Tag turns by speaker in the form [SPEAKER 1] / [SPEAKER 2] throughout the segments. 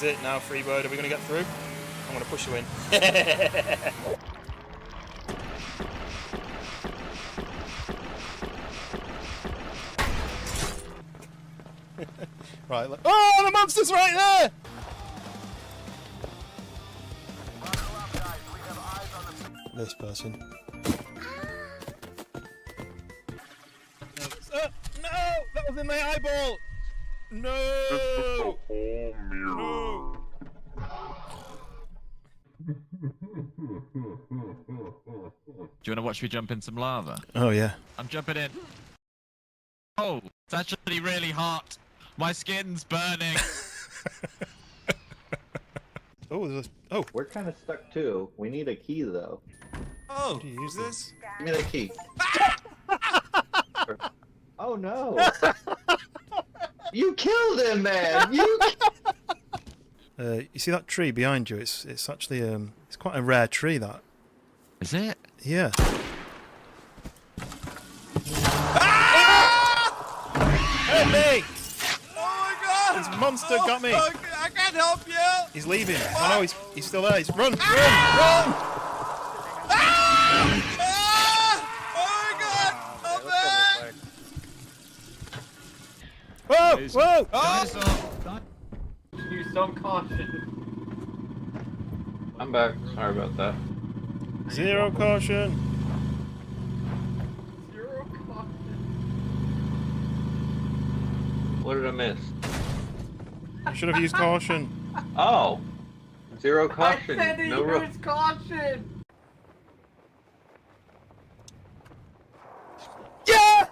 [SPEAKER 1] it now, Freebird. Are we going to get through? I'm going to push you in. Right, look. Oh, the monster's right there! This person. No! That was in my eyeball! No! No!
[SPEAKER 2] Do you want to watch me jump in some lava?
[SPEAKER 1] Oh, yeah.
[SPEAKER 2] I'm jumping in. Oh, it's actually really hot. My skin's burning.
[SPEAKER 1] Oh, there's a... Oh!
[SPEAKER 3] We're kind of stuck too. We need a key though.
[SPEAKER 4] Oh,
[SPEAKER 1] Do you use this?
[SPEAKER 3] Give me the key. Oh no! You killed him, man! You
[SPEAKER 1] see that tree behind you? It's actually it's quite a rare tree. That
[SPEAKER 2] Is it?
[SPEAKER 1] yeah. Help me!
[SPEAKER 4] oh my God!
[SPEAKER 1] This monster got me.
[SPEAKER 4] Oh, I can't help you.
[SPEAKER 1] He's leaving. Oh no, he's still there. He's run! Run!
[SPEAKER 4] Oh my God! Help me!
[SPEAKER 1] Whoa! Whoa!
[SPEAKER 2] Oh!
[SPEAKER 5] Use some caution.
[SPEAKER 3] I'm back. Sorry about that.
[SPEAKER 1] Zero caution.
[SPEAKER 5] Zero caution.
[SPEAKER 3] What did I miss?
[SPEAKER 1] You should have used caution.
[SPEAKER 3] Oh! Zero caution.
[SPEAKER 5] I said to
[SPEAKER 3] No rope.
[SPEAKER 5] use caution.
[SPEAKER 1] Yeah!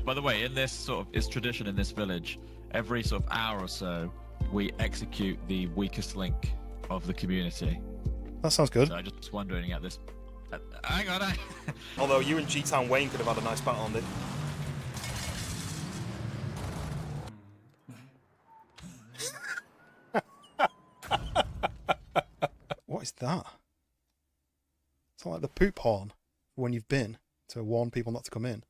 [SPEAKER 2] By the way, in this sort of it's tradition in this village, every sort of hour or so, we execute the weakest link of the community.
[SPEAKER 1] That sounds good.
[SPEAKER 2] So I just was wondering at this. Hang on.
[SPEAKER 1] Although you and G-Town Wayne could have had a nice battle on it. What is that? It's not like the poop horn when you've been to warn people not to come in.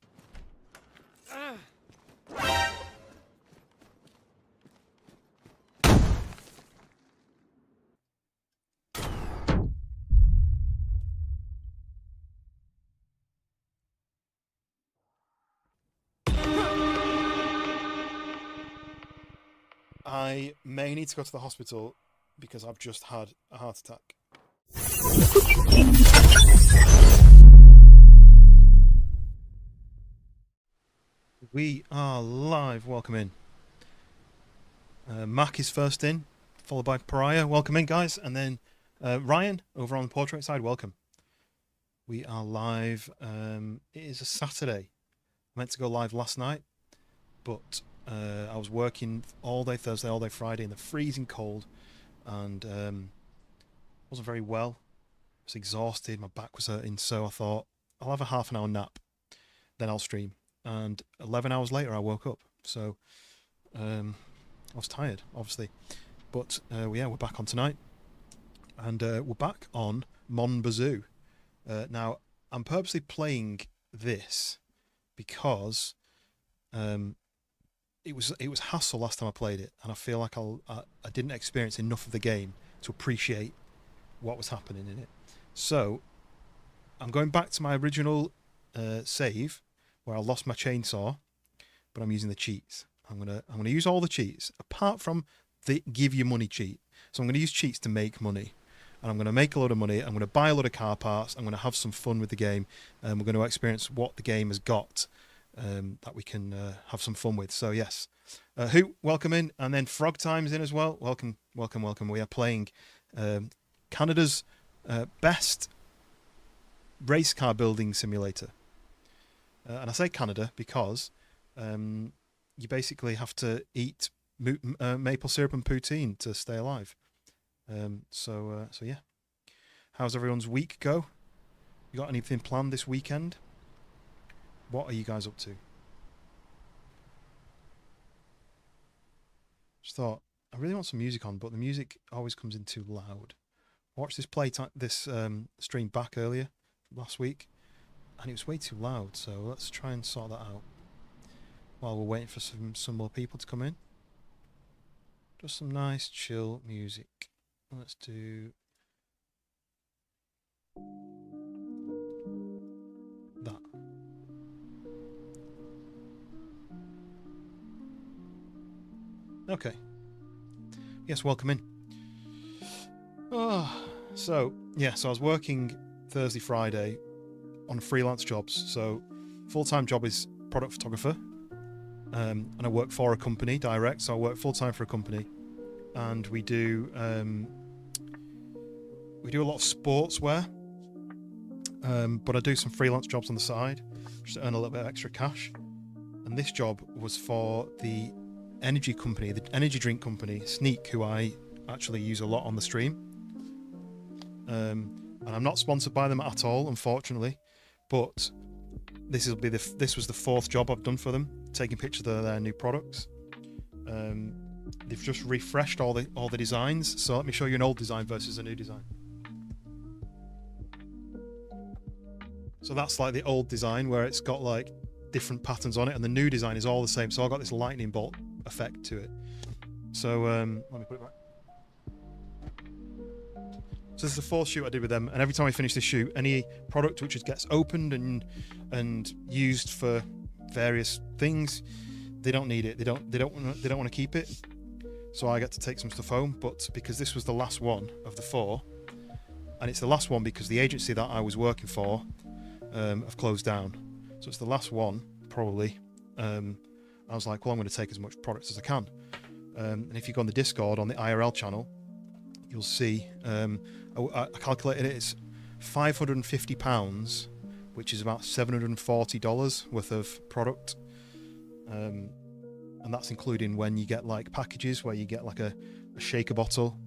[SPEAKER 1] I may need to go to the hospital because I've just had a heart attack. We are live. Welcome in. Mac is first in, followed by Pariah. Welcome in, guys. And then Ryan over on the portrait side. Welcome. We are live. It is a Saturday. I meant to go live last night, but I was working all day Thursday, all day Friday in the freezing cold, and wasn't very well. I was exhausted, my back was hurting, so I thought I'll have a half an hour nap, then I'll stream. And 11 hours later I woke up, so I was tired, obviously. But yeah, we're back on tonight, and we're back on Mon Bazou. Now, I'm purposely playing this because it was hassle last time I played it, and I feel like I didn't experience enough of the game to appreciate what was happening in it. So I'm going back to my original save where I lost my chainsaw, but I'm using the cheats. I'm gonna use all the cheats apart from the give you money cheat. So I'm gonna use cheats to make money, and I'm gonna make a load of money. I'm gonna buy a load of car parts. I'm gonna have some fun with the game, and we're gonna experience what the game has got. That we can have some fun with. So yes, welcome in, and then Frog Time's in as well. Welcome. We are playing Canada's best race car building simulator, and I say Canada because you basically have to eat maple syrup and poutine to stay alive. So yeah, how's everyone's week go? You got anything planned this weekend? What are you guys up to? Just thought, I really want some music on, but the music always comes in too loud. I watched this stream back earlier, last week, and it was way too loud, so let's try and sort that out while we're waiting for some more people to come in. Just some nice chill music. Let's do that. Okay. Yes, welcome in. Oh, so I was working Thursday, Friday on freelance jobs. So full-time job is product photographer, and I work for a company direct. So I work full-time for a company, and we do a lot of sportswear, but I do some freelance jobs on the side just to earn a little bit of extra cash. And this job was for the energy company, the energy drink company Sneak, who I actually use a lot on the stream. And I'm not sponsored by them at all, unfortunately, but this was the 4th job I've done for them, taking pictures of their new products. They've just refreshed all the designs, so let me show you an old design versus a new design. So that's like the old design where it's got like different patterns on it, and the new design is all the same. So I've got this lightning bolt effect to it. So let me put it back. So this is the 4th shoot I did with them, and every time I finish this shoot, any product which gets opened and used for various things, they don't need it. They don't want to keep it. So I get to take some stuff home. But because this was the last one of the 4, and it's the last one because the agency that I was working for have closed down, so it's the last one probably. I was like, well, I'm going to take as much products as I can. And if you go on the Discord on the IRL channel, you'll see I calculated it, it's £550, which is about $740 worth of product, and that's including when you get like packages where you get like a shaker bottle,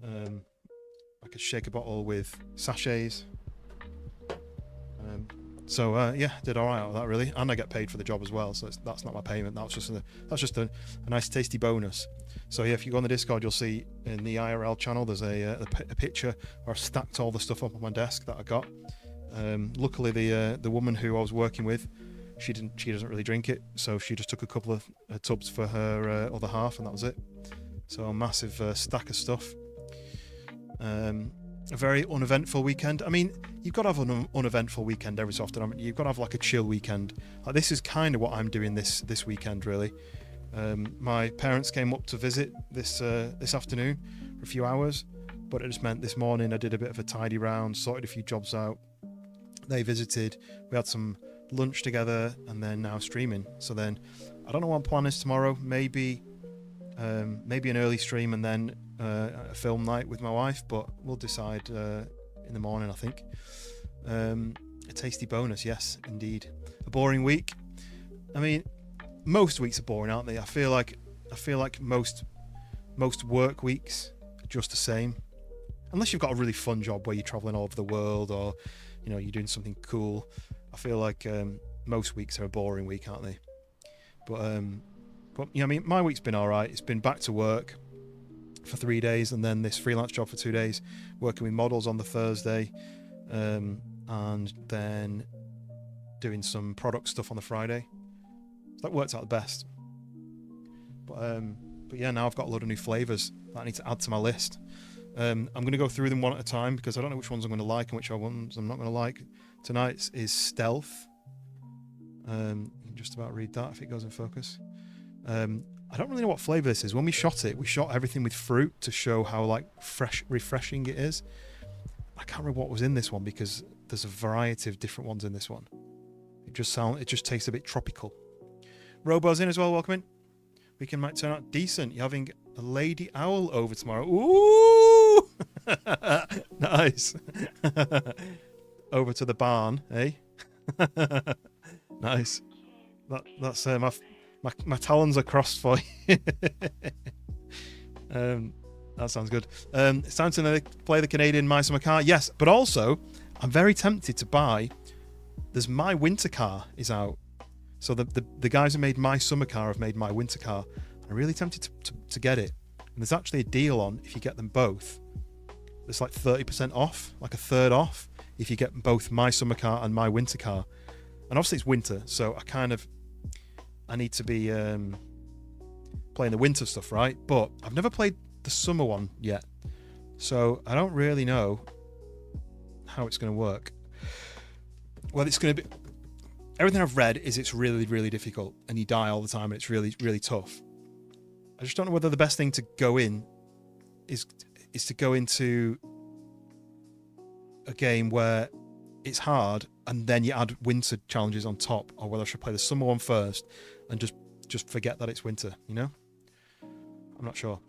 [SPEAKER 1] like a shaker bottle with sachets. So did all right with that really, and I get paid for the job as well. So that's not my payment. That's just a nice tasty bonus. So yeah, if you go on the Discord, you'll see in the IRL channel there's a picture where I've stacked all the stuff up on my desk that I got. Luckily, the woman who I was working with, she doesn't really drink it, so she just took a couple of tubs for her other half, and that was it. So a massive stack of stuff. A very uneventful weekend. I mean, you've got to have an uneventful weekend every so often. I mean, you've got to have like a chill weekend. Like, this is kind of what I'm doing this weekend, really. My parents came up to visit this afternoon for a few hours, but it just meant this morning I did a bit of a tidy round, sorted a few jobs out. They visited, we had some lunch together, and then now streaming. So then, I don't know what my plan is tomorrow. Maybe an early stream and then a film night with my wife, but we'll decide in the morning, I think. A tasty bonus, yes, indeed. A boring week. I mean, most weeks are boring, aren't they? I feel like most work weeks are just the same, unless you've got a really fun job where you're traveling all over the world, or you're doing something cool. I feel like most weeks are a boring week, aren't they? But I mean, my week's been all right. It's been back to work for 3 days, and then this freelance job for 2 days, working with models on the Thursday, and then doing some product stuff on the Friday. So that worked out the best. But yeah, now I've got a load of new flavours that I need to add to my list. I'm going to go through them one at a time because I don't know which ones I'm going to like and which ones I'm not going to like. Tonight's is Stealth. You can just about read that if it goes in focus. I don't really know what flavour this is. When we shot everything with fruit to show how like refreshing it is. I can't remember what was in this one because there's a variety of different ones in this one. It just tastes a bit tropical. Robo's in as well, welcome in. Weekend might turn out decent. You're having a lady owl over tomorrow. Ooh! Nice. Over to the barn, eh? Nice. That's my talons are crossed for you. That sounds good. It's time to play the Canadian My Summer Car. Yes, but also I'm very tempted to buy. There's My Winter Car is out. So the guys who made My Summer Car have made My Winter Car. I'm really tempted to get it. And there's actually a deal on if you get them both. It's like 30% off, like a third off, if you get both My Summer Car and My Winter Car. And obviously it's winter, so I need to be playing the winter stuff, right? But I've never played the summer one yet, so I don't really know how it's going to work. Well, it's going to be... Everything I've read is it's really, really difficult, and you die all the time, and it's really, really tough. I just don't know whether the best thing to go in is to go into a game where it's hard, and then you add winter challenges on top, or whether I should play the summer one first and just forget that it's winter, you know? I'm not sure.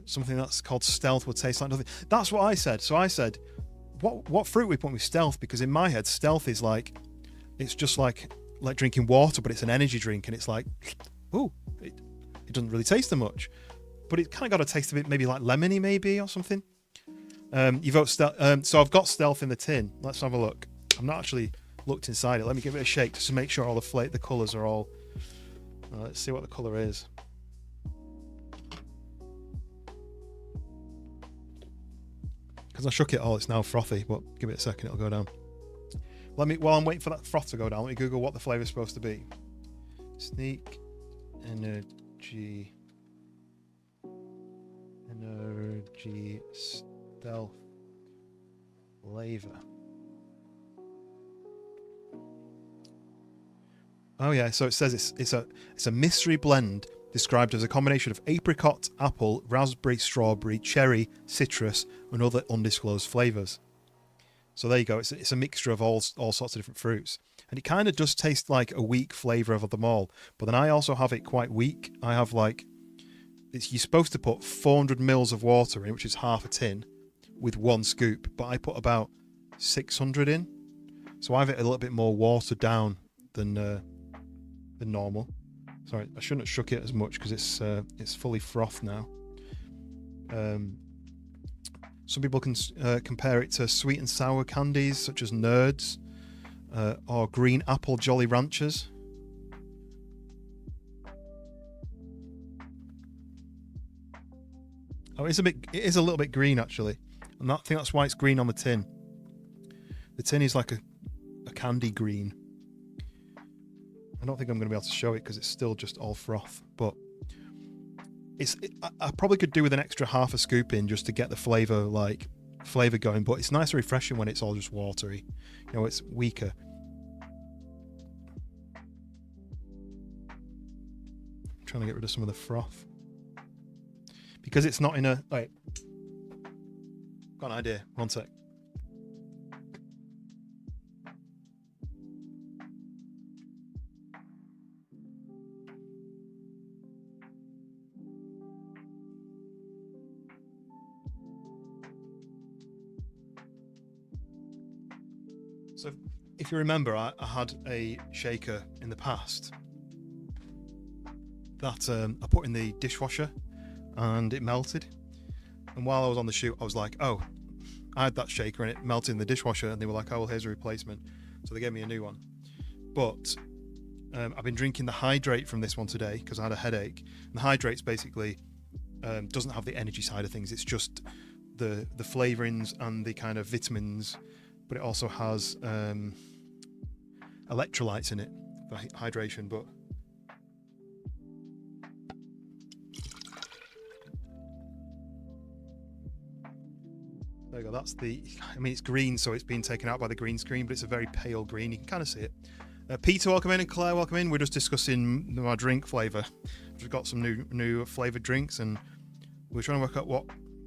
[SPEAKER 1] Something that's called stealth would taste like nothing. That's what I said. So I said, what fruit we put with stealth? Because in my head, stealth is like, it's just like drinking water, but it's an energy drink, and it's like, ooh, it doesn't really taste that much, but it kind of got a taste of it, maybe like lemony, maybe, or something. You vote stealth. So I've got stealth in the tin. Let's have a look. I've not actually looked inside it. Let me give it a shake just to make sure all the colours are all. Let's see what the colour is. Because I shook it all, it's now frothy, but give it a second, it'll go down. While I'm waiting for that froth to go down, let me Google what the flavour is supposed to be. Sneak energy stealth flavour. Oh yeah, so it says it's a mystery blend described as a combination of apricot, apple, raspberry, strawberry, cherry, citrus, and other undisclosed flavours. So there you go. It's a mixture of all sorts of different fruits, and it kind of does taste like a weak flavour of them all. But then I also have it quite weak. I have you're supposed to put 400 mils of water in, which is half a tin, with one scoop. But I put about 600 in, so I have it a little bit more watered down than normal. Sorry, I shouldn't have shook it as much because it's fully frothed now. Some people can compare it to sweet and sour candies such as Nerds or green apple Jolly Ranchers. Oh, it is a little bit green actually, and I think that's why it's green on the tin. The tin is like a candy green. I don't think I'm going to be able to show it because it's still just all froth, but I probably could do with an extra half a scoop in just to get the flavour going, but it's nice and refreshing when it's all just watery. You know, it's weaker. I'm trying to get rid of some of the froth. Because it's not in a... Wait. Got an idea. One sec. So if you remember, I had a shaker in the past that I put in the dishwasher and it melted. And while I was on the shoot, I was like, oh, I had that shaker and it melted in the dishwasher, and they were like, oh, well, here's a replacement. So they gave me a new one. But I've been drinking the hydrate from this one today because I had a headache. And the hydrate's basically doesn't have the energy side of things. It's just the flavourings and the kind of vitamins, but it also has electrolytes in it for hydration. But there you go. That's it's green, so it's been taken out by the green screen, but it's a very pale green. You can kind of see it. Peter, welcome in, and Claire, welcome in. We're just discussing our drink flavour. We've got some new flavoured drinks, and we're trying to work out what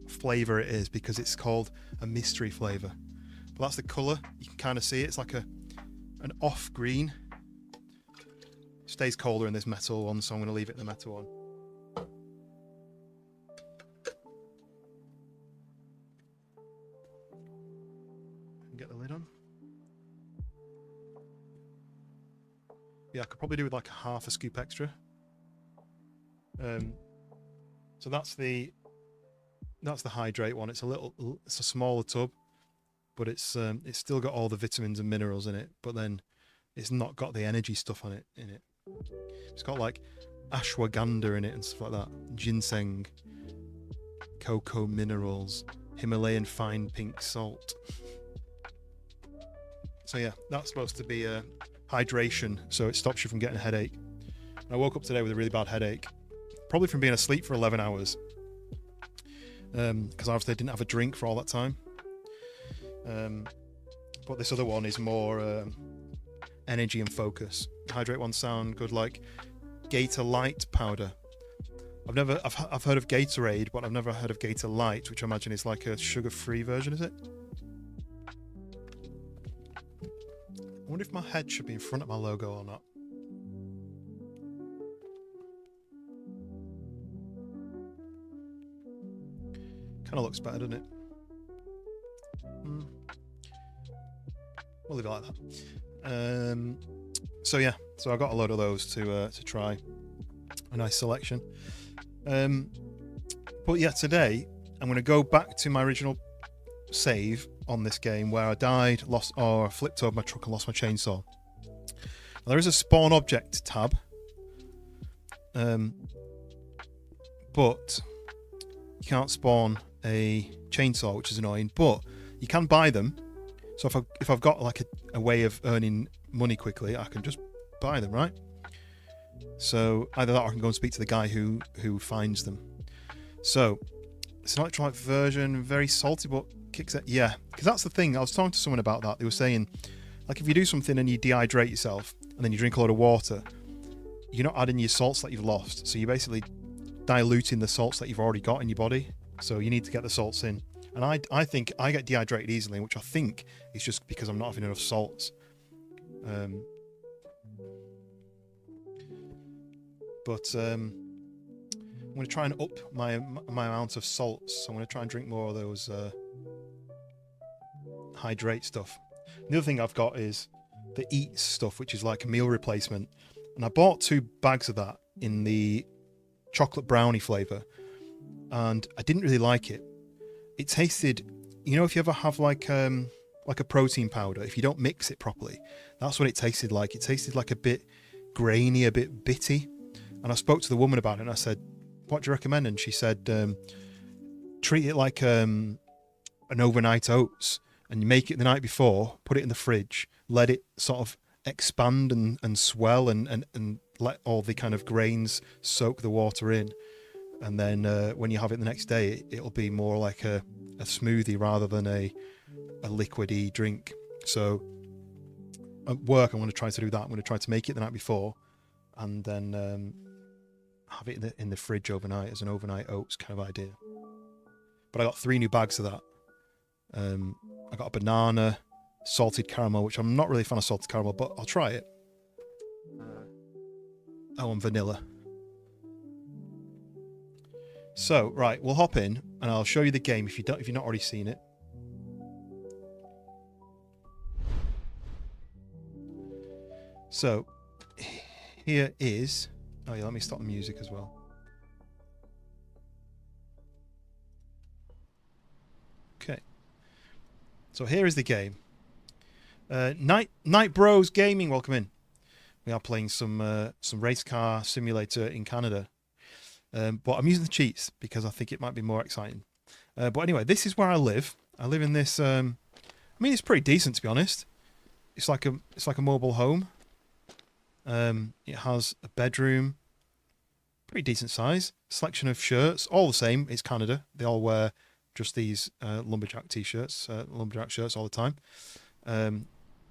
[SPEAKER 1] flavour it is because it's called a mystery flavour. But that's the colour. You can kind of see it. It's like an off green. It stays colder in this metal one, so I'm going to leave it in the metal one. Get the lid on. Yeah, I could probably do with like a half a scoop extra. So that's the hydrate one. It's a smaller tub, but it's still got all the vitamins and minerals in it. But then it's not got the energy stuff on it in it. It's got like ashwagandha in it and stuff like that. Ginseng, cocoa minerals, Himalayan fine pink salt. So yeah, that's supposed to be hydration, so it stops you from getting a headache. I woke up today with a really bad headache, probably from being asleep for 11 hours. Because obviously I didn't have a drink for all that time. But this other one is more energy and focus. Hydrate ones sound good, like Gator Light powder. I've heard of Gatorade, but I've never heard of Gator Light, which I imagine is like a sugar-free version, is it? I wonder if my head should be in front of my logo or not. Kind of looks better, doesn't it? We'll leave it like that. So yeah, so I got a load of those to try. A nice selection. But yeah, today I'm going to go back to my original save on this game where I died, lost, or flipped over my truck and lost my chainsaw. Now, there is a spawn object tab, but you can't spawn a chainsaw, which is annoying. But you can buy them. So if I've got like a way of earning money quickly, I can just buy them, right? So either that or I can go and speak to the guy who finds them. So it's an electrolyte version, very salty, but kicks it. Yeah, because that's the thing. I was talking to someone about that. They were saying, like, if you do something and you dehydrate yourself and then you drink a lot of water, you're not adding your salts that you've lost. So you're basically diluting the salts that you've already got in your body. So you need to get the salts in. And I think I get dehydrated easily, which I think is just because I'm not having enough salts. But I'm going to try and up my amount of salts. So I'm going to try and drink more of those hydrate stuff. The other thing I've got is the Eats stuff, which is like a meal replacement. And I bought 2 bags of that in the chocolate brownie flavour. And I didn't really like it. It tasted, you know, if you ever have like a protein powder, if you don't mix it properly, that's what it tasted like. It tasted like a bit grainy, a bit bitty. And I spoke to the woman about it and I said, what do you recommend? And she said, treat it like an overnight oats, and you make it the night before, put it in the fridge, let it sort of expand and swell and let all the kind of grains soak the water in. And then when you have it the next day, it'll be more like a smoothie rather than a liquidy drink. So at work, I'm going to try to do that. I'm going to try to make it the night before and then have it in the fridge overnight as an overnight oats kind of idea. But I got 3 new bags of that. I got a banana, salted caramel, which I'm not really a fan of salted caramel, but I'll try it. Oh, and vanilla. So, right, we'll hop in and I'll show you the game if you've not already seen it. So, here is... Oh yeah, let me stop the music as well. Okay. So here is the game. Night Bros Gaming, welcome in. We are playing some race car simulator in Canada. But I'm using the cheats because I think it might be more exciting. But anyway, this is where I live. I live in this. I mean, it's pretty decent to be honest. It's like a mobile home. It has a bedroom, pretty decent size. Selection of shirts, all the same. It's Canada. They all wear just these lumberjack t-shirts, lumberjack shirts all the time.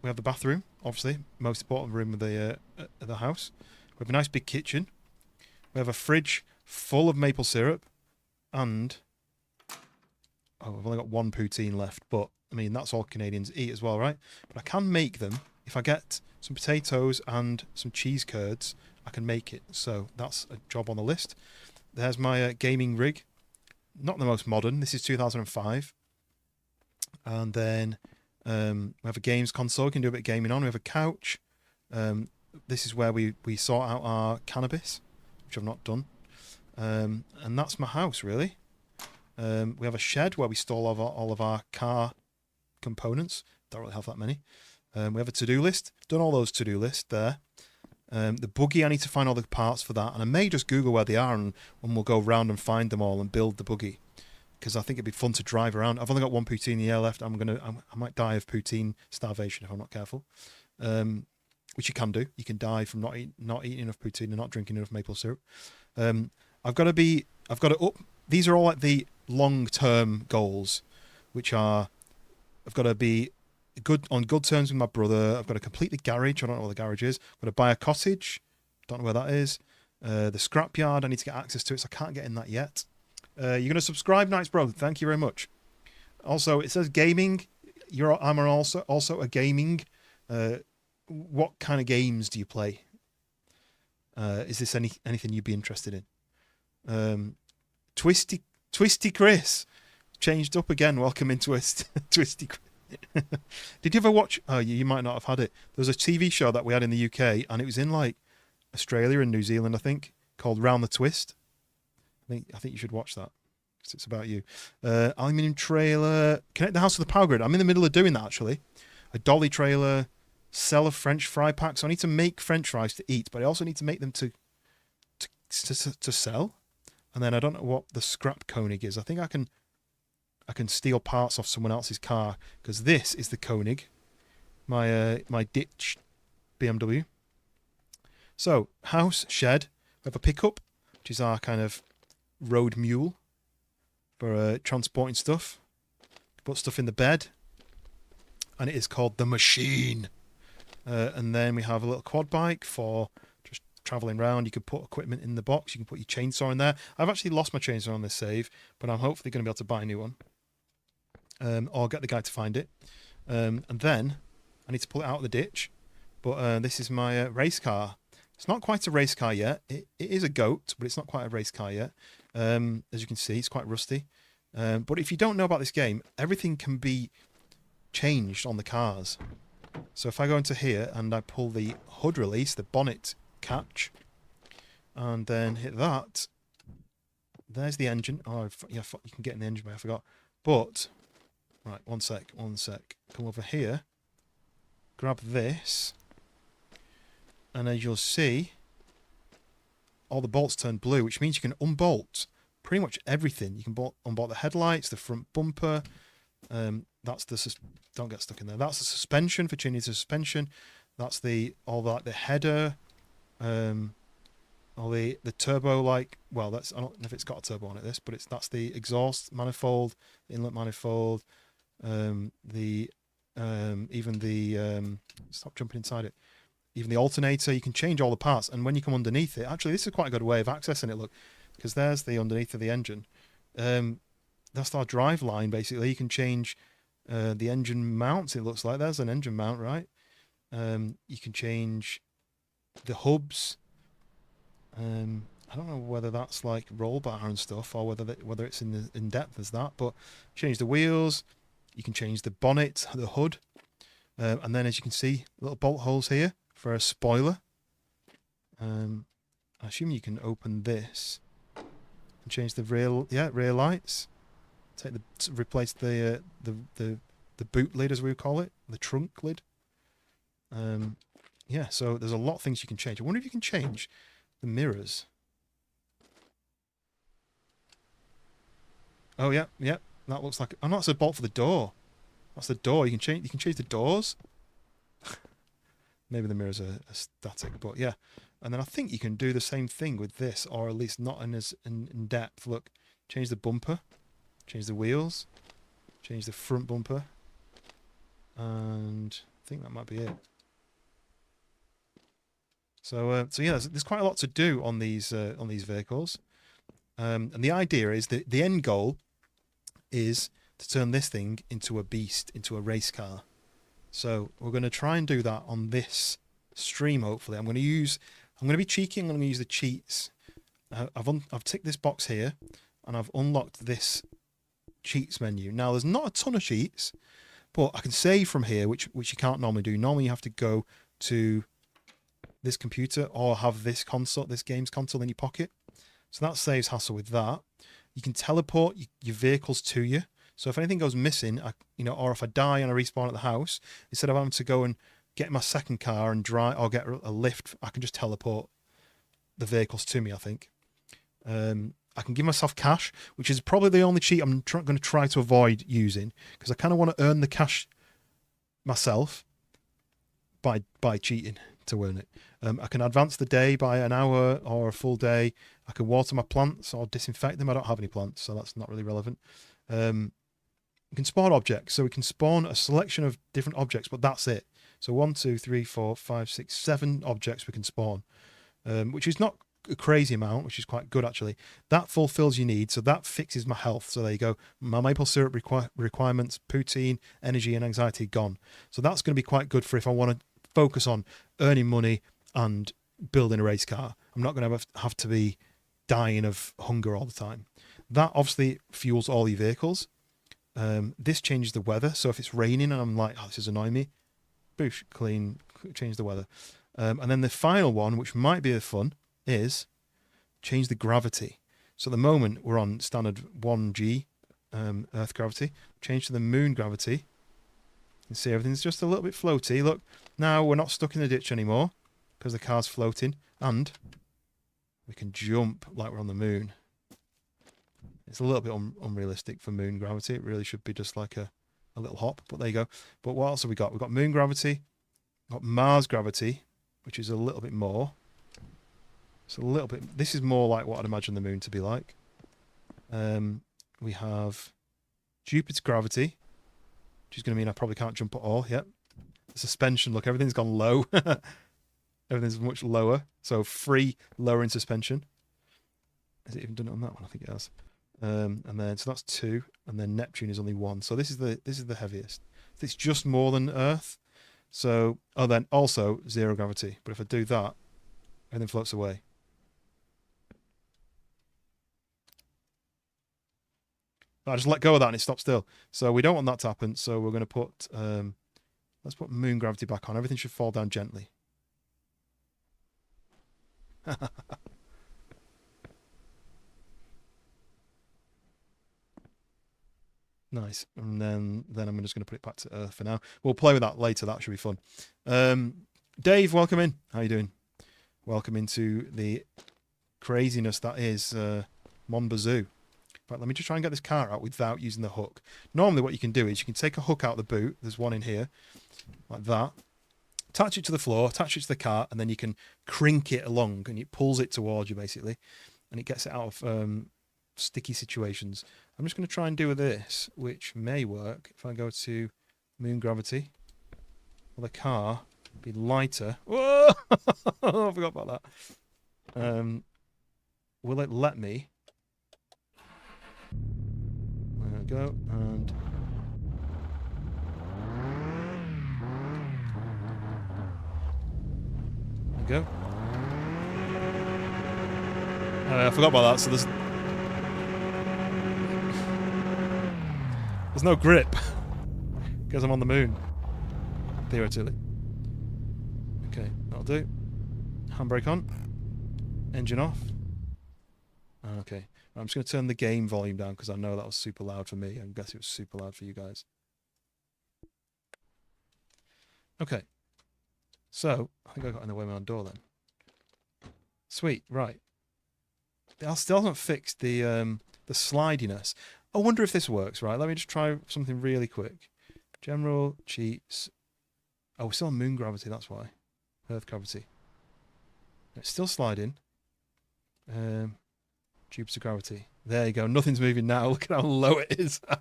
[SPEAKER 1] We have the bathroom, obviously, most important room of the house. We have a nice big kitchen. We have a fridge full of maple syrup, and I've only got 1 poutine left, but I mean that's all Canadians eat as well, right? But I can make them if I get some potatoes and some cheese curds. I can make it, so that's a job on the list. There's my gaming rig, not the most modern. This is 2005, and then we have a games console. We can do a bit of gaming on. We have a couch. This is where we sort out our cannabis, which I've not done. And that's my house, really. We have a shed where we store all of our car components. Don't really have that many. We have a to-do list. Done all those to-do lists there. The buggy, I need to find all the parts for that. And I may just Google where they are and we'll go around and find them all and build the buggy. Because I think it'd be fun to drive around. I've only got 1 poutine a year left. I might die of poutine starvation if I'm not careful. which you can do. You can die from not eating enough poutine and not drinking enough maple syrup. I've got to up. These are all like the long-term goals, which are I've got to be on good terms with my brother. I've got to complete the garage. I don't know what the garage is. I've got to buy a cottage. Don't know where that is. The scrapyard, I need to get access to it, so I can't get in that yet. You're going to subscribe, Nice Bro. Thank you very much. Also, it says gaming. I'm also a gaming. What kind of games do you play? Is this anything you'd be interested in? Twisty Chris changed up again. Welcome into Twisty Chris. Did you ever watch? Oh, you might not have had it. There was a TV show that we had in the UK, and it was in like Australia and New Zealand, I think, called Round the Twist. I think you should watch that because it's about you. Aluminium trailer, connect the house to the power grid. I'm in the middle of doing that actually. A dolly trailer, sell a French fry pack. So I need to make French fries to eat, but I also need to make them to sell. And then I don't know what the scrap Koenig is. I think I can steal parts off someone else's car because this is the Koenig, my ditch BMW. So house, shed, we have a pickup, which is our kind of road mule for transporting stuff. Put stuff in the bed, and it is called the Machine. And then we have a little quad bike for just traveling around. You can put equipment in the box. You can put your chainsaw in there. I've actually lost my chainsaw on this save, but I'm hopefully going to be able to buy a new one. Or get the guy to find it. And then I need to pull it out of the ditch. But this is my race car. It's not quite a race car yet. It is a goat, but it's not quite a race car yet. As you can see, it's quite rusty. But if you don't know about this game, everything can be changed on the cars. So if I go into here and I pull the hood release, the bonnet catch, and then hit that, there's the engine. Oh, yeah, you can get in the engine bay, I forgot. But, right, one sec. Come over here, grab this, and as you'll see, all the bolts turn blue, which means you can unbolt pretty much everything. You can unbolt the headlights, the front bumper. That's the don't get stuck in there. That's the suspension for changing the suspension. That's the header, all the turbo, like, well, that's, I don't know if it's got a turbo on it, this, but that's the exhaust manifold, the inlet manifold, even the stop jumping inside it. Even the alternator, you can change all the parts, and when you come underneath it, actually this is quite a good way of accessing it, look, because there's the underneath of the engine. That's our drive line, basically. You can change the engine mounts, it looks like. There's an engine mount, right? You can change the hubs. I don't know whether that's like roll bar and stuff, or whether it's in depth as that, but change the wheels. You can change the bonnet, the hood, and then as you can see, little bolt holes here for a spoiler. I assume you can open this and change the rear lights. Replace the boot lid, as we would call it, the trunk lid. Yeah, so there's a lot of things you can change. I wonder if you can change the mirrors. Oh yeah, that looks like. Oh no, that's a bolt for the door. That's the door. You can change the doors. Maybe the mirrors are static, but yeah. And then I think you can do the same thing with this, or at least not in depth. Look, change the bumper, change the wheels, change the front bumper, and I think that might be it. So yeah, there's quite a lot to do on these vehicles, and the idea is that the end goal is to turn this thing into a beast, into a race car. So we're going to try and do that on this stream. Hopefully, I'm going to be cheeky. I'm going to use the cheats. I've ticked this box here, and I've unlocked this cheats menu. Now there's not a ton of cheats, but I can save from here, which you can't normally do. Normally you have to go to this computer or have this games console in your pocket. So that saves hassle with that. You can teleport your vehicles to you. So if anything goes missing, or if I die and I respawn at the house, instead of having to go and get my second car and drive or get a lift, I can just teleport the vehicles to me, I think. I can give myself cash, which is probably the only cheat I'm going to try to avoid using, because I kind of want to earn the cash myself. by cheating to earn it. I can advance the day by an hour or a full day. I can water my plants or disinfect them. I don't have any plants, so that's not really relevant. We can spawn objects, so we can spawn a selection of different objects, but that's it. So 1, 2, 3, 4, 5, 6, 7 objects we can spawn, which is not a crazy amount, which is quite good actually. That fulfills your need, so that fixes my health. So there you go. My maple syrup requirements, poutine, energy, and anxiety gone. So that's going to be quite good for if I want to focus on earning money and building a race car. I'm not going to have to be dying of hunger all the time. That obviously fuels all your vehicles. This changes the weather. So if it's raining and I'm like, oh, this is annoying me, boosh, clean, change the weather. And then the final one, which might be the fun, is change the gravity. So at the moment we're on standard 1G Earth gravity. Change to the moon gravity. You can see everything's just a little bit floaty. Look, now we're not stuck in the ditch anymore because the car's floating, and we can jump like we're on the moon. It's a little bit unrealistic for moon gravity. It really should be just like a little hop, but there you go. But what else have we got? We've got moon gravity, got Mars gravity, which is a little bit more. It's a little bit, this is more like what I'd imagine the moon to be like. We have Jupiter's gravity, which is going to mean I probably can't jump at all. Yep. The suspension, look, everything's gone low. Everything's much lower. So free, lower in suspension. Has it even done it on that one? I think it has. And then, so that's 2, and then Neptune is only 1. So this is the heaviest. It's just more than Earth. So, oh, then also 0 gravity. But if I do that, everything floats away. I just let go of that and it stopped still. So we don't want that to happen. So we're going to put, let's put moon gravity back on. Everything should fall down gently. Nice. And then I'm just going to put it back to Earth for now. We'll play with that later. That should be fun. Dave, welcome in. How you doing? Welcome into the craziness that is Mon Bazou. Right, let me just try and get this car out without using the hook. Normally what you can do is you can take a hook out of the boot. There's one in here, like that. Attach it to the floor, attach it to the car, and then you can crink it along, and it pulls it towards you, basically. And it gets it out of sticky situations. I'm just going to try and do this, which may work if I go to moon gravity. Will the car be lighter? Whoa! I forgot about that. Will it let me? There we go, and there we go. I forgot about that. So there's no grip because I'm on the moon, theoretically. Okay, that'll do. Handbrake on. Engine off. Okay. I'm just going to turn the game volume down because I know that was super loud for me. I guess it was super loud for you guys. Okay. So, I think I got in the way of my own door then. Sweet, right. I still haven't fixed the slidiness. I wonder if this works, right? Let me just try something really quick. General, cheats. Oh, we're still on moon gravity, that's why. Earth gravity. It's still sliding. Jupiter gravity. There you go. Nothing's moving now. Look at how low it is. I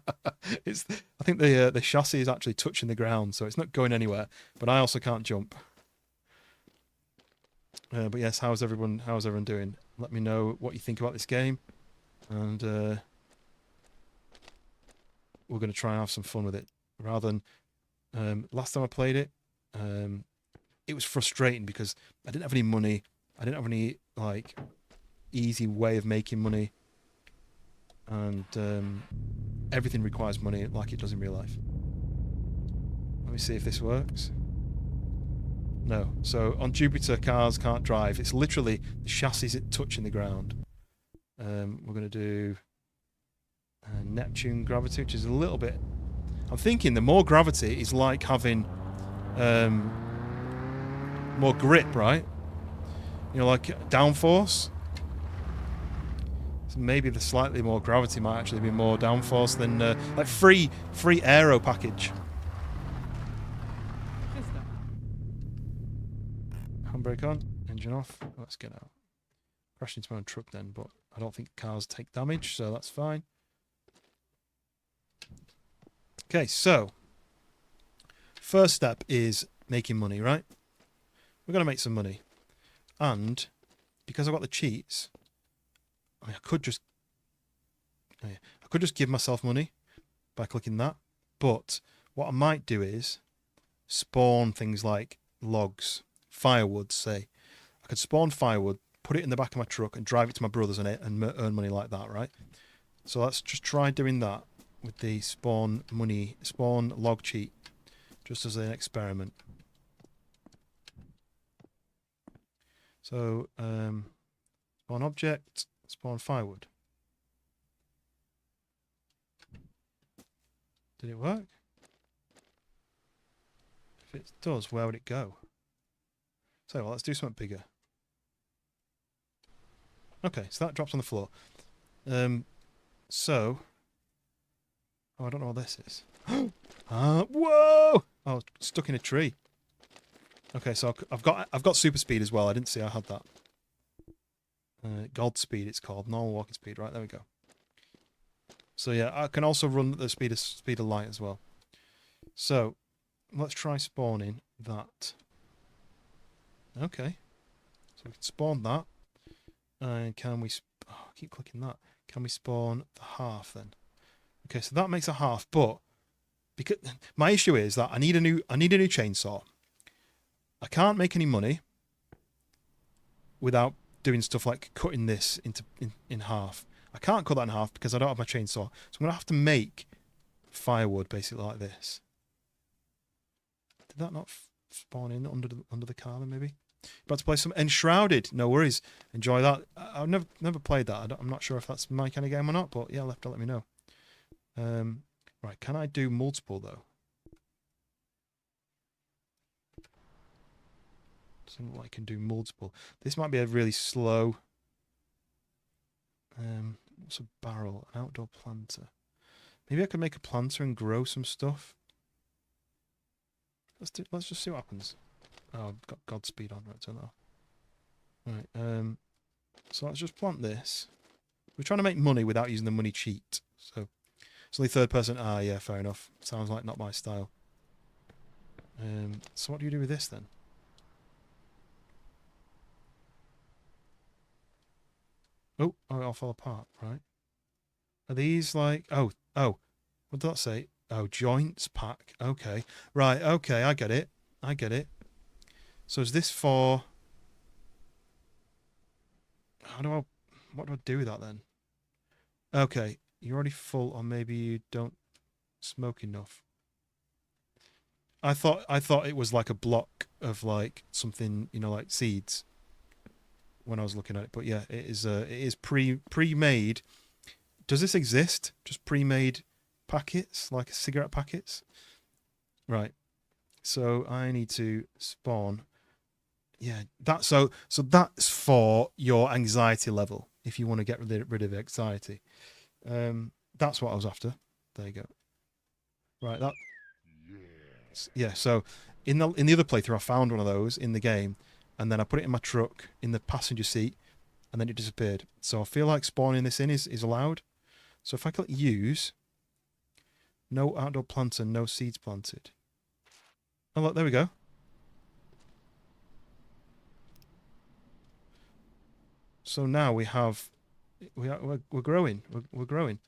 [SPEAKER 1] think the chassis is actually touching the ground, so it's not going anywhere. But I also can't jump. But yes, how's everyone doing? Let me know what you think about this game, and we're going to try and have some fun with it. Rather than last time I played it, it was frustrating because I didn't have any money. I didn't have any like easy way of making money, and everything requires money like it does in real life. Let me see if this works. No. So on Jupiter, cars can't drive. It's literally the chassis touching the ground. We're going to do Neptune gravity, which is a little bit... I'm thinking the more gravity is like having more grip, right? You know, like downforce. So maybe the slightly more gravity might actually be more downforce than like free aero package. Handbrake on, engine off. Let's get out. Crashed into my own truck then, but I don't think cars take damage, so that's fine. Okay, so first step is making money, right? We're going to make some money. And because I've got the cheats, I could just give myself money by clicking that. But what I might do is spawn things like logs, firewood, say. I could spawn firewood, put it in the back of my truck and drive it to my brother's and earn money like that, right? So let's just try doing that with the spawn log cheat, just as an experiment. So spawn object, spawn firewood. Did it work? If it does, where would it go? So well, let's do something bigger. Okay, so that drops on the floor. So, oh, I don't know what this is. Whoa! Oh, stuck in a tree. Okay, so I've got super speed as well. I didn't see I had that. God speed, it's called normal walking speed. Right, there we go. So yeah, I can also run at the speed of light as well. So let's try spawning that. Okay, so we can spawn that. And can we? Oh, I keep clicking that. Can we spawn the half then? Okay, so that makes a half, but because my issue is that I need a new chainsaw. I can't make any money without doing stuff like cutting this in half. I can't cut that in half because I don't have my chainsaw. So I'm going to have to make firewood basically like this. Did that not spawn in under the car then maybe? About to play some Enshrouded. No worries. Enjoy that. I've never played that. I'm not sure if that's my kind of game or not, but yeah, let me know. Right, can I do multiple though? Doesn't look like I can do multiple. This might be a really slow. What's a barrel? An outdoor planter. Maybe I could make a planter and grow some stuff. Let's just see what happens. Oh, I've got Godspeed on, right, turn that off. Right, so let's just plant this. We're trying to make money without using the money cheat. So it's only third person. Ah, yeah, fair enough. Sounds like not my style. So what do you do with this then? Oh, it all fell apart, right? Are these like... Oh, what did that say? Oh, joints pack. Okay. Right, okay, I get it. So is this for... What do I do with that then? Okay, you're already full, or maybe you don't smoke enough. I thought it was like a block of like something, you know, like seeds when I was looking at it. But yeah, it is pre-made. Does this exist? Just pre-made packets, like cigarette packets? Right. So I need to spawn. Yeah, so that's for your anxiety level. If you want to get rid of anxiety, that's what I was after. There you go. Right, that. Yeah. So in the other playthrough, I found one of those in the game, and then I put it in my truck in the passenger seat, and then it disappeared. So I feel like spawning this in is allowed. So if I click use, no outdoor planter, no seeds planted. Oh look, there we go. So now we're growing. We're growing.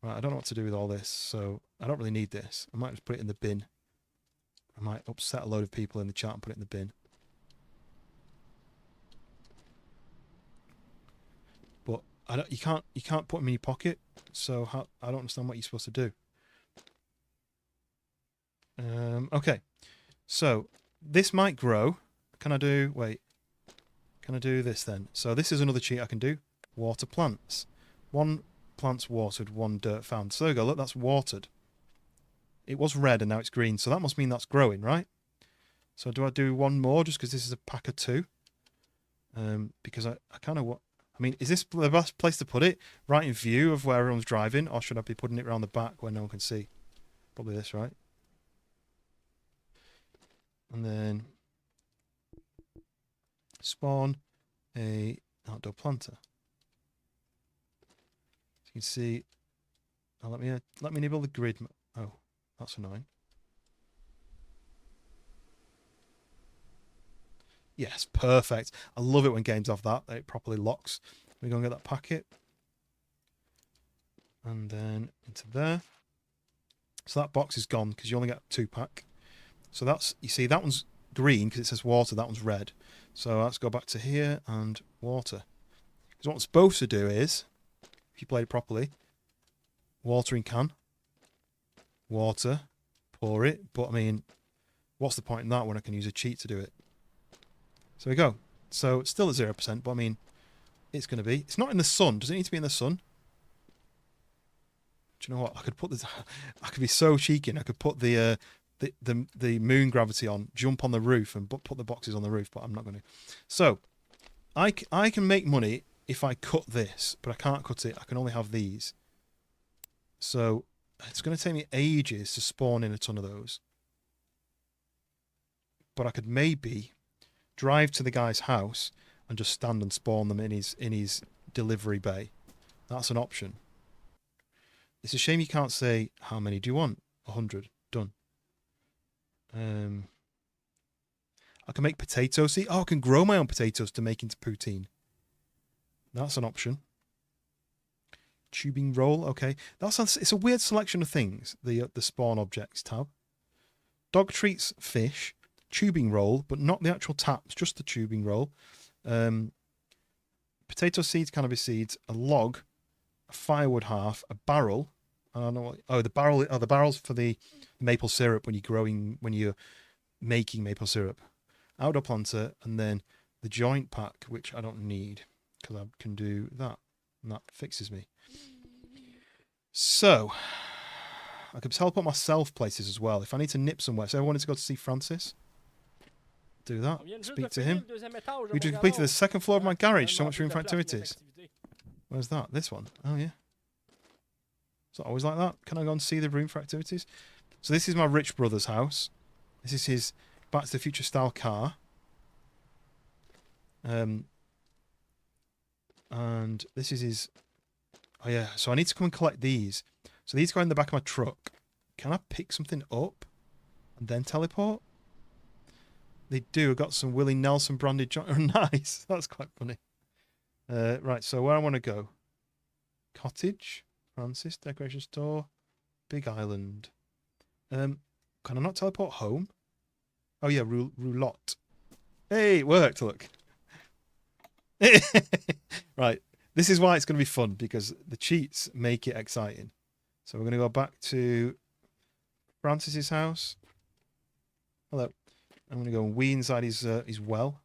[SPEAKER 1] Right, I don't know what to do with all this, so I don't really need this. I might just put it in the bin. I might upset a load of people in the chat and put it in the bin. But you can't put them in your pocket, so I don't understand what you're supposed to do. Okay, so this might grow. Can I do this then? So this is another cheat I can do. Water plants. One plant's watered, one dirt found. So there we go, look, that's watered. It was red and now it's green, so that must mean that's growing, right? So do I do one more just because this is a pack of 2? Because I kind of want... I mean, is this the best place to put it? Right in view of where everyone's driving? Or should I be putting it around the back where no one can see? Probably this, right? And then... spawn a outdoor planter. As you can see, oh, let me enable the grid. Oh, that's annoying. Yes, perfect. I love it when games have that. It properly locks. We go and get that packet. And then into there. So that box is gone because you only get a 2-pack. So that's, you see, that one's green because it says water. That one's red. So let's go back to here and water. Because what I'm supposed to do is, if you played it properly, watering can, water, pour it. But I mean, what's the point in that when I can use a cheat to do it? So we go. So it's still at 0%, but I mean, it's going to be. It's not in the sun. Does it need to be in the sun? Do you know what? I could put this. I could be so cheeky. And I could put the moon gravity on, jump on the roof, and put the boxes on the roof. But I'm not going to. So I can make money if I cut this, but I can't cut it. I can only have these. So it's going to take me ages to spawn in a ton of those. But I could maybe drive to the guy's house and just stand and spawn them in his delivery bay. That's an option. It's a shame you can't say, how many do you want? 100. Done. I can make potato seed. Oh, I can grow my own potatoes to make into poutine. That's an option. Tubing roll. Okay. It's a weird selection of things, the spawn objects tab. Dog treats fish. Tubing roll, but not the actual taps, just the tubing roll. Potato seeds, cannabis seeds, a log, a firewood half, a barrel. I don't know what. Oh, the barrel. Oh, the barrels for the maple syrup when you're making maple syrup. Outdoor planter, and then the joint pack, which I don't need because I can do that, and that fixes me. So I could teleport myself places as well if I need to nip somewhere. So I wanted to go to see Francis. Do that. Speak to him. We just completed the second floor of my garage. So much room for activities. Where's that? This one. Oh, yeah. Is it always like that? Can I go and see the room for activities? So this is my rich brother's house. This is his Back to the Future style car. And this is his... Oh, yeah. So I need to come and collect these. So these go in the back of my truck. Can I pick something up and then teleport? They do. I've got some Willie Nelson branded joint. Oh, nice. That's quite funny. Right, so where I want to go. Cottage. Francis. Decoration store. Big Island. Can I not teleport home? Oh, yeah. Roulotte. Hey, it worked. Look. Right. This is why it's going to be fun, because the cheats make it exciting. So we're going to go back to Francis's house. Hello. I'm going to go and wee inside his well.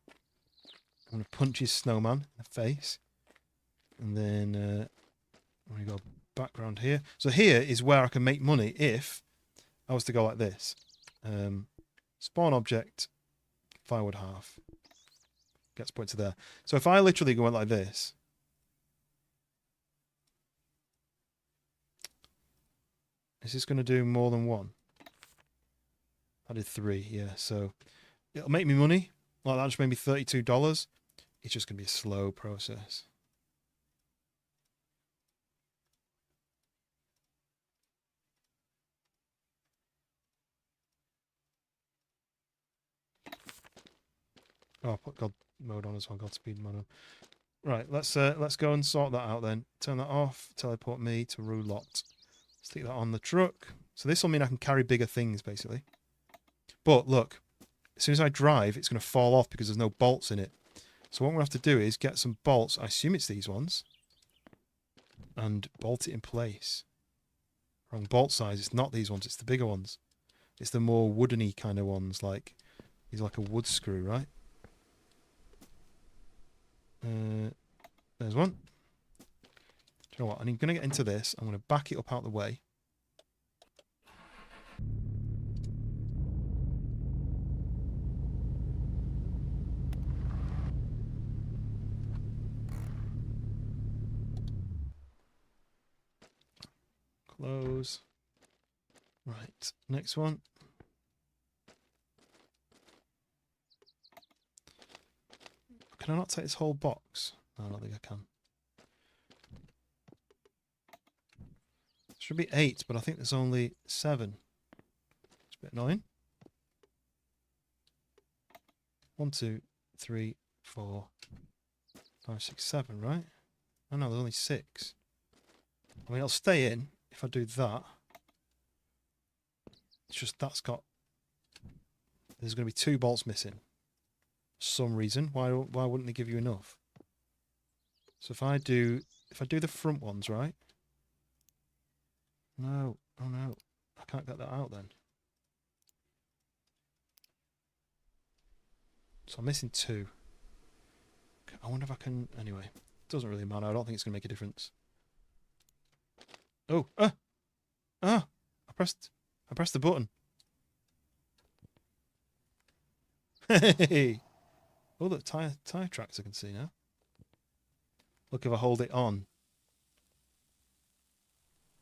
[SPEAKER 1] I'm going to punch his snowman in the face. And then I'm going to go back around here. So here is where I can make money if I was to go like this. Spawn object, firewood half. Gets pointed there. So if I literally go like this. Is this going to do more than one? I did 3, yeah. So it'll make me money. Like that just made me $32. It's just going to be a slow process. Oh, I put God mode on as well. Godspeed mode on. Right, let's go and sort that out then. Turn that off. Teleport me to Roulotte. Stick that on the truck. So this will mean I can carry bigger things, basically. But look, as soon as I drive, it's going to fall off because there's no bolts in it. So what I'm going to have to do is get some bolts. I assume it's these ones. And bolt it in place. Wrong bolt size. It's not these ones. It's the bigger ones. It's the more woodeny kind of ones. Like, these are like a wood screw, right? There's one. Do you know what? I'm going to get into this. I'm going to back it up out the way. Close. Right, next one. Can I not take this whole box? No, I don't think I can. Should be 8, but I think there's only 7. It's a bit annoying. 1, 2, 3, 4, 5, 6, 7, right? Oh no, there's only 6. I mean, it'll stay in if I do that. It's just that's got... There's going to be 2 bolts missing. For some reason. Why wouldn't they give you enough? So if I do the front ones, right? No. Oh no. I can't get that out then. So I'm missing 2. I wonder if I can... Anyway, it doesn't really matter. I don't think it's going to make a difference. Oh! I pressed the button. Hey! Oh, look, tire tracks I can see now. Look, if I hold it on.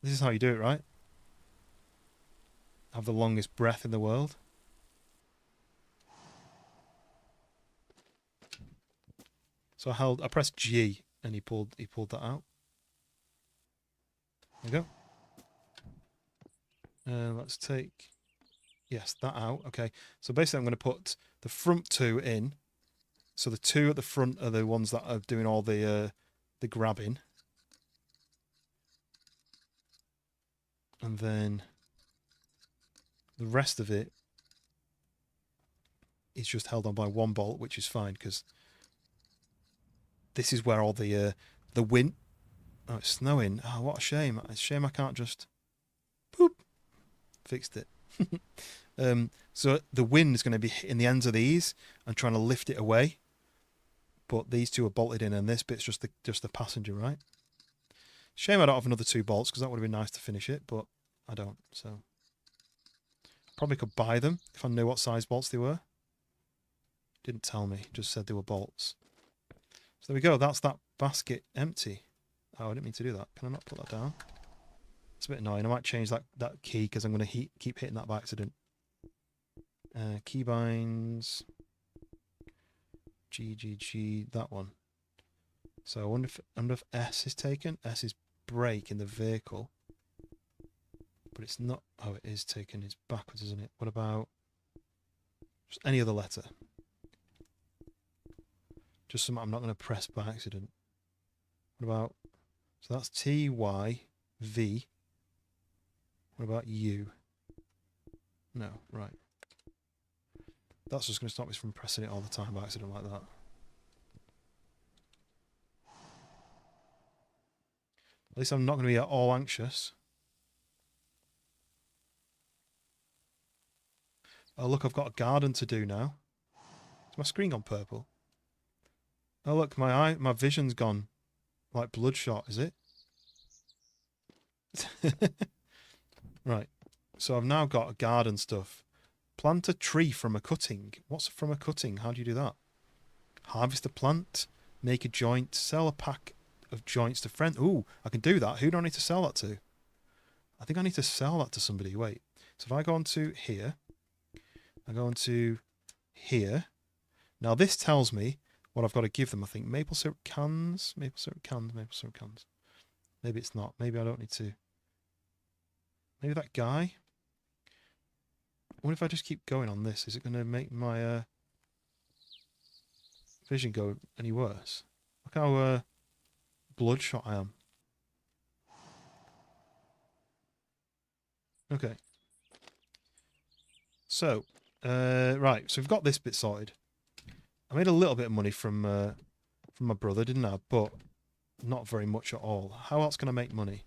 [SPEAKER 1] This is how you do it, right? Have the longest breath in the world. So I pressed G and he pulled that out. There we go. Let's take, yes, that out. Okay, so basically I'm going to put the front 2 in. So the 2 at the front are the ones that are doing all the grabbing. And then the rest of it is just held on by 1 bolt, which is fine because this is where all the wind... Oh, it's snowing. Oh, what a shame. It's a shame I can't just... Boop. Fixed it. So the wind is going to be hitting the ends of these and trying to lift it away. But these 2 are bolted in and this bit's just the passenger, right? Shame I don't have another 2 bolts because that would have been nice to finish it, but I don't. So probably could buy them if I knew what size bolts they were. Didn't tell me, just said they were bolts. So there we go, that's that basket empty. Oh, I didn't mean to do that. Can I not put that down? It's a bit annoying. I might change that key because I'm going to keep hitting that by accident. Keybinds. G, that one. So I wonder if S is taken. S is brake in the vehicle. But it's not... Oh, it is taken. It's backwards, isn't it? What about just any other letter? Just something I'm not going to press by accident. What about... So that's T, Y, V. What about U? No, right. That's just going to stop me from pressing it all the time by accident like that. At least I'm not going to be at all anxious. Oh look, I've got a garden to do now. Is my screen gone purple? Oh look, my vision's gone like bloodshot, is it? Right. So I've now got a garden stuff. Plant a tree from a cutting. What's from a cutting? How do you do that? Harvest a plant, make a joint, sell a pack of joints to friends. Ooh, I can do that. Who do I need to sell that to? I think I need to sell that to somebody. Wait. So if I go on to here, I go on to here. Now this tells me what I've got to give them. I think maple syrup cans, maple syrup cans, maple syrup cans. Maybe it's not. Maybe I don't need to. Maybe that guy. What if I just keep going on this? Is it going to make my vision go any worse? Look how bloodshot I am. Okay. So, right. So we've got this bit sorted. I made a little bit of money from my brother, didn't I? But not very much at all. How else can I make money?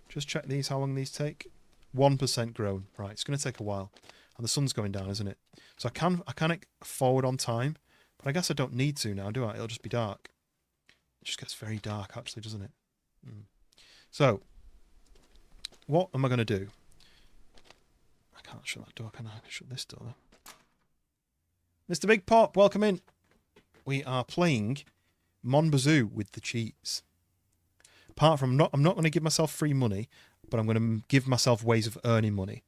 [SPEAKER 1] Just check these. How long these take? 1% grown. Right. It's going to take a while. And the sun's going down, isn't it? So I can forward on time, but I guess I don't need to now, do I? It'll just be dark. It just gets very dark, actually, doesn't it? So, what am I going to do? I can't shut that door, can I? I can shut this door, though. Mr. Big Pop, welcome in. We are playing Mon Bazou with the cheats. Apart from, I'm not going to give myself free money, but I'm going to give myself ways of earning money.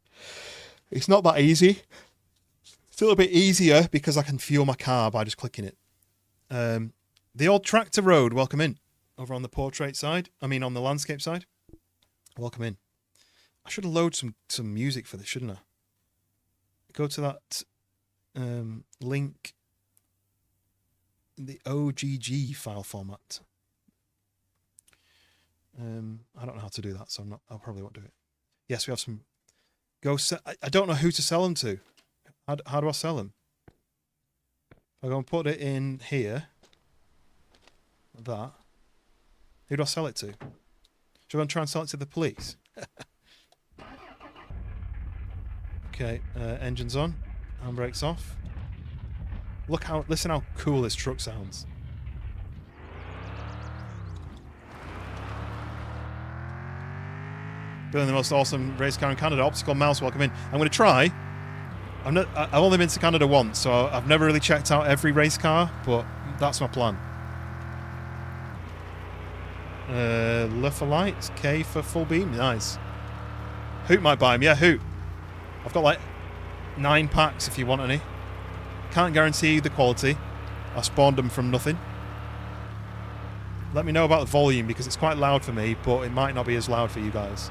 [SPEAKER 1] It's not that easy. It's a little bit easier because I can fuel my car by just clicking it. The old tractor road, welcome in. Over on the portrait side, I mean on the landscape side. Welcome in. I should have loaded some music for this, shouldn't I? Go to that link, the OGG file format. I don't know how to do that, so I probably won't do it. Yes, we have some. I don't know who to sell them to. How do I sell them? I'm going to put it in here. That. Who do I sell it to? Should I go and try and sell it to the police? Okay, engine's on. Handbrake's off. Listen how cool this truck sounds. Building the most awesome race car in Canada. Optical mouse, welcome in. I'm going to try. I've only been to Canada once, so I've never really checked out every race car, but that's my plan. L for lights, K for full beam, nice. Hoot might buy them, yeah, Hoot. I've got like 9 packs if you want any. Can't guarantee the quality. I spawned them from nothing. Let me know about the volume because it's quite loud for me, but it might not be as loud for you guys.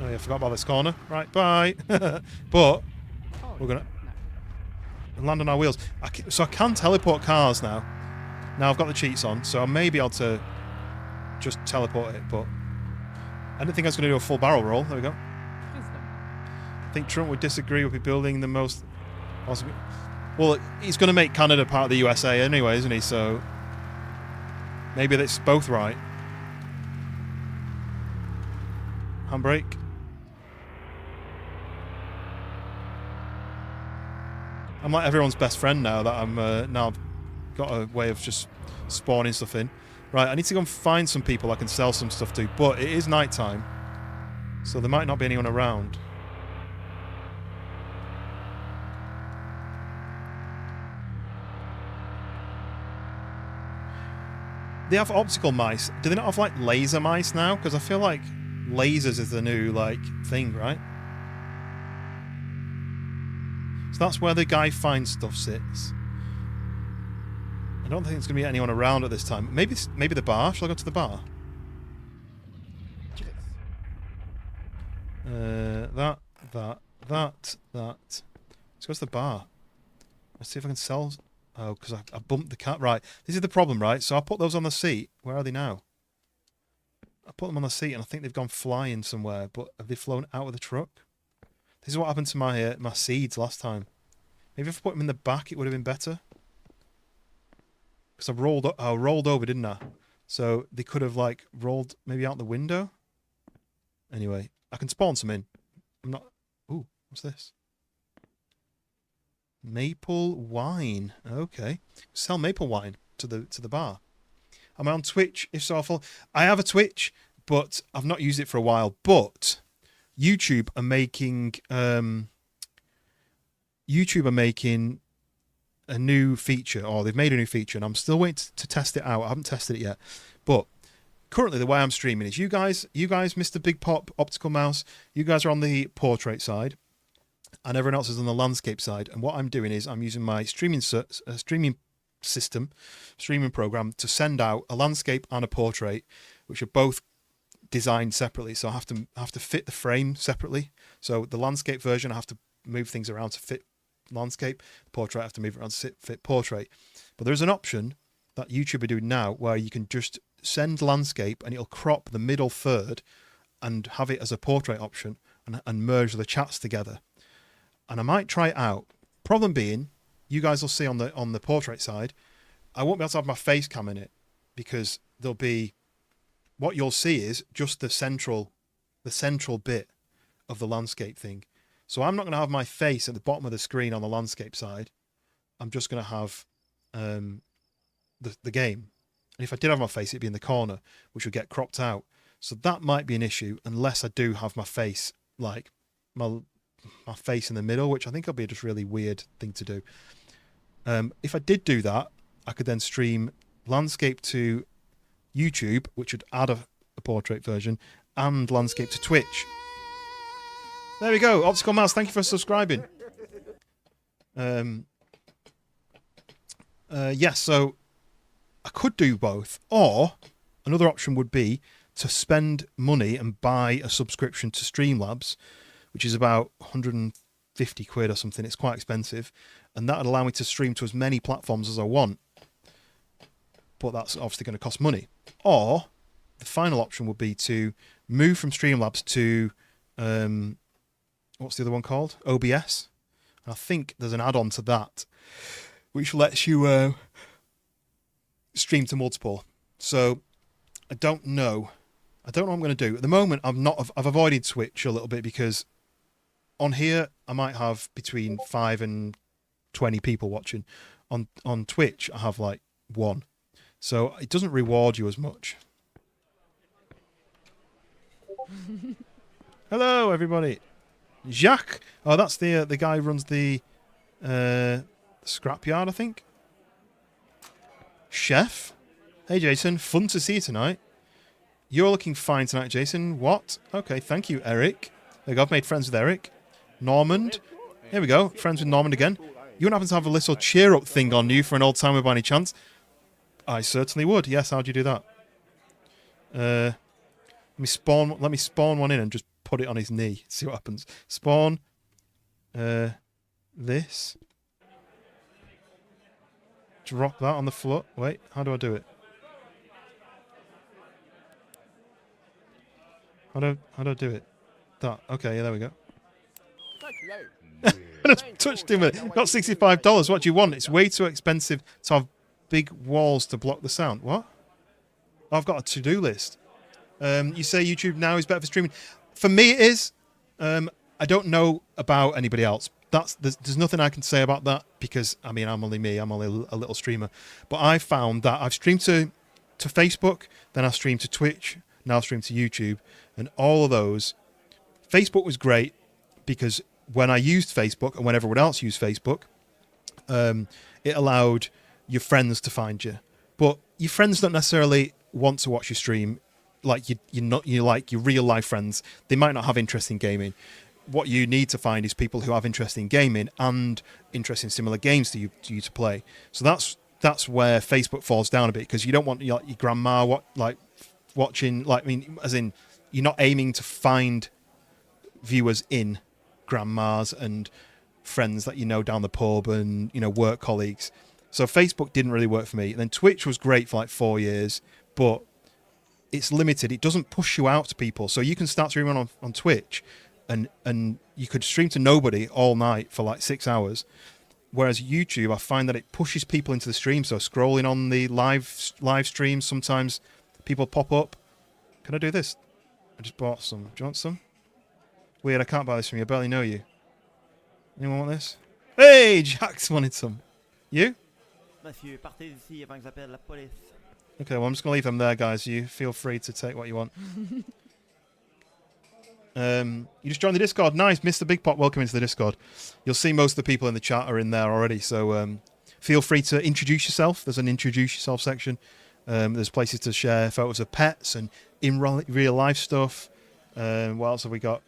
[SPEAKER 1] Oh yeah, I forgot about this corner. Right, bye. But we're gonna land on our wheels. So I can teleport cars now. Now I've got the cheats on, so I may be able to just teleport it, but I didn't think I was going to do a full barrel roll. There we go. I think Trump would disagree with me building the most... Well, he's going to make Canada part of the USA anyway, isn't he? So maybe that's both right. Handbrake. I'm like everyone's best friend now that I'm now I've got a way of just spawning stuff in. Right, I need to go and find some people I can sell some stuff to, but it is night time, so there might not be anyone around. They have optical mice. Do they not have like laser mice now? Because I feel like lasers is the new like thing, right? So that's where the guy finds stuff sits. I don't think there's going to be anyone around at this time. Maybe the bar. Shall I go to the bar? That. Let's go to the bar. Let's see if I can sell... Oh, because I bumped the cat. Right, this is the problem, right? So I put those on the seat. Where are they now? I put them on the seat and I think they've gone flying somewhere, but have they flown out of the truck? This is what happened to my my seeds last time. Maybe if I put them in the back, it would have been better. Because I rolled over, didn't I? So they could have like rolled maybe out the window. Anyway, I can spawn some in. I'm not... Ooh, what's this? Maple wine. Okay. Sell maple wine to the bar. Am I on Twitch? If so, I have a Twitch, but I've not used it for a while. But YouTube are making a new feature, or they've made a new feature, and I'm still waiting to test it out. I haven't tested it yet. But currently the way I'm streaming is you guys, Mr. Big Pop, Optical Mouse, you guys are on the portrait side, and everyone else is on the landscape side. And what I'm doing is I'm using my streaming program to send out a landscape and a portrait, which are both designed separately. So I have to fit the frame separately. So the landscape version, I have to move things around to fit landscape. The portrait, I have to move around to fit portrait. But there's an option that YouTube are doing now where you can just send landscape and it'll crop the middle third and have it as a portrait option and merge the chats together. And I might try it out. Problem being, you guys will see on the portrait side, I won't be able to have my face cam in it because there'll be... What you'll see is just the central bit of the landscape thing. So I'm not going to have my face at the bottom of the screen on the landscape side. I'm just going to have the game. And if I did have my face, it'd be in the corner, which would get cropped out. So that might be an issue unless I do have my face, like my face in the middle, which I think will be a just really weird thing to do. If I did do that, I could then stream landscape to YouTube, which would add a portrait version, and landscape to Twitch. There we go. Optical Mouse, thank you for subscribing. Yes, so I could do both, or another option would be to spend money and buy a subscription to Streamlabs, which is about 150 quid or something. It's quite expensive, and that would allow me to stream to as many platforms as I want. But that's obviously going to cost money. Or the final option would be to move from Streamlabs to what's the other one called? OBS. I think there's an add-on to that which lets you stream to multiple. So I don't know what I'm going to do at the moment. I've avoided Twitch a little bit because on here I might have between 5 and 20 people watching. On Twitch I have like 1, so it doesn't reward you as much. Hello everybody. Jacques. Oh, that's the guy who runs the scrapyard, I think. Chef. Hey Jason, fun to see you tonight. You're looking fine tonight, Jason. What? Okay, thank you, Eric. There you go, I've made friends with Eric. Normand. Here we go, friends with Normand again. You wouldn't happen to have a little cheer up thing on you for an old timer by any chance? I certainly would. Yes, how'd you do that? Let me spawn one in and just put it on his knee. See what happens. Spawn. This. Drop that on the floor. Wait, how do I do it? How do I do it? That. Okay, yeah, there we go. I just touched him with it. Got $65. What do you want? It's way too expensive to have big walls to block the sound. What? I've got a to-do list. You say YouTube now is better for streaming. For me, it is. I don't know about anybody else. There's nothing I can say about that because, I mean, I'm only me. I'm only a little streamer. But I found that I've streamed to Facebook, then I've streamed to Twitch, now I've streamed to YouTube. And all of those, Facebook was great because when I used Facebook and when everyone else used Facebook, it allowed your friends to find you. But your friends don't necessarily want to watch your stream like you like your real life friends. They might not have interest in gaming. What you need to find is people who have interest in gaming and interest in similar games to you to play. So that's where Facebook falls down a bit because you don't want your grandma watching, like, I mean, as in you're not aiming to find viewers in grandmas and friends that you know down the pub and, you know, work colleagues. So Facebook didn't really work for me. And then Twitch was great for like 4 years, but it's limited. It doesn't push you out to people. So you can start streaming on Twitch and you could stream to nobody all night for like 6 hours. Whereas YouTube, I find that it pushes people into the stream. So scrolling on the live streams, sometimes people pop up. Can I do this? I just bought some. Do you want some? Weird, I can't buy this from you. I barely know you. Anyone want this? Hey, Jax wanted some. You?
[SPEAKER 6] Monsieur, partez d'ici avant que j'appelle la police.
[SPEAKER 1] Okay, well, I'm just going to leave them there, guys. You feel free to take what you want. You just joined the Discord. Nice. Mr. Big Pot, welcome into the Discord. You'll see most of the people in the chat are in there already, so feel free to introduce yourself. There's an introduce yourself section. There's places to share photos of pets and in real life stuff. What else have we got?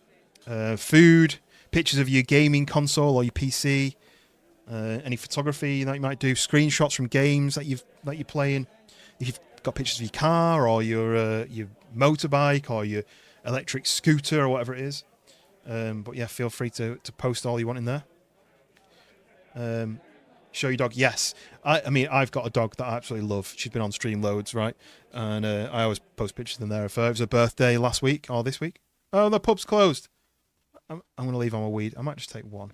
[SPEAKER 1] Food, pictures of your gaming console or your PC, any photography that you might do, screenshots from games that you're playing. If you've got pictures of your car or your motorbike or your electric scooter or whatever it is. But yeah, feel free to post all you want in there. Show your dog. Yes. I mean, I've got a dog that I absolutely love. She's been on stream loads, right? And I always post pictures in there of her. It was her birthday last week or this week. Oh, the pub's closed. I'm going to leave on my weed. I might just take one.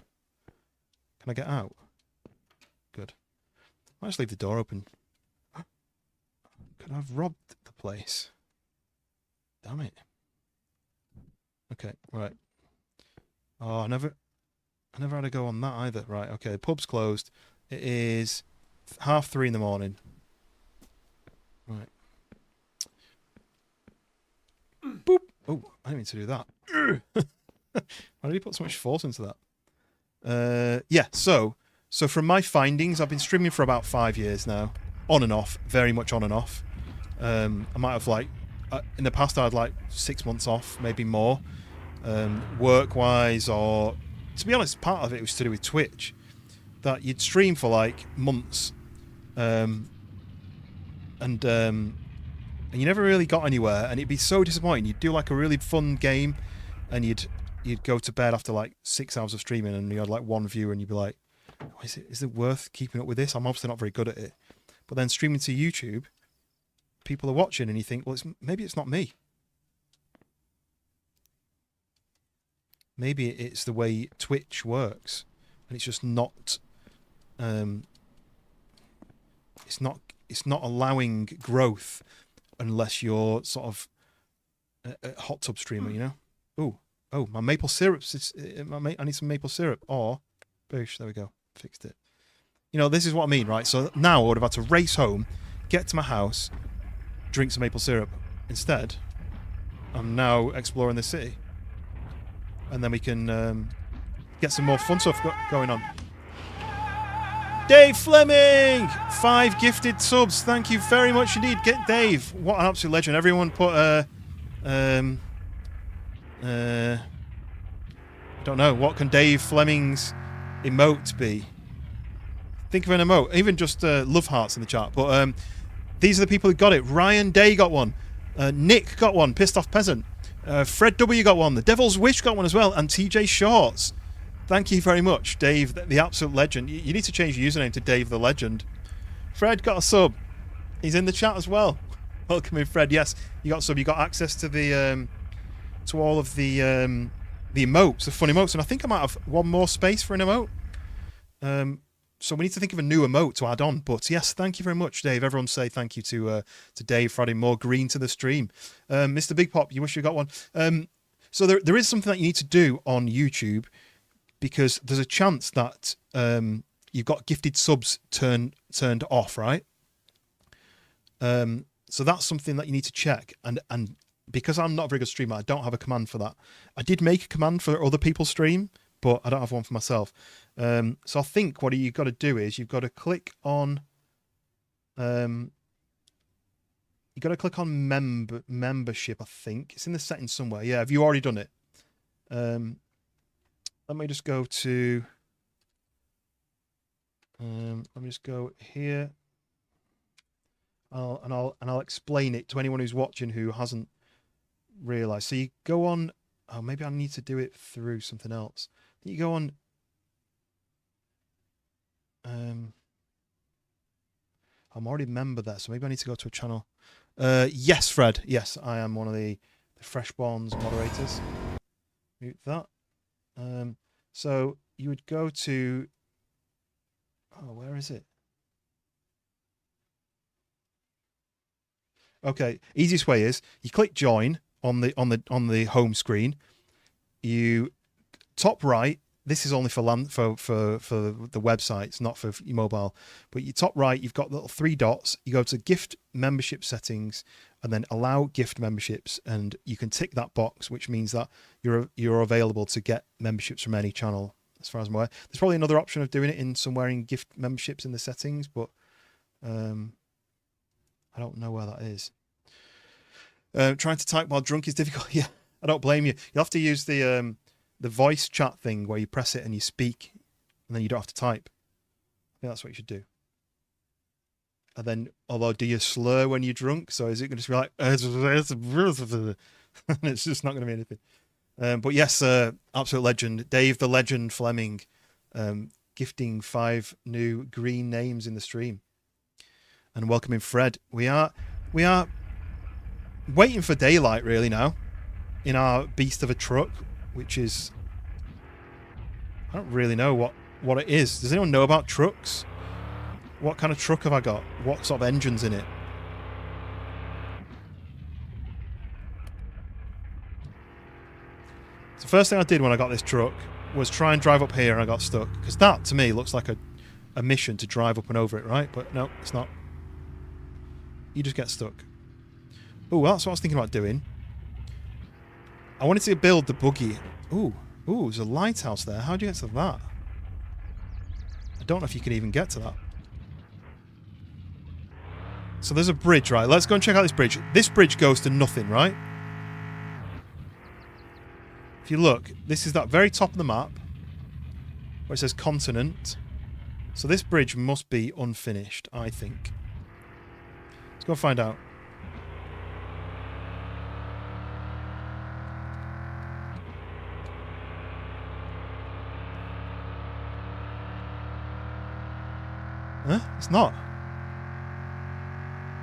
[SPEAKER 1] Can I get out? Good. I might just leave the door open. Could I have robbed the place? Damn it. Okay, right. Oh, I never had to go on that either. Right, okay, the pub's closed. It is 3:30 in the morning. Right. Boop. Oh, I didn't mean to do that. Why did he put so much force into that? Yeah, so from my findings, I've been streaming for about 5 years now. On and off, very much on and off. I might have in the past I had like 6 months off, maybe more. Work-wise, or to be honest, part of it was to do with Twitch. That you'd stream for like months, and you never really got anywhere, and it'd be so disappointing. You'd do like a really fun game, and you'd go to bed after like 6 hours of streaming, and you had like one viewer, and you'd be like, oh, is it worth keeping up with this? I'm obviously not very good at it. But then streaming to YouTube, people are watching, and you think, well, maybe it's not me. Maybe it's the way Twitch works, and it's just not. It's not allowing growth unless you're sort of a hot tub streamer, you know. Oh, my maple syrup. I need some maple syrup. Or, boosh, there we go, fixed it. You know, this is what I mean, right? So now I would have had to race home, get to my house, drink some maple syrup. Instead, I'm now exploring the city, and then we can get some more fun stuff going on. Dave Fleming, 5 gifted subs. Thank you very much indeed. Get Dave. What an absolute legend. Everyone put I don't know, what can Dave Fleming's emote be? Think of an emote. Even just love hearts in the chat. But these are the people who got it. Ryan Day got one. Nick got one. Pissed Off Peasant. Fred W got one. The Devil's Wish got one as well. And TJ Shorts. Thank you very much, Dave, the absolute legend. You need to change your username to Dave the Legend. Fred got a sub. He's in the chat as well. Welcome in, Fred. Yes, you got a sub. You got access to the to all of the emotes, the fun emotes, and I think I might have one more space for an emote. So we need to think of a new emote to add on. But yes, thank you very much, Dave. Everyone say thank you to Dave for adding more green to the stream. Mr. Big Pop, you wish you got one. So there is something that you need to do on YouTube, because there's a chance that you've got gifted subs turned off, right? So that's something that you need to check. And because I'm not a very good streamer, I don't have a command for that. I did make a command for other people's stream, but I don't have one for myself. So I think what you've got to do is you've got to click on membership, I think. It's in the settings somewhere. Yeah, have you already done it? Let me just go to let me just go here. I'll explain it to anyone who's watching who hasn't realized. So you go on, oh, maybe I need to do it through something else. You go on I'm already a member there, so maybe I need to go to a channel. Yes, Fred. Yes, I am one of the Fresh Bonds moderators. Mute that. So you would go to, oh, where is it? Okay, easiest way is you click join on the home screen. You top right. This is only for the websites, not for your mobile. But you top right, you've got little 3 dots. You go to gift membership settings, and then allow gift memberships, and you can tick that box, which means that you're available to get memberships from any channel, as far as I'm aware. There's probably another option of doing it in somewhere in gift memberships in the settings, but I don't know where that is. Trying to type while drunk is difficult. Yeah, I don't blame you. You'll have to use the voice chat thing where you press it and you speak, and then you don't have to type. I think that's what you should do. And then, although, do you slur when you're drunk? So is it going to be like, it's just not going to be anything. But yes, absolute legend, Dave the Legend Fleming, gifting 5 new green names in the stream, and welcoming Fred. We are waiting for daylight really now, in our beast of a truck, which is, I don't really know what it is. Does anyone know about trucks? What kind of truck have I got? What sort of engine's in it? So the first thing I did when I got this truck was try and drive up here, and I got stuck. Because that, to me, looks like a mission to drive up and over it, right? But no, it's not. You just get stuck. Oh, well, that's what I was thinking about doing. I wanted to build the buggy. Ooh, there's a lighthouse there. How do you get to that? I don't know if you can even get to that. So there's a bridge, right? Let's go and check out this bridge. This bridge goes to nothing, right? If you look, this is that very top of the map where it says continent. So this bridge must be unfinished, I think. Let's go find out. Huh? It's not.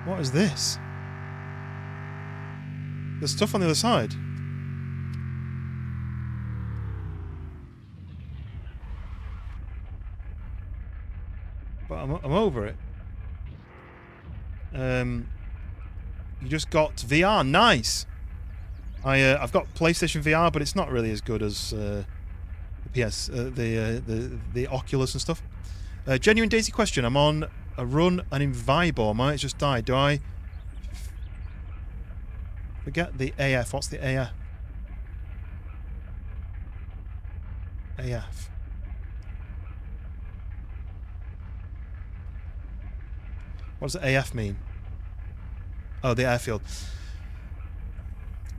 [SPEAKER 1] What is this? There's stuff on the other side. But I'm over it. You just got VR. Nice. I've got PlayStation VR, but it's not really as good as the PS, the Oculus and stuff. Genuine Daisy question. I'm on a run and in Vibor. Might just die. Do I forget the AF? What's the AF? AF. What does the AF mean? Oh, the airfield.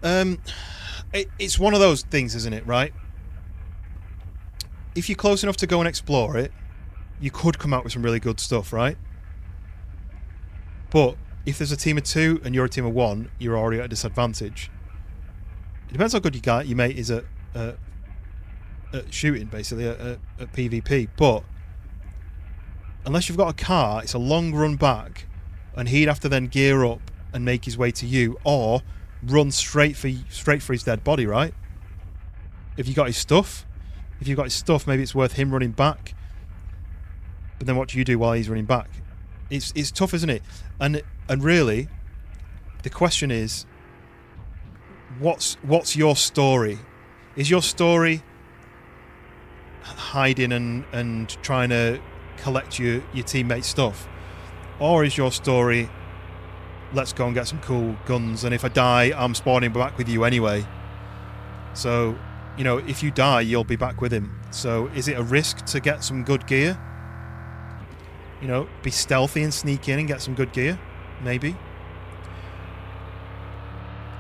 [SPEAKER 1] It's one of those things, isn't it, right? If you're close enough to go and explore it, you could come out with some really good stuff, right? But if there's a team of 2 and you're a team of 1, you're already at a disadvantage. It depends how good your mate is at shooting, basically, at PvP. But unless you've got a car, it's a long run back, and he'd have to then gear up and make his way to you, or run straight for his dead body, right? If you got his stuff, maybe it's worth him running back. But then what do you do while he's running back? It's tough, isn't it? And really, the question is, what's your story? Is your story hiding and trying to collect your teammates' stuff, or is your story, let's go and get some cool guns, and if I die, I'm spawning back with you anyway? So, you know, if you die, you'll be back with him. So is it a risk to get some good gear? You know, be stealthy and sneak in and get some good gear? Maybe.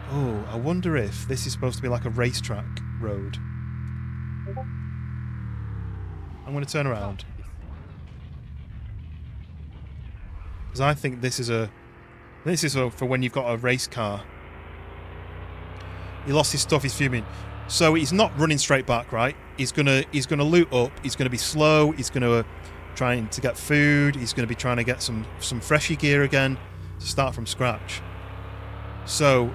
[SPEAKER 1] Oh, I wonder if this is supposed to be like a racetrack road. I'm going to turn around. Because I think this is for when you've got a race car. He lost his stuff, he's fuming. So he's not running straight back, right? He's gonna loot up, he's gonna be slow, he's gonna trying to get food, he's gonna be trying to get some freshy gear again to start from scratch. So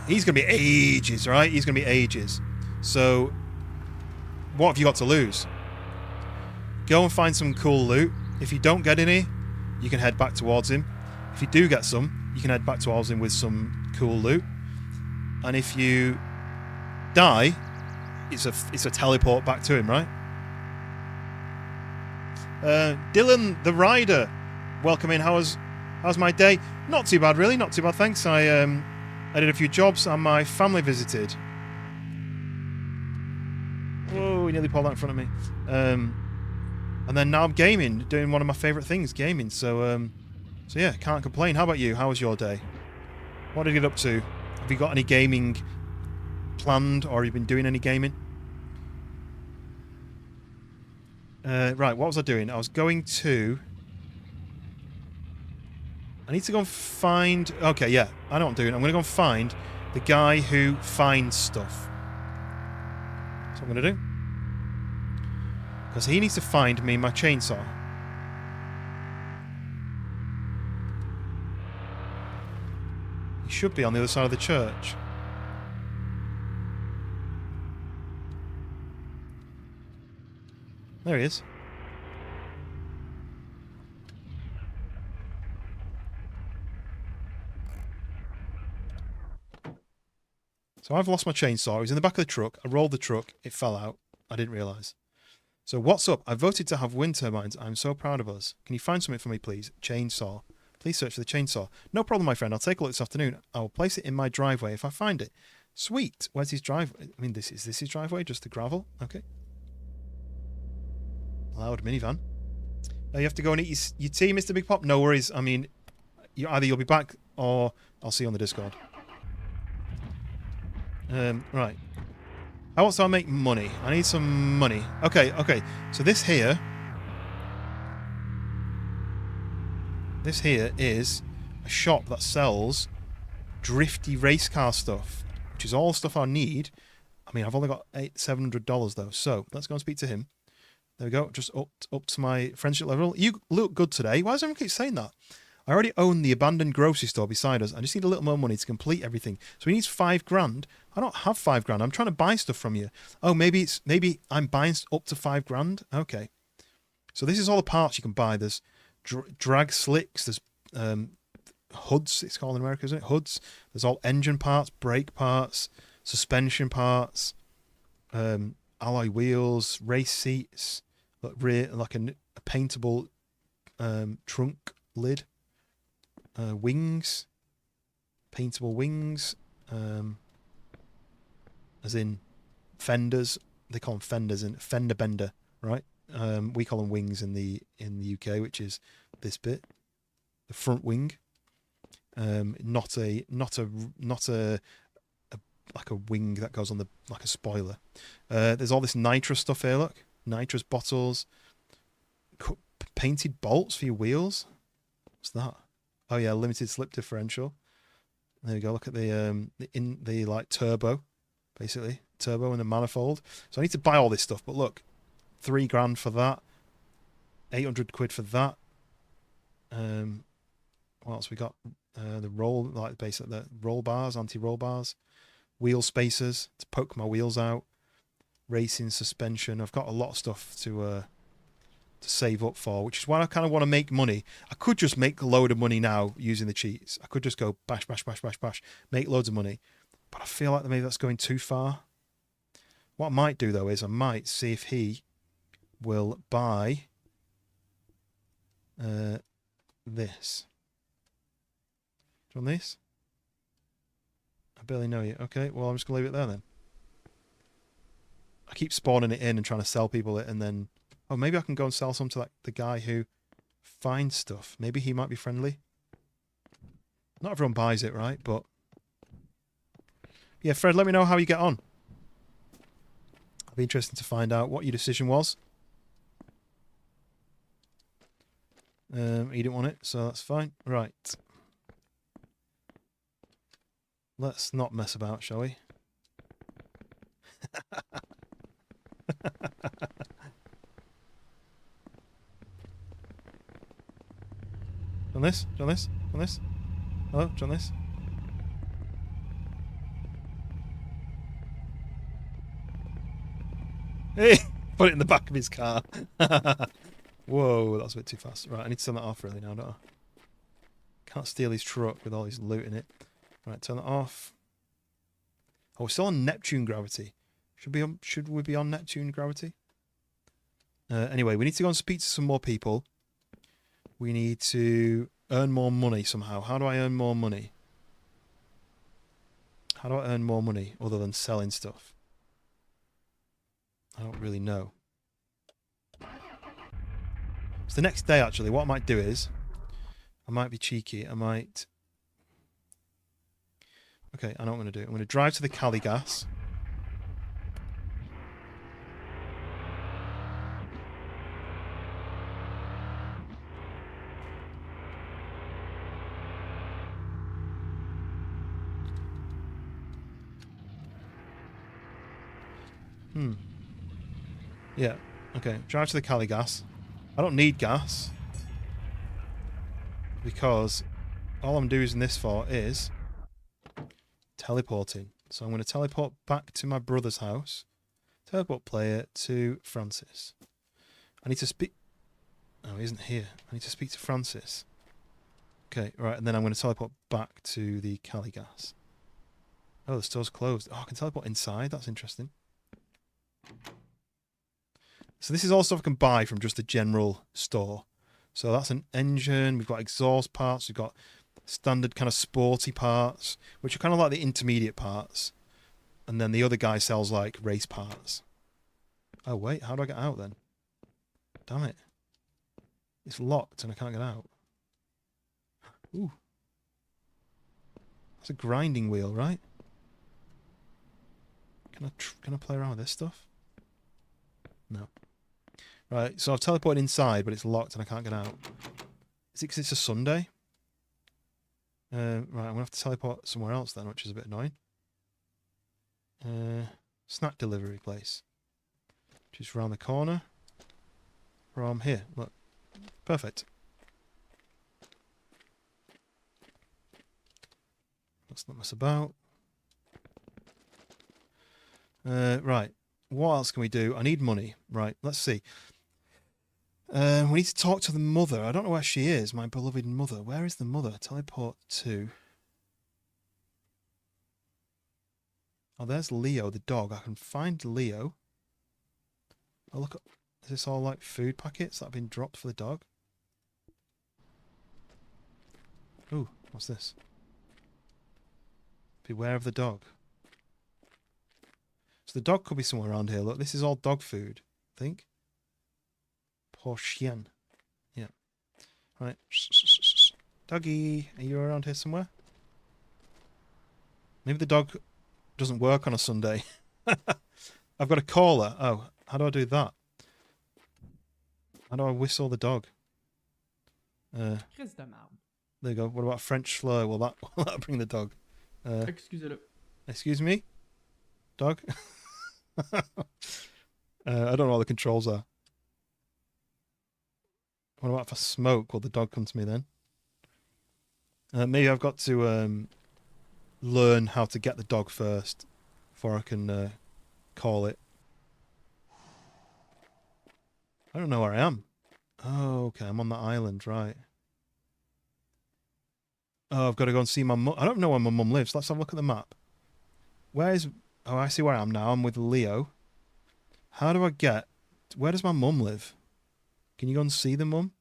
[SPEAKER 1] he's gonna be ages, right? He's gonna be ages. So what have you got to lose? Go and find some cool loot. If you don't get any, you can head back towards him. If you do get some, you can head back towards him with some cool loot. And if you die, it's a teleport back to him, right? Dylan the Rider, welcome in. How's my day? Not too bad, really. Not too bad, thanks. I did a few jobs and my family visited. Whoa, he nearly pulled that in front of me. And then now I'm gaming, doing one of my favourite things, gaming. So yeah, can't complain. How about you? How was your day? What did you get up to? Have you got any gaming planned, or have you been doing any gaming? Right, what was I doing? I was going to... I need to go and find... Okay, yeah, I know what I'm doing. I'm going to go and find the guy who finds stuff. That's what I'm going to do. Because he needs to find me my chainsaw. He should be on the other side of the church. There he is. So I've lost my chainsaw. It was in the back of the truck. I rolled the truck. It fell out. I didn't realise. So what's up? I voted to have wind turbines. I'm so proud of us. Can you find something for me, please? Chainsaw. Please search for the chainsaw. No problem, my friend. I'll take a look this afternoon. I will place it in my driveway if I find it. Sweet. Where's his driveway? I mean, is this his driveway? Just the gravel? Okay. Loud minivan. You have to go and eat your tea, Mr. Big Pop? No worries. I mean, either you'll be back or I'll see you on the Discord. Right. How else do I make money? I need some money. Okay. So this here This here is a shop that sells drifty race car stuff, which is all stuff I need. I mean, I've only got $700 though, so let's go and speak to him. There we go, just up to my friendship level. You look good today. Why does everyone keep saying that? I already own the abandoned grocery store beside us. I just need a little more money to complete everything. So he needs $5,000. I don't have $5,000. I'm trying to buy stuff from you. Oh, maybe I'm buying up to $5,000. Okay. So this is all the parts you can buy. There's drag slicks. There's hoods. It's called in America, isn't it? Hoods. There's all engine parts, brake parts, suspension parts, alloy wheels, race seats, like a paintable trunk lid. Wings, paintable wings, as in fenders. They call them fenders and fender bender, right? We call them wings in the UK, which is this bit, the front wing. Not a like a wing that goes on the like a spoiler. There's all this nitrous stuff here. Look, nitrous bottles, painted bolts for your wheels. What's that? Oh yeah, limited slip differential. There you go. Look at the like turbo, basically turbo and the manifold. So I need to buy all this stuff. But look, $3,000 for that. 800 quid for that. What else we got? The roll, like basically the roll bars, anti-roll bars, wheel spacers to poke my wheels out, racing suspension. I've got a lot of stuff to save up for, which is why I kind of want to make money. I could just make a load of money now using the cheats. I could just go bash, bash, bash, bash, bash, make loads of money. But I feel like maybe that's going too far. What I might do, though, is I might see if he will buy this. Do you want this? I barely know you. Okay, well, I'm just going to leave it there then. I keep spawning it in and trying to sell people it, and then... Oh, maybe I can go and sell some to like the guy who finds stuff. Maybe he might be friendly. Not everyone buys it, right? But yeah, Fred, let me know how you get on. It'll be interesting to find out what your decision was. You didn't want it, so that's fine. Right. Let's not mess about, shall we? On this? On this? On this? Hello? On this? Hey! Put it in the back of his car. Whoa, that was a bit too fast. Right, I need to turn that off really now, don't I? Can't steal his truck with all his loot in it. Right, turn that off. Oh, we're still on Neptune gravity. Should we be on Neptune gravity? Anyway, we need to go and speak to some more people. We need to earn more money somehow. How do I earn more money? How do I earn more money other than selling stuff? I don't really know. It's the next day, actually. What I might do is, I might be cheeky. I might... Okay, I know what I'm going to do. I'm going to drive to the Cali gas. Yeah, okay. Drive to the Cali gas. I don't need gas. Because all I'm using this for is teleporting. So I'm going to teleport back to my brother's house. Teleport player to Francis. I need to speak... Oh, he isn't here. I need to speak to Francis. Okay, right, and then I'm going to teleport back to the Cali gas. Oh, the store's closed. Oh, I can teleport inside. That's interesting. So this is all stuff I can buy from just a general store. So that's an engine. We've got exhaust parts. We've got standard kind of sporty parts, which are kind of like the intermediate parts. And then the other guy sells like race parts. Oh, wait. How do I get out then? Damn it. It's locked and I can't get out. Ooh. That's a grinding wheel, right? Can I play around with this stuff? No. Right, so I've teleported inside, but it's locked and I can't get out. Is it because it's a Sunday? Right, I'm going to have to teleport somewhere else then, which is a bit annoying. Snack delivery place. Just round the corner. From here. Look. Perfect. Let's not mess about. Right. What else can we do? I need money. Right, let's see. We need to talk to the mother. I don't know where she is, my beloved mother. Where is the mother? Teleport to... Oh, there's Leo, the dog. I can find Leo. Oh, look. Is this all like food packets that have been dropped for the dog? Ooh, what's this? Beware of the dog. So the dog could be somewhere around here. Look, this is all dog food, I think. Poor chien. Yeah. Right. Doggy, are you around here somewhere? Maybe the dog doesn't work on a Sunday. I've got a caller. Oh, how do I do that? How do I whistle the dog? There you go. What about French slur? Will that bring the dog?
[SPEAKER 7] Excusez-le.
[SPEAKER 1] Excuse me? Dog? I don't know what the controls are. What about if I smoke? Will the dog come to me then? Maybe I've got to learn how to get the dog first before I can call it. I don't know where I am. Oh, okay. I'm on that island, right. Oh, I've got to go and see my mum. I don't know where my mum lives. Let's have a look at the map. Where is... Oh, I see where I am now. I'm with Leo. How do I get... Where does my mum live? Can you go and see the mum?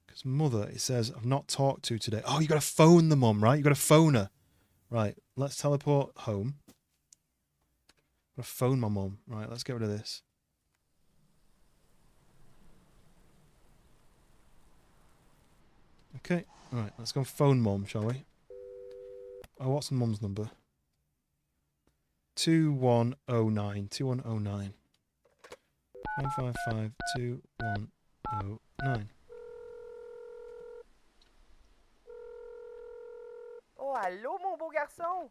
[SPEAKER 1] Because mother, it says, I've not talked to today. Oh, you got to phone the mum, right? You got to phone her. Right, let's teleport home. Got to phone my mum. Right, let's get rid of this. Okay, right, let's go and phone mum, shall we? Oh, what's the mum's number? 2109. 2109. 555 2109.
[SPEAKER 8] Oh, allô, mon beau garçon!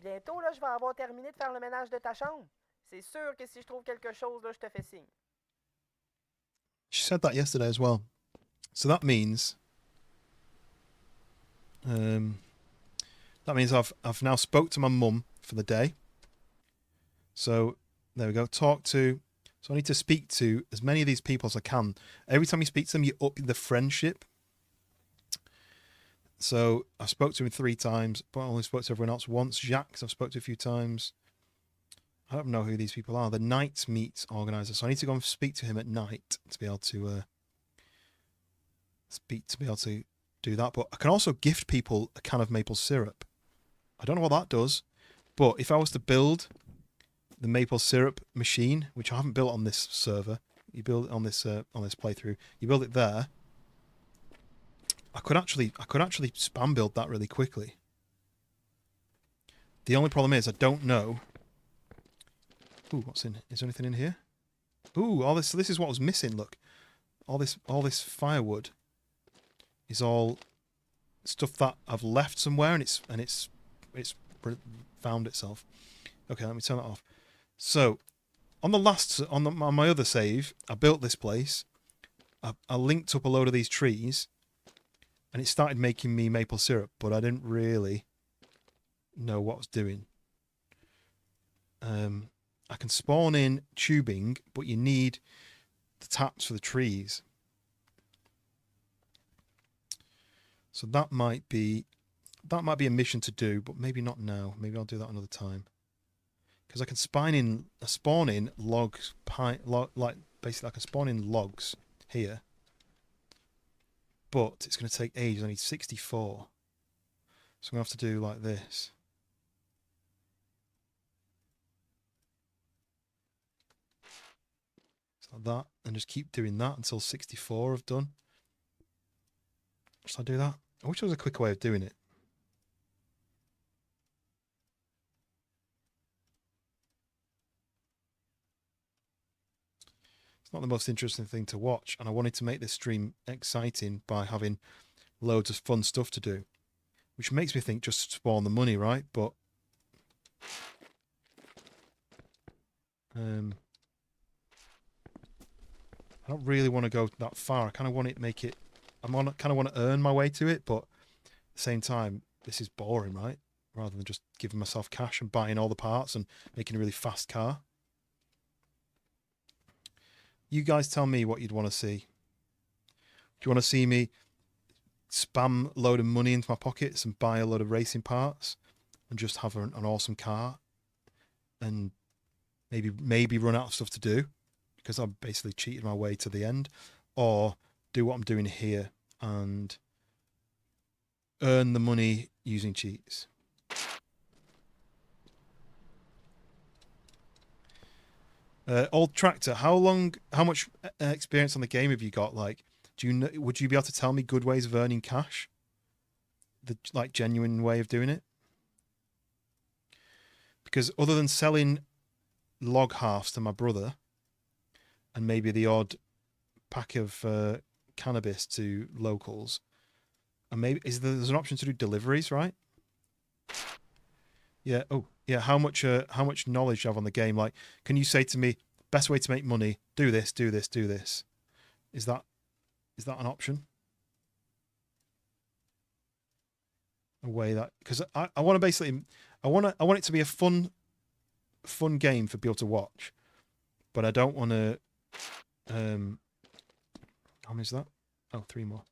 [SPEAKER 8] Bientôt, là, je vais avoir terminé de faire le ménage de ta chambre. C'est sûr que si je trouve quelque chose, là, je te fais signe.
[SPEAKER 1] She said that yesterday as well. So that means... I've now spoke to my mum for the day. So there we go. Talk to. So I need to speak to as many of these people as I can. Every time you speak to them, you up the friendship. So I spoke to him 3 times, but I only spoke to everyone else once. Jacques, I've spoke to a few times. I don't know who these people are. The night meet organizer. So I need to go and speak to him at night to be able to do that. But I can also gift people a can of maple syrup. I don't know what that does, but if I was to build the maple syrup machine, which I haven't built on this server, you build it on this playthrough, you build it there. I could actually spam build that really quickly. The only problem is I don't know. Ooh, what's in? Is there anything in here? Ooh, all this. This is what was missing. Look, all this firewood is all stuff that I've left somewhere, and it's found itself. Okay, let me turn that off. So, on my other save, I built this place. I linked up a load of these trees, and it started making me maple syrup, but I didn't really know what I was doing. I can spawn in tubing, but you need the taps for the trees. So that might be a mission to do, but maybe not now. Maybe I'll do that another time. Because I can spawn in logs, basically I can spawn in logs here. But it's going to take ages. I need 64. So I'm going to have to do like this. So like that, and just keep doing that until 64 I've done. Should I do that? I wish there was a quicker way of doing it. It's not the most interesting thing to watch, and I wanted to make this stream exciting by having loads of fun stuff to do, which makes me think just spawn the money, right? But I don't really want to go that far. I kind of want to make it. Kind of want to earn my way to it, but at the same time, this is boring, right? Rather than just giving myself cash and buying all the parts and making a really fast car. You guys tell me what you'd want to see. Do you want to see me spam a load of money into my pockets and buy a load of racing parts and just have an awesome car and maybe run out of stuff to do because I've basically cheated my way to the end, or do what I'm doing here and earn the money using cheats? Old Tractor, how much experience on the game have you got? Like, would you be able to tell me good ways of earning cash? The genuine way of doing it? Because other than selling log halves to my brother and maybe the odd pack of cannabis to locals, and maybe there's an option to do deliveries, right? Yeah. Oh, yeah. How much knowledge do you have on the game? Like, can you say to me, best way to make money? Do this, do this, do this. Is that an option? A way that, because I want to basically, I want it to be a fun game for people to watch, but I don't want to. How many is that? Oh, 3 more.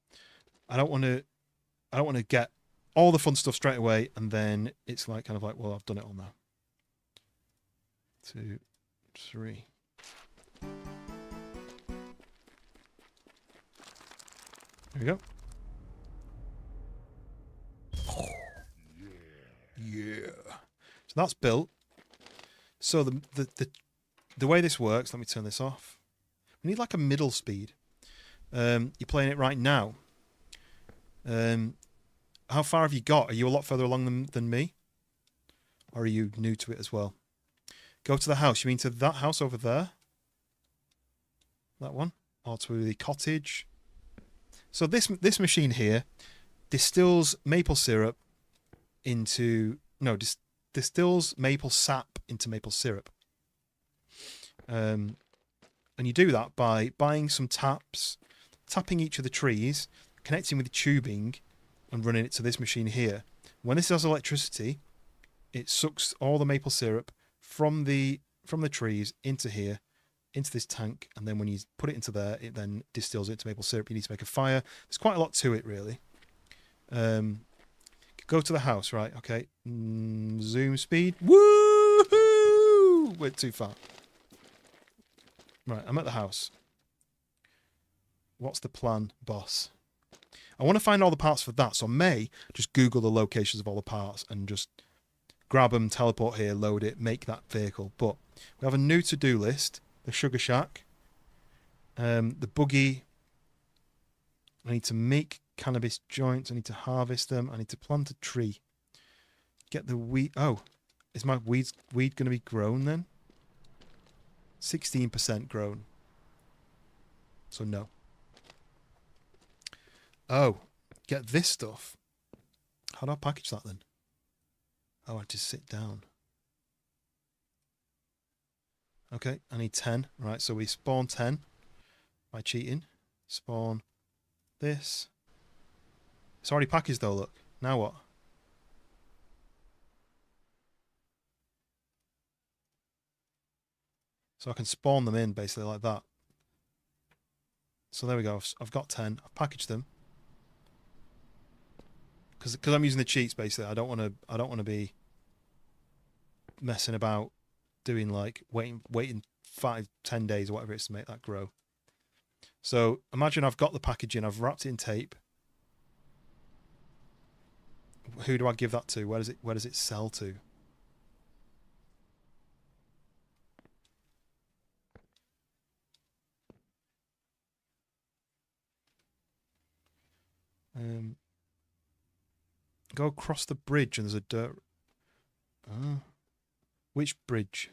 [SPEAKER 1] I don't want to get all the fun stuff straight away, and then it's like kind of like, well, I've done it all now. 2, 3. There we go. Yeah. So that's built. So the way this works, let me turn this off. We need like a middle speed. You're playing it right now. How far have you got? Are you a lot further along than me? Or are you new to it as well? Go to the house. You mean to that house over there? That one? Or to the cottage? So this machine here distills maple syrup into... No, distills maple sap into maple syrup. And you do that by buying some taps, tapping each of the trees, connecting with the tubing, and running it to this machine here. When this has electricity, it sucks all the maple syrup from the trees into here, into this tank, and then when you put it into there, it then distills it into maple syrup. You need to make a fire. There's quite a lot to it, really. Go to the house, right? Okay. Zoom speed. Woohoo! Went too far. Right, I'm at the house. What's the plan, boss? I want to find all the parts for that, so I may just Google the locations of all the parts and just grab them, teleport here, load it, make that vehicle. But we have a new to-do list. The Sugar Shack. The buggy. I need to make cannabis joints. I need to harvest them. I need to plant a tree. Get the weed. Oh, is my weed going to be grown then? 16% grown. So no. Oh, get this stuff. How do I package that then? Oh, I just sit down. Okay, I need 10. Right, so we spawn 10 by cheating. Spawn this. It's already packaged though, look. Now what? So I can spawn them in basically like that. So there we go. I've got 10. I've packaged them. Because I'm using the cheats basically. I don't want to be messing about doing like waiting 5-10 days or whatever it is to make that grow. So imagine I've got the packaging, I've wrapped it in tape. Who do I give that to? Where does it sell to? Go across the bridge and there's a dirt. Which bridge?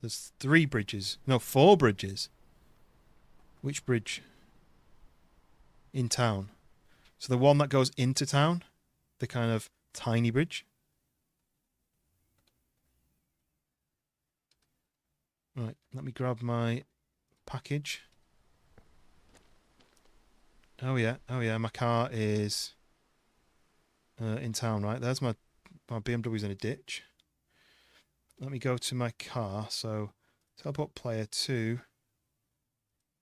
[SPEAKER 1] There's 3 bridges. No, 4 bridges. Which bridge? In town. So the one that goes into town? The kind of tiny bridge? Right, let me grab my package. Oh yeah, my car is in town, right? There's my BMW's in a ditch. Let me go to my car, so teleport player to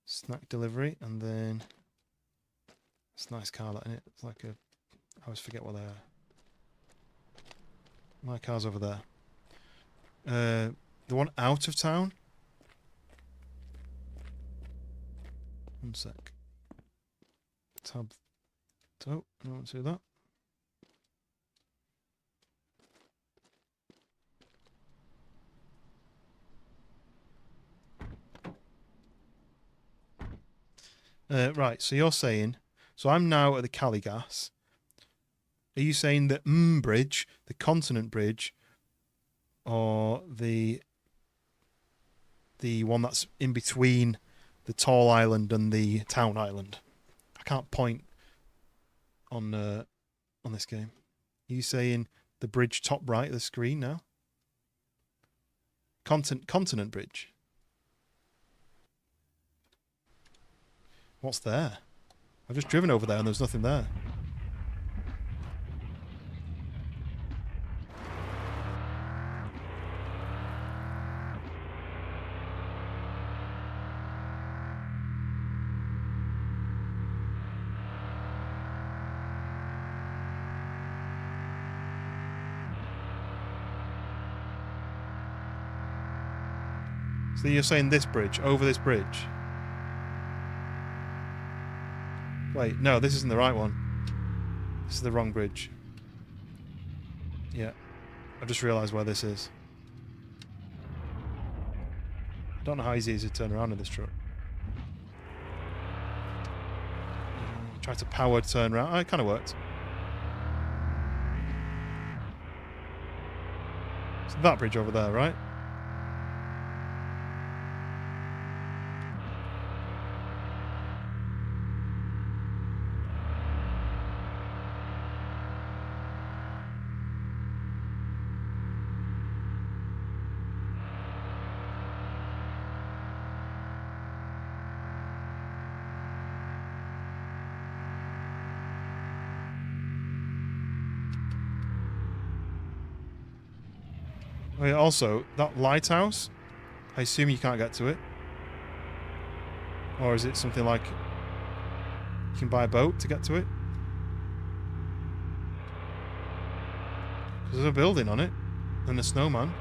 [SPEAKER 1] snack delivery, and then it's a nice car, that, isn't it? It's like a, I always forget what they are. My car's over there. The one out of town? One sec. Tab. Oh, I don't want to do that. Right, so you're saying, so I'm now at the Caligas. Are you saying the bridge, the continent bridge, or the one that's in between the tall island and the town island? I can't point on this game. Are you saying the bridge top right of the screen now? Continent bridge. What's there? I've just driven over there and there's nothing there. So you're saying this bridge, over this bridge? Wait, no, this isn't the right one. This is the wrong bridge. Yeah. I just realised where this is. I don't know how easy it is to turn around in this truck. Try to power turn around. Oh, it kind of worked. It's that bridge over there, right? Oh, yeah, also, that lighthouse, I assume you can't get to it. Or is it something like you can buy a boat to get to it? There's a building on it and a snowman.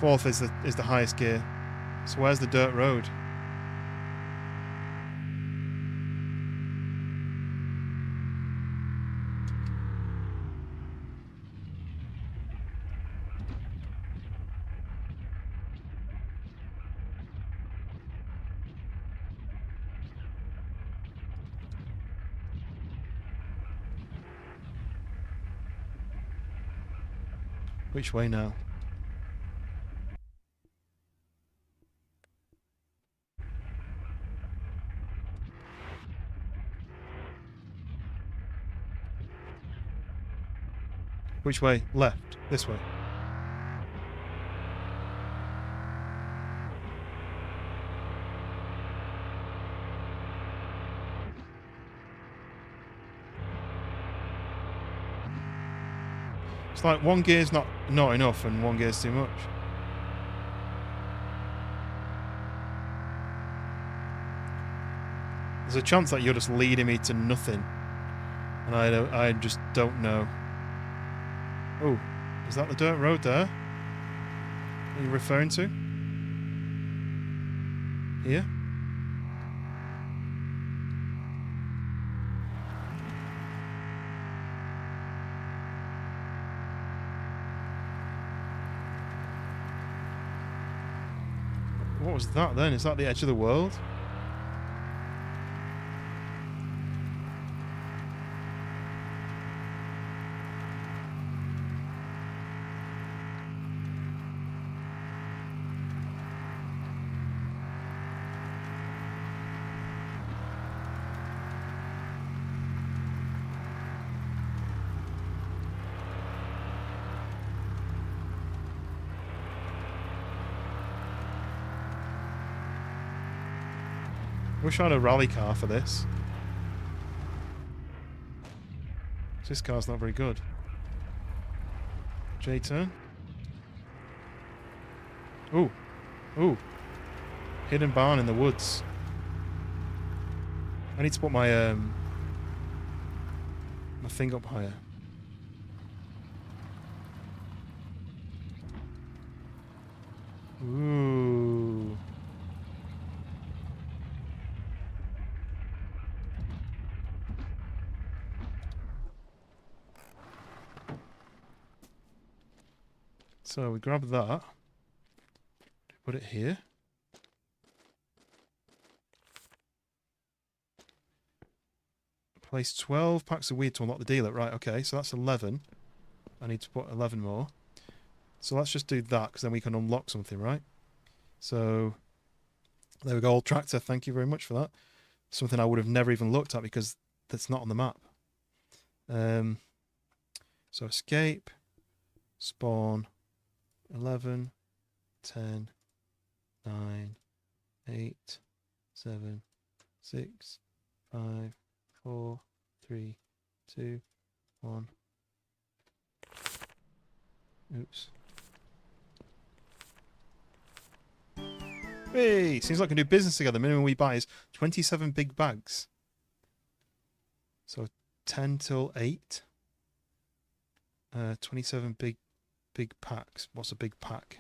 [SPEAKER 1] Fourth is the highest gear. So where's the dirt road? Which way now? Which way? Left. This way. It's like one gear's not enough and one gear's too much. There's a chance that you're just leading me to nothing, and I just don't know. Oh, is that the dirt road there? Are you referring to? Here? What was that then? Is that the edge of the world? Wish I had a rally car for this. This car's not very good. J-turn. Ooh. Ooh. Hidden barn in the woods. I need to put my my thing up higher. Ooh. So we grab that. Put it here. Place 12 packs of weed to unlock the dealer. Right, okay, so that's 11. I need to put 11 more. So let's just do that, because then we can unlock something, right? So, there we go, old tractor. Thank you very much for that. Something I would have never even looked at, because that's not on the map. So escape, spawn, 11, 10, 9, 8, 7, 6, 5, 4, 3, 2, 1. Oops. Hey, seems like we can do business together. Minimum we buy is 27 big bags. So 10 till 8. 27 big packs. What's a big pack?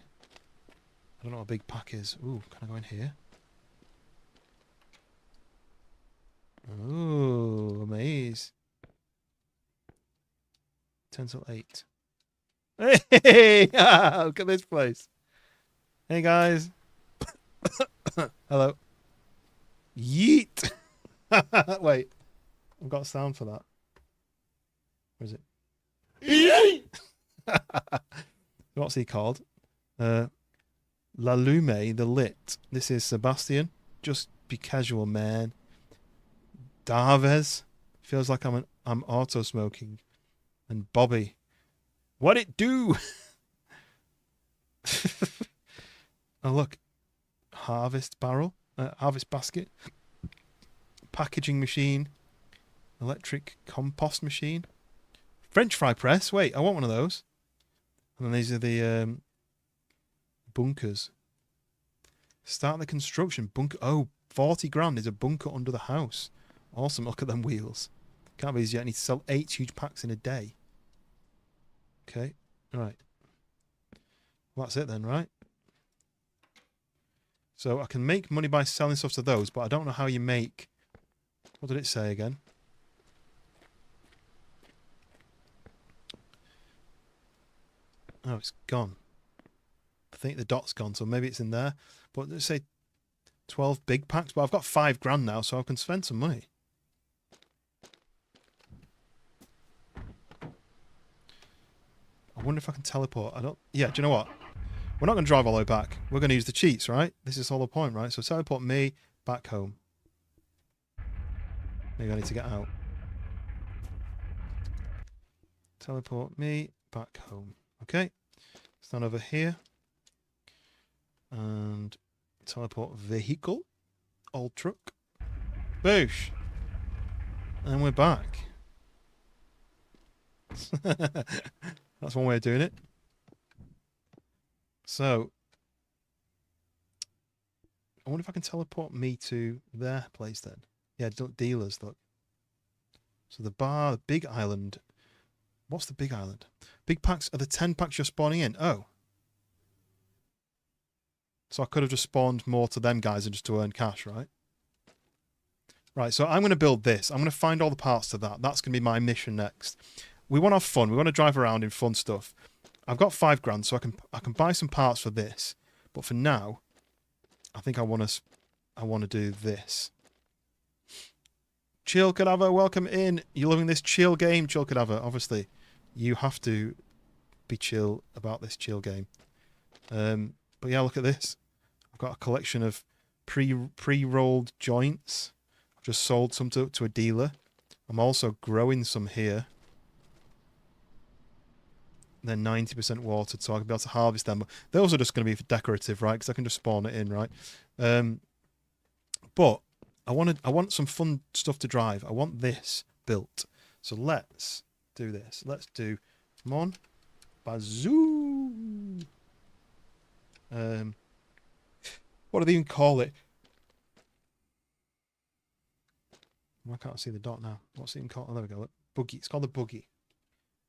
[SPEAKER 1] I don't know what a big pack is. Ooh, can I go in here? Ooh, a maze. 10 till 8. Hey! Look at this place. Hey, guys. Hello. Yeet! Wait. I've got a sound for that. Where is it? What's he called? La Lume, the Lit. This is Sebastian. Just be casual, man. Darvez. Feels like I'm auto smoking. And Bobby. What it do? Oh look. Harvest barrel. Harvest basket. Packaging machine. Electric compost machine. French fry press. Wait, I want one of those. And then these are the bunkers. Start the construction. Bunker. Oh, 40 grand is a bunker under the house. Awesome. Look at them wheels. Can't be easy. I need to sell 8 huge packs in a day. Okay. Right. Well, that's it then, right? So I can make money by selling stuff to those, but I don't know how you make... What did it say again? Oh, it's gone. I think the dot's gone, so maybe it's in there. But let's say 12 big packs. But I've got 5 grand now, so I can spend some money. I wonder if I can teleport. I don't... Yeah, do you know what? We're not going to drive all the way back. We're going to use the cheats, right? This is all the point, right? So teleport me back home. Maybe I need to get out. Teleport me back home. Okay. Stand over here. And teleport vehicle. Old truck. Boosh. And we're back. That's one way of doing it. So, I wonder if I can teleport me to their place then. Yeah, dealers, look. So the bar, the big island. What's the big island? Big packs are the 10 packs you're spawning in. Oh. So I could have just spawned more to them guys and just to earn cash, right? Right, so I'm going to build this. I'm going to find all the parts to that. That's going to be my mission next. We want to have fun. We want to drive around in fun stuff. I've got 5 grand, so I can buy some parts for this. But for now, I think I want to do this. Chill Cadaver, welcome in. You loving this chill game, Chill Cadaver? Obviously, you have to be chill about this chill game. But yeah, look at this. I've got a collection of pre-rolled joints. I've just sold some to a dealer. I'm also growing some here. They're 90% watered, so I'll be able to harvest them. Those are just going to be decorative, right? Because I can just spawn it in, right? But I want some fun stuff to drive. I want this built. So let's do this. Let's do Mon Bazou. What do they even call it? Why can't I see the dot now? What's it even called? Oh, there we go. Buggy. It's called the buggy.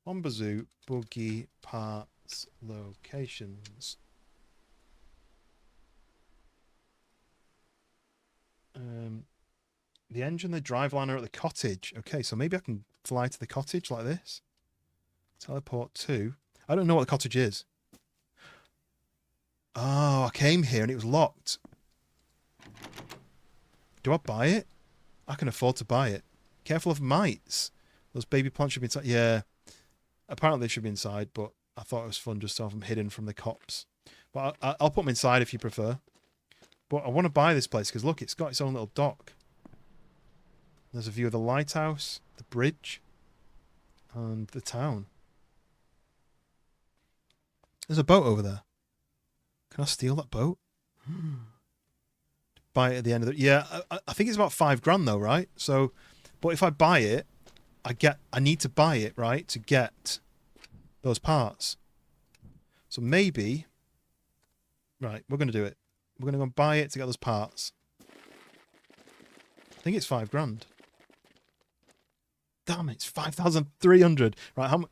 [SPEAKER 1] Mon Bazou, buggy, parts, locations. The engine, the driveline are at the cottage. Okay, so maybe I can fly to the cottage like this. Teleport to. I don't know what the cottage is. Oh, I came here and it was locked. Do I buy it? I can afford to buy it. Careful of mites. Those baby plants should be inside. Yeah. Apparently they should be inside, but I thought it was fun just to have them hidden from the cops. But I'll put them inside if you prefer. But I want to buy this place because look, it's got its own little dock. There's a view of the lighthouse, the bridge, and the town. There's a boat over there. Can I steal that boat? Buy it at the end of the... Yeah, I think it's about $5,000 though, right? So, but if I buy it, I need to buy it, right, to get those parts. So maybe... Right, we're going to do it. We're going to go and buy it to get those parts. I think it's $5,000. Damn it, it's 5,300. Right, how much?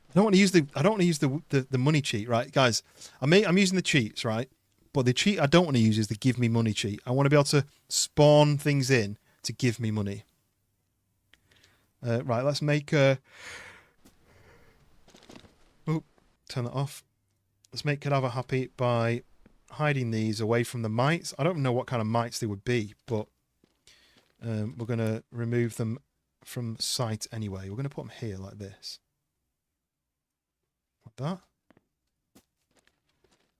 [SPEAKER 1] I don't want to use the money cheat, right, guys? I'm using the cheats, right? But the cheat I don't want to use is the give me money cheat. I want to be able to spawn things in to give me money. Right, let's make a... Oh, turn that off. Let's make Cadaver happy by hiding these away from the mites. I don't know what kind of mites they would be, but we're going to remove them from sight anyway. We're going to put them here like this. Like that.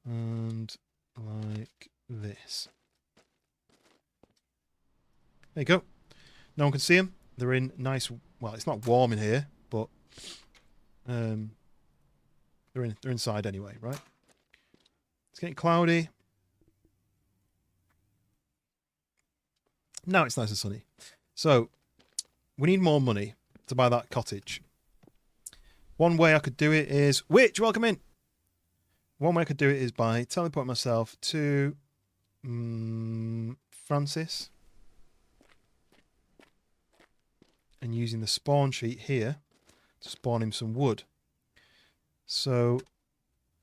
[SPEAKER 1] And like this. There you go. No one can see them. They're in nice... Well, it's not warm in here, but they're inside anyway, right? It's getting cloudy. Now it's nice and sunny. So, we need more money to buy that cottage. One way I could do it is... Witch, welcome in! One way I could do it is by teleporting myself to... Francis. And using the spawn sheet here to spawn him some wood. So,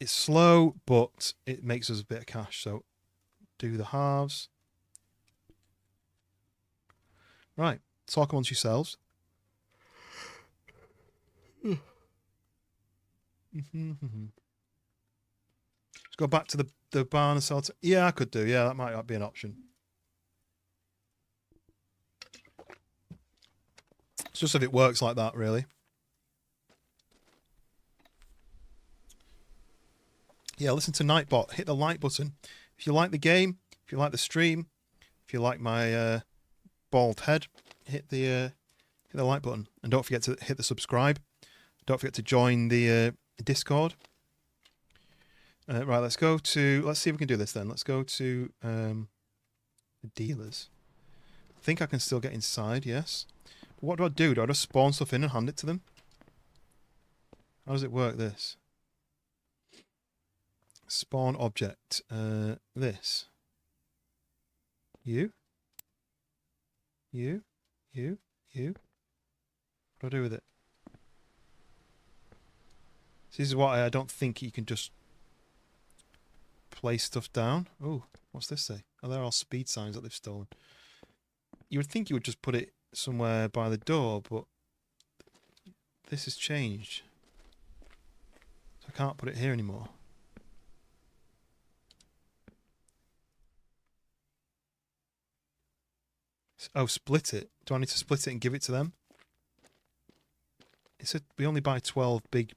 [SPEAKER 1] it's slow, but it makes us a bit of cash. So, do the halves. Right, talk amongst yourselves. Let's go back to the barn and sell it. Yeah, I could do. Yeah, that might be an option. It's just if it works like that, really. Yeah, listen to Nightbot. Hit the like button. If you like the game, if you like the stream, if you like my bald head, hit the like button. And don't forget to hit the subscribe. Don't forget to join the Discord. Right, let's see if we can do this then. Let's go to the dealers. I think I can still get inside, yes. But what do I do? Do I just spawn stuff in and hand it to them? How does it work, this? Spawn object. This. You. What do I do with it? This is what I don't think you can just place stuff down. Oh, what's this say? Oh, they're all speed signs that they've stolen. You would think you would just put it somewhere by the door, but this has changed. So I can't put it here anymore. Oh, split it. Do I need to split it and give it to them? It said we only buy 12 big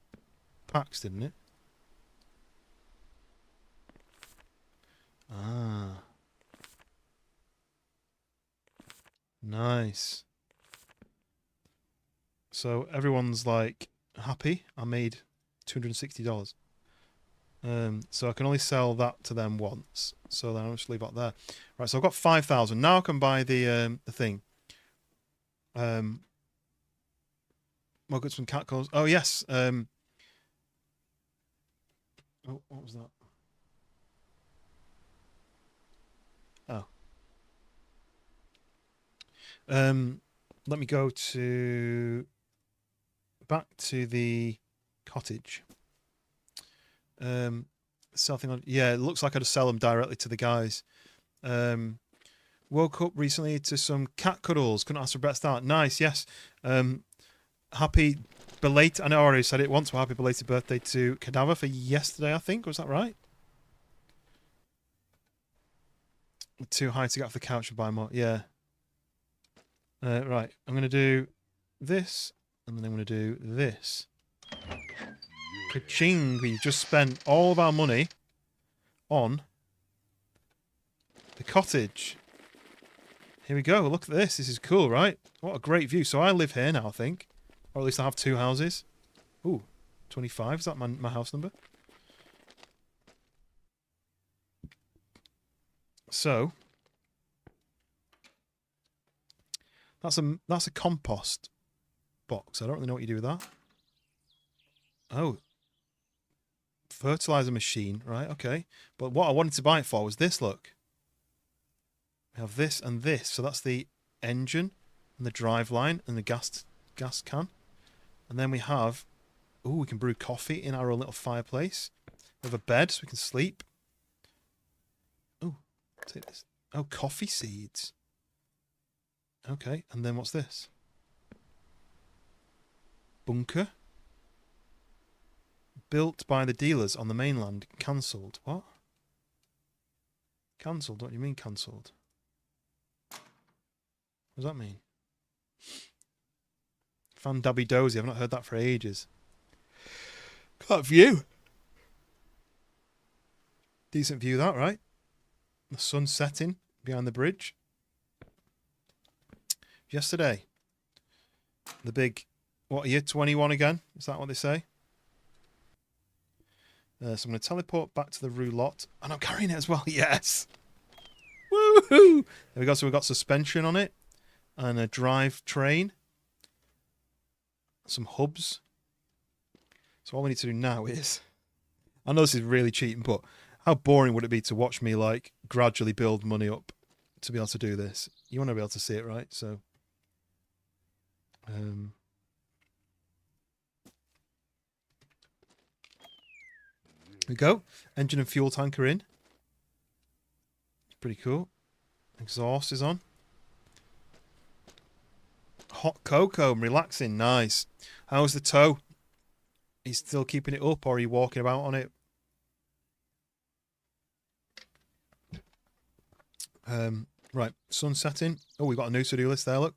[SPEAKER 1] packs, didn't it? Ah. Nice. So everyone's like happy. I made $260. So I can only sell that to them once. So then I'll just leave that there. Right, so I've got 5,000. Now I can buy the thing. Well, got some cat calls. Oh yes. Oh, what was that? Oh. Let me go back to the cottage. Sell thing on. Yeah, it looks like I just sell them directly to the guys. Woke up recently to some cat cuddles. Couldn't ask for a better start. Nice, yes. Happy belated. I know I already said it once, but happy belated birthday to Cadaver for yesterday, I think. Was that right? Too high to get off the couch and buy more. Yeah. Right. I'm going to do this, and then I'm going to do this. Ka-ching! We've just spent all of our money on the cottage. Here we go. Look at this. This is cool, right? What a great view. So I live here now, I think. Or at least I have 2 houses. Ooh, 25. Is that my house number? So that's a compost box. I don't really know what you do with that. Oh. Fertilizer machine, right? Okay. But what I wanted to buy it for was this, look. We have this and this. So that's the engine and the drive line and the gas can. And then we have, ooh, we can brew coffee in our own little fireplace. We have a bed so we can sleep. Ooh, take this. Oh, coffee seeds. Okay, and then what's this? Bunker. Built by the dealers on the mainland. Cancelled. What? Cancelled? What do you mean cancelled? What does that mean? Fan Dabby Dozy. I've not heard that for ages. Look at that view. Decent view that, right? The sun setting behind the bridge. Yesterday. The big, what year? 21 again? Is that what they say? So I'm going to teleport back to the roulotte. And I'm carrying it as well. Yes. Woohoo! There we go. So we've got suspension on it. And a drive train. Some hubs. So all we need to do now is... I know this is really cheating, but how boring would it be to watch me, like, gradually build money up to be able to do this? You want to be able to see it, right? So... Here we go. Engine and fuel tanker in. Pretty cool. Exhaust is on. Hot cocoa. I'm relaxing. Nice. How's the toe? He's still keeping it up, or are you walking about on it? Right. Sun setting. Oh, we've got a new to-do list there, look.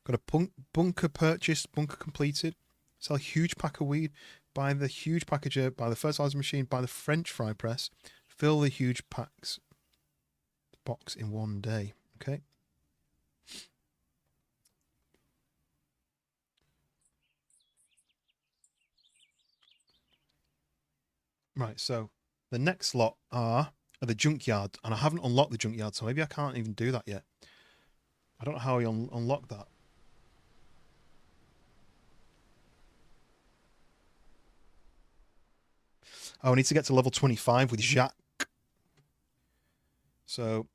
[SPEAKER 1] Got a bunker purchased, bunker completed. Sell a huge pack of weed. Buy the huge packager. Buy the fertilizer machine. Buy the French fry press. Fill the huge box in one day. Okay. Right, so the next lot are the junkyard. And I haven't unlocked the junkyard, so maybe I can't even do that yet. I don't know how I unlock that. Oh, I need to get to level 25 with Jacques. So,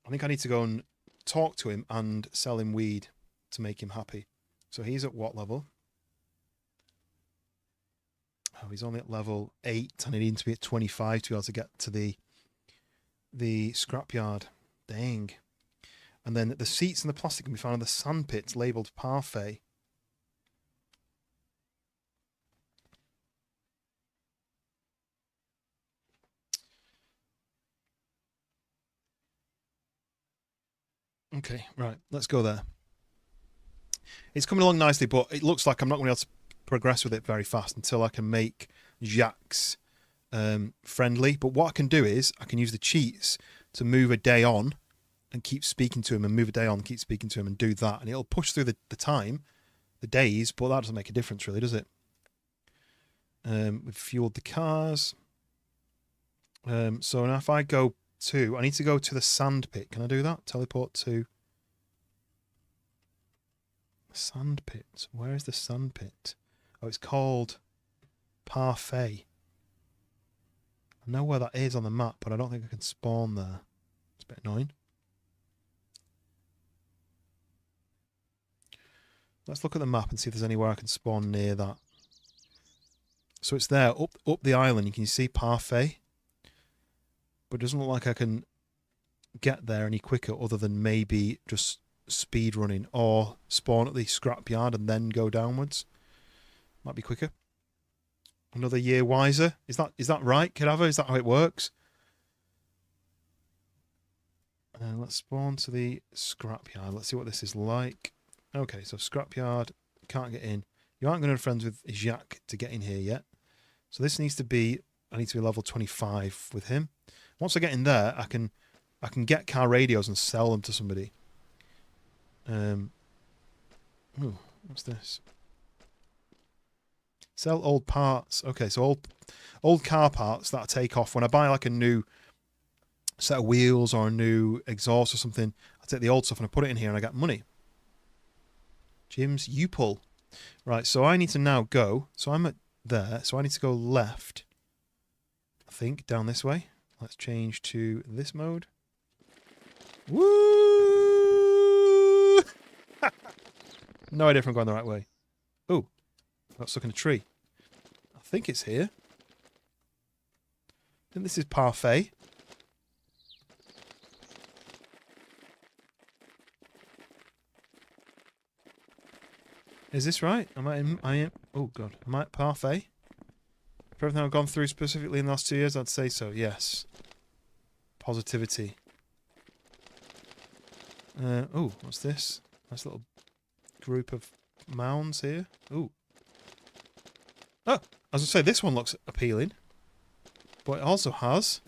[SPEAKER 1] I think I need to go and talk to him and sell him weed to make him happy. So he's at what level? Oh, he's only at level 8 and he needs to be at 25 to be able to get to the scrapyard. Dang. And then the seats and the plastic can be found in the sand pits labelled parfait. Okay, right, let's go there. It's coming along nicely, but it looks like I'm not going to be able to progress with it very fast until I can make Jacques friendly. But what I can do is I can use the cheats to move a day on and keep speaking to him, and move a day on and keep speaking to him, and do that. And it'll push through the time, the days, but that doesn't make a difference really, does it? We've fueled the cars. So now if I go to... I need to go to the sand pit. Can I do that? Teleport to... Sand pit. Where is the sand pit? Oh, it's called Parfait. I know where that is on the map, but I don't think I can spawn there. It's a bit annoying. Let's look at the map and see if there's anywhere I can spawn near that. So it's there, up the island. You can see Parfait. But it doesn't look like I can get there any quicker other than maybe just speed running or spawn at the scrapyard and then go downwards. Might be quicker. Another year wiser. Is that right, Cadaver? Is that how it works? Let's spawn to the scrapyard. Let's see what this is like. Okay, so scrapyard, can't get in. You aren't going to be friends with Jacques to get in here yet. So this needs to be, I need to be level 25 with him. Once I get in there, I can get car radios and sell them to somebody. Ooh, what's this? Sell old parts. Okay, so old car parts that I take off. When I buy like a new set of wheels or a new exhaust or something, I take the old stuff and I put it in here and I get money. Jim's U-pull. Right, so I need to now go. So I'm at there. So I need to go left. I think, down this way. Let's change to this mode. Woo! No idea if I'm going the right way. Oh, I got stuck in a tree. I think it's here. I think this is Parfait. Is this right? Am I in? Oh god, am I at Parfait? For everything I've gone through specifically in the last 2 years, I'd say so. Yes. Positivity. Oh, what's this? Nice little group of mounds here. Ooh. Oh, as I say, this one looks appealing, but it also has.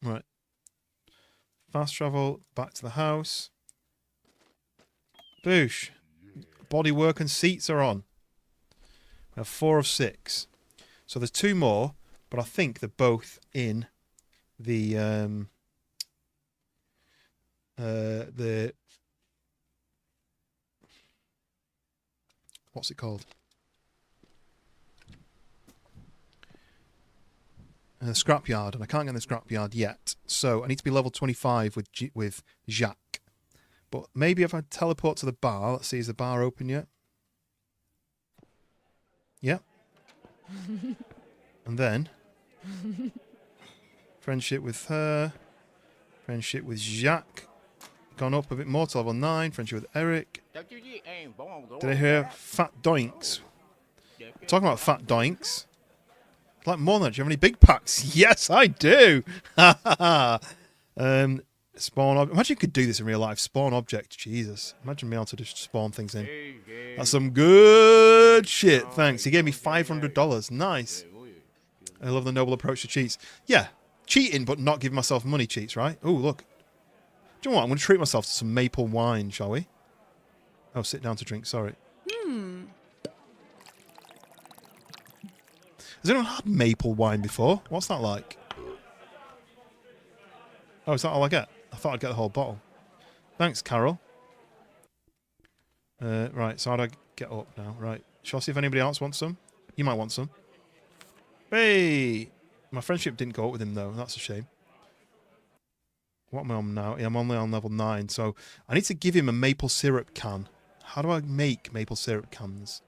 [SPEAKER 1] Right. Fast travel back to the house. Boosh. Bodywork and seats are on. We have 4 of 6. So there's 2 more, but I think they're both in the what's it called? Scrapyard, and I can't get in the scrapyard yet. So I need to be level 25 with Jacques. But maybe if I teleport to the bar, let's see, is the bar open yet? Yep. And then friendship with her, friendship with Jacques, gone up a bit more to level 9, friendship with Eric. Did I hear fat doinks? Talking about fat doinks. Like more than that, do you have any big packs? Yes, I do. Spawn object. Imagine you could do this in real life. Spawn object. Jesus. Imagine being able to just spawn things in. That's some good shit. Thanks. He gave me $500. Nice. I love the noble approach to cheats. Yeah, cheating, but not giving myself money cheats, right? Oh, look. Do you know what? I'm going to treat myself to some maple wine, shall we? Oh, sit down to drink. Sorry. Has anyone had maple wine before? What's that like? Oh, is that all I get? I thought I'd get the whole bottle. Thanks, Carol. Right, so how do I get up now? Right, shall I see if anybody else wants some? You might want some. Hey! My friendship didn't go up with him, though. That's a shame. What am I on now? Yeah, I'm only on level 9, so I need to give him a maple syrup can. How do I make maple syrup cans?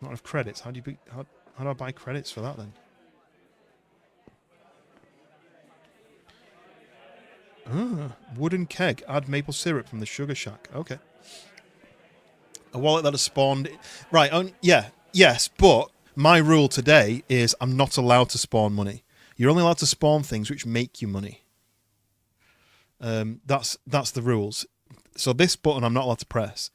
[SPEAKER 1] Not enough credits. How do I buy credits for that then? Wooden keg. Add maple syrup from the sugar shack. Okay. A wallet that has spawned. Right. Yeah. Yes. But my rule today is I'm not allowed to spawn money. You're only allowed to spawn things which make you money. That's the rules. So this button I'm not allowed to press.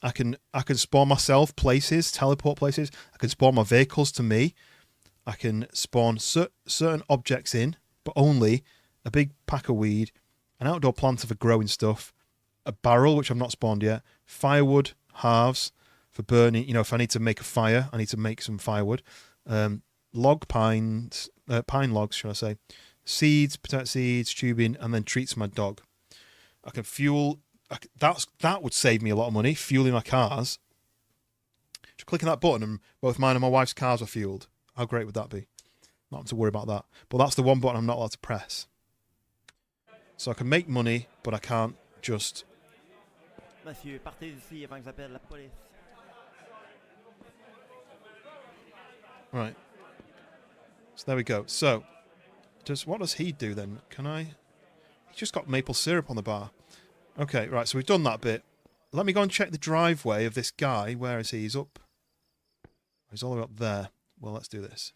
[SPEAKER 1] I can spawn myself places, teleport places. I can spawn my vehicles to me. I can spawn certain objects in, but only a big pack of weed, an outdoor planter for growing stuff, a barrel, which I've not spawned yet. Firewood halves for burning. You know, if I need to make a fire, I need to make some firewood. Pine logs, should I say. Seeds, potato seeds, tubing, and then treats for my dog. I can fuel. That would save me a lot of money, fueling my cars. Just clicking that button and both mine and my wife's cars are fueled. How great would that be? Not having to worry about that. But that's the one button I'm not allowed to press. So I can make money, but I can't just...
[SPEAKER 6] Monsieur, partez d'ici avant que j'appelle la police.
[SPEAKER 1] Right. So there we go. So, what does he do then? Can I... He's just got maple syrup on the bar. Okay, right, so we've done that bit. Let me go and check the driveway of this guy. Where is he? He's up. He's all the way up there. Well, let's do this.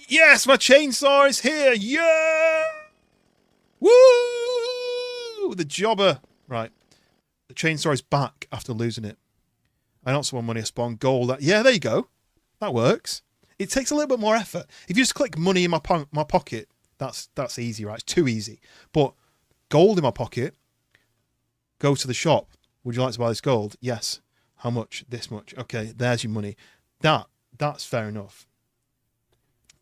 [SPEAKER 1] Yes, my chainsaw is here! Yeah! Woo! The jobber. Right. The chainsaw is back after losing it. I don't spawn money, I spawn gold. Yeah, there you go. That works. It takes a little bit more effort. If you just click money in my pocket, that's easy, right? It's too easy. But gold in my pocket, go to the shop. Would you like to buy this gold? Yes. How much? This much. Okay, there's your money. That's fair enough.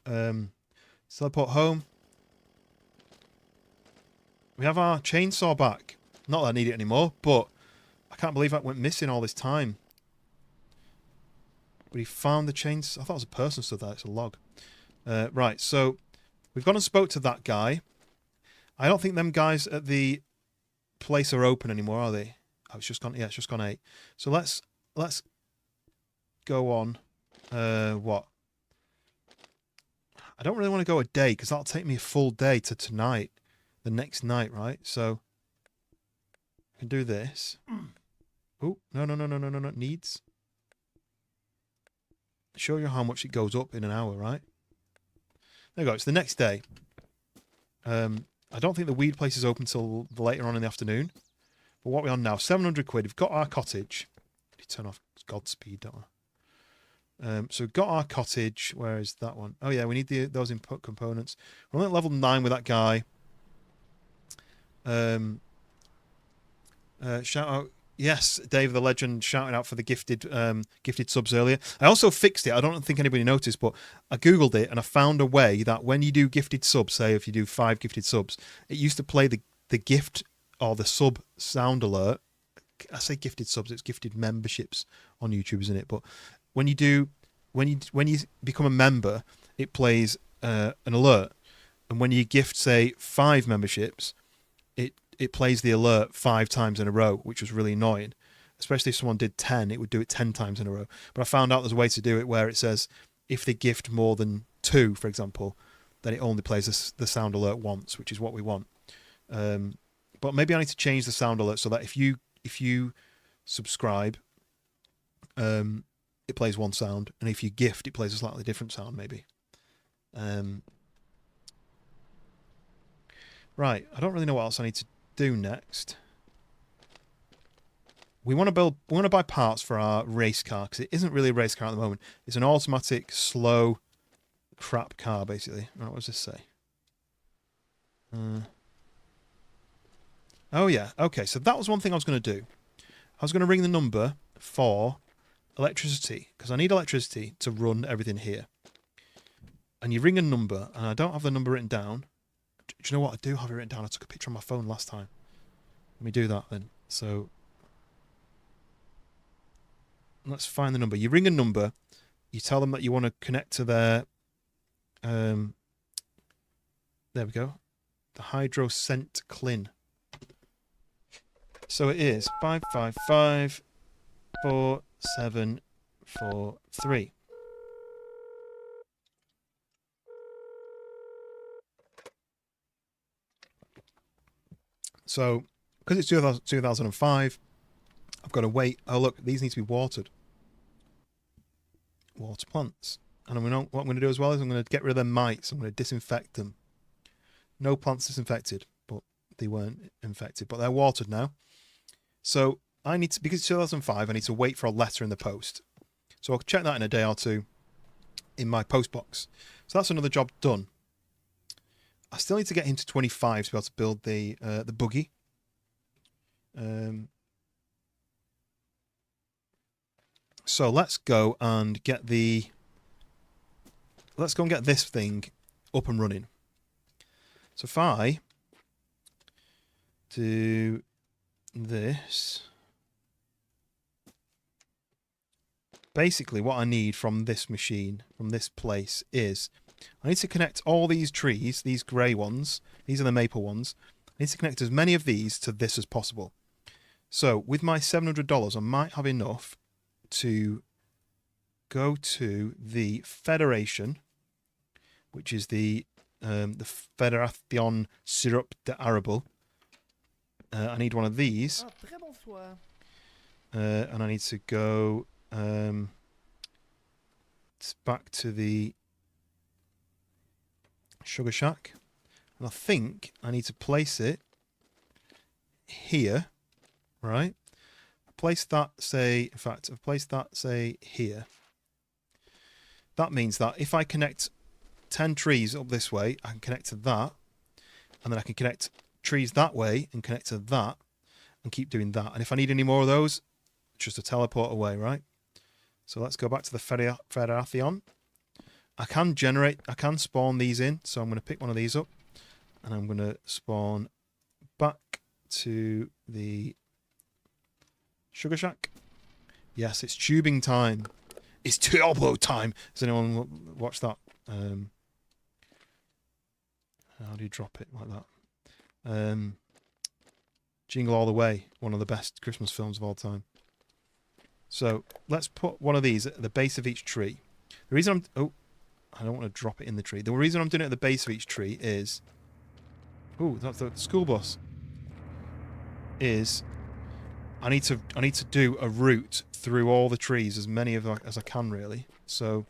[SPEAKER 1] Teleport home. We have our chainsaw back. Not that I need it anymore, but I can't believe that went missing all this time. But he found the chainsaw. I thought it was a person stood there. It's a log. Right, so we've gone and spoke to that guy. I don't think them guys at the place are open anymore, are they? Oh, it's just gone. Yeah, it's just gone 8. So let's go on. What? I don't really want to go a day because that'll take me a full day to tonight, the next night, right? So I can do this. Oh, no. Needs. Show you how much it goes up in an hour, right? There you go. It's the next day. I don't think the weed place is open till later on in the afternoon. But what we're on now, 700 quid. We've got our cottage. You turn off Godspeed, don't I? So we've got our cottage. Where is that one? Oh yeah, we need those input components. We're only at level 9 with that guy. Shout out. Yes, Dave the Legend shouting out for the gifted subs earlier. I also fixed it. I don't think anybody noticed, but I Googled it and I found a way that when you do gifted subs, say if you do 5 gifted subs, it used to play the gift or the sub sound alert. I say gifted subs, it's gifted memberships on YouTube, isn't it? But when you become a member, it plays an alert. And when you gift, say, 5 memberships, it plays the alert 5 times in a row, which was really annoying. Especially if someone did 10, it would do it 10 times in a row. But I found out there's a way to do it where it says if they gift more than 2, for example, then it only plays the sound alert once, which is what we want. But maybe I need to change the sound alert so that if you subscribe, it plays one sound, and if you gift, it plays a slightly different sound, maybe. Right, I don't really know what else I need to do next. We want to buy parts for our race car because it isn't really a race car at the moment. It's an automatic, slow, crap car basically. Right, what does this say? Oh yeah, okay. So that was one thing I was going to do. I was going to ring the number for electricity because I need electricity to run everything here. And you ring a number, and I don't have the number written down. Do you know what? I do have it written down. I took a picture on my phone last time. Let me do that then. So let's find the number. You ring a number. You tell them that you want to connect to their... there we go. The Hydro Scent Clean. So it is 555 4743. So, because it's 2005, I've got to wait. Oh, look, these need to be watered. Water plants. And what I'm going to do as well is I'm going to get rid of their mites. I'm going to disinfect them. No plants disinfected, but they weren't infected. But they're watered now. So, I need to, because it's 2005, I need to wait for a letter in the post. So, I'll check that in a day or two in my post box. So, that's another job done. I still need to get him to 25 to be able to build the buggy. So let's go and get the. Let's go and get this thing up and running. So if I do this, basically what I need from this machine, from this place, is I need to connect all these trees, these grey ones, these are the maple ones. I need to connect as many of these to this as possible. So with my $700, I might have enough to go to the Federation, which is the Fédération Syrup d'Arable. I need one of these.
[SPEAKER 6] Ah, très bonsoir.
[SPEAKER 1] And I need to go back to the Sugar Shack. And I think I need to place it here, right? Place that, say, in fact, I've placed that, say, here. That means that if I connect 10 trees up this way, I can connect to that, and then I can connect trees that way and connect to that, and keep doing that. And if I need any more of those, just a teleport away, right? So let's go back to the Federation. I can spawn these in, so I'm going to pick one of these up, and I'm going to spawn back to the Sugar Shack. Yes, it's tubing time. It's turbo time. Has anyone watched that? How do you drop it like that? Jingle All the Way, one of the best Christmas films of all time. So let's put one of these at the base of each tree. The reason I don't want to drop it in the tree. The reason I'm doing it at the base of each tree is, that's the school bus. Is I need to do a route through all the trees, as many of as I can really. So,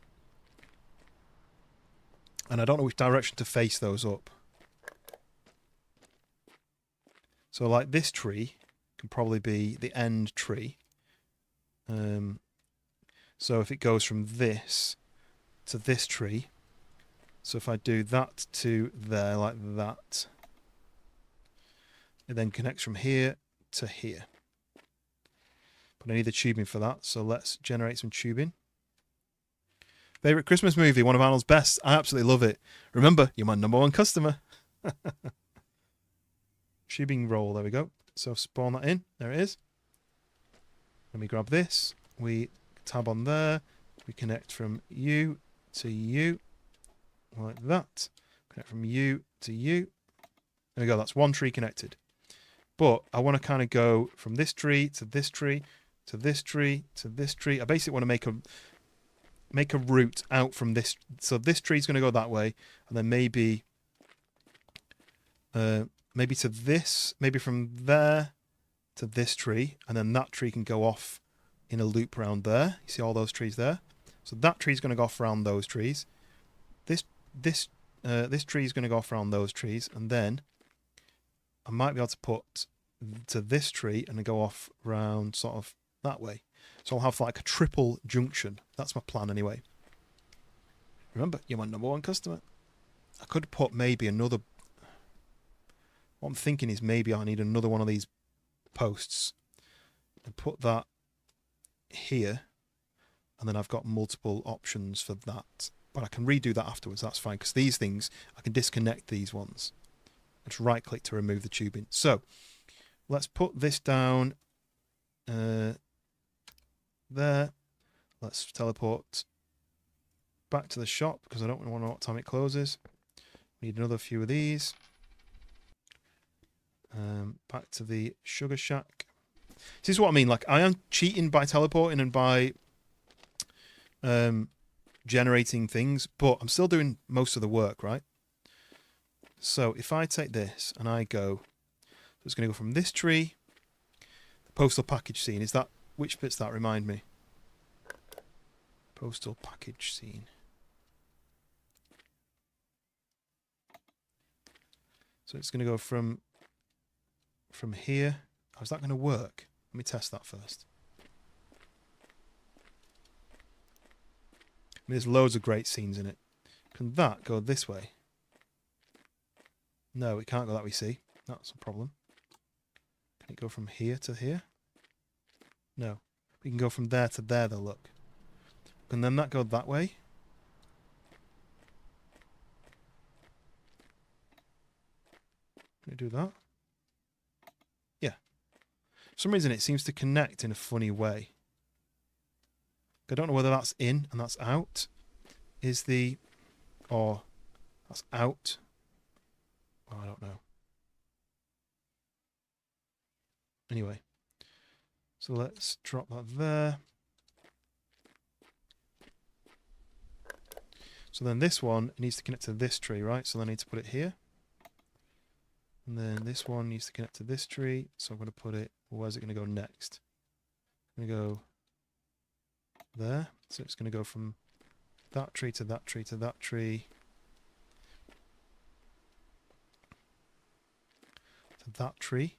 [SPEAKER 1] and I don't know which direction to face those up. So like this tree can probably be the end tree. So if it goes from this to this tree, so if I do that to there like that, it then connects from here to here. But I need the tubing for that, so let's generate some tubing. Favorite Christmas movie, one of Arnold's best. I absolutely love it. Remember, you're my #1 customer. Tubing roll, there we go. So spawn that in, there it is. Let me grab this, we tab on there, we connect from you to you, like that. Connect from you to you. There we go, that's one tree connected. But I want to kind of go from this tree to this tree to this tree to this tree. I basically want to make a route out from this. So this tree's going to go that way, and then maybe to this, maybe from there to this tree, and then that tree can go off in a loop around there. You see all those trees there? So that tree's going to go off around those trees. This tree is going to go off around those trees, and then I might be able to put to this tree and go off round sort of that way. So I'll have like a triple junction. That's my plan anyway. Remember, you're my #1 customer. I could put maybe another. What I'm thinking is maybe I need another one of these posts and put that here, and then I've got multiple options for that. But I can redo that afterwards. That's fine, because these things I can disconnect these ones. Just right click to remove the tubing. So let's put this down there. Let's teleport back to the shop because I don't want to know what time it closes. Need another few of these. Back to the Sugar Shack. This is what I mean. Like, I am cheating by teleporting and by generating things, but I'm still doing most of the work, right? So if I take this and I go, so it's going to go from this tree, the postal package scene. Is that, which bit's that? Remind me. Postal package scene. So it's going to go from here. How's that going to work? Let me test that first. I mean, there's loads of great scenes in it. Can that go this way? No, it can't go that way, see? That's a problem. Can it go from here to here? No. We can go from there to there, though, look. Can then that go that way? Can it do that? Yeah. For some reason, it seems to connect in a funny way. I don't know whether that's in and that's out. Is the... Or that's out. Oh, I don't know. Anyway. So let's drop that there. So then this one needs to connect to this tree, right? So then I need to put it here. And then this one needs to connect to this tree. So I'm going to put it... Where's it going to go next? I'm going to go there. So it's going to go from that tree to that tree to that tree. To that tree.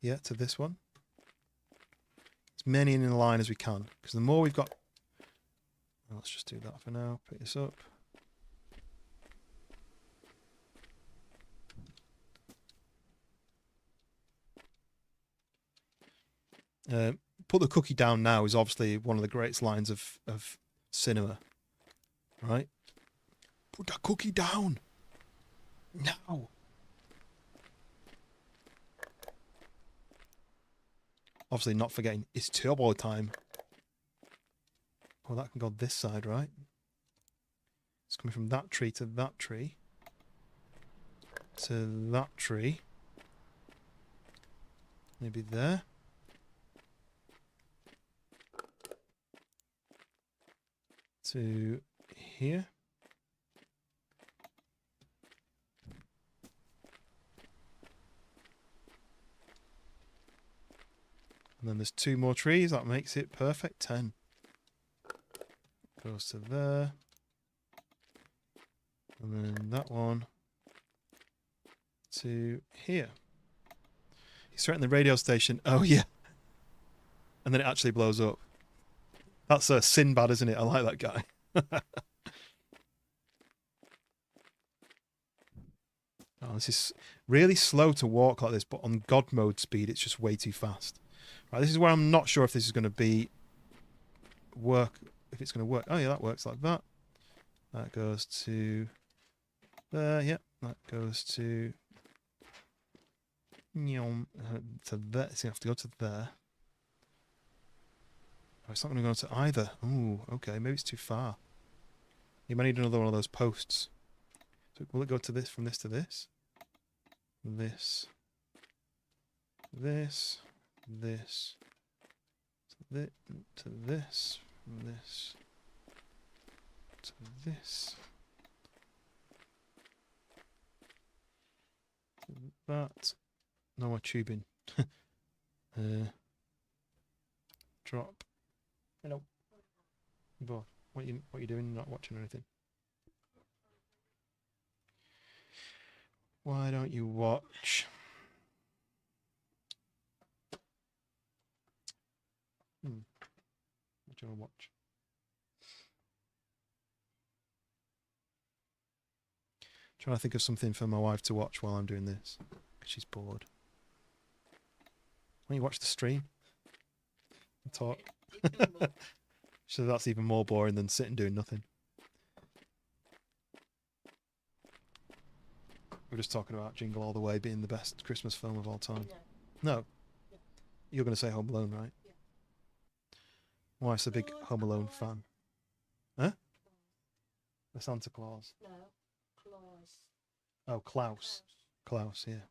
[SPEAKER 1] Yeah, to this one. As many in a line as we can. Because the more we've got... Well, let's just do that for now. Pick this up. Put the cookie down now is obviously one of the greatest lines of cinema. Right? Put that cookie down! Now! Obviously not forgetting it's turbo time. Oh, that can go this side, right? It's coming from that tree to that tree. To that tree. Maybe there. To here. And then there's 2 more trees. That makes it perfect. 10. Goes to there. And then that one to here. He's threatening the radio station. Oh, yeah. And then it actually blows up. That's Sinbad, isn't it? I like that guy. Oh, this is really slow to walk like this, but on God mode speed, it's just way too fast. Right, this is where I'm not sure if this is going to be work. If it's going to work. Oh, yeah, that works like that. That goes to there. Yep, that goes to there. It's going to have to go to there. Oh, it's not going to go to either. Oh, okay. Maybe it's too far. You might need another one of those posts. So will it go to this, from this to this? This. This. This. To this. From this. To this. To that. No more tubing. Drop. Hello. Boy, what you doing? Not watching anything. Why don't you watch? What do you want to watch? Trying to think of something for my wife to watch while I'm doing this, because she's bored. Why don't you watch the stream and talk? So that's even more boring than sitting doing nothing. We're just talking about Jingle All the Way being the best Christmas film of all time. No. You're going to say Home Alone, right?
[SPEAKER 7] Yeah.
[SPEAKER 1] My wife's a big Home Alone fan. Huh? The Santa Claus.
[SPEAKER 7] No, Claus.
[SPEAKER 1] Oh, Klaus. Klaus, yeah.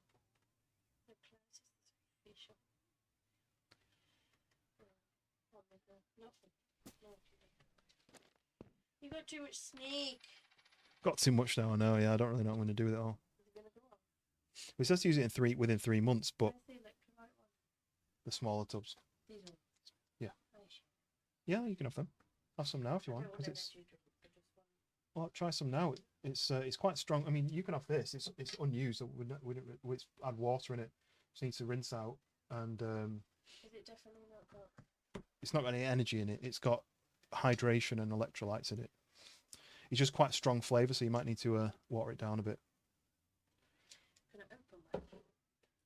[SPEAKER 7] The Claus is the fish shop. Nothing. No, you got too much snake.
[SPEAKER 1] Got too much now, I know, yeah. I don't really know what I'm going to do with it all.
[SPEAKER 7] Is it gonna go on?
[SPEAKER 1] We're supposed to use it within 3 months, but
[SPEAKER 7] Where's the electrolyte one?
[SPEAKER 1] the smaller tubs.
[SPEAKER 7] These ones.
[SPEAKER 1] Yeah.
[SPEAKER 7] Nice.
[SPEAKER 1] Yeah, you can have them. Have some now if you want, because it's... Well, try some now. It's quite strong. I mean, you can have this. It's unused. It's add water in it. Just needs to rinse out, and
[SPEAKER 7] Is it definitely not got?
[SPEAKER 1] it's not got any energy in it. It's got hydration and electrolytes in it. It's just quite strong flavour, so you might need to water it down a bit.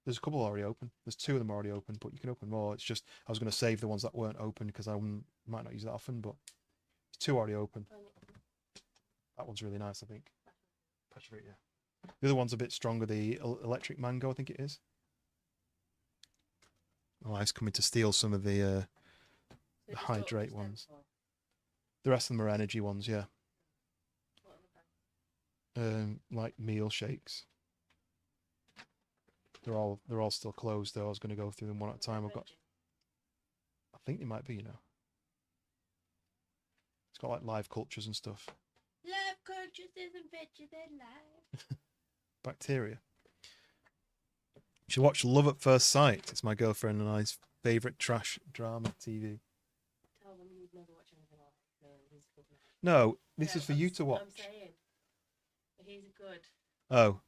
[SPEAKER 1] There's a couple already open. There's 2 of them already open, but you can open more. It's just I was going to save the ones that weren't open because I might not use that often, but there's 2 already open. That one's really nice, I think. Petrified, yeah. The other one's a bit stronger, the electric mango, I think it is. Oh, I was coming to steal some of the hydrate ones. The rest of them are energy ones, yeah. Like meal shakes. They're all still closed though. I was going to go through them one at a time. I think they might be, you know. It's got like live cultures and stuff.
[SPEAKER 7] Live cultures isn't better than life.
[SPEAKER 1] Bacteria. You should watch Love at First Sight. It's my girlfriend and I's favourite trash drama TV.
[SPEAKER 7] Tell them you'd never watch anything like that.
[SPEAKER 1] No, this is for you to watch.
[SPEAKER 7] I'm saying. He's good.
[SPEAKER 1] Oh.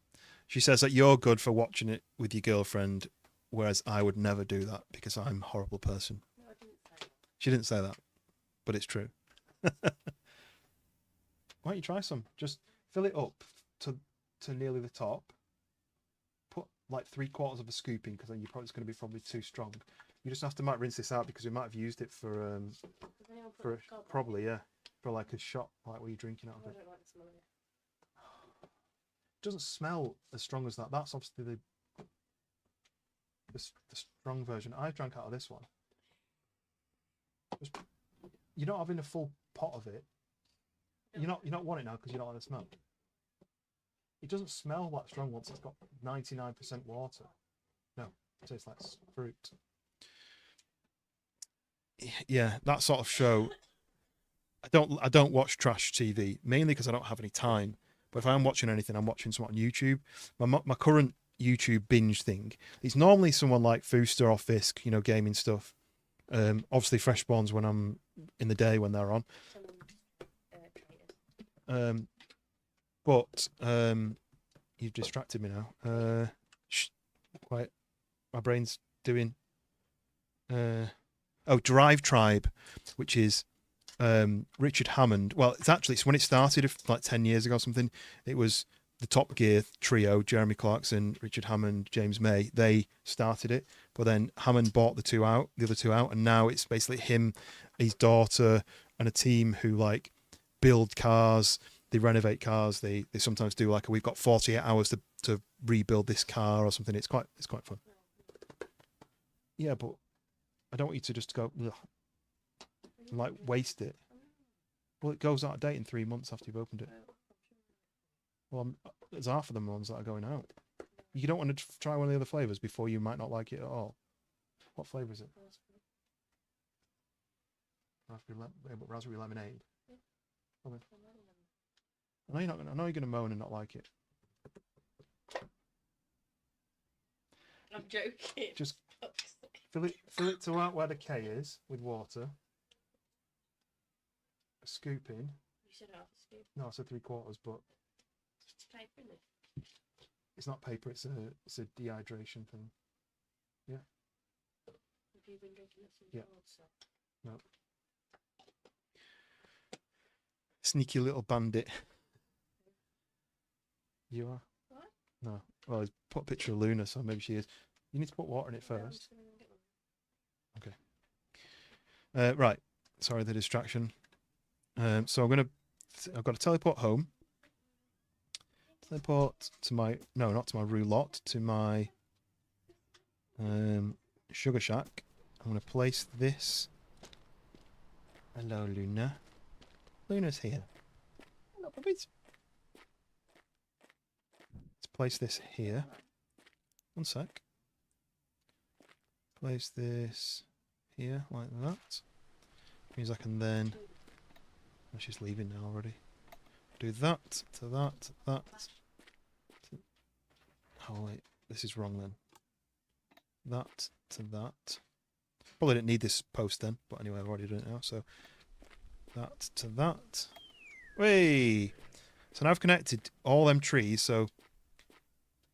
[SPEAKER 1] She says that you're good for watching it with your girlfriend, whereas I would never do that because I'm a horrible person.
[SPEAKER 7] No, I didn't say that.
[SPEAKER 1] She didn't say that, but it's true. Why don't you try some? Just fill it up to nearly the top. Put like 3/4 of a scoop in because then it's going to be probably too strong. You just have to might rinse this out because we might have used it for probably yeah, for like a shot like what you're drinking out of it.
[SPEAKER 7] I don't like the smell of it.
[SPEAKER 1] Doesn't smell as strong as that. That's obviously the strong version. I drank out of this one. You're not having a full pot of it. You're not wanting it now because you don't like the smell. It doesn't smell that strong once it's got 99% water. No, it tastes like fruit. Yeah, that sort of show. I don't watch trash TV mainly because I don't have any time. But if I'm watching anything, I'm watching something on YouTube. My current YouTube binge thing is normally someone like Fooster or Fisk, you know, gaming stuff. Obviously Freshborns when I'm in the day when they're on. But you've distracted me now. Quiet. My brain's doing. Drive Tribe, which is. Richard Hammond. Well, it's when it started, like 10 years ago or something. It was the Top Gear trio: Jeremy Clarkson, Richard Hammond, James May. They started it, but then Hammond bought the other two out, and now it's basically him, his daughter, and a team who like build cars. They renovate cars. They sometimes do like we've got 48 hours to rebuild this car or something. It's quite fun. Yeah, but I don't want you to just go. Ugh. Like waste it. Well, it goes out of date in 3 months after you've opened it. Well, there's half of them ones that are going out. You don't want to try one of the other flavors before you might not like it at all. What flavor is it? Raspberry lemonade. Okay. I know you're gonna moan and not like it.
[SPEAKER 7] I'm joking.
[SPEAKER 1] Just fill it to out where the K is with water. A scoop in.
[SPEAKER 7] You said half a scoop.
[SPEAKER 1] No, I said 3/4, but
[SPEAKER 7] It's paper, isn't it?
[SPEAKER 1] it's not paper. It's a dehydration thing. Yeah.
[SPEAKER 7] Have you been drinking this
[SPEAKER 1] Yeah.
[SPEAKER 7] also?
[SPEAKER 1] No. Sneaky little bandit. You are?
[SPEAKER 7] What?
[SPEAKER 1] No. Well, he's put a picture of Luna, so maybe she is. You need to put water in it
[SPEAKER 7] No, I'm
[SPEAKER 1] first.
[SPEAKER 7] just gonna go get one.
[SPEAKER 1] Okay. Right. Sorry, the distraction. So I've got to teleport home. Teleport to not to my roulotte, to my sugar shack. I'm going to place this. Hello, Luna. Luna's here. Hello, puppies. Let's place this here. One sec. Place this here, like that. Means I can then... Oh, she's leaving now already. Do that, to that, that. Oh wait, this is wrong then. That to that. Probably didn't need this post then, but anyway, I've already done it now, so... That to that. Whey! So now I've connected all them trees, so...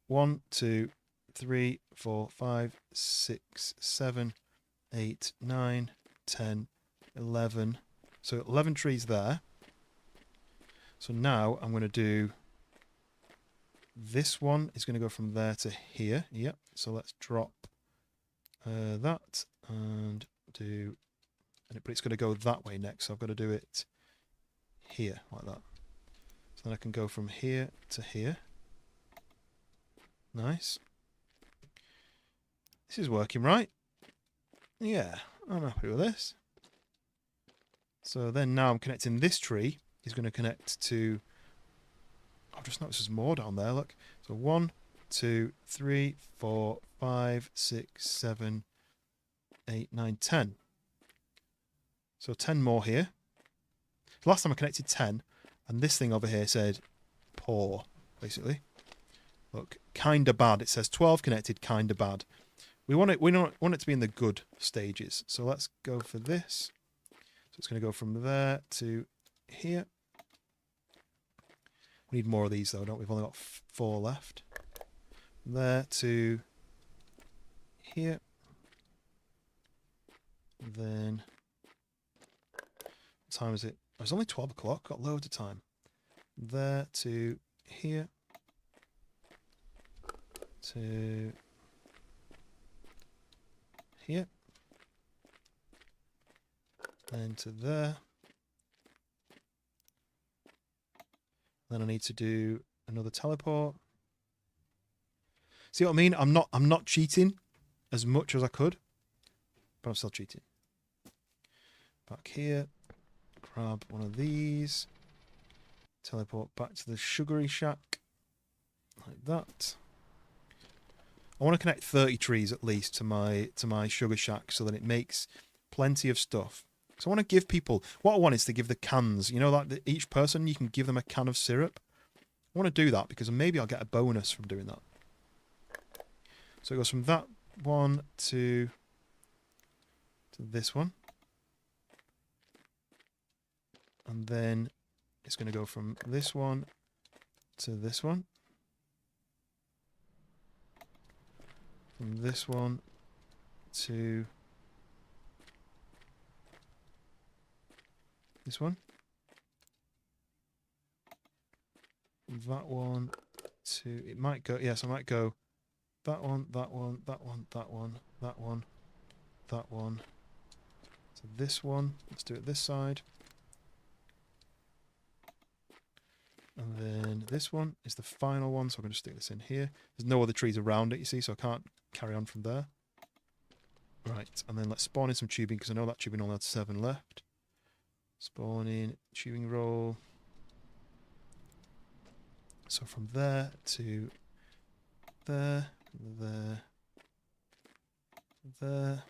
[SPEAKER 1] 1, 2, 3, 4, 5, 6, 7, 8, 9, 10, 11... So 11 trees there. So now I'm going to do this one is going to go from there to here. Yep. So let's drop that and do, but it's going to go that way next. So I've got to do it here like that. So then I can go from here to here. Nice. This is working right. Yeah, I'm happy with this. So then now I'm connecting this tree. Is going to connect to... I've just noticed there's more down there, look. So 1, 2, 3, 4, 5, 6, 7, 8, 9, 10. So 10 more here. Last time I connected 10, and this thing over here said poor, basically. Look, kinda bad. It says 12 connected, kinda bad. We want it to be in the good stages. So let's go for this. So it's going to go from there to here. We need more of these though, don't we? We've only got 4 left. There to here. And then, what time is it? Oh, it's only 12 o'clock, got loads of time. There to here. To here. Then to there. Then I need to do another teleport. See what I mean? I'm not cheating as much as I could, but I'm still cheating. Back here, grab one of these, teleport back to the sugary shack, like that. I want to connect 30 trees at least to my sugar shack so that it makes plenty of stuff. So I want to give people, what I want is to give the cans, you know, like each person, you can give them a can of syrup. I want to do that because maybe I'll get a bonus from doing that. So it goes from that one to this one. And then it's going to go from this one to this one. From this one to this one. That one to, it might go, yes, I might go that one, that one, that one, that one, that one, that one, to this one. Let's do it this side. And then this one is the final one, so I'm going to stick this in here. There's no other trees around it, you see, so I can't carry on from there. Right, and then let's spawn in some tubing, because I know that tubing only had 7 left. Spawn in tubing roll. So from there to there, there, there.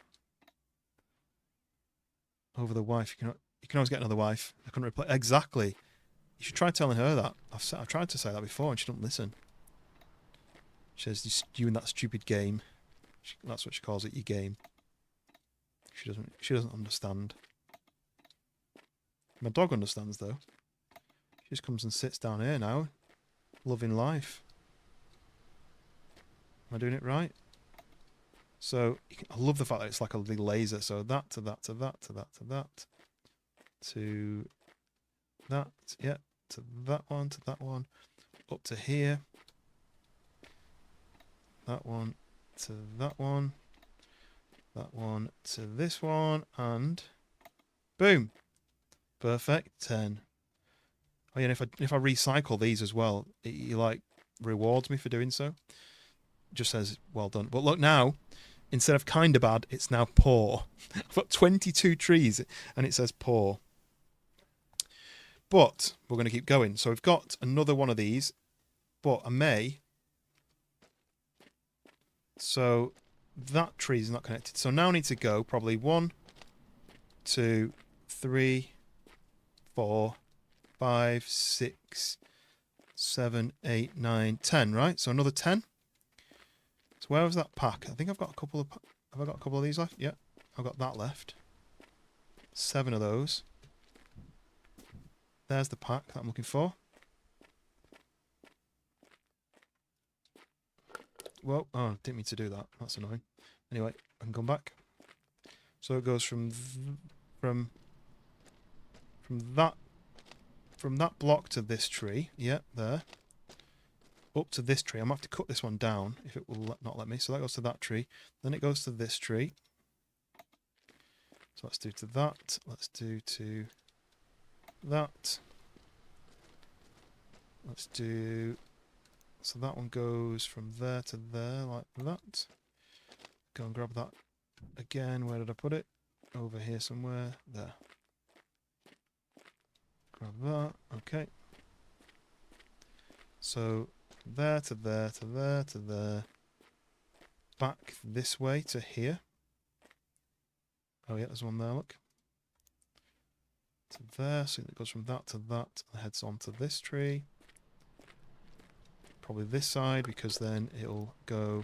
[SPEAKER 1] Over the wife, you can always get another wife. I couldn't reply exactly. You should try telling her that. I've tried to say that before and she doesn't listen. She says, you and that stupid game. That's what she calls it, your game. She doesn't understand. My dog understands though. She just comes and sits down here now, loving life. Am I doing it right? So I love the fact that it's like a big laser. So that to that to that to that to that to that, yeah, to that one, up to here. That one to that one to this one, and boom. Perfect, 10. Oh yeah, and if I recycle these as well, it like rewards me for doing so. Just says well done. But look now, instead of kinda bad, it's now poor. I've got 22 trees and it says poor. But we're going to keep going. So we've got another one of these, but I may. So that tree is not connected. So now I need to go probably 1, 2, 3, 4, 5, 6, 7, 8, 9, 10, right? So another 10. So where was that pack? I think I've got a couple of... Have I got a couple of these left? Yeah, I've got that left. 7 of those. There's the pack that I'm looking for. Whoa, oh, didn't mean to do that. That's annoying. Anyway, I can come back. So it goes from that block to this tree. Yeah, there. up to this tree. I'm going to have to cut this one down if it will not let me. So that goes to that tree. Then it goes to this tree. So let's do to that. Let's do to that. Let's do... So that one goes from there to there like that. Go and grab that again. Where did I put it? Over here somewhere. There. Grab that. Okay. So there to there to there to there. Back this way to here. Oh yeah, there's one there, look. To there, so it goes from that to that and heads on to this tree. Probably this side, because then it'll go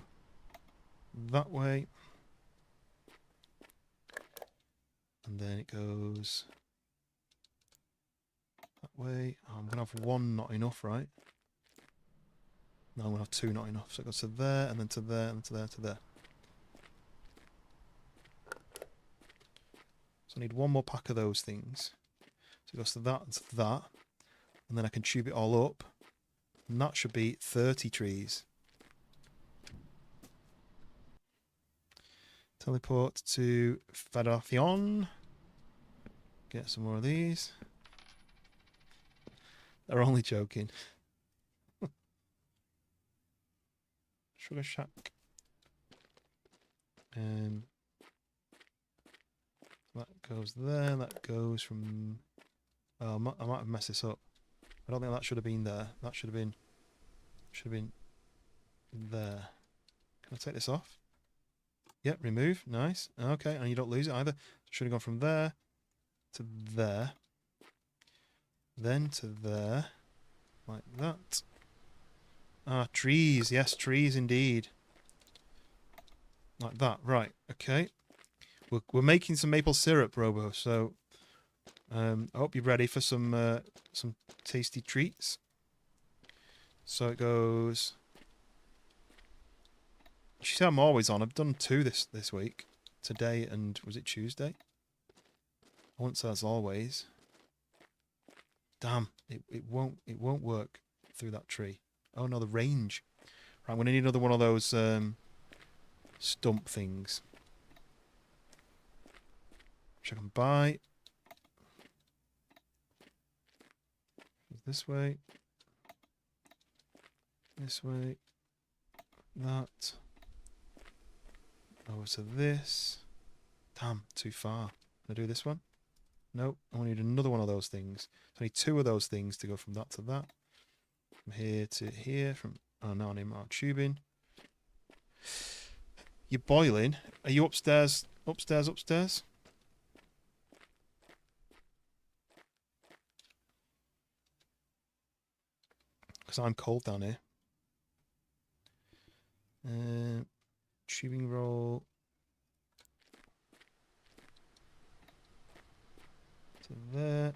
[SPEAKER 1] that way. And then it goes that way. Oh, I'm going to have one not enough, right? No, I'm going to have two not enough. So it goes to there, and then to there, and to there, to there. So I need one more pack of those things. So it goes to that and to that. And then I can tube it all up. And that should be 30 trees. Teleport to Federacion. Get some more of these. They're only joking. Sugar Shack. That goes there. That goes from... Oh, I might have messed this up. I don't think that should have been there. That should have been there. Can I take this off? Yep, remove. Nice. Okay, and you don't lose it either. Should have gone from there to there. Then to there. Like that. Ah, trees. Yes, trees indeed. Like that. Right. Okay. We're making some maple syrup, Robo, so I hope you're ready for some tasty treats. So it goes... You see I'm always on. I've done 2 this week. Today and... Was it Tuesday? I won't say that's always. Damn. It won't work through that tree. Oh no, the range. Right, I'm going to need another one of those stump things. Which I can buy. This way. This way. That. Over to this. Damn, too far. Can I do this one? Nope. I need another one of those things. So I need 2 of those things to go from that to that. From here to here. From... Oh no, I need more tubing. You're boiling. Are you upstairs? Upstairs? Because I'm cold down here. Tubing roll. To there.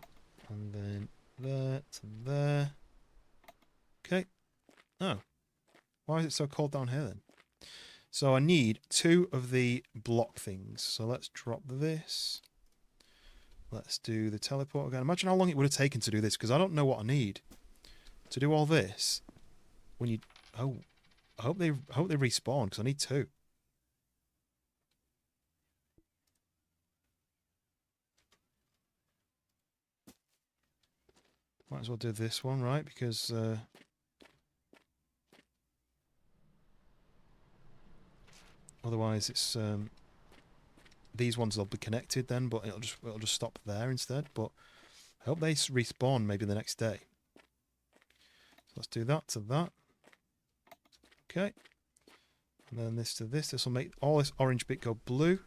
[SPEAKER 1] And then there to there. Okay. Oh. Why is it so cold down here then? So I need 2 of the block things. So let's drop this. Let's do the teleport again. Imagine how long it would have taken to do this, because I don't know what I need. To do all this, when you... Oh, I hope they respawn, because I need 2. Might as well do this one, right? Because... otherwise it's... these ones will be connected then, but it'll just stop there instead. But I hope they respawn maybe the next day. Let's do that to that. Okay. And then this to this. This will make all this orange bit go blue.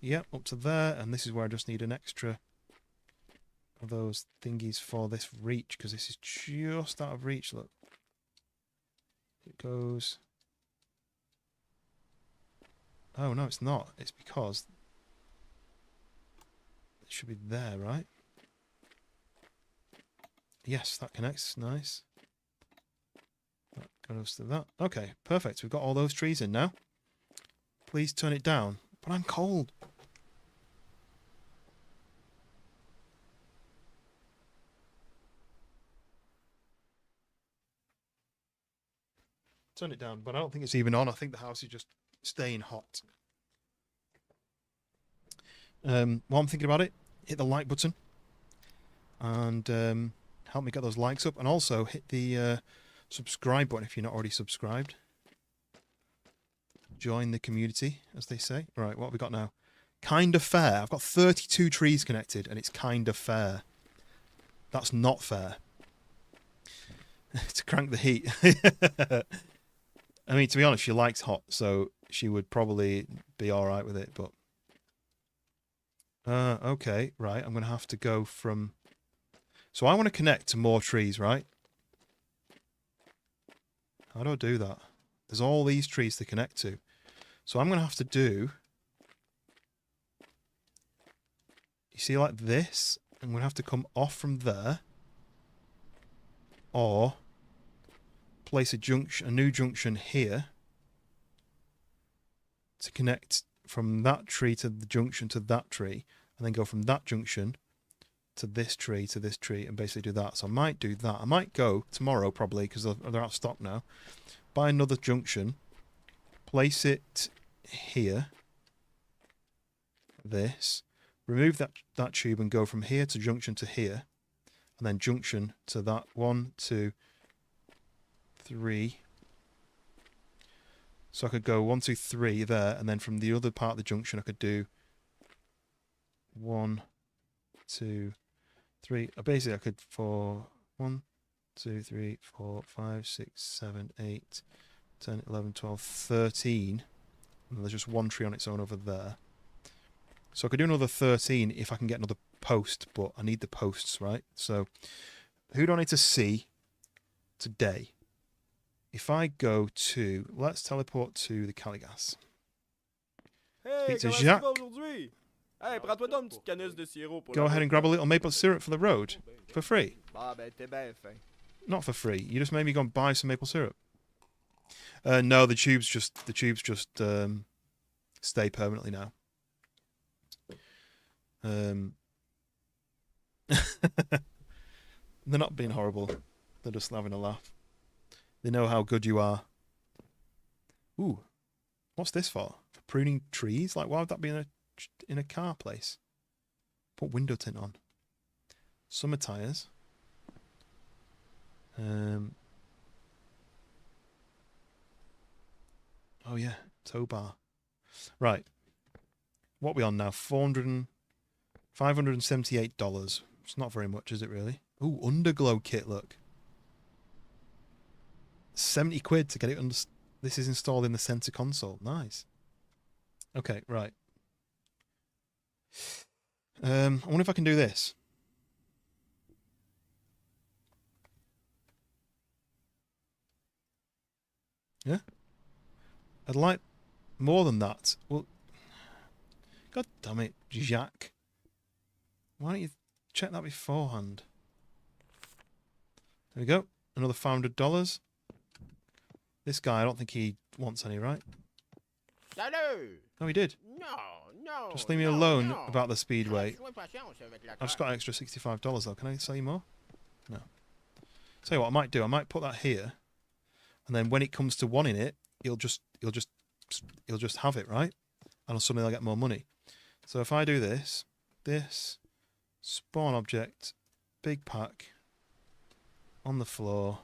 [SPEAKER 1] Yep, up to there. And this is where I just need an extra of those thingies for this reach, because this is just out of reach. Look. It goes... Oh, no, it's not. It's because it should be there, right? Yes, that connects. Nice. That goes to that. Okay, perfect. We've got all those trees in now. Please turn it down. But I'm cold. turned it down, but I don't think it's even on. I think the house is just staying hot. While I'm thinking about it, hit the like button and help me get those likes up, and also hit the subscribe button if you're not already subscribed. Join the community, as they say. Right, what have we got now? Kind of fair. I've got 32 trees connected, and it's kind of fair. That's not fair. To crank the heat. I mean, to be honest, she likes hot, so she would probably be all right with it, but... okay, right, I'm going to have to go from... So I want to connect to more trees, right? How do I do that? There's all these trees to connect to. So I'm going to have to do... You see, like this? I'm going to have to come off from there. Or... place a new junction here to connect from that tree to the junction to that tree, and then go from that junction to this tree, and basically do that. So I might do that. I might go tomorrow, probably, because they're out of stock now, buy another junction, place it here, this, remove that tube and go from here to junction to here, and then junction to that 1, 2, 3. So I could go 1, 2, 3 there, and then from the other part of the junction I could do 1, 2, 3. Basically I could for 1, 2, 3, 4, 5, 6, 7, 8, 10, 11, 12, 13. And there's just one tree on its own over there. So I could do another 13 if I can get another post, but I need the posts, right? So who do I need to see today? If I go to, let's teleport to the Caligas.
[SPEAKER 4] Hey,
[SPEAKER 1] Speak to
[SPEAKER 4] comment
[SPEAKER 1] Jacques.
[SPEAKER 4] ça va aujourd'hui? Hey, prends-toi donc une petite canisse de sirop pour
[SPEAKER 1] Go
[SPEAKER 4] la
[SPEAKER 1] ahead and
[SPEAKER 4] route.
[SPEAKER 1] grab a little maple syrup for the road. For free.
[SPEAKER 4] Ah, ben, t'es bien fin.
[SPEAKER 1] Not for free. You just made me go and buy some maple syrup. No, the tubes just stay permanently now. They're not being horrible. They're just having a laugh. They know how good you are. Ooh, what's this for? For pruning trees? Like, why would that be in a car place? Put window tint on. Summer tires. Oh yeah, tow bar. Right. What are we on now? $578. It's not very much, is it really? Ooh, underglow kit, look. 70 quid to get it under... This is installed in the center console. Nice. Okay, right. I wonder if I can do this. Yeah? I'd like more than that. Well, God damn it, Jacques. Why don't you check that beforehand? There we go. Another $500. This guy, I don't think he wants any, right?
[SPEAKER 4] Salut!
[SPEAKER 1] Oh, he did.
[SPEAKER 4] No.
[SPEAKER 1] Just leave me alone about the speedway. I've just got an extra $65 though. Can I sell you more? No. Tell you what I might do. I might put that here, and then when it comes to wanting it, he'll just have it, right? And suddenly I'll get more money. So if I do this, spawn object, big pack, on the floor.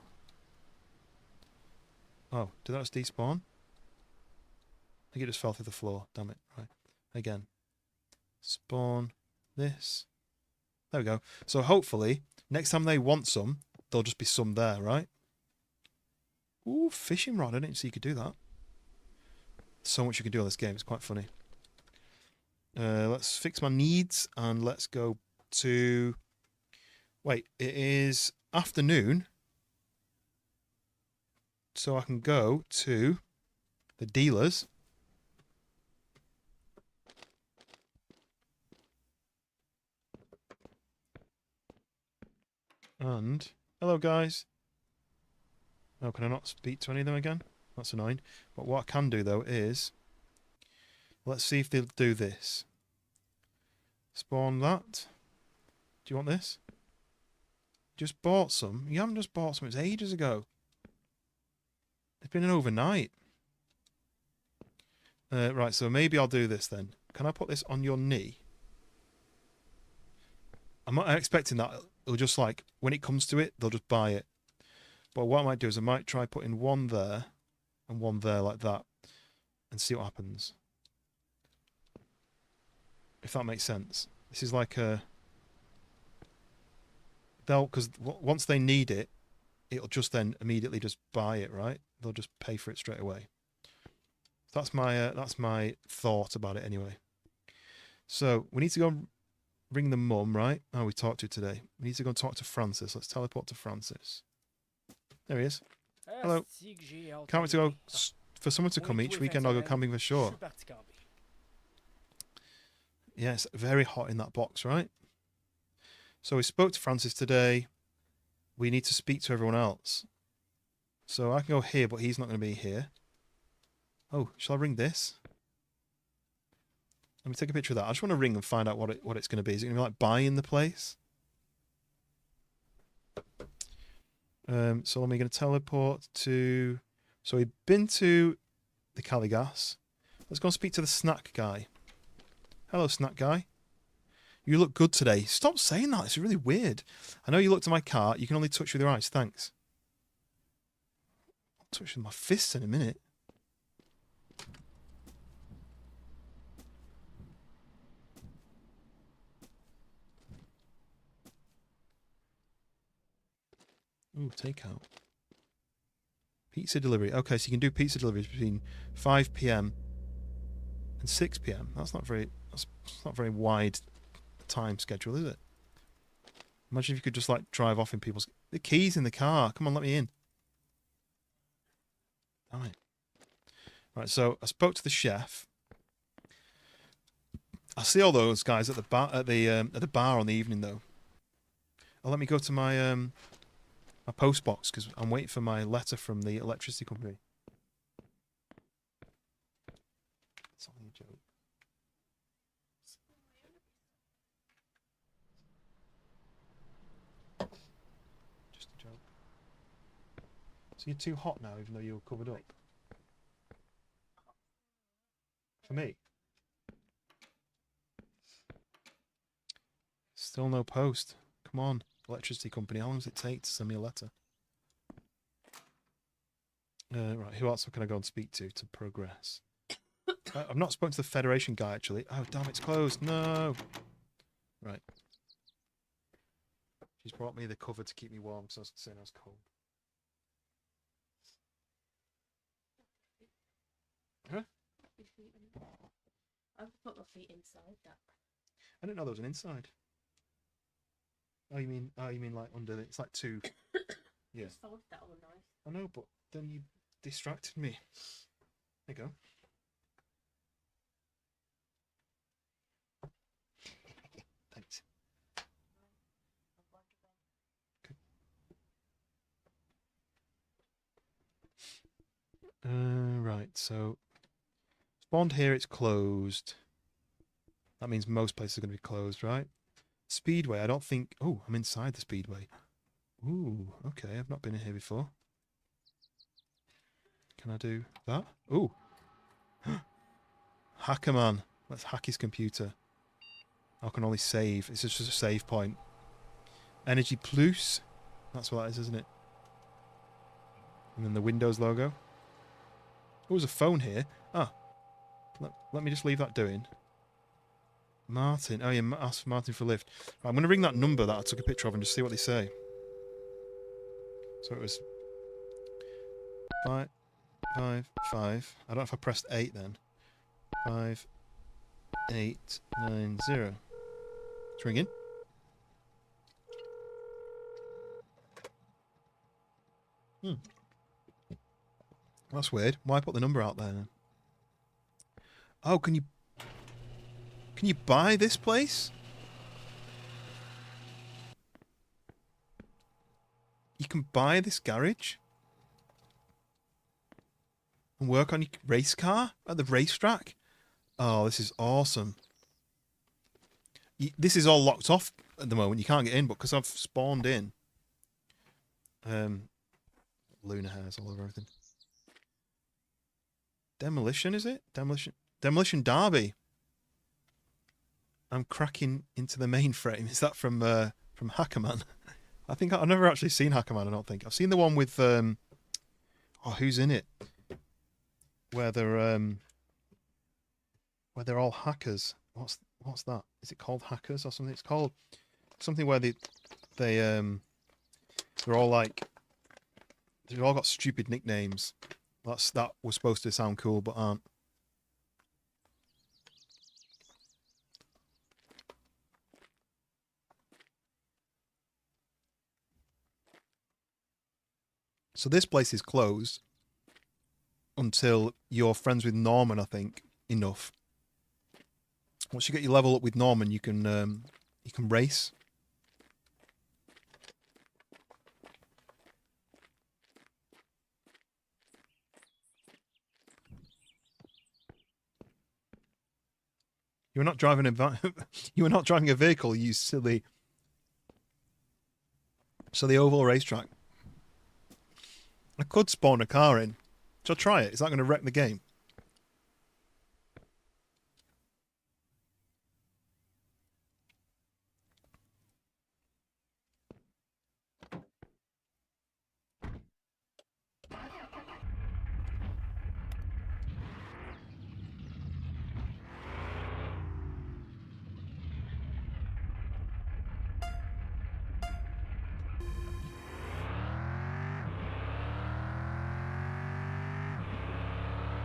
[SPEAKER 1] Oh, did that just despawn? I think it just fell through the floor. Damn it. Right. Again. Spawn this. There we go. So hopefully, next time they want some, there'll just be some there, right? Ooh, fishing rod. I didn't see you could do that. So much you can do on this game. It's quite funny. Let's fix my needs and let's go to... Wait, it is afternoon. So I can go to the dealers. And, hello guys. Oh, can I not speak to any of them again? That's annoying. But what I can do though is, let's see if they'll do this. Spawn that. Do you want this? Just bought some. You haven't just bought some, it's ages ago. It's been an overnight. Right, so maybe I'll do this then. Can I put this on your knee? I'm not expecting that. It'll just like, when it comes to it, they'll just buy it. But what I might do is I might try putting one there and one there like that and see what happens. If that makes sense. This is like a... Because once they need it, it'll just then immediately just buy it, right? They'll just pay for it straight away. That's my thought about it anyway. So we need to go ring the mum, right? Oh, we talked to today. We need to go and talk to Francis. Let's teleport to Francis. There he is. Hello. Can't wait to go for someone to come each weekend. I'll go camping for sure. Yes, very hot in that box, right? So we spoke to Francis today. We need to speak to everyone else. So I can go here, but he's not going to be here. Oh, shall I ring this? Let me take a picture of that. I just want to ring and find out what it's going to be. Is it going to be like buying the place? So I'm going to teleport to... So we've been to the Caligas. Let's go and speak to the snack guy. Hello, snack guy. You look good today. Stop saying that. It's really weird. I know you looked at my car. You can only touch with your eyes. Thanks. I'll touch with my fists in a minute. Ooh, takeout. Pizza delivery. Okay, so you can do pizza deliveries between 5 p.m. and 6 p.m. That's not very wide time schedule, is it? Imagine if you could just like drive off in people's... The keys in the car. Come on, let me in. Damn it. Right, so I spoke to the chef. I see all those guys at the bar at the bar on the evening though. Oh, let me go to my my post box because I'm waiting for my letter from the electricity company. It's only a joke. Just a joke. So you're too hot now, even though you're covered up. For me. Still no post. Come on, electricity company. How long does it take to send me a letter? Right, who else can I go and speak to progress? I've not spoken to the Federation guy, actually. Oh, damn, it's closed. No. Right. She's brought me the cover to keep me warm because I was saying I was cold. Huh?
[SPEAKER 9] I've put my feet inside that.
[SPEAKER 1] I didn't know there was an inside. Oh, you mean like under the... It's like two... Yeah.
[SPEAKER 9] Just fold that all nice.
[SPEAKER 1] I know, but then you distracted me. There you go. Thanks. Okay. Right, so... Spawned here, it's closed. That means most places are going to be closed, right? Speedway, I don't think... Oh, I'm inside the Speedway. Ooh, okay, I've not been in here before. Can I do that? Ooh. Hacker man. Let's hack his computer. I can only save. It's just a save point. Energy Plus. That's what that is, isn't it? And then the Windows logo. Oh, there's a phone here. Ah. Let me just leave that doing. Martin. Oh, yeah, ask for Martin for a lift. Right, I'm going to ring that number that I took a picture of and just see what they say. So it was 555. I don't know if I pressed 8 then. 5890. It's ringing. That's weird. Why put the number out there then? Oh, can you buy this place? You can buy this garage and work on your race car at the racetrack. Oh, this is awesome. This is all locked off at the moment. You can't get in, but because I've spawned in, lunar hairs all over everything. Demolition, is it? Demolition Derby. I'm cracking into the mainframe. Is that from Hackerman? I think I've never actually seen Hackerman. I don't think I've seen the one with who's in it? Where they're all hackers. What's that? Is it called Hackers or something? It's called something where they're all like, they've all got stupid nicknames. That was supposed to sound cool, but aren't. So this place is closed until you're friends with Norman, I think, enough. Once you get your level up with Norman, you can race. You were not driving you were not driving a vehicle, you silly. So the oval racetrack. I could spawn a car in. Shall I try it? Is that going to wreck the game?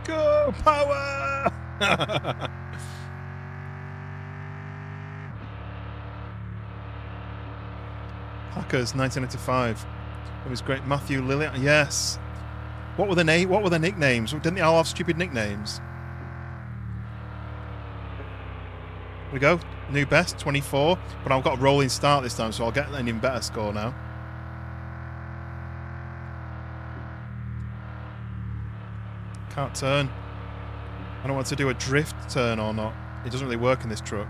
[SPEAKER 1] Go power! Hackers 1995. It was great. Matthew Lillian. Yes. What were the nicknames? Didn't they all have stupid nicknames? Here we go. New best 24. But I've got a rolling start this time, so I'll get an even better score now. Can't turn. I don't want to do a drift turn or not. It doesn't really work in this truck.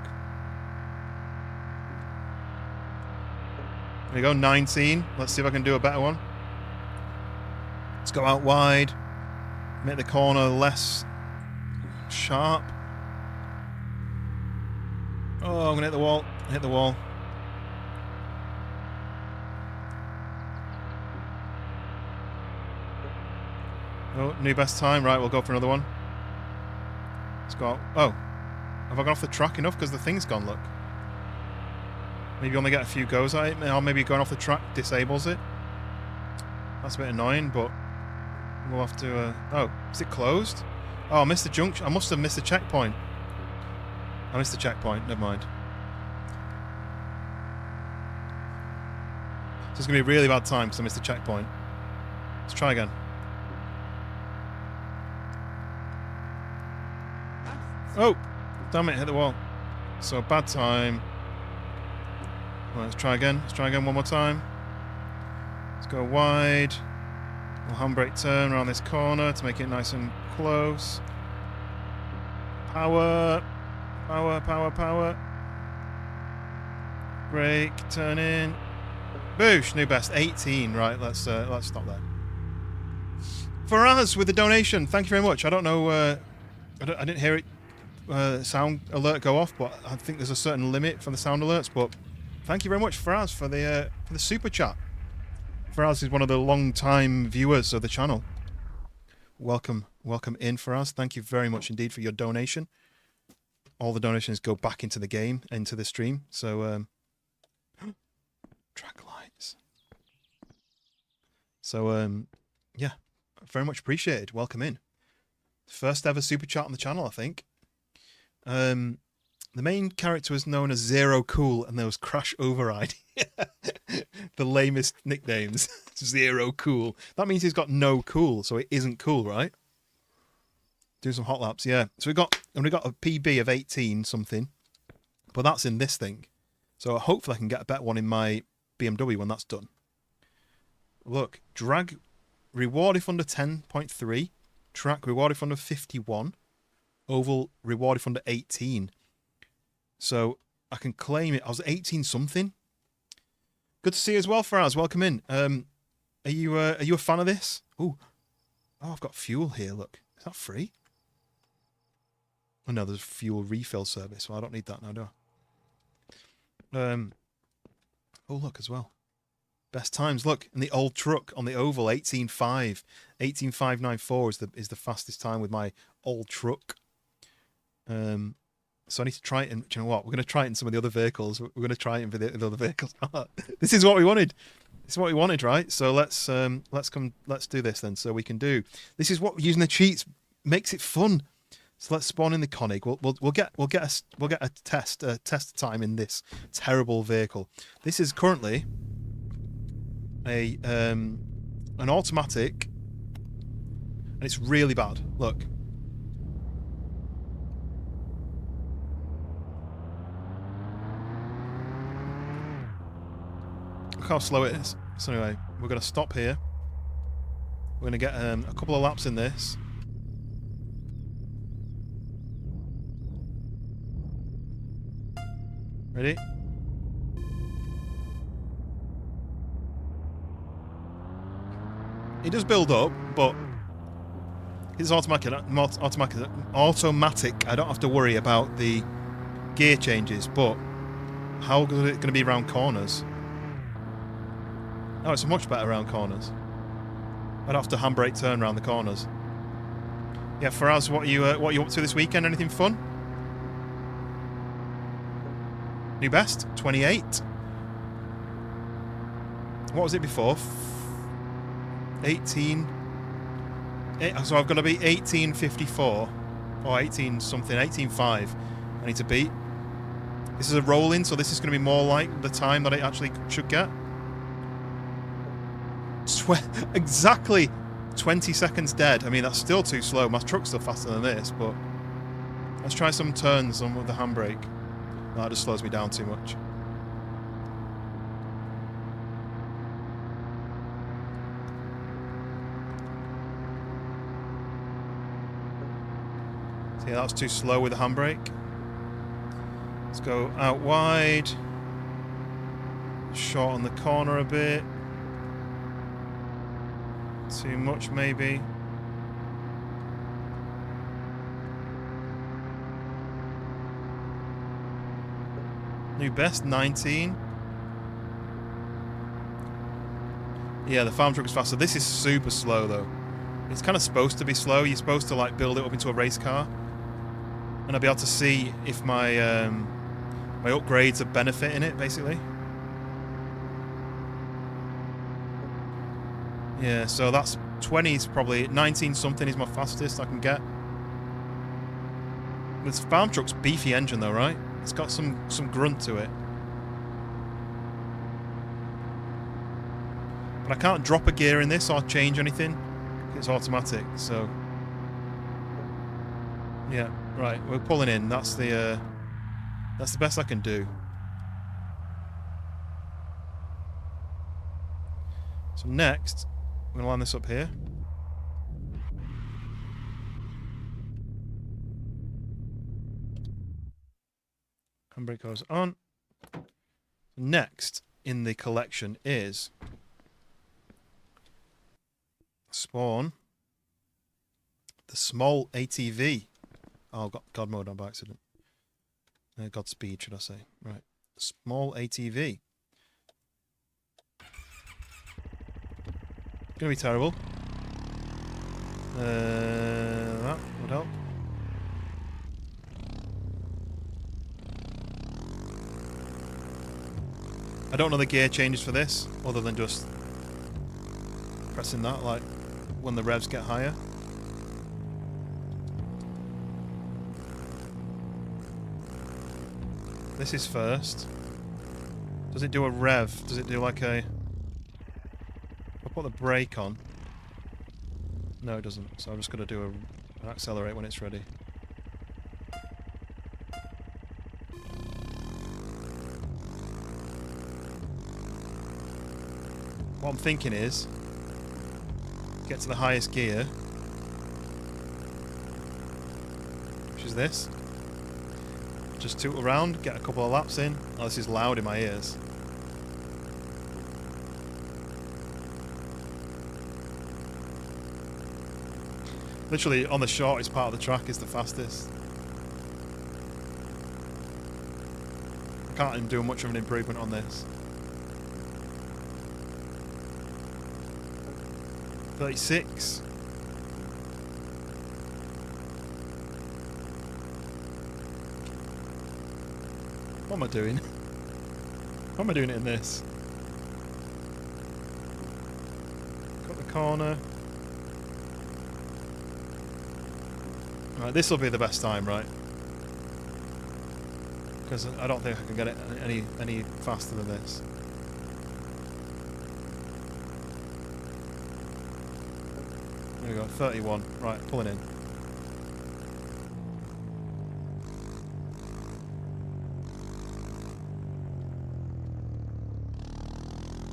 [SPEAKER 1] There we go, 19. Let's see if I can do a better one. Let's go out wide. Make the corner less sharp. Oh, I'm going to hit the wall. Hit the wall. Oh, new best time. Right, we'll go for another one. Let's go out. Oh, have I gone off the track enough? Because the thing's gone, look. Maybe only get a few goes at it. Or maybe going off the track disables it. That's a bit annoying, but we'll have to... Oh, is it closed? Oh, I missed the junction. I must have missed the checkpoint. I missed the checkpoint. Never mind. So it's going to be a really bad time because I missed the checkpoint. Let's try again. Oh, damn it, hit the wall. So bad time. Right, let's try again. Let's try again one more time. Let's go wide. We'll handbrake turn around this corner to make it nice and close. Power. Power, power, power. Brake, turn in. Boosh, new best, 18. Right, let's stop there. Faraz with the donation. Thank you very much. I don't know, I didn't hear it. Sound alert go off, but I think there's a certain limit for the sound alerts. But thank you very much, Faraz, for the super chat. Faraz is one of the long-time viewers of the channel. Welcome in, Faraz. Thank you very much indeed for your donation. All the donations go back into the game, into the stream. So, track lights. So, yeah, very much appreciated. Welcome in. First ever super chat on the channel, I think. The main character was known as Zero Cool, and there was Crash Override. The lamest nicknames. Zero Cool. That means he's got no cool, so it isn't cool, right? Do some hot laps, yeah. So we got a PB of 18 something, but that's in this thing. So hopefully I can get a better one in my BMW when that's done. Look, drag reward if under 10.3, track reward if under 51. Oval reward if under 18. So I can claim it. I was 18 something. Good to see you as well, Faraz. Welcome in. Are you a fan of this? Oh, I've got fuel here. Look, is that free? Oh no, there's fuel refill service. Well, I don't need that now, do I? Oh look as well. Best times. Look, in the old truck on the oval, 18.5. 18.594 is the fastest time with my old truck. So I need to try it in. Do you know what? We're going to try it in some of the other vehicles. We're going to try it in the other vehicles. This is what we wanted. This is what we wanted, right? So let's do this then. So we can do. This is what using the cheats makes it fun. So let's spawn in the Koenig. We'll get a test time in this terrible vehicle. This is currently an automatic, and it's really bad. Look. Look how slow it is. So anyway, we're going to stop here. We're going to get a couple of laps in this. Ready? It does build up, but it's automatic. I don't have to worry about the gear changes, but how good is it going to be around corners? Oh, it's much better around corners. I don't have to handbrake turn around the corners. Yeah, Faraz, what are you up to this weekend? Anything fun? New best? 28. What was it before? 18. So I've got to be 1854 or 18 something, 18.5. I need to beat. This is a roll-in, so this is going to be more like the time that I actually should get. Exactly 20 seconds dead. I mean, that's still too slow. My truck's still faster than this, but let's try some turns on with the handbrake. No, that just slows me down too much. So yeah, that was too slow with the handbrake. Let's go out wide. Short on the corner a bit. Too much, maybe. New best, 19. Yeah, the farm truck is faster. This is super slow, though. It's kind of supposed to be slow. You're supposed to, like, build it up into a race car. And I'll be able to see if my my upgrades are benefiting it, basically. Yeah, so that's 20 is probably 19 something is my fastest I can get. This farm truck's beefy engine though, right? It's got some grunt to it. But I can't drop a gear in this or change anything. It's automatic, so yeah, right, we're pulling in. That's the best I can do. So next, I'm going to line this up here. Handbrake goes on. Next in the collection is spawn the small ATV. Oh, God mode on by accident. Godspeed, should I say. Right. Small ATV. Gonna be terrible. That would help. I don't know the gear changes for this, other than just pressing that, like when the revs get higher. This is first. Does it do a rev? Does it do like a... I'll put the brake on. No, it doesn't. So I'm just going to do an accelerate when it's ready. What I'm thinking is get to the highest gear, which is this. Just toot around, get a couple of laps in. Oh, this is loud in my ears. Literally on the shortest part of the track is the fastest. can't even do much of an improvement on this. 36. What am I doing? How am I doing it in this? Cut the corner. Right, this will be the best time, right? Because I don't think I can get it any faster than this. There we go, 31. Right, pulling in.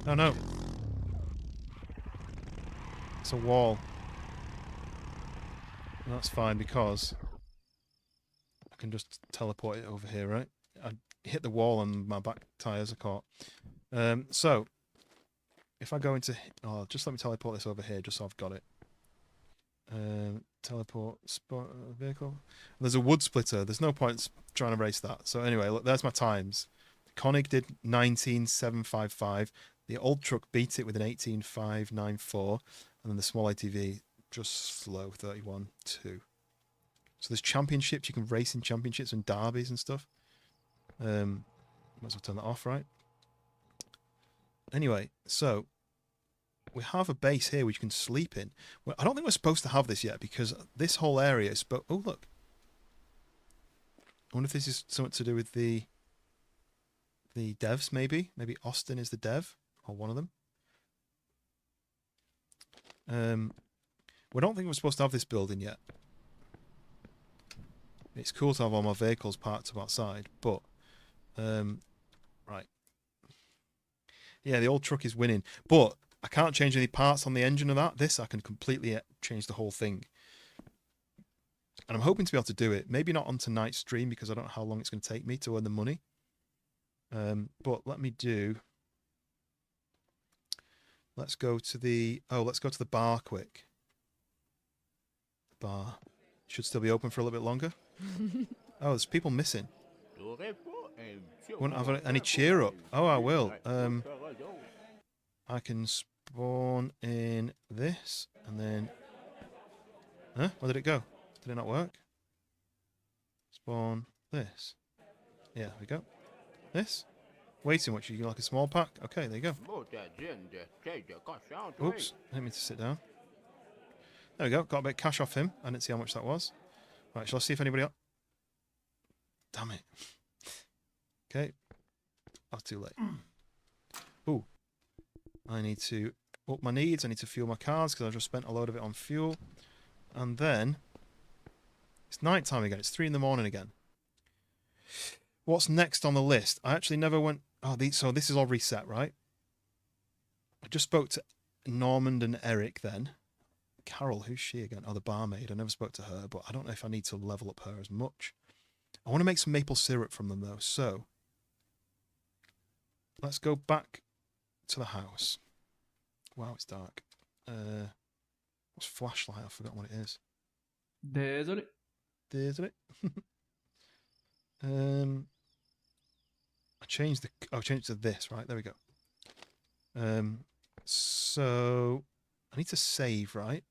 [SPEAKER 1] Oh no. It's a wall. That's fine because I can just teleport it over here, right? I hit the wall and my back tyres are caught. So, if I go into... Oh, just let me teleport this over here just so I've got it. Teleport vehicle. There's a wood splitter. There's no point trying to race that. So anyway, look, there's my times. Koenig did 19,755. The old truck beat it with an 18,594. And then the small ATV just slow 31.2. So there's championships. You can race in championships and derbies and stuff. Might as well turn that off, right? Anyway, so we have a base here which you can sleep in. Well, I don't think we're supposed to have this yet because this whole area is... Oh, look. I wonder if this is something to do with the devs, maybe? Maybe Austin is the dev, or one of them. We don't think we're supposed to have this building yet. It's cool to have all my vehicles parked up outside, but... right. Yeah, the old truck is winning, but I can't change any parts on the engine of that. This, I can completely change the whole thing. And I'm hoping to be able to do it. Maybe not on tonight's stream because I don't know how long it's going to take me to earn the money. But let me do... Let's go to the... Oh, let's go to the bar quick. The bar. Should still be open for a little bit longer. Oh, there's people missing. Wouldn't have any cheer up. Oh, I will. I can spawn in this and then... Huh? Where did it go? Did it not work? Spawn this. Yeah, there we go. This. Way too much. You like a small pack? Okay, there you go. Oops. I didn't mean to sit down. There we go. Got a bit of cash off him. I didn't see how much that was. Right, shall I see if anybody else... Damn it. Okay. That's too late. Ooh. I need to up my needs. I need to fuel my cars because I just spent a load of it on fuel. And then... It's night time again. It's 3 in the morning again. What's next on the list? I actually never went... Oh, so this is all reset, right? I just spoke to Normand and Eric then. Carol, who's she again? Oh, the barmaid. I never spoke to her, but I don't know if I need to level up her as much. I want to make some maple syrup from them, though. So, let's go back to the house. Wow, it's dark. What's flashlight? I've forgotten what it is.
[SPEAKER 10] Désolé.
[SPEAKER 1] Désolé. I changed it to this, right? There we go. So I need to save, right?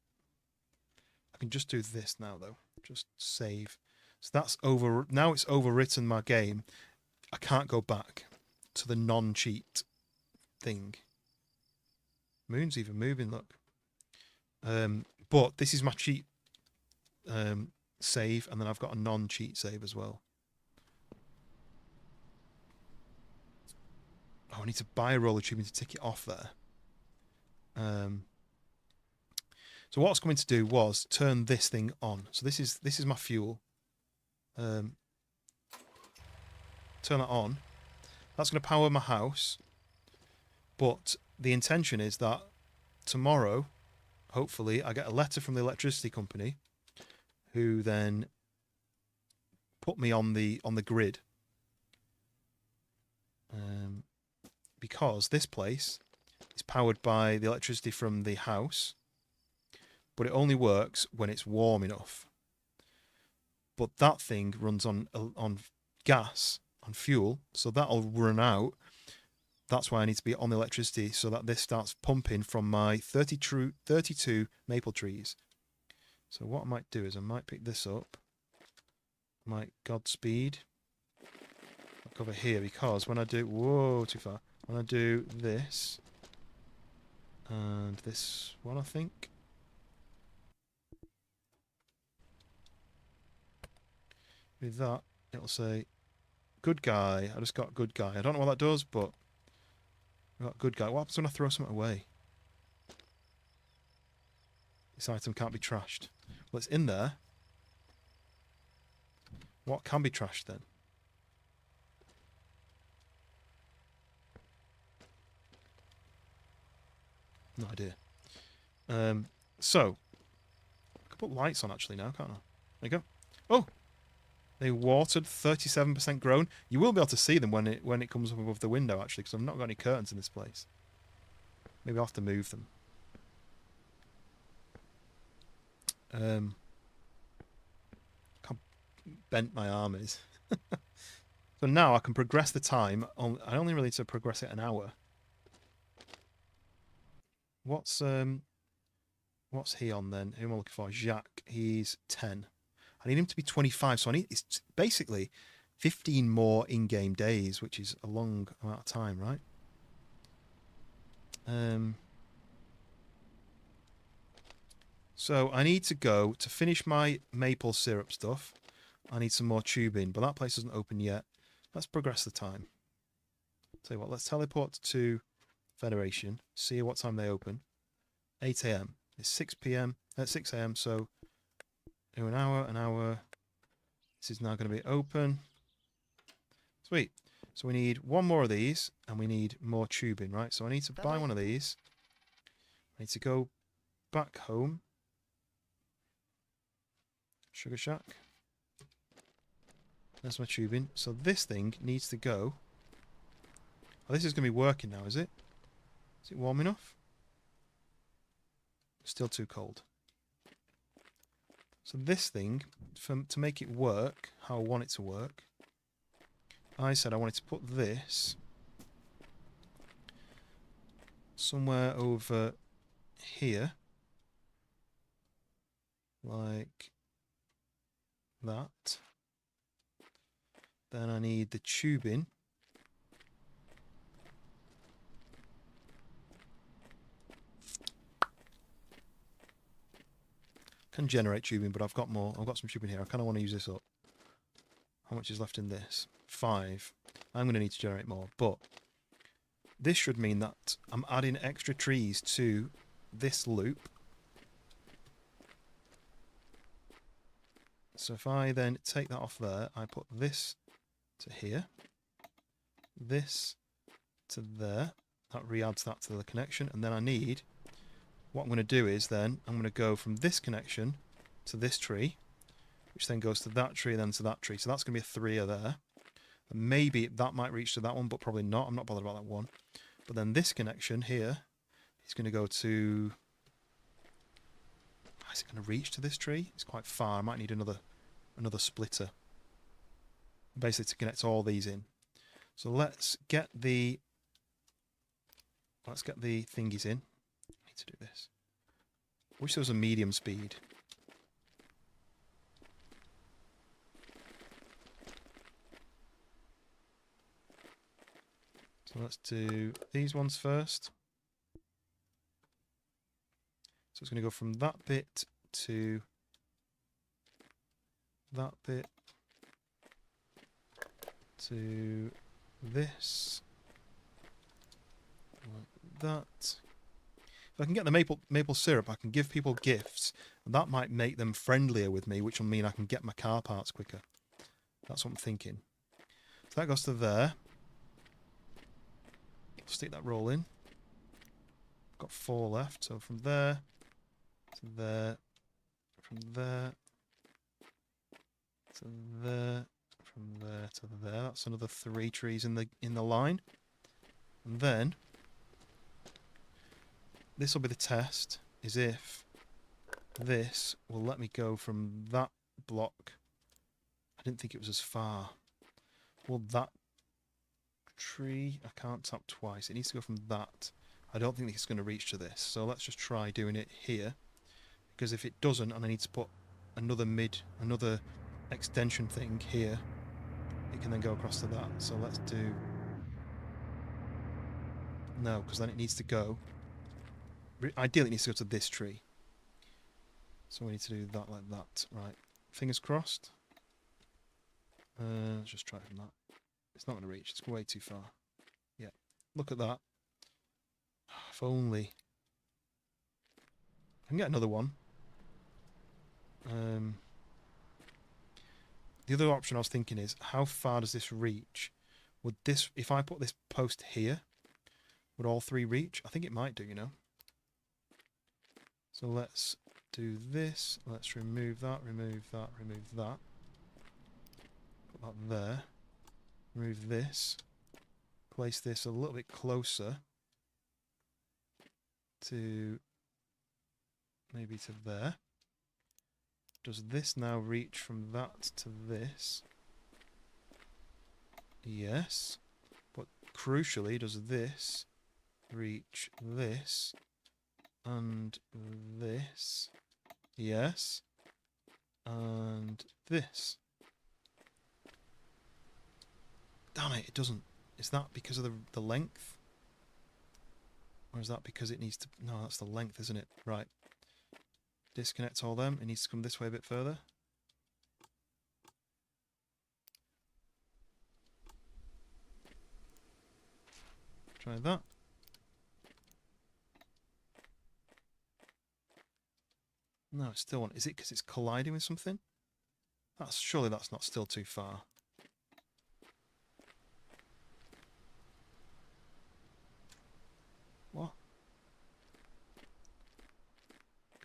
[SPEAKER 1] I can just do this now, though. Just save. So that's over. Now it's overwritten my game. I can't go back to the non-cheat thing. Moon's even moving, look. But this is my cheat save, and then I've got a non-cheat save as well. Oh, I need to buy a roller tubing to tick it off there. So what I was going to do was turn this thing on. So this is my fuel. Turn that on. That's going to power my house. But the intention is that tomorrow, hopefully, I get a letter from the electricity company, who then put me on the grid. Because this place is powered by the electricity from the house, but it only works when it's warm enough. But that thing runs on gas, on fuel, so that'll run out. That's why I need to be on the electricity so that this starts pumping from my 32 maple trees. So what I might do is I might pick this up. I might Godspeed. Look over here, because when I do... Whoa, too far. When I do this... And this one, I think. With that, it'll say... Good guy. I just got good guy. I don't know what that does, but... I got good guy. What happens when I throw something away? This item can't be trashed. Well, it's in there. What can be trashed then? No idea. So, I can put lights on actually now, can't I? There you go. Oh! They watered, 37% grown. You will be able to see them when it comes up above the window actually, because I've not got any curtains in this place. Maybe I'll have to move them. How bent my arm is. So now I can progress the time. I only really need to progress it an hour. What's he on then? Who am I looking for? Jacques. He's 10. I need him to be 25, so it's basically 15 more in-game days, which is a long amount of time, right? So I need to go to finish my maple syrup stuff. I need some more tubing, but that place isn't open yet. Let's progress the time. Tell you what, let's teleport to Federation, see what time they open. 8 AM. It's 6 PM, 6 AM, so do an hour. This is now going to be open. Sweet. So we need one more of these, and we need more tubing, right? So I need to buy one of these. I need to go back home. Sugar Shack. That's my tubing. So this thing needs to go. Oh, this is going to be working now, is it? Is it warm enough? Still too cold. So this thing, to make it work, how I want it to work, I said I wanted to put this somewhere over here, like that. Then I need the tubing. Can generate tubing, but I've got more. I've got some tubing here. I kind of want to use this up. How much is left in this? 5. I'm going to need to generate more, but this should mean that I'm adding extra trees to this loop. So if I then take that off there, I put this to here, this to there, that re-adds that to the connection, and then I need, what I'm going to do is then, I'm going to go from this connection to this tree, which then goes to that tree, then to that tree. So that's going to be a 3 there. And maybe that might reach to that one, but probably not. I'm not bothered about that one. But then this connection here is going to go to... Is it going to reach to this tree? It's quite far. I might need another splitter. Basically to connect all these in. So let's get the thingies in. I need to do this. I wish there was a medium speed. So let's do these ones first. So it's going to go from that bit to that bit to this, like that. If I can get the maple syrup, I can give people gifts, and that might make them friendlier with me, which will mean I can get my car parts quicker. That's what I'm thinking. So that goes to there. Stick that roll in. Got 4 left, so from there to there, from there to there, from there to there. That's another 3 trees in the line. And then this will be the test, is if this will let me go from that block. I didn't think it was as far. Will that tree... I can't tap twice. It needs to go from that. I don't think it's going to reach to this. So let's just try doing it here. Because if it doesn't, and I need to put another extension thing here, it can then go across to that. So let's do... No, because then it needs to go... Ideally, it needs to go to this tree. So we need to do that like that. Right. Fingers crossed. Let's just try from that. It's not going to reach. It's way too far. Yeah. Look at that. If only... I can get another one. The other option I was thinking is, how far does this reach? Would this... If I put this post here, would all three reach? I think it might do, you know. So let's do this. Let's remove that, remove that, remove that. Put that there. Remove this. Place this a little bit closer to maybe to there. Does this now reach from that to this? Yes. But crucially, does this reach this and this? Yes. And this. Damn it, it doesn't. Is that because of the length? Or is that because it needs to... No, that's the length, isn't it? Right. Disconnect all them. It needs to come this way a bit further. Try that. No, it still won't. Is it because it's colliding with something? Surely that's not still too far. What?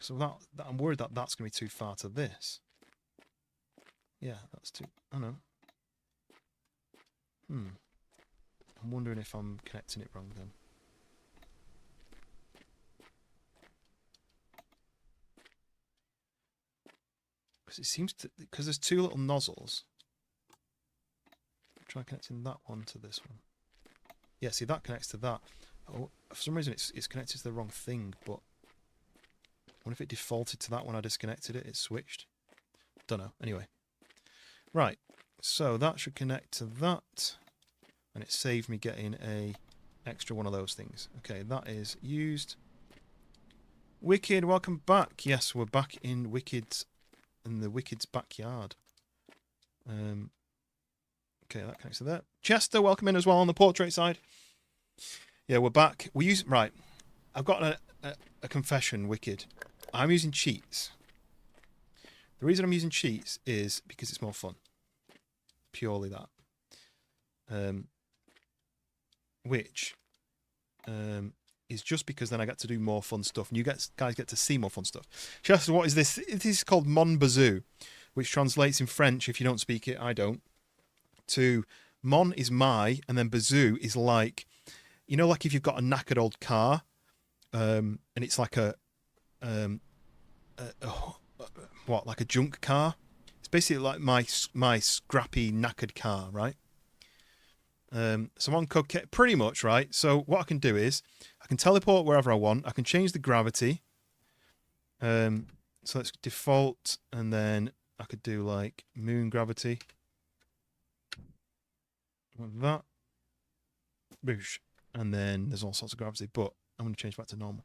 [SPEAKER 1] So that I'm worried that that's going to be too far to this. Yeah, that's too... I know. I'm wondering if I'm connecting it wrong then. Because it seems to... Because there's two little nozzles. Try connecting that one to this one. Yeah, see, that connects to that. Oh, for some reason it's connected to the wrong thing, but... What if it defaulted to that when I disconnected it? It switched. Don't know. Anyway. Right. So that should connect to that. And it saved me getting a extra one of those things. Okay, that is used. Wicked, welcome back. Yes, we're back in the Wicked's backyard. Okay, that connects to that. Chester, welcome in as well on the portrait side. Yeah, we're back. Right. I've got a confession, Wicked. I'm using cheats. The reason I'm using cheats is because it's more fun. Purely that. Which is just because then I get to do more fun stuff, and you guys get to see more fun stuff. Chester, what is this? It is called Mon Bazou, which translates in French, if you don't speak it, I don't, to Mon is my, and then Bazou is like, you know, like if you've got a knackered old car, and it's like like a junk car. It's basically like my scrappy knackered car, right? So on code pretty much, right? So what I can do is I can teleport wherever I want. I can change the gravity. So let's default, and then I could do like moon gravity. Like that. Boosh. And then there's all sorts of gravity, but I'm going to change back to normal.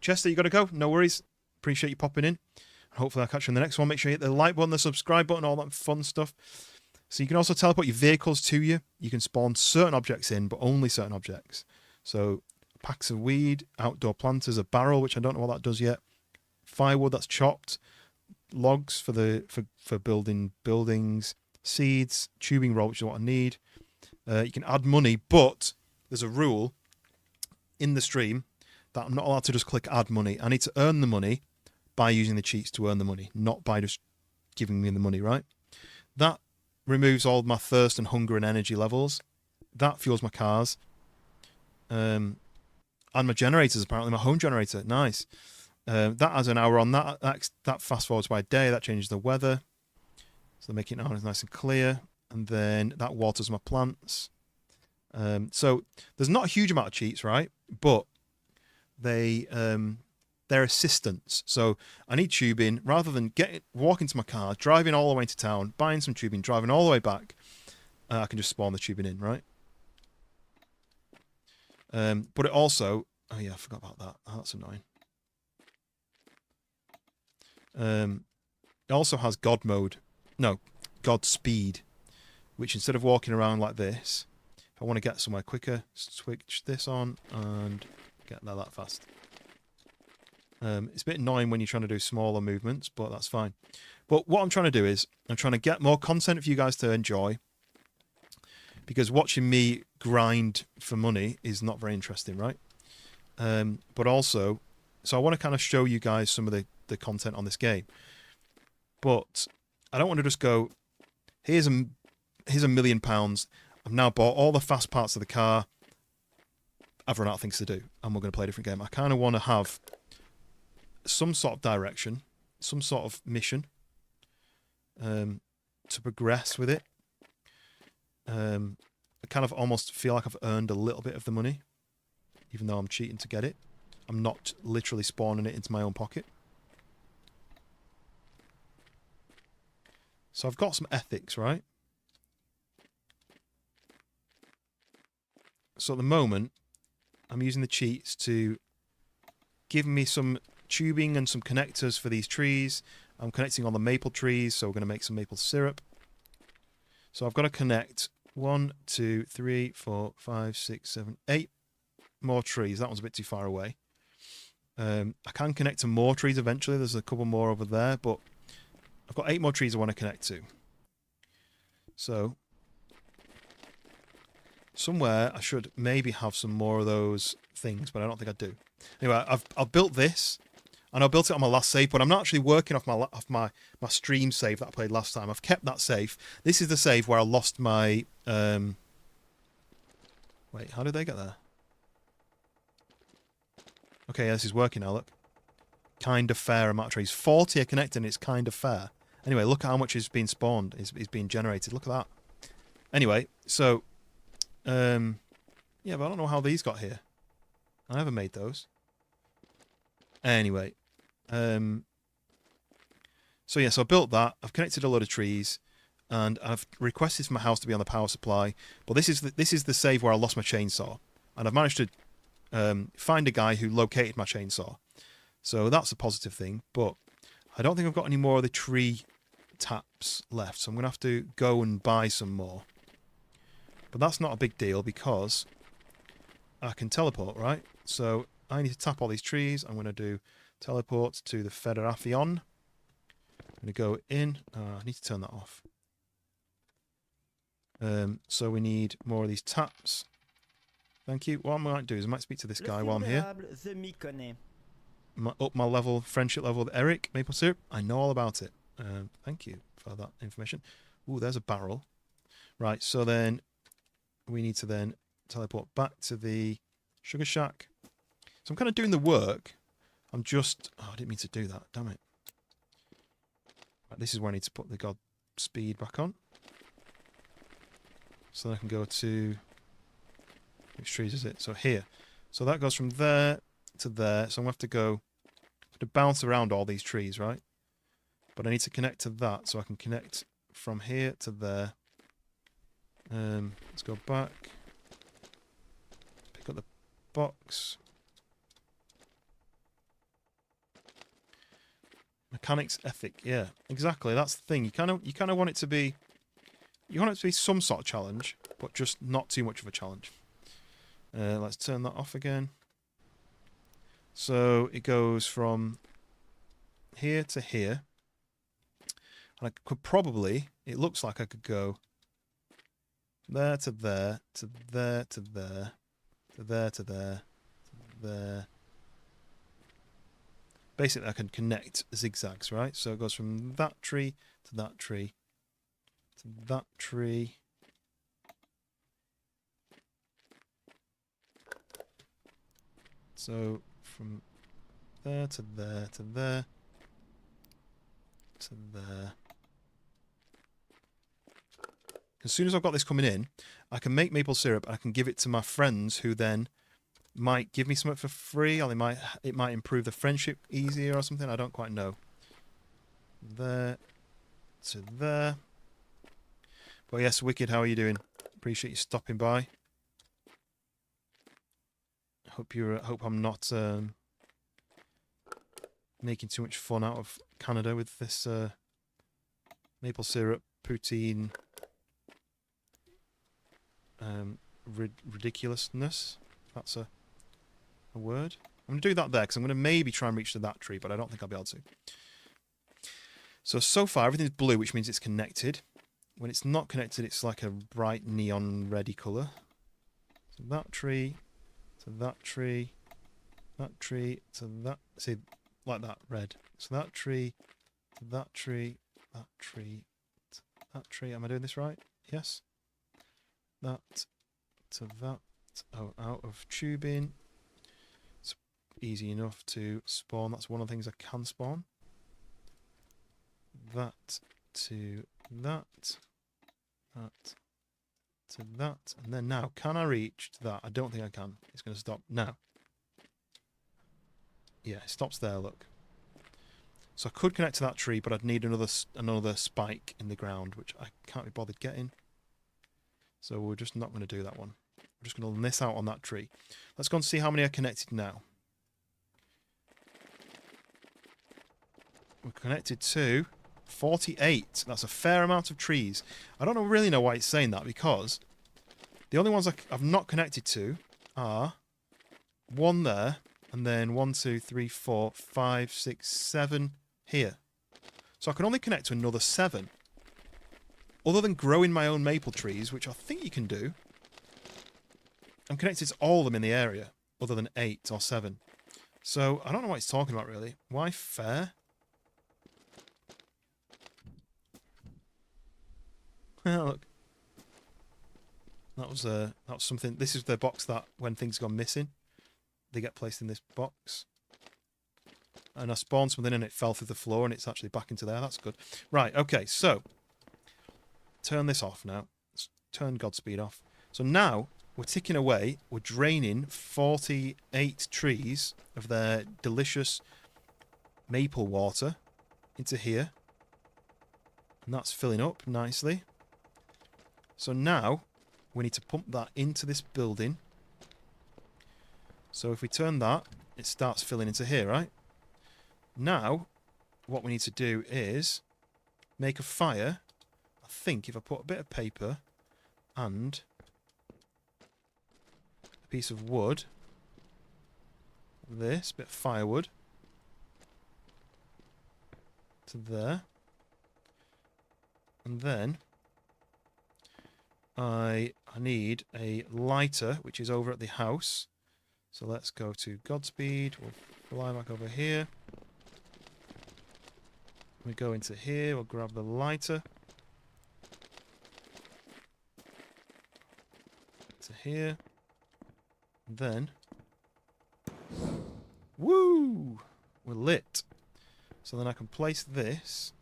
[SPEAKER 1] Chester, you got to go. No worries. Appreciate you popping in. Hopefully I'll catch you in the next one. Make sure you hit the like button, the subscribe button, all that fun stuff. So you can also teleport your vehicles to you. You can spawn certain objects in, but only certain objects. So packs of weed, outdoor planters, a barrel, which I don't know what that does yet. Firewood that's chopped, logs for building buildings, seeds, tubing roll, which is what I need. You can add money, but there's a rule in the stream that I'm not allowed to just click add money. I need to earn the money by using the cheats to earn the money, not by just giving me the money, right? That removes all my thirst and hunger and energy levels. That fuels my cars. And my generators, apparently. My home generator. Nice. That has an hour on that. That fast forwards by a day. That changes the weather. So they make it now nice and clear. and then that waters my plants. So there's not a huge amount of cheats, right? But they're assistants. So I need tubing rather than walking to my car, driving all the way to town, buying some tubing, driving all the way back. I can just spawn the tubing in, right? But it also, oh yeah, I forgot about that. Oh, that's annoying. It also has God mode, no, God speed, which instead of walking around like this, if I want to get somewhere quicker, switch this on and get there that fast. It's a bit annoying when you're trying to do smaller movements, but that's fine. But what I'm trying to do is I'm trying to get more content for you guys to enjoy, because watching me grind for money is not very interesting, right? But also, so I want to kind of show you guys some of the content on this game. But I don't want to just go, here's £1 million. I've now bought all the fast parts of the car. I've run out of things to do, and we're going to play a different game. I kind of want to have some sort of direction, some sort of mission to progress with it. I kind of almost feel like I've earned a little bit of the money, even though I'm cheating to get it. I'm not literally spawning it into my own pocket. So I've got some ethics, right? So at the moment, I'm using the cheats to give me some tubing and some connectors for these trees. I'm connecting all the maple trees, so we're going to make some maple syrup. So I've got to connect 1, 2, 3, 4, 5, 6, 7, 8 more trees. That one's a bit too far away. I can connect to more trees eventually. There's a couple more over there, but I've got 8 more trees I want to connect to. So somewhere I should maybe have some more of those things, but I don't think I do. Anyway, I've built this, and I built it on my last save, but I'm not actually working off my stream save that I played last time. I've kept that save. This is the save where I lost my wait, how did they get there? Okay, yeah, this is working now, look. Kind of fair amount of trees. 40 are connected and it's kind of fair. Anyway, look at how much is being spawned, is being generated. Look at that. Anyway, so yeah, but I don't know how these got here. I never made those. Anyway, so yeah, so I built that. I've connected a load of trees, and I've requested for my house to be on the power supply. But this is the save where I lost my chainsaw, and I've managed to find a guy who located my chainsaw. So that's a positive thing. But I don't think I've got any more of the tree taps left, so I'm gonna have to go and buy some more. But that's not a big deal because I can teleport, right? So I need to tap all these trees. I'm going to do teleport to the Federation. I'm going to go in. I need to turn that off. So we need more of these taps. Thank you. What I might do is I might speak to this guy while I'm here. Up my level, friendship level with Eric, maple syrup. I know all about it. Thank you for that information. Ooh, there's a barrel. Right, so then we need to then teleport back to the sugar shack. So I'm kind of doing the work. I'm just... Oh, I didn't mean to do that. Damn it. Right, this is where I need to put the God speed back on. So I can go to... Which trees is it? So here. So that goes from there to there. So I'm going to have to go... to bounce around all these trees, right? But I need to connect to that. So I can connect from here to there. Let's go back. Pick up the box. Mechanics ethic, yeah, exactly. That's the thing. You kind of want it to be, some sort of challenge, but just not too much of a challenge. Let's turn that off again. So it goes from here to here, and I could probably. It looks like I could go there to there to there to there to there to there to there. Basically, I can connect zigzags, right? So it goes from that tree to that tree to that tree. So from there to there to there to there. As soon as I've got this coming in, I can make maple syrup and I can give it to my friends who then might give me something for free, or it might improve the friendship easier or something. I don't quite know. There to there. But yes, Wicked, how are you doing? Appreciate you stopping by. Hope I'm not making too much fun out of Canada with this maple syrup poutine ridiculousness. That's a word. I'm going to do that there because I'm going to maybe try and reach to that tree, but I don't think I'll be able to. So far everything's blue, which means it's connected. When it's not connected, it's like a bright neon reddy colour. So that tree to that tree, that tree to that. See, like that, red. So that tree to that tree, that tree to that tree. Am I doing this right? Yes. That to that. Oh, out of tubing. It's easy enough to spawn. That's one of the things I can spawn. That to that. That to that. And then now, can I reach to that? I don't think I can. It's going to stop now. Yeah, it stops there, look. So I could connect to that tree, but I'd need another spike in the ground, which I can't be bothered getting. So we're just not going to do that one. We're just going to miss out on that tree. Let's go and see how many are connected now. We're connected to 48. That's a fair amount of trees. I don't really know why it's saying that, because the only ones I've not connected to are one there, and then 1, 2, 3, 4, 5, 6, 7 here. So I can only connect to another 7. Other than growing my own maple trees, which I think you can do, I'm connected to all of them in the area, other than 8 or 7. So I don't know what it's talking about, really. Why fair? Look. That was something. This is the box that when things go missing, they get placed in this box. And I spawned something and it fell through the floor and it's actually back into there. That's good. Right, okay, so turn this off now. Let's turn Godspeed off. So now we're ticking away. We're draining 48 trees of their delicious maple water into here. And that's filling up nicely. So now we need to pump that into this building. So if we turn that, it starts filling into here, right? Now, what we need to do is make a fire. I think if I put a bit of paper and a piece of wood, this bit of firewood to there, and then I need a lighter, which is over at the house. So let's go to Godspeed. We'll fly back over here. We go into here. We'll grab the lighter. To here. And then, woo! We're lit. So then I can place this.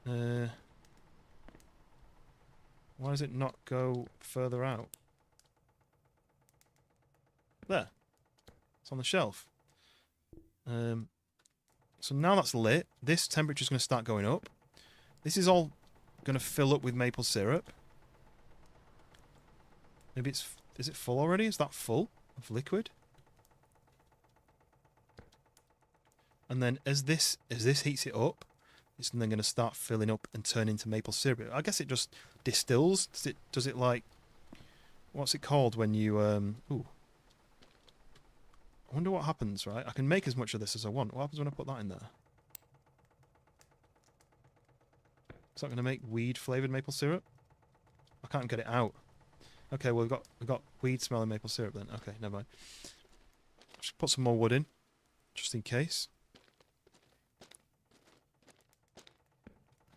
[SPEAKER 1] Why does it not go further out? There. It's on the shelf. So now that's lit. This temperature's going to start going up. This is all going to fill up with maple syrup. Maybe it's... Is it full already? Is that full of liquid? And then as this heats it up, it's then going to start filling up and turn into maple syrup. I guess it just distills. Does it like... What's it called when you... Ooh. I wonder what happens, right? I can make as much of this as I want. What happens when I put that in there? Is that going to make weed-flavoured maple syrup? I can't get it out. Okay, well, we've got weed-smelling maple syrup then. Okay, never mind. Just put some more wood in, just in case.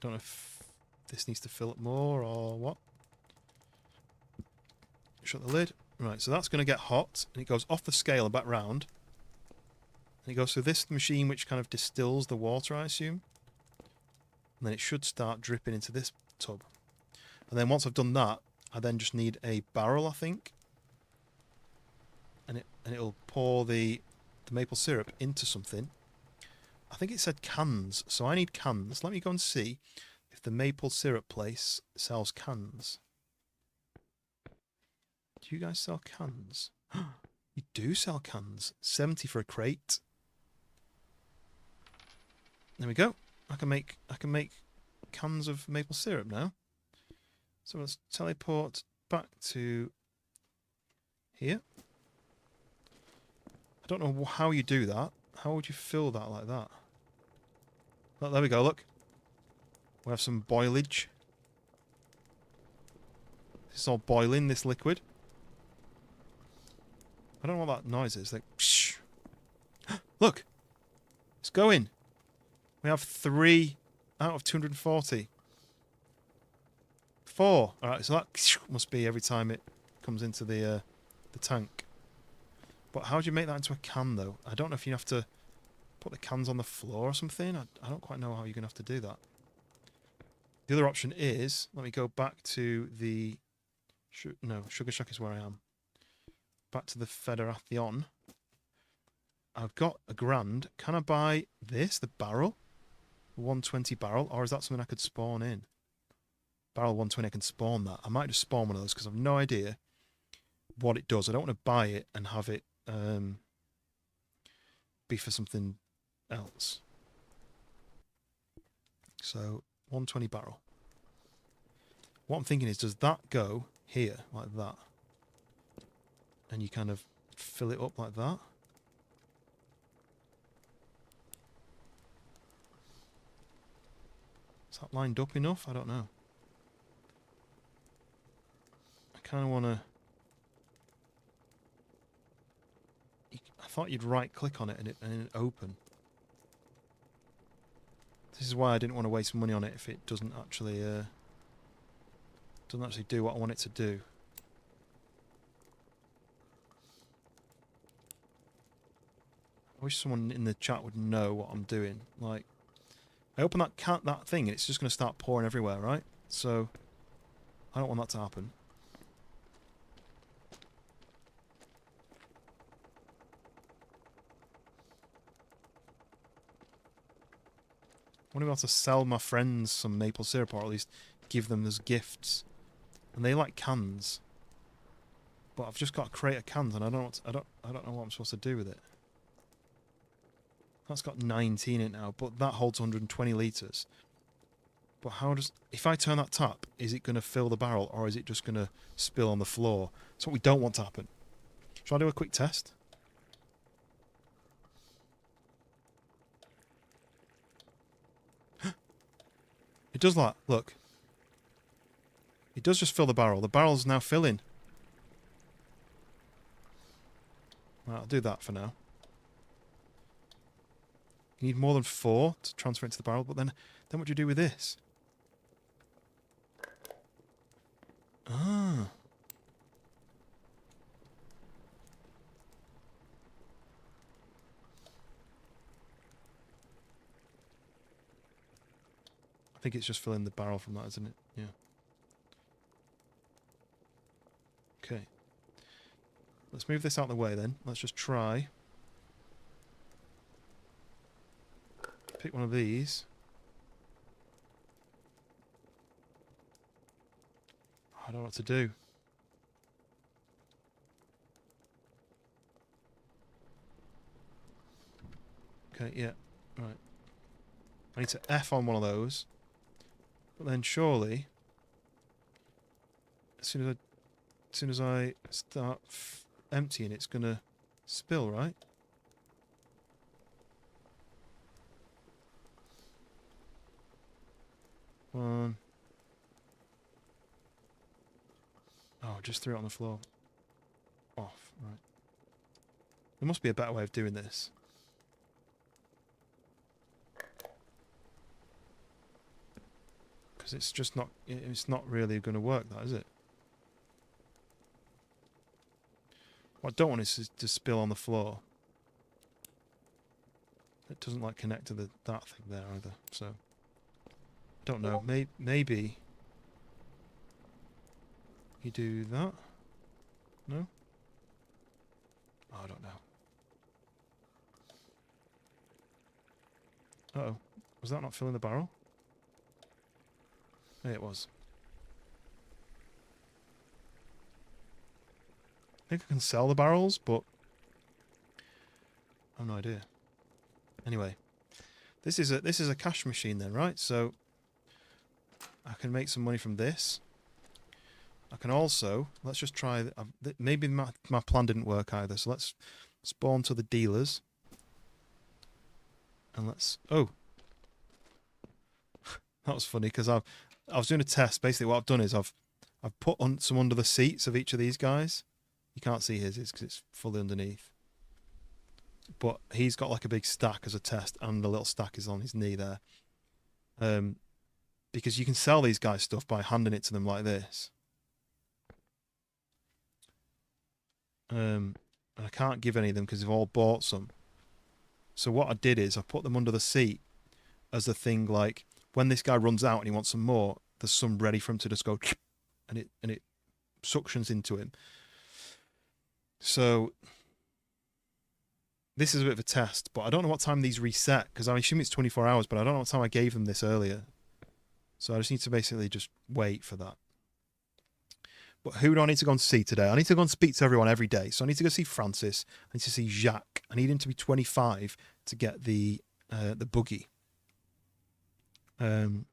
[SPEAKER 1] Don't know if this needs to fill up more or what. Shut the lid. Right, so that's going to get hot, and it goes off the scale and back round. And it goes through this machine, which kind of distills the water, I assume. And then it should start dripping into this tub. And then once I've done that, I then just need a barrel, I think. And it'll pour the maple syrup into something. I think it said cans, so I need cans. Let me go and see if the maple syrup place sells cans. Do you guys sell cans? You do sell cans. 70 for a crate. There we go. I can make cans of maple syrup now. So let's teleport back to here. I don't know how you do that. How would you fill that like that? Oh, there we go, look. We have some boilage. This is all boiling, this liquid. I don't know what that noise is. Like, psh. Look! It's going! We have 3 out of 240. 4. Alright, so that must be every time it comes into the tank. But how do you make that into a can, though? I don't know if you have to put the cans on the floor or something. I don't quite know how you're going to have to do that. The other option is, let me go back to the... No, Sugar Shack is where I am. Back to the Federation. I've got £1,000. Can I buy this, the barrel? 120 barrel, or is that something I could spawn in? Barrel 120, I can spawn that. I might just spawn one of those because I've no idea what it does. I don't want to buy it and have it be for something else. So 120 barrel. What I'm thinking is, does that go here like that? And you kind of fill it up like that? Is that lined up enough? I don't know. I kind of want to... I thought you'd right-click on it and it open. This is why I didn't want to waste money on it if it doesn't actually do what I want it to do. I wish someone in the chat would know what I'm doing. Like, I open that thing and it's just going to start pouring everywhere, right? So, I don't want that to happen. I want to be able to sell my friends some maple syrup, or at least give them as gifts. And they like cans, but I've just got a crate of cans, and I don't know what I'm supposed to do with it. That's got 19 in it now, but that holds 120 litres. But how does... If I turn that tap, is it going to fill the barrel, or is it just going to spill on the floor? That's what we don't want to happen. Shall I do a quick test? It does that. Look. It does just fill the barrel. The barrel's now filling. Right, I'll do that for now. You need more than 4 to transfer into the barrel, but then what do you do with this? Ah. I think it's just filling the barrel from that, isn't it? Yeah. Okay. Let's move this out of the way then. Let's just try. Pick one of these. I don't know what to do. Okay, yeah. Right. I need to F on one of those. But then surely, as soon as I start emptying, it's gonna spill, right? One. Oh, just threw it on the floor. Off, right. There must be a better way of doing this. Because it's not really going to work, that, is it? What I don't want is to spill on the floor. It doesn't like connect to that thing there either, so... Don't know, maybe... You do that. No? Oh, I don't know. Uh-oh. Was that not filling the barrel? Yeah, it was. I think I can sell the barrels, but I have no idea. Anyway, this is a cash machine then, right? So I can make some money from this. I can also, let's just try, maybe my plan didn't work either, so let's spawn to the dealers. And let's, oh. That was funny, because I was doing a test. Basically what I've done is I've put some under the seats of each of these guys. You can't see his, because it's fully underneath. But he's got like a big stack as a test, and the little stack is on his knee there. Because you can sell these guys stuff by handing it to them like this. And I can't give any of them because they've all bought some. So what I did is I put them under the seat as a thing, like when this guy runs out and he wants some more, there's some ready for him to just go and it suctions into him. So this is a bit of a test, but I don't know what time these reset, because I assume it's 24 hours, but I don't know what time I gave them this earlier. So I just need to basically just wait for that. But who do I need to go and see today? I need to go and speak to everyone every day. So I need to go see Francis. I need to see Jacques. I need him to be 25 to get the buggy. So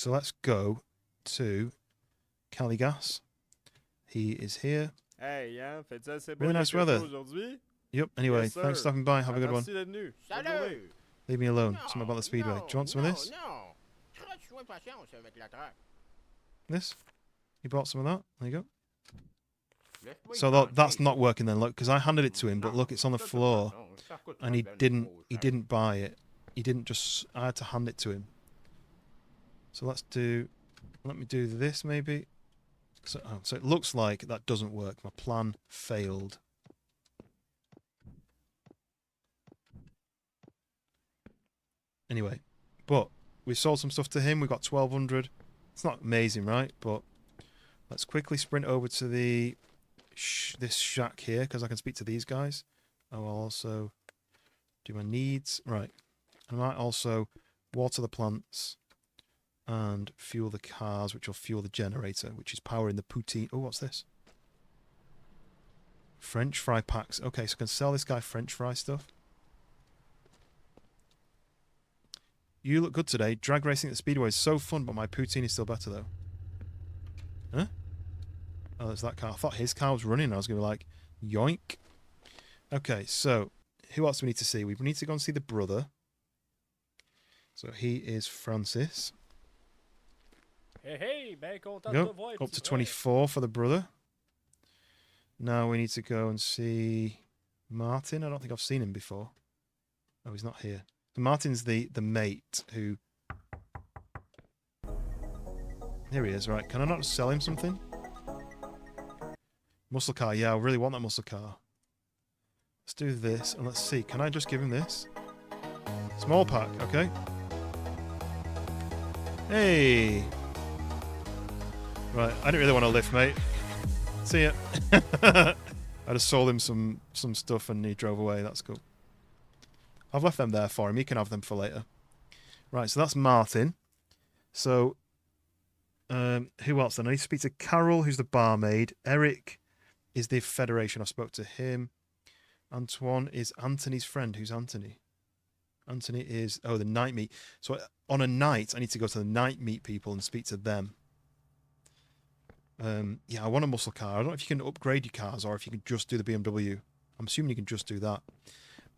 [SPEAKER 1] let's go to Caligas. He is here.
[SPEAKER 4] Hey, hein, faites assez
[SPEAKER 1] Really nice weather.
[SPEAKER 4] aujourd'hui?
[SPEAKER 1] Yep, anyway,
[SPEAKER 4] Yes,
[SPEAKER 1] thanks for
[SPEAKER 4] sir.
[SPEAKER 1] stopping by. Have a good one.
[SPEAKER 4] Merci d'être venu.
[SPEAKER 5] Salut!
[SPEAKER 1] Leave me alone. Something about the speedway.
[SPEAKER 5] Non,
[SPEAKER 1] Do you want some of this?
[SPEAKER 5] Non, Traite, sois patience avec la traque.
[SPEAKER 1] This? You bought some of that? There you go.
[SPEAKER 5] Laisse-moi y
[SPEAKER 1] So
[SPEAKER 5] penser.
[SPEAKER 1] that's not working then, look, because I handed it to him, but look, it's on the floor,
[SPEAKER 5] Non, ça coûte
[SPEAKER 1] and
[SPEAKER 5] pas
[SPEAKER 1] he
[SPEAKER 5] ben
[SPEAKER 1] didn't buy it. He didn't just, I had to hand it to him. So let me do this maybe. So it looks like that doesn't work. My plan failed. Anyway, but we sold some stuff to him. We got 1,200. It's not amazing, right? But let's quickly sprint over to the this shack here, because I can speak to these guys. I will also do my needs. Right. I might also water the plants and fuel the cars, which will fuel the generator, which is powering the poutine. Oh, what's this? French fry packs. Okay, so I can sell this guy French fry stuff. You look good today. Drag racing at the Speedway is so fun, but my poutine is still better, though. Huh? Oh, there's that car. I thought his car was running. I was going to be like, yoink. Okay, so who else do we need to see? We need to go and see the brother. So he is Francis.
[SPEAKER 4] Hey, hey, ben content
[SPEAKER 1] Go.
[SPEAKER 4] de te voir,
[SPEAKER 1] Up
[SPEAKER 4] petit
[SPEAKER 1] to
[SPEAKER 4] frère.
[SPEAKER 1] 24 for the brother. Now we need to go and see Martin. I don't think I've seen him before. Oh, he's not here. So Martin's the mate who... Here he is, right. Can I not sell him something? Muscle car. Yeah, I really want that muscle car. Let's do this, and let's see. Can I just give him this? Small pack, okay. Hey! Right, I didn't really want to lift, mate. See ya. I just sold him some stuff and he drove away. That's cool. I've left them there for him. He can have them for later. Right, so that's Martin. So, who else then? I need to speak to Carol, who's the barmaid. Eric is the Federation. I spoke to him. Antoine is Anthony's friend. Who's Anthony? Anthony is, the night meet. So on a night, I need to go to the night meet people and speak to them. Yeah, I want a muscle car. I don't know if you can upgrade your cars or if you can just do the BMW. I'm assuming you can just do that.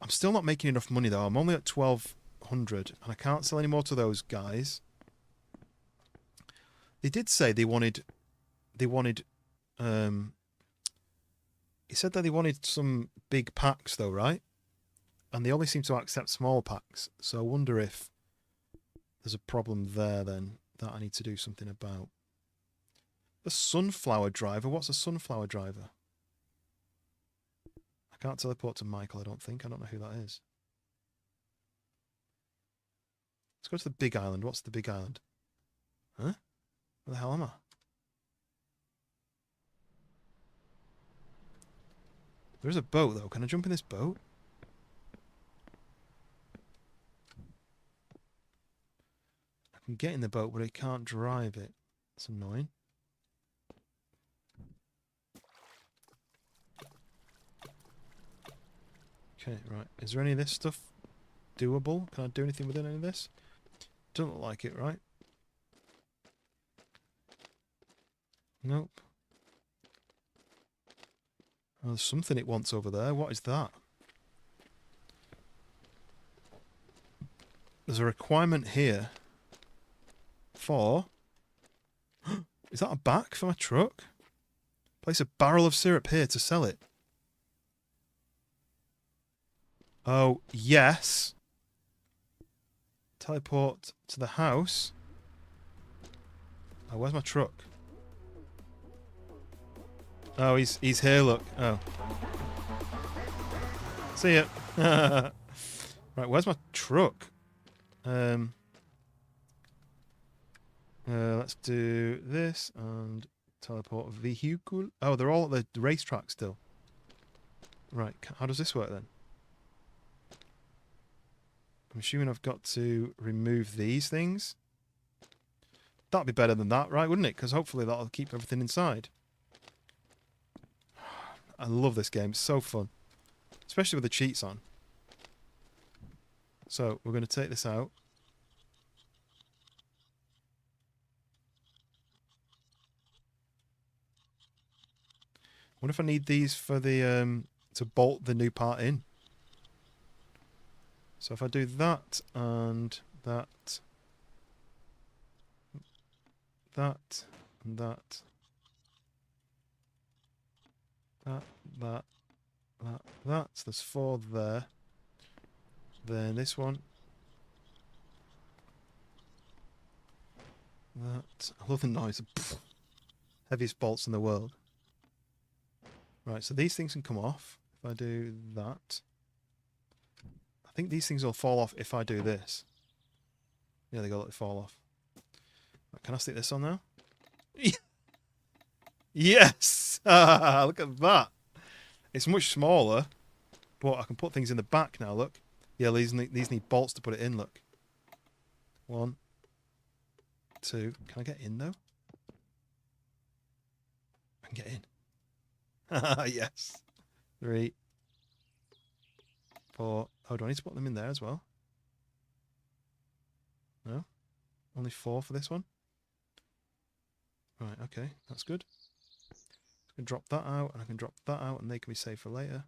[SPEAKER 1] I'm still not making enough money though. I'm only at 1,200 and I can't sell any more to those guys. They did say they wanted, he said that they wanted some big packs though, right? And they only seem to accept small packs. So I wonder if there's a problem there then that I need to do something about. The sunflower driver? What's a sunflower driver? I can't teleport to Michael, I don't think. I don't know who that is. Let's go to the big island. What's the big island? Huh? Where the hell am I? There's a boat, though. Can I jump in this boat? I can get in the boat, but I can't drive it. That's annoying. Okay, right. Is there any of this stuff doable? Can I do anything with any of this? Doesn't look like it, right? Nope. Oh, there's something it wants over there. What is that? There's a requirement here for... Is that a back for my truck? Place a barrel of syrup here to sell it. Oh, yes. Teleport to the house. Oh, where's my truck? Oh, he's here, look. Oh. See ya. Right, where's my truck? Let's do this and teleport vehicle. Oh, they're all at the racetrack still. Right, how does this work then? I'm assuming I've got to remove these things. That'd be better than that, right? Wouldn't it? Because hopefully that'll keep everything inside. I love this game. It's so fun. Especially with the cheats on. So, we're going to take this out. I wonder if I need these for the to bolt the new part in. So if I do that and that, that and that, that, so there's 4 there. Then this one. That. I love the noise. Heaviest bolts in the world. Right, so these things can come off if I do that. I think these things will fall off if I do this. Yeah, they go let it fall off. Right, can I stick this on now? Yes! Look at that. It's much smaller, but I can put things in the back now, look. Yeah, these need bolts to put it in, look. 1, 2. Can I get in, though? I can get in. Yes. 3, 4. Oh, do I need to put them in there as well? No? Only 4 for this one? Right, okay. That's good. I can drop that out, and I can drop that out, and they can be saved for later.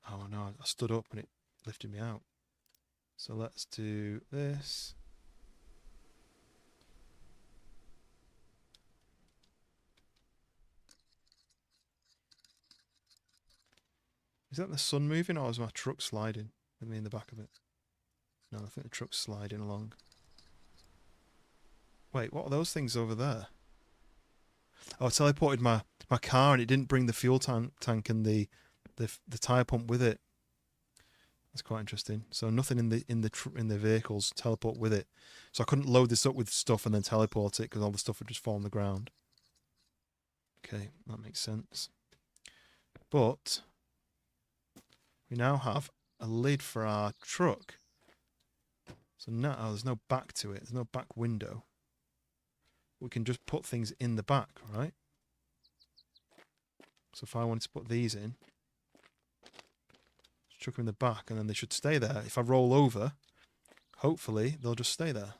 [SPEAKER 1] Oh, no. I stood up, and it lifted me out. So let's do this. Is that the sun moving, or is my truck sliding with me in the back of it? No, I think the truck's sliding along. Wait, what are those things over there? Oh, I teleported my car and it didn't bring the fuel tank and the tyre pump with it. That's quite interesting. So nothing in the vehicles teleport with it. So I couldn't load this up with stuff and then teleport it because all the stuff would just fall on the ground. Okay, that makes sense. But we now have a lid for our truck. So now there's no back to it. There's no back window. We can just put things in the back, right? So if I wanted to put these in, just chuck them in the back and then they should stay there. If I roll over, hopefully they'll just stay there.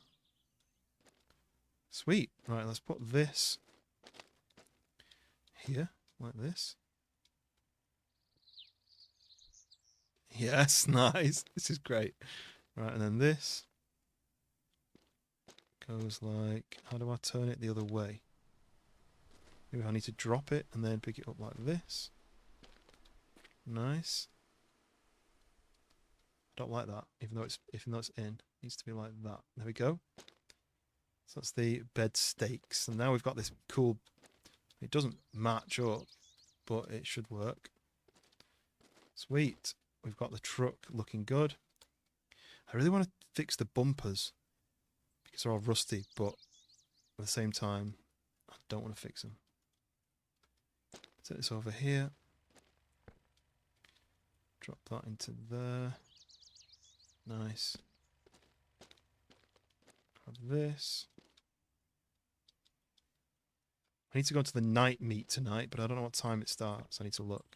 [SPEAKER 1] Sweet. Right, let's put this here, like this. Yes, nice. This is great. Right, and then this goes like, how do I turn it the other way? Maybe I need to drop it and then pick it up like this. Nice. I don't like that, even though it's in. It needs to be like that. There we go. So that's the bed stakes. And now we've got this cool, it doesn't match up, but it should work. Sweet. We've got the truck looking good. I really want to fix the bumpers because they're all rusty, but at the same time, I don't want to fix them. Set this over here. Drop that into there. Nice. Have this. I need to go to the night meet tonight, but I don't know what time it starts. I need to look.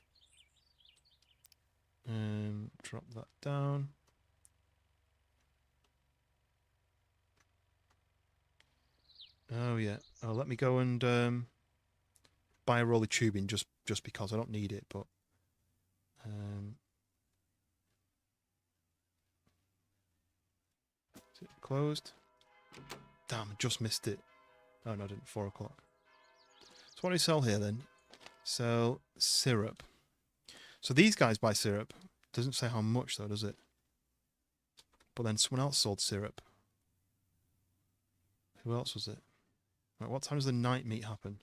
[SPEAKER 1] Drop that down. Oh yeah. Oh, let me go and buy a roll of tubing just because I don't need it, but is it closed? Damn, I just missed it. Oh no, I didn't. 4 o'clock. So what do we sell here then? Sell syrup. So these guys buy syrup. Doesn't say how much though, does it? But then someone else sold syrup. Who else was it? Right, what time does the night meet happen?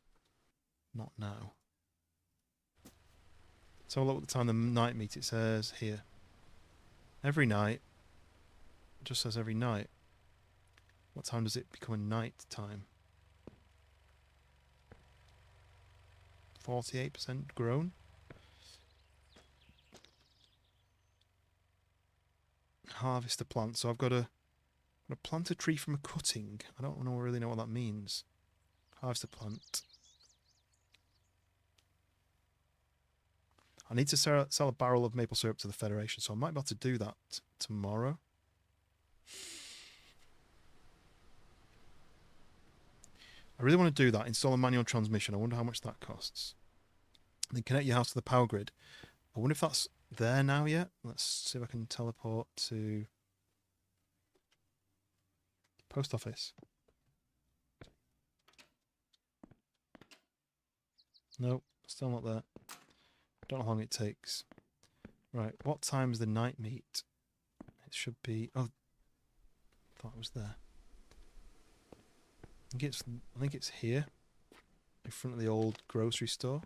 [SPEAKER 1] Not now. So look at the time the night meet, it says here. Every night. It just says every night. What time does it become a night time? 48% grown. Harvest a plant. So I've got to plant a tree from a cutting. I don't really know what that means. Harvest a plant. I need to sell a barrel of maple syrup to the Federation, so I might be able to do that tomorrow. I really want to do that. Install a manual transmission. I wonder how much that costs. Then connect your house to the power grid. I wonder if that's there now yet. Let's see if I can teleport to post office. Nope, still not there. Don't know how long it takes. Right, what time is the night meet? It should be... Oh, I thought it was there. I think it's here, in front of the old grocery store.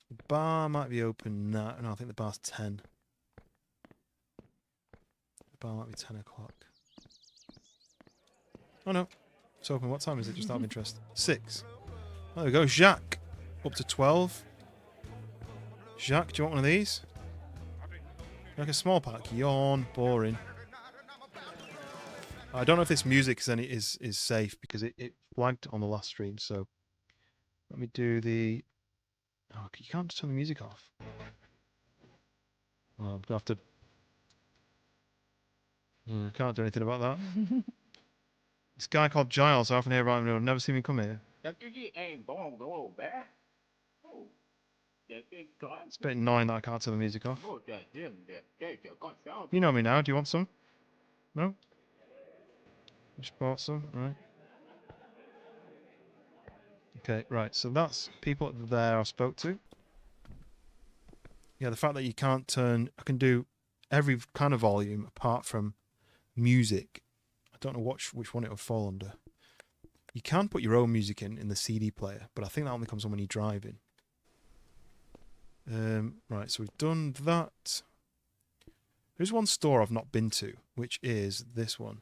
[SPEAKER 1] The bar might be open now. No, I think the bar's 10. The bar might be 10 o'clock. Oh no, it's open. What time is it? Just out of interest. 6. Oh, there we go. Jacques, up to 12. Jacques, do you want one of these? Like a small pack? Yawn. Boring. I don't know if this music is safe because it flagged on the last stream. So let me do the. Oh, you can't turn the music off. Oh, I'm gonna have to. Can't do anything about that. This guy called Giles, I often hear about him. I've never seen him come here. It's a bit annoying that I can't turn the music off. You know me now. Do you want some? No? Just bought some, right? Okay, right. So that's people there I spoke to. Yeah, the fact that you can't turn... I can do every kind of volume apart from music. I don't know which one it would fall under. You can put your own music in the CD player, but I think that only comes on when you're driving. Right, so we've done that. There's one store I've not been to, which is this one.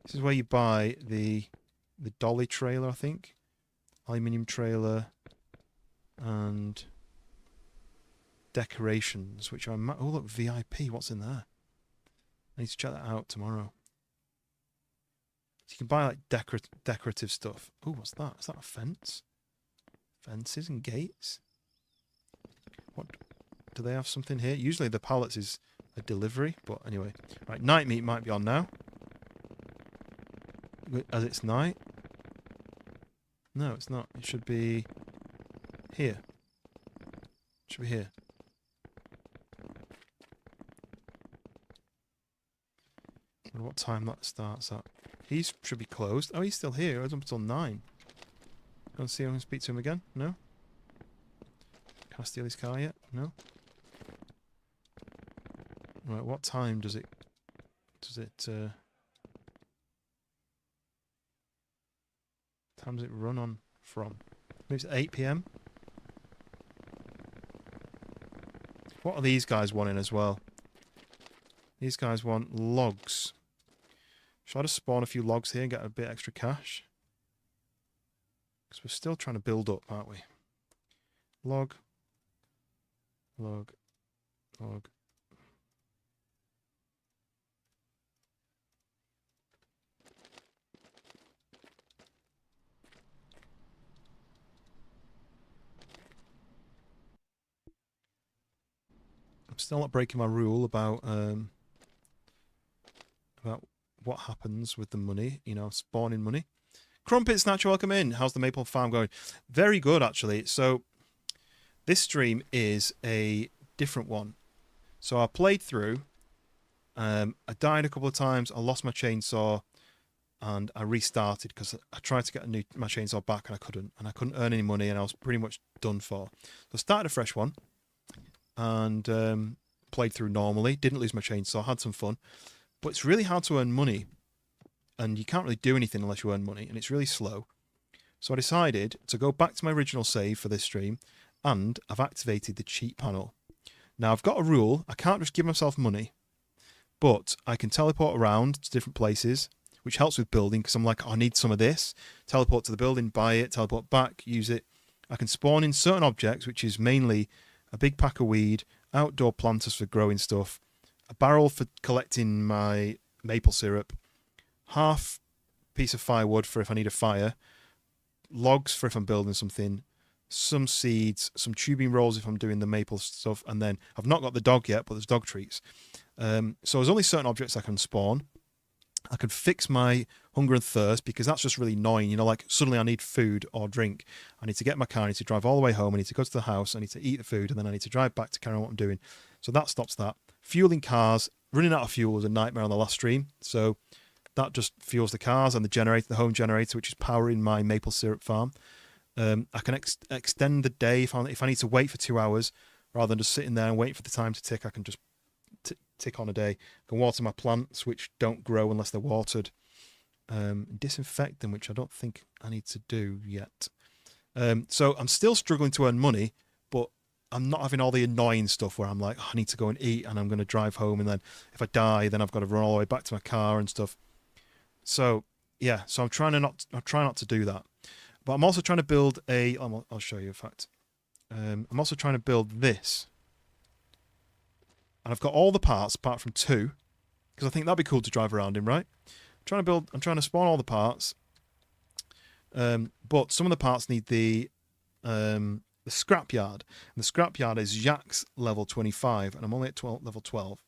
[SPEAKER 1] This is where you buy the dolly trailer, I think. Aluminium trailer and decorations, which are... Oh, look, VIP. What's in there? I need to check that out tomorrow. So you can buy like decorative stuff. Oh, what's that? Is that a fence? Fences and gates? What? Do they have something here? Usually the pallets is a delivery, but anyway. Right, night meet might be on now. As it's night. No, it's not. It should be here. It should be here. I wonder what time that starts at. He should be closed. Oh, he's still here. It was up until 9. Go and see if I can speak to him again. No? Can I steal his car yet? No? Right, what time does it time does it run on from? Maybe it's 8 PM. What are these guys wanting as well? These guys want logs. Should I just spawn a few logs here and get a bit extra cash? Because we're still trying to build up, aren't we? Log. Log. Log. I'm still not breaking my rule about what happens with the money, you know, spawning money. Crumpets, natural, welcome in. How's the maple farm going? Very good, actually. So this stream is a different one. So I played through. I died a couple of times. I lost my chainsaw, and I restarted because I tried to get my chainsaw back and I couldn't earn any money, and I was pretty much done for. So I started a fresh one and played through normally. Didn't lose my chainsaw. Had some fun, but it's really hard to earn money, and you can't really do anything unless you earn money, and it's really slow. So I decided to go back to my original save for this stream, and I've activated the cheat panel. Now I've got a rule: I can't just give myself money, but I can teleport around to different places, which helps with building because I'm like, oh, I need some of this. Teleport to the building, buy it, teleport back, use it. I can spawn in certain objects, which is mainly a big pack of weed, outdoor planters for growing stuff, a barrel for collecting my maple syrup, half piece of firewood for if I need a fire, logs for if I'm building something, some seeds, some tubing rolls if I'm doing the maple stuff, and then I've not got the dog yet, but there's dog treats. So there's only certain objects I can spawn. I can fix my hunger and thirst because that's just really annoying. You know, like suddenly I need food or drink. I need to get in my car. I need to drive all the way home. I need to go to the house. I need to eat the food, and then I need to drive back to carry on what I'm doing. So that stops that. Fueling cars. Running out of fuel was a nightmare on the last stream. So that just fuels the cars and the generator, the home generator, which is powering my maple syrup farm. I can extend the day if I need to wait for 2 hours rather than just sitting there and waiting for the time to tick. I can just tick on a day. I can water my plants, which don't grow unless they're watered. Disinfect them, which I don't think I need to do yet. So I'm still struggling to earn money, but I'm not having all the annoying stuff where I'm like, oh, I need to go and eat and I'm going to drive home, and then if I die, then I've got to run all the way back to my car and stuff. So yeah, so I'm trying not to do that. But I'm also trying to build I'll show you in fact. I'm also trying to build this. And I've got all the parts apart from 2, because I think that'd be cool to drive around in, right? I'm trying to spawn all the parts. But some of the parts need the scrapyard. And the scrapyard is Jack's level 25, and I'm only at level 12.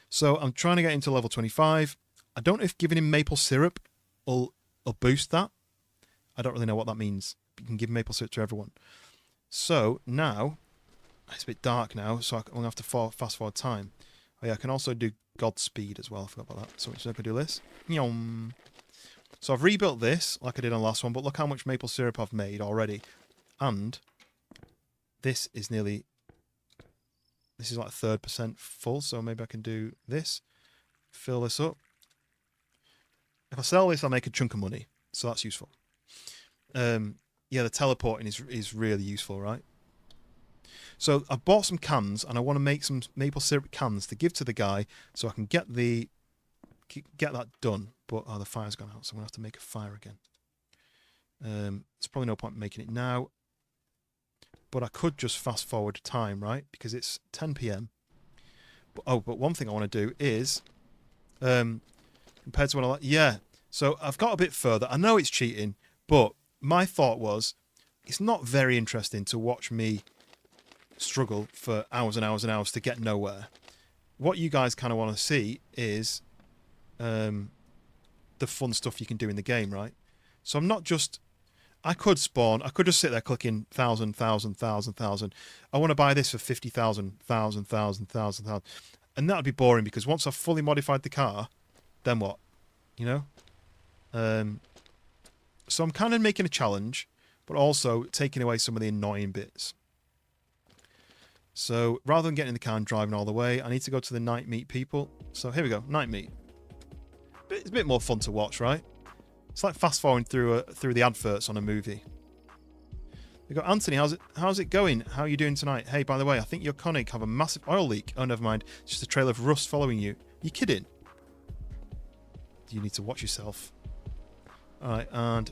[SPEAKER 1] So I'm trying to get into level 25. I don't know if giving him maple syrup will boost that. I don't really know what that means. You can give maple syrup to everyone. So now, it's a bit dark now, so I'm going to have to fast forward time. Oh yeah, I can also do Godspeed as well. I forgot about that. So I can do this. So I've rebuilt this like I did on the last one, but look how much maple syrup I've made already. And this is like 3% full, so maybe I can do this. Fill this up. If I sell this, I'll make a chunk of money. So that's useful. Yeah, the teleporting is really useful, right? So I've bought some cans, and I want to make some maple syrup cans to give to the guy, so I can get that done. But the fire's gone out, so I'm gonna have to make a fire again. There's probably no point in making it now, but I could just fast forward time, right? Because it's 10 p.m. But one thing I want to do is, compared to what I like, yeah. So I've got a bit further. I know it's cheating, but my thought was, it's not very interesting to watch me struggle for hours and hours and hours to get nowhere. What you guys kind of want to see is the fun stuff you can do in the game, right? So I'm not just... I could just sit there clicking 1,000, 1,000, 1,000, 1,000. I want to buy this for 50,000, 1,000, 1,000, 1,000, 1,000. And that would be boring, because once I've fully modified the car, then what? You know? So I'm kind of making a challenge, but also taking away some of the annoying bits. So rather than getting in the car and driving all the way, I need to go to the night meat people. So here we go, night meat. It's a bit more fun to watch, right? It's like fast forwarding through the adverts on a movie. We got Anthony. How's it going? How are you doing tonight? Hey, by the way, I think your Koenig have a massive oil leak. Oh, never mind. It's just a trail of rust following you. You kidding? You need to watch yourself. All right, and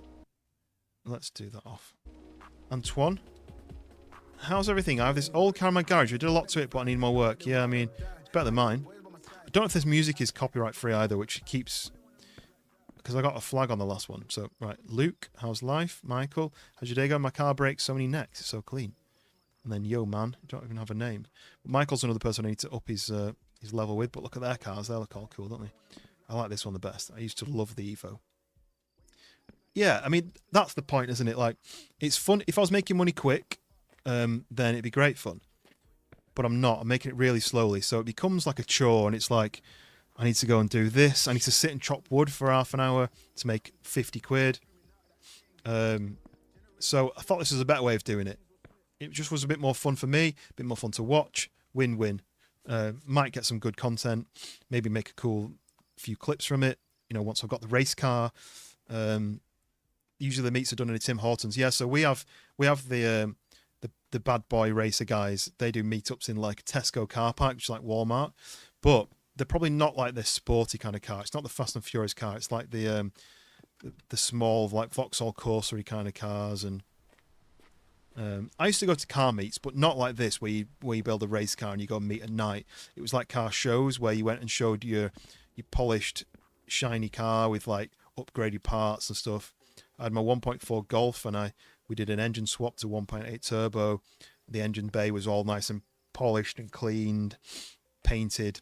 [SPEAKER 1] let's do that off. Antoine, How's everything? I have this old car in my garage. I did a lot to it, but I need more work. Yeah, I mean, it's better than mine. I don't know if this music is copyright free either, which keeps... Because I got a flag on the last one. So, right. Luke, how's life? Michael, how's your day going? My car breaks so many necks. It's so clean. And then, yo, man. I don't even have a name. But Michael's another person I need to up his level with. But look at their cars. They look all cool, don't they? I like this one the best. I used to love the Evo. Yeah, I mean, that's the point, isn't it? Like, it's fun. If I was making money quick, then it'd be great fun. But I'm not. I'm making it really slowly. So it becomes like a chore, and it's like, I need to go and do this. I need to sit and chop wood for half an hour to make 50 quid. So I thought this was a better way of doing it. It just was a bit more fun for me, a bit more fun to watch. Win-win. Might get some good content. Maybe make a cool few clips from it. You know, once I've got the race car. Usually the meets are done in a Tim Hortons. Yeah, so we have the bad boy racer guys. They do meetups in like Tesco car park, which is like Walmart. But they're probably not like this sporty kind of car. It's not the Fast and Furious car. It's like the small, like Vauxhall Corsa kind of cars. And I used to go to car meets, but not like this, where you build a race car and you go and meet at night. It was like car shows where you went and showed your polished, shiny car with like upgraded parts and stuff. I had my 1.4 Golf, and we did an engine swap to 1.8 turbo. The engine bay was all nice and polished and cleaned, painted.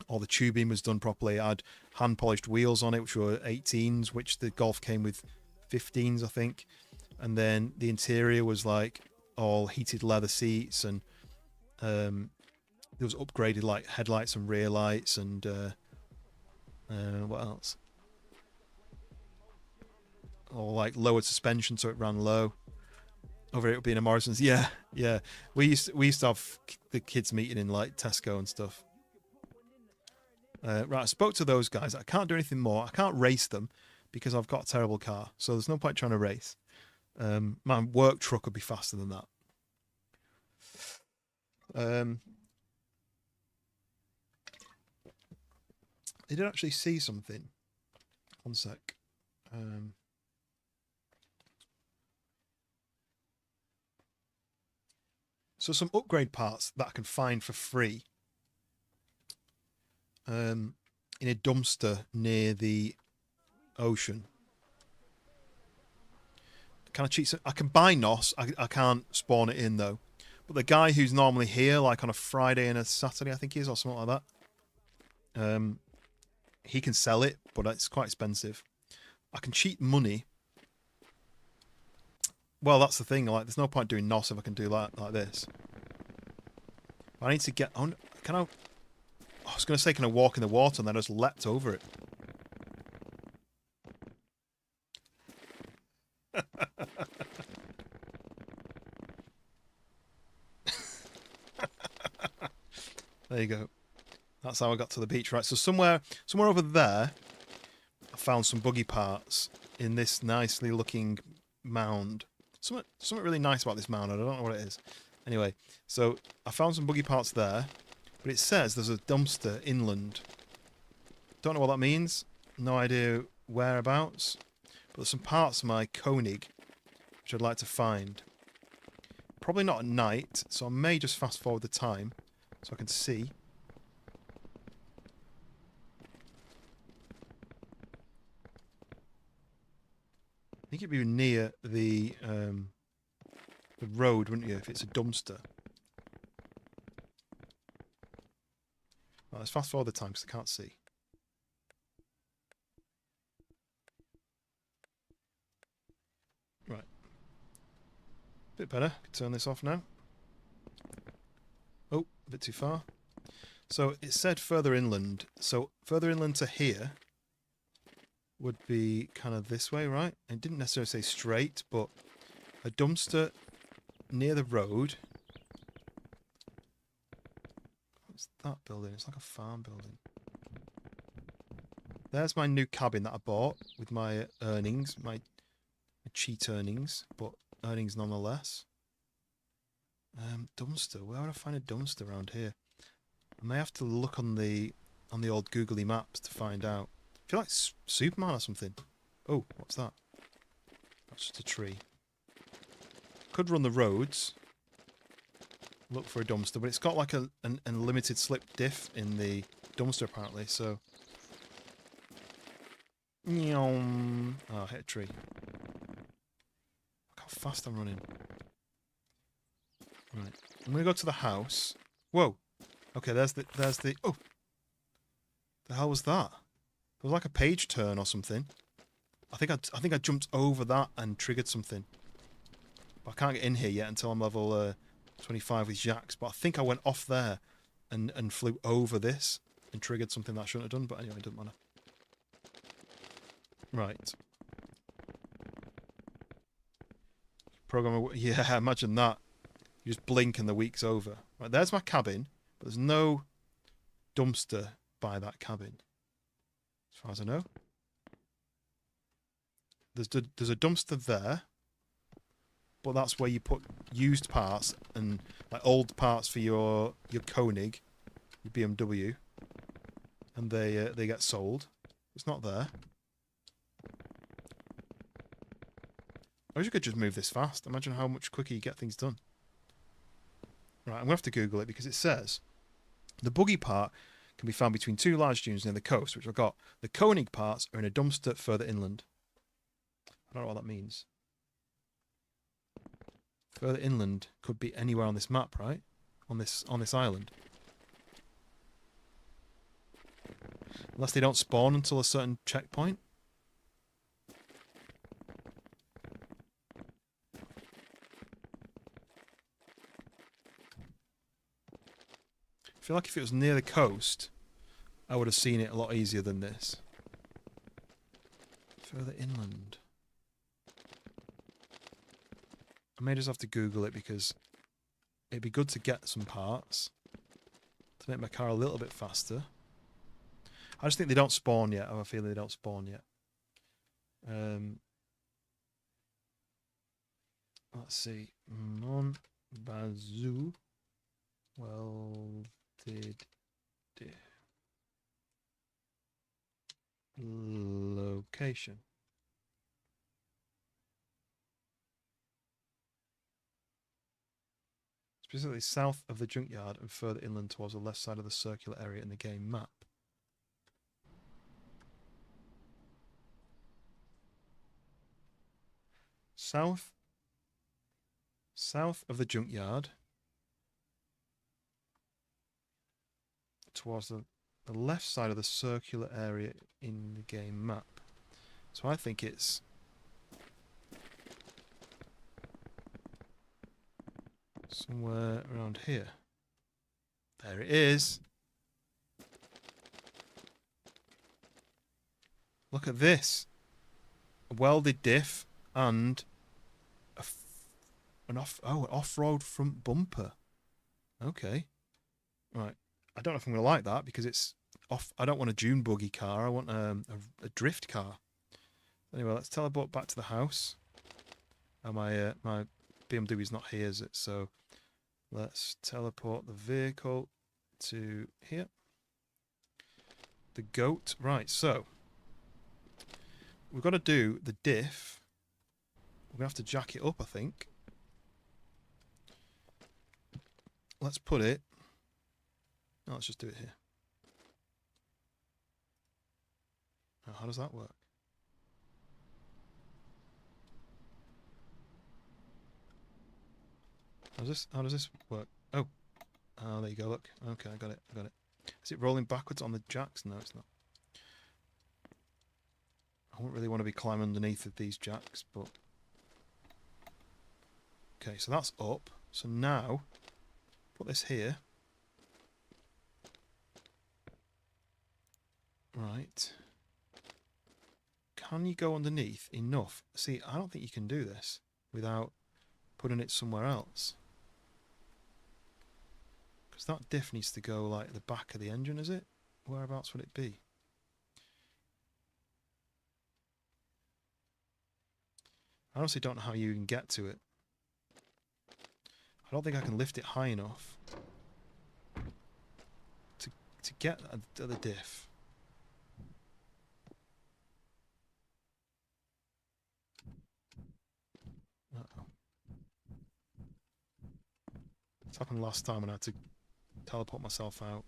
[SPEAKER 1] All the tubing was done properly. I had hand polished wheels on it, which were 18s, which the Golf came with 15s, I think. And then the interior was like all heated leather seats, and there was upgraded like headlights and rear lights, and what else? Or like lowered suspension so it ran low. Over here it would be in a Morrison's. Yeah. We used to have the kids meeting in like Tesco and stuff. Right, I spoke to those guys. I can't do anything more. I can't race them because I've got a terrible car. So there's no point trying to race. My work truck would be faster than that. I did actually see something. One sec. So some upgrade parts that I can find for free in a dumpster near the ocean. Can I cheat? I can buy NOS. I can't spawn it in though. But the guy who's normally here, like on a Friday and a Saturday, I think he is, or something like that, he can sell it, but it's quite expensive. I can cheat money. Well, that's the thing. Like, there's no point doing NOS if I can do that like this. I need to get on. Can I? I was going to say, can I walk in the water? And then I just leapt over it. There you go. That's how I got to the beach, right? So somewhere over there, I found some buggy parts in this nicely looking mound. Something really nice about this mound. I don't know what it is. Anyway, so I found some buggy parts there, but it says there's a dumpster inland. Don't know what that means. No idea whereabouts. But there's some parts of my Koenig which I'd like to find. Probably not at night, so I may just fast forward the time so I can see. I think it'd be near the road, wouldn't you, if it's a dumpster? Right, let's fast forward the time because I can't see. Right. Bit better. Turn this off now. Oh, a bit too far. So it said further inland. So further inland to here would be kind of this way, right? It didn't necessarily say straight, but a dumpster near the road. What's that building? It's like a farm building. There's my new cabin that I bought with my earnings, my cheat earnings, but earnings nonetheless. Dumpster. Where would I find a dumpster around here? I may have to look on the old googly maps to find out. I feel like Superman or something. Oh, what's that? That's just a tree. Could run the roads. look for a dumpster, but it's got like an unlimited slip diff in the dumpster apparently, so... Oh, I hit a tree. Look how fast I'm running. Right, I'm gonna go to the house. Whoa! Okay, there's the... Oh! The hell was that? It was like a page turn or something. I think I jumped over that and triggered something. But I can't get in here yet until I'm level 25 with Jax. But I think I went off there and flew over this and triggered something that I shouldn't have done. But anyway, it doesn't matter. Right. Programmer, yeah, imagine that. You just blink and the week's over. Right, there's my cabin, but there's no dumpster by that cabin, as far as I know. There's a dumpster there, but that's where you put used parts and like old parts for your Koenig, your BMW, and they get sold. It's not there. I wish I could just move this fast. Imagine how much quicker you get things done. Right, I'm gonna have to Google it because it says the buggy part can be found between two large dunes near the coast, which I've got. The Koenig parts are in a dumpster further inland. I don't know what that means. Further inland could be anywhere on this map, right? On this island. Unless they don't spawn until a certain checkpoint. I feel like if it was near the coast, I would have seen it a lot easier than this. Further inland. I may just have to Google it because it'd be good to get some parts to make my car a little bit faster. I just think they don't spawn yet. I have a feeling they don't spawn yet. Let's see. Mon Bazou. Welded location. Specifically south of the junkyard and further inland towards the left side of the circular area in the game map. South of the junkyard towards the left side of the circular area in the game map. So I think it's somewhere around here. There it is. Look at this. A welded diff and an off-road front bumper. Okay. Right. I don't know if I'm going to like that because it's off. I don't want a dune buggy car. I want a drift car. Anyway, let's teleport back to the house. Oh, my BMW's not here, is it? So let's teleport the vehicle to here. The goat. Right, so we've got to do the diff. We're going to have to jack it up, I think. Let's put it... No, let's just do it here. Now, how does that work? How does this work? Oh, there you go. Look. Okay, I got it. Is it rolling backwards on the jacks? No, it's not. I wouldn't really want to be climbing underneath of these jacks, but okay. So that's up. So now, put this here. Right. Can you go underneath enough? See, I don't think you can do this without putting it somewhere else. Because that diff needs to go like the back of the engine, is it? Whereabouts would it be? I honestly don't know how you can get to it. I don't think I can lift it high enough to get at the diff. happened last time when I had to teleport myself out.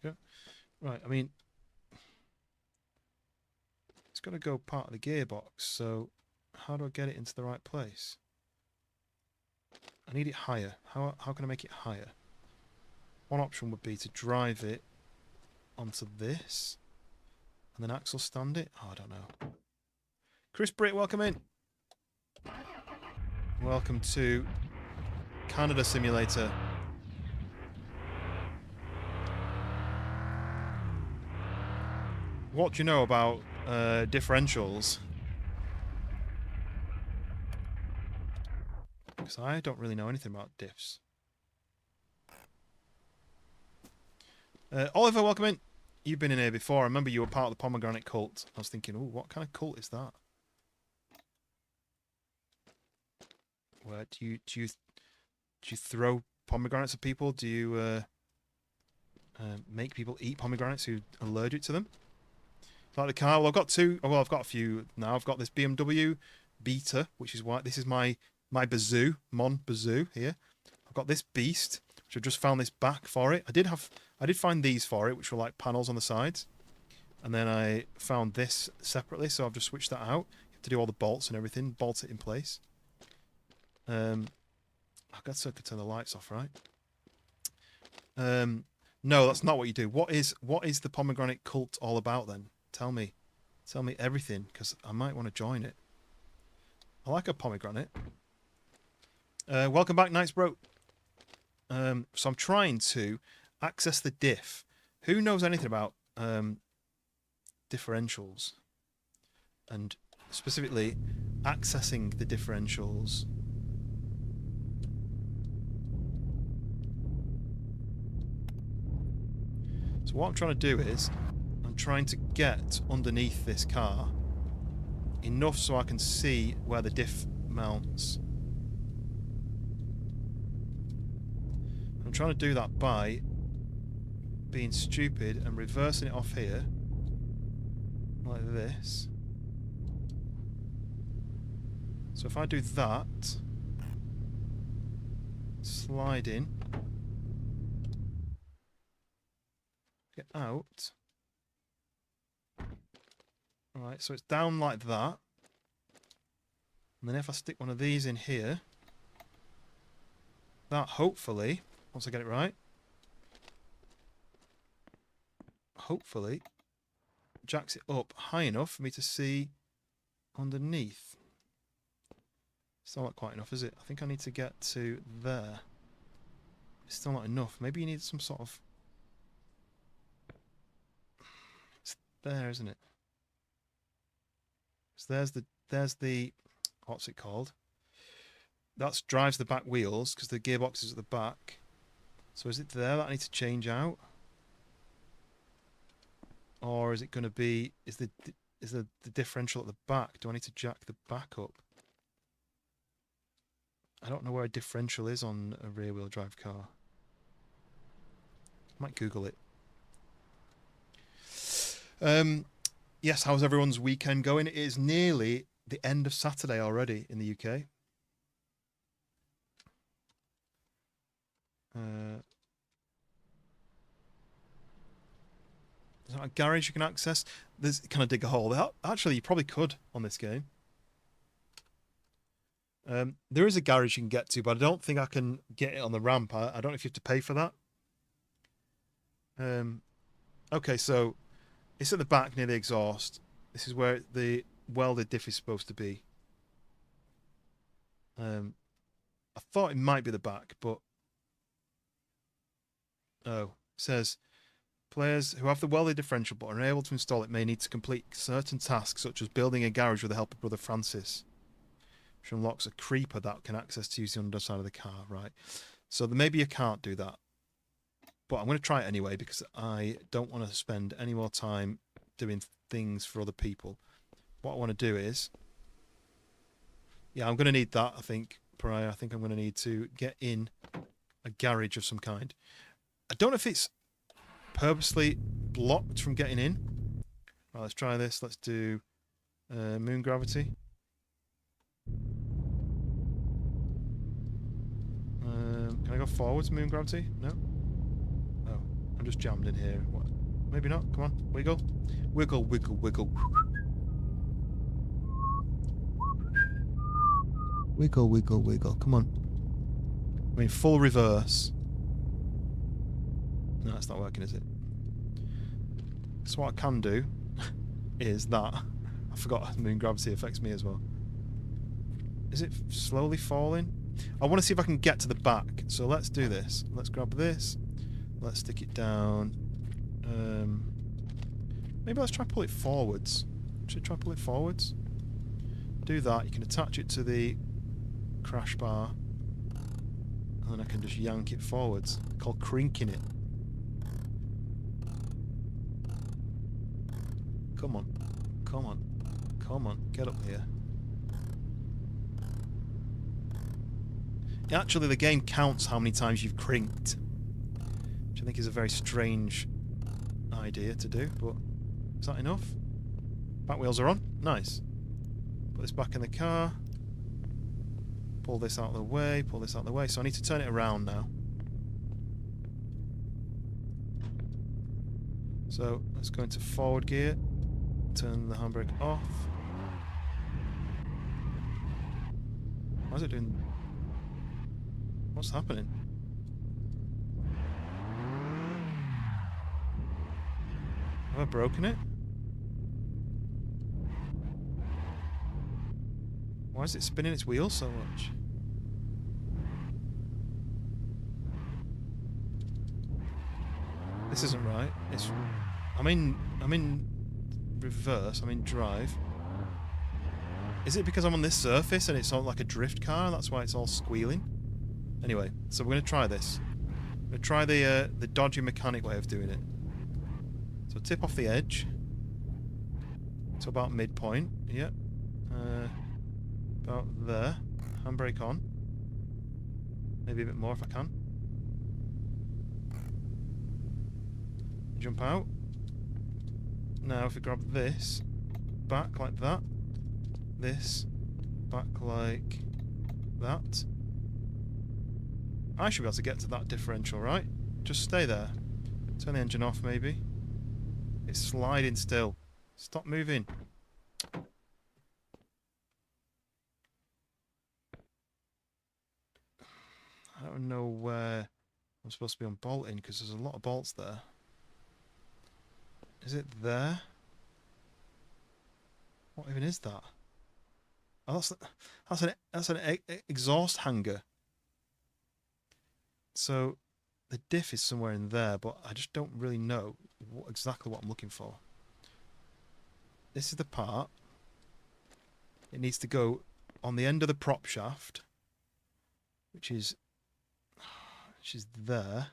[SPEAKER 1] Yeah. Right, I mean, it's got to go part of the gearbox, so how do I get it into the right place? I need it higher. How can I make it higher? One option would be to drive it onto this and then axle stand it. Oh, I don't know. Chris Britt, welcome in. Welcome to Canada Simulator. What do you know about differentials? Because I don't really know anything about diffs. Oliver, welcome in. You've been in here before. I remember you were part of the pomegranate cult. I was thinking, oh, what kind of cult is that? Where do you throw pomegranates at people? Do you make people eat pomegranates who are allergic to them? Like the car. Well, I've got two. Well, I've got a few now. I've got this BMW Beta, which is why this is my Bazoo, Mon Bazoo here. I've got this beast, which I've just found this back for it. I did find these for it, which were like panels on the sides, and then I found this separately, so I've just switched that out. You have to do all the bolts and everything, bolt it in place. I guess I could turn the lights off, right? No, that's not what you do. What is the pomegranate cult all about then? Tell me everything, because I might want to join it. I like a pomegranate. Welcome back, Knights Bro. So I'm trying to access the diff. Who knows anything about differentials? And specifically, accessing the differentials. So what I'm trying to do is, I'm trying to get underneath this car enough so I can see where the diff mounts. I'm trying to do that by being stupid and reversing it off here like this. So if I do that, slide in, get out. Alright, so it's down like that. And then if I stick one of these in here, that hopefully, once I get it right, hopefully jacks it up high enough for me to see underneath. Still not quite enough, is it? I think I need to get to there. It's still not enough. Maybe you need some sort of... It's there, isn't it? So there's the what's it called? That drives the back wheels because the gearbox is at the back. So is it there that I need to change out? Or is it going to be, is the differential at the back? Do I need to jack the back up? I don't know where a differential is on a rear wheel drive car. I might Google it. Yes, how's everyone's weekend going? It is nearly the end of Saturday already in the UK. Is that a garage you can access? Can I dig a hole? Actually, you probably could on this game. There is a garage you can get to, but I don't think I can get it on the ramp. I don't know if you have to pay for that. Okay, so it's at the back near the exhaust. This is where the welded diff is supposed to be. I thought it might be the back, but... Oh, it says... Players who have the welded differential but are unable to install it may need to complete certain tasks, such as building a garage with the help of Brother Francis, which unlocks a creeper that can access to use the underside of the car, right? So maybe you can't do that. But I'm going to try it anyway because I don't want to spend any more time doing things for other people. What I want to do is... Yeah, I'm going to need that, I think, Pariah. I think I'm going to need to get in a garage of some kind. I don't know if it's purposely blocked from getting in. Right, let's try this. Let's do moon gravity. Can I go forwards, moon gravity? No? Oh, I'm just jammed in here. What? Maybe not. Come on, wiggle. Wiggle, wiggle, wiggle. Wiggle, wiggle, wiggle. Come on. I mean, full reverse. No, it's not working, is it? So what I can do is that... I forgot moon gravity affects me as well. Is it slowly falling? I want to see if I can get to the back. So let's do this. Let's grab this. Let's stick it down. Maybe let's try pull it forwards. Should I try pull it forwards? Do that. You can attach it to the crash bar. And then I can just yank it forwards. Called crinking it. Come on. Come on. Come on. Get up here. Actually, the game counts how many times you've crinked. Which I think is a very strange idea to do, but is that enough? Back wheels are on. Nice. Put this back in the car. Pull this out of the way. Pull this out of the way. So I need to turn it around now. So let's go into forward gear. Turn the handbrake off. Why is it doing... What's happening? Have I broken it? Why is it spinning its wheels so much? This isn't right. It's... I'm in reverse. I'm in drive. Is it because I'm on this surface and it's on like a drift car? That's why it's all squealing? Anyway, so we're going to try this. We're going to try the dodgy mechanic way of doing it. So tip off the edge. To about midpoint. Yep. About there. Handbrake on. Maybe a bit more if I can. Jump out. Now if we grab this. Back like that. This. Back like that. I should be able to get to that differential, right? Just stay there. Turn the engine off, maybe. It's sliding still. Stop moving. I don't know where I'm supposed to be unbolting because there's a lot of bolts there. Is it there? What even is that? Oh, that's an exhaust hanger. So the diff is somewhere in there, but I just don't really know exactly what I'm looking for. This is the part. It needs to go on the end of the prop shaft, which is there.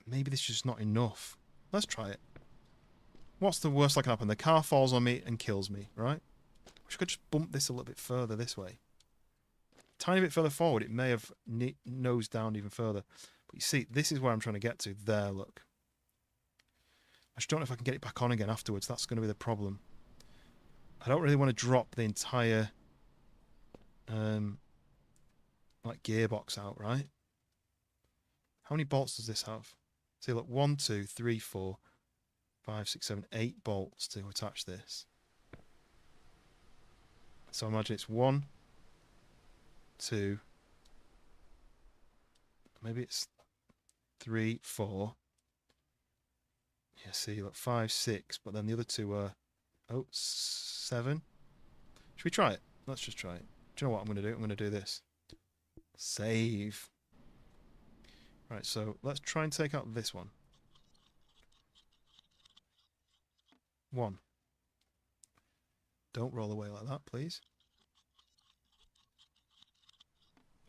[SPEAKER 1] Maybe this is just not enough. Let's try it. What's the worst that can happen? The car falls on me and kills me, right? Wish I could just bump this a little bit further this way. Tiny bit further forward, it may have nosed down even further. But you see, this is where I'm trying to get to. There, look. I just don't know if I can get it back on again afterwards. That's going to be the problem. I don't really want to drop the entire like gearbox out, right? How many bolts does this have? See, look, 1, 2, 3, 4, 5, 6, 7, 8 bolts to attach this. So imagine it's 1, 2, maybe it's 3, 4. Yeah, see, look, 5, 6, but then the other two are 7. Should we try it? Let's just try it. Do you know what I'm going to do? I'm going to do this. Save. Right, so let's try and take out this one. 1. Don't roll away like that, please.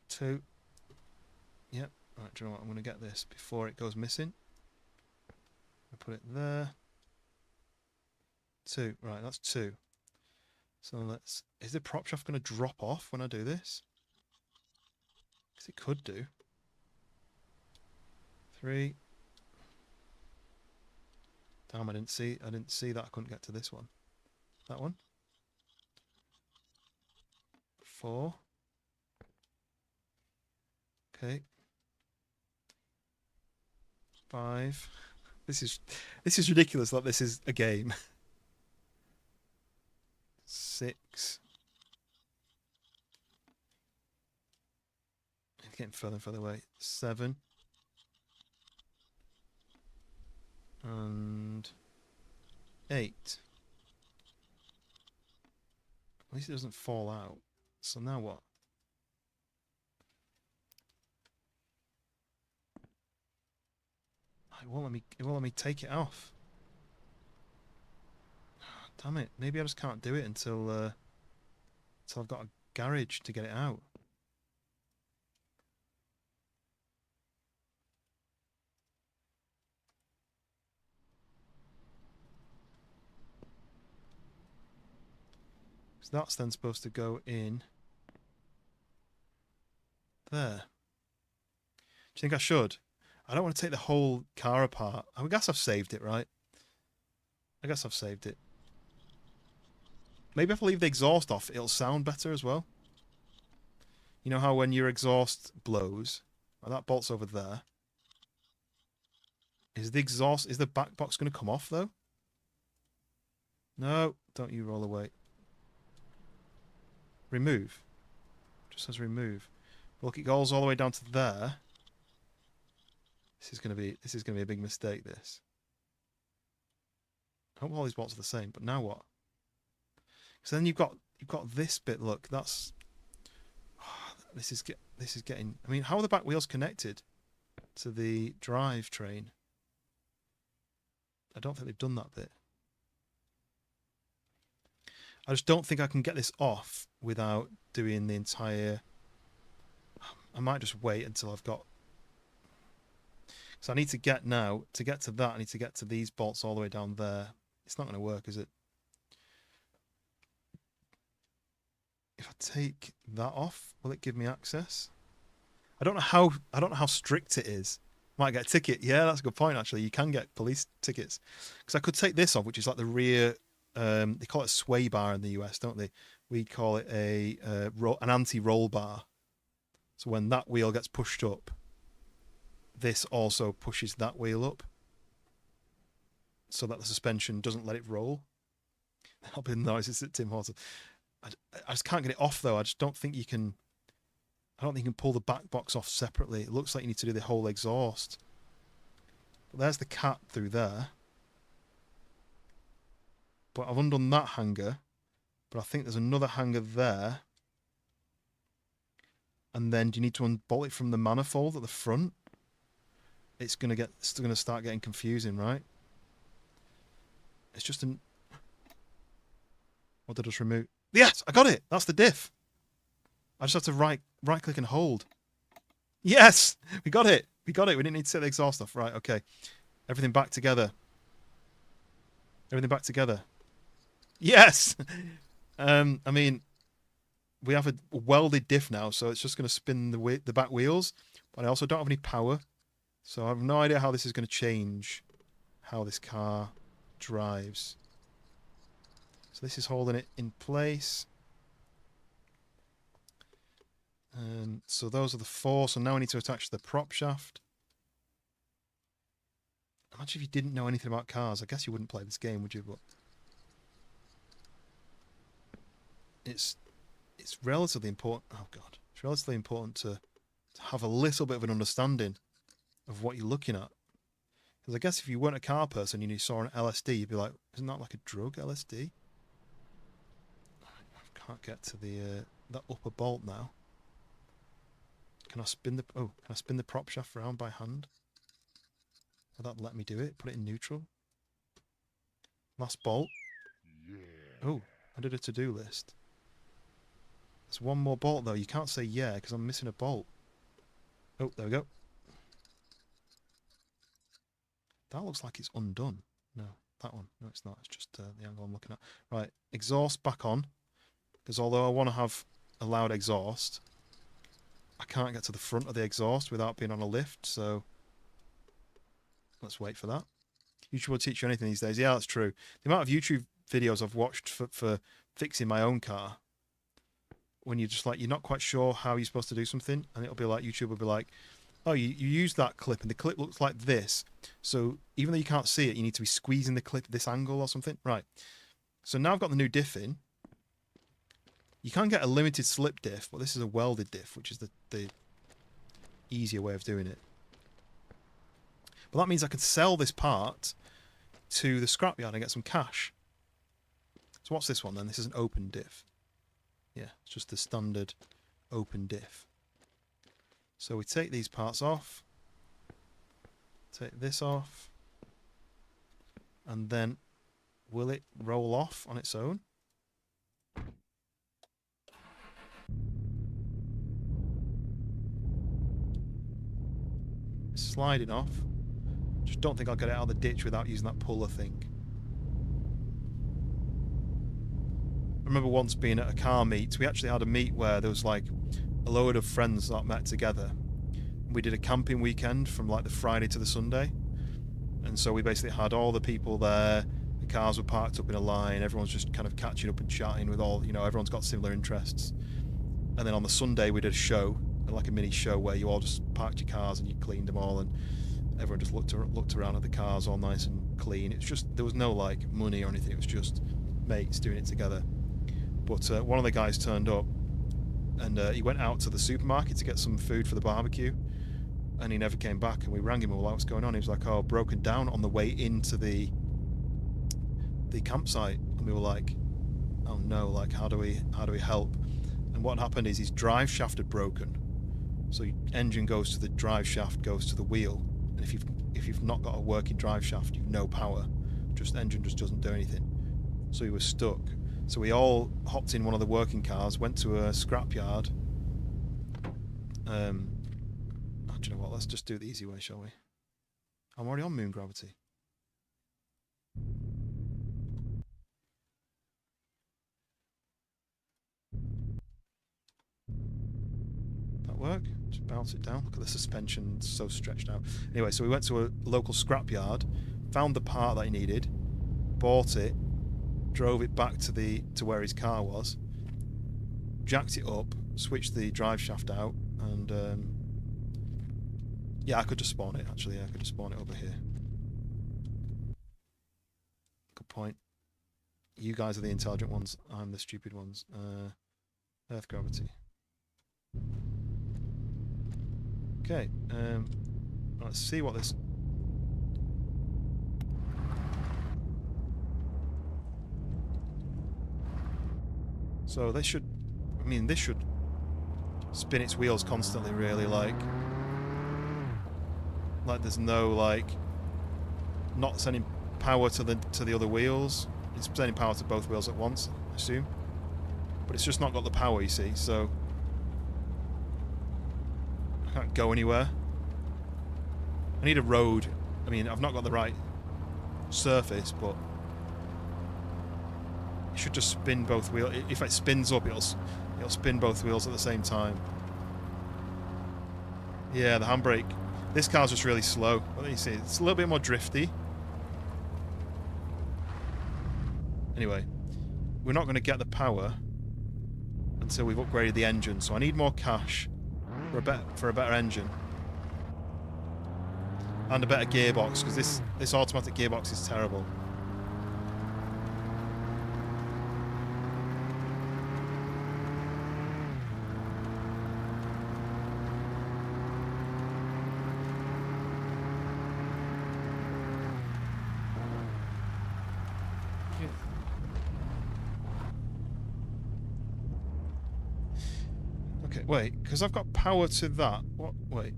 [SPEAKER 1] 2. Yep. Right, do you know what? I'm going to get this before it goes missing. I'll put it there. 2. Right, that's 2. So let's... Is the prop shaft going to drop off when I do this? Because it could do. 3. Damn, I didn't see that I couldn't get to this one. That one. 4. Okay. 5. This is ridiculous that this is a game. 6. Getting further and further away. 7. And 8. At least it doesn't fall out. So now what? It won't let me take it off. Damn it. Maybe I just can't do it until I've got a garage to get it out. So that's then supposed to go in there. Do you think I should? I don't want to take the whole car apart. I guess I've saved it, right? I guess I've saved it. Maybe if I leave the exhaust off, it'll sound better as well. You know how when your exhaust blows, well, that bolt's over there. Is the back box going to come off though? No, don't you roll away. Remove. Just says remove. Look, it goes all the way down to there. This is gonna be a big mistake, this. I hope all these bolts are the same, but now what? So then you've got this bit, look, that's this is getting, I mean, how are the back wheels connected to the drivetrain? I don't think they've done that bit. I just don't think I can get this off without doing the entire... I might just wait until I've got... So I need to get now, to get to that, I need to get to these bolts all the way down there. It's not going to work, is it? If I take that off, will it give me access? I don't know how strict it is. Might get a ticket. Yeah, that's a good point, actually. You can get police tickets. Because I could take this off, which is like the rear... they call it a sway bar in the US, don't they? We call it an anti-roll bar. So when that wheel gets pushed up, this also pushes that wheel up, so that the suspension doesn't let it roll. That'll be the noises at Tim Hortons. I just can't get it off though. I just don't think you can. I don't think you can pull the back box off separately. It looks like you need to do the whole exhaust. But there's the cap through there. But I've undone that hanger. But I think there's another hanger there. And then do you need to unbolt it from the manifold at the front? It's going to start getting confusing, right? It's just an... What did I just remove? Yes, I got it. That's the diff. I just have to right click and hold. Yes, we got it. We got it. We didn't need to set the exhaust off. Right, okay. Everything back together. Everything back together. Yes. I mean, we have a welded diff now, so it's just going to spin the back wheels. But I also don't have any power, so I have no idea how this is going to change how this car drives. So this is holding it in place. So those are the 4. So now I need to attach the prop shaft. Imagine if you didn't know anything about cars. I guess you wouldn't play this game, would you? But it's relatively important. Oh god, it's relatively important to have a little bit of an understanding of what you're looking at. Because I guess if you weren't a car person and you saw an LSD, you'd be like, "Isn't that like a drug, LSD?" I can't get to the that upper bolt now. Can I spin the prop shaft around by hand? Will that let me do it? Put it in neutral. Last bolt. Oh, I did a to-do list. There's one more bolt though. You can't say yeah because I'm missing a bolt. Oh, there we go. That looks like it's undone. No, that one. No, it's not. It's just the angle I'm looking at. Right, exhaust back on. Because although I want to have a loud exhaust, I can't get to the front of the exhaust without being on a lift, so let's wait for that. YouTube will teach you anything these days. Yeah, that's true. The amount of YouTube videos I've watched for fixing my own car when you're just like, you're not quite sure how you're supposed to do something, and it'll be like, YouTube will be like, oh, you use that clip, and the clip looks like this. So even though you can't see it, you need to be squeezing the clip this angle or something. Right. So now I've got the new diff in. You can get a limited slip diff, but this is a welded diff, which is the easier way of doing it. But that means I could sell this part to the scrapyard and get some cash. So what's this one then? This is an open diff. Yeah, it's just the standard open diff. So we take these parts off, take this off, and then will it roll off on its own? It's sliding off. Just don't think I'll get it out of the ditch without using that puller thing. I remember once being at a car meet. We actually had a meet where there was like a load of friends that met together. We did a camping weekend from like the Friday to the Sunday. And so we basically had all the people there. The cars were parked up in a line. Everyone's just kind of catching up and chatting with all, you know, everyone's got similar interests. And then on the Sunday we did a show, like a mini show where you all just parked your cars and you cleaned them all, and everyone just looked around at the cars all nice and clean. It's just, there was no like money or anything. It was just mates doing it together. But one of the guys turned up, and he went out to the supermarket to get some food for the barbecue, and he never came back. And we rang him, and we were like, what's going on? He was like, oh, broken down on the way into the campsite. And we were like, oh no, like how do we help? And what happened is his drive shaft had broken. So your engine goes to the drive shaft, goes to the wheel, and if you've not got a working drive shaft, you've no power. Engine just doesn't do anything. So he was stuck. So we all hopped in one of the working cars, went to a scrapyard. Do you know what? Let's just do it the easy way, shall we? I'm already on moon gravity. That work? Just bounce it down. Look at the suspension, it's so stretched out. Anyway, so we went to a local scrapyard, found the part that he needed, bought it, drove it back to where his car was, jacked it up, switched the drive shaft out, and yeah, I could just spawn it actually. Yeah, I could just spawn it over here. Good point. You guys are the intelligent ones, I'm the stupid ones. Earth gravity. Okay, let's see what this... So this should, I mean, this should spin its wheels constantly, really, like there's no, like, not sending power to the other wheels. It's sending power to both wheels at once, I assume. But it's just not got the power, you see, so I can't go anywhere. I need a road. I mean, I've not got the right surface, but it should just spin both wheels. If it spins up, it'll spin both wheels at the same time. Yeah, the handbrake. This car's just really slow. What do you see? It's a little bit more drifty. Anyway, we're not going to get the power until we've upgraded the engine. So I need more cash for a better engine and a better gearbox, because this automatic gearbox is terrible. Okay, wait, because I've got power to that. What? Wait,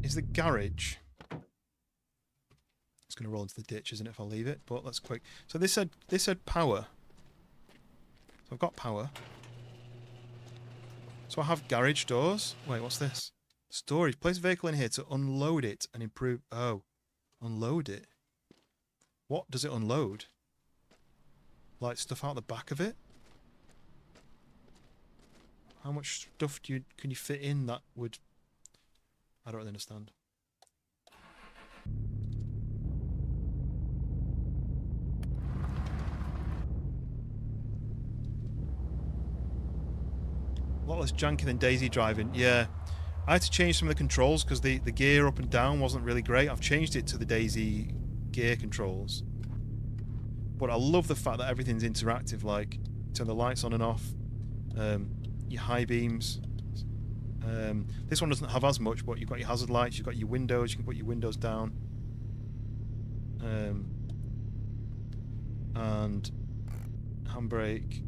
[SPEAKER 1] is the garage? It's going to roll into the ditch, isn't it, if I leave it? But let's quick. So this said power. So I've got power. So I have garage doors. Wait, what's this? Storage. Place vehicle in here to unload it and improve. Oh, unload it. What does it unload? Like stuff out the back of it? How much stuff can you fit in that would... I don't really understand. lot less janky than Daisy driving. Yeah. I had to change some of the controls because the gear up and down wasn't really great. I've changed it to the Daisy gear controls. But I love the fact that everything's interactive, like turn the lights on and off, your high beams. This one doesn't have as much, but you've got your hazard lights, you've got your windows, you can put your windows down. And handbrake.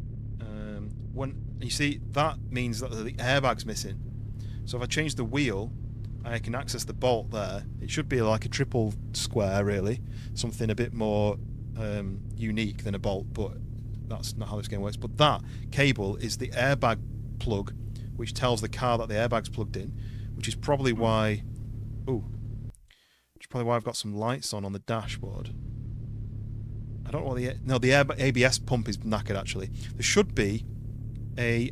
[SPEAKER 1] When you see, that means that the airbag's missing. So if I change the wheel, I can access the bolt there. It should be like a triple square, really. Something a bit more unique than a bolt, but that's not how this game works. But that cable is the airbag plug, which tells the car that the airbag's plugged in, which is probably why... Ooh. Which is probably why I've got some lights on the dashboard. I don't know what the... No, the ABS pump is knackered, actually. There should be an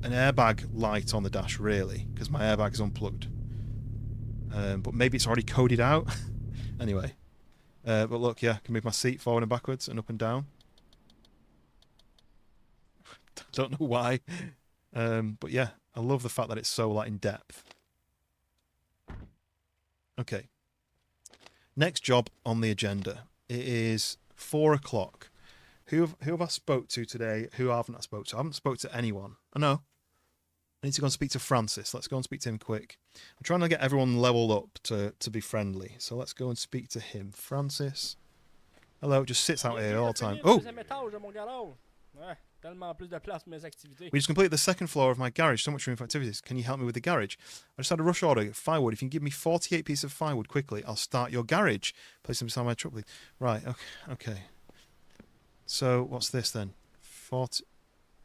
[SPEAKER 1] airbag light on the dash, really, because my airbag is unplugged. But maybe it's already coded out. Anyway. But look, yeah, I can move my seat forward and backwards and up and down. Don't know why. But yeah, I love the fact that it's so like in depth. Okay. Next job on the agenda. It is 4 o'clock. Who have I spoke to today? Who haven't I spoke to? I haven't spoke to anyone. I know. I need to go and speak to Francis. Let's go and speak to him quick. I'm trying to get everyone leveled up to be friendly. So let's go and speak to him. Francis. Hello, just sits out here all the time. Oh! We just completed the second floor of my garage. So much room for activities. Can you help me with the garage? I just had a rush order. Firewood. If you can give me 48 pieces of firewood quickly, I'll start your garage. Place them beside my truck, please. Right, okay. So, what's this then? 40...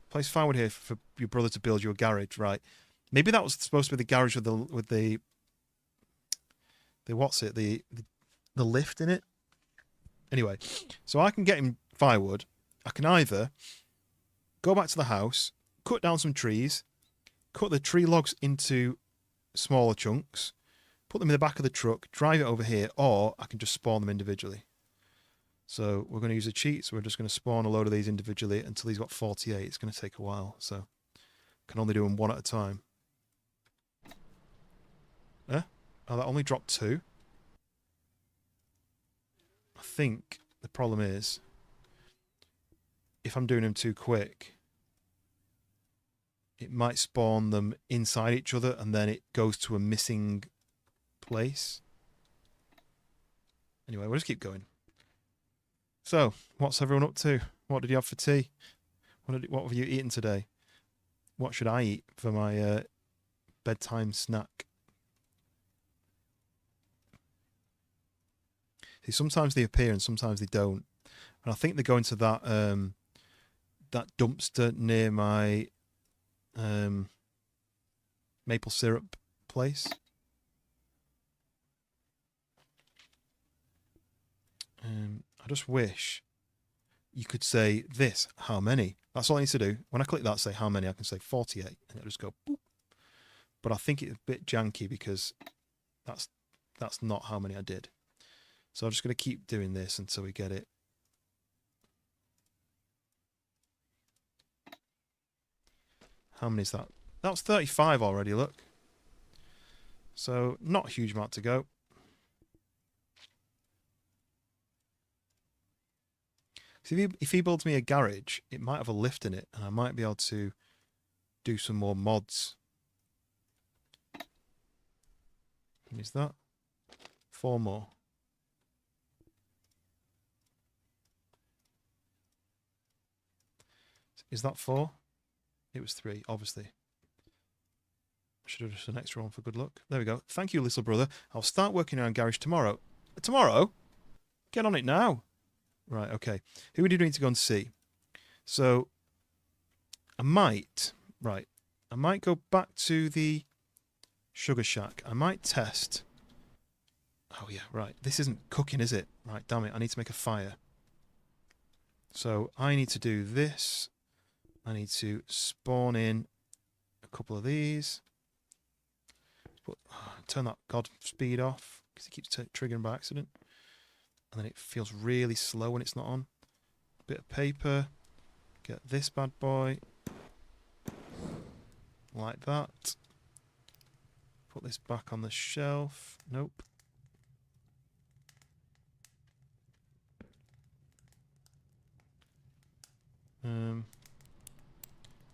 [SPEAKER 1] Place firewood here for your brother to build your garage, right? Maybe that was supposed to be the garage with the what's it? The lift in it. Anyway, so I can get him firewood. I can either go back to the house, cut down some trees, cut the tree logs into smaller chunks, put them in the back of the truck, drive it over here, or I can just spawn them individually. So we're going to use a cheat, so we're just going to spawn a load of these individually until he's got 48. It's going to take a while, so can only do them one at a time. Oh, that only dropped 2. I think the problem is, if I'm doing them too quick, it might spawn them inside each other and then it goes to a missing place. Anyway, we'll just keep going. So, what's everyone up to? What did you have for tea? What have you eaten today? What should I eat for my bedtime snack? See, sometimes they appear and sometimes they don't. And I think they're going to that that dumpster near my maple syrup place. I just wish you could say this, how many? That's all I need to do. When I click that, say how many, I can say 48, and it'll just go boop. But I think it's a bit janky because that's not how many I did. So I'm just going to keep doing this until we get it. How many is that? That's 35 already, look. So not a huge amount to go. So if he builds me a garage, it might have a lift in it, and I might be able to do some more mods. And is that 4 more? Is that 4? It was 3, obviously. I should have just an extra one for good luck. There we go. Thank you, little brother. I'll start working on garage tomorrow. Tomorrow? Get on it now. Right, okay. Who do we need to go and see? So, I might go back to the Sugar Shack. I might test. Oh, yeah, right. This isn't cooking, is it? Right, damn it. I need to make a fire. So, I need to do this. I need to spawn in a couple of these. Turn that God speed off because it keeps triggering by accident. And then it feels really slow when it's not on. Bit of paper. Get this bad boy. like that. Put this back on the shelf. Nope.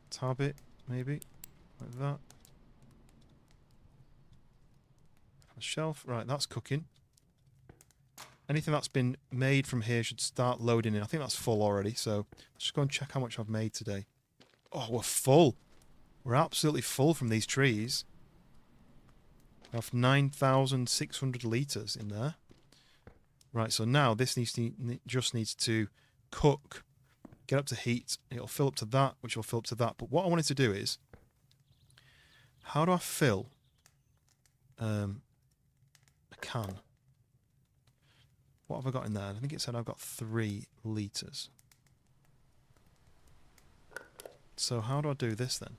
[SPEAKER 1] Tab it, maybe, like that. On the shelf. Right, that's cooking. Anything that's been made from here should start loading in. I think that's full already, so let's just go and check how much I've made today. Oh, we're full. We're absolutely full from these trees. We have 9,600 litres in there. Right, so now this just needs to cook, get up to heat. It'll fill up to that, which will fill up to that. But what I wanted to do is, how do I fill a can? What have I got in there? I think it said I've got 3 litres. So how do I do this then?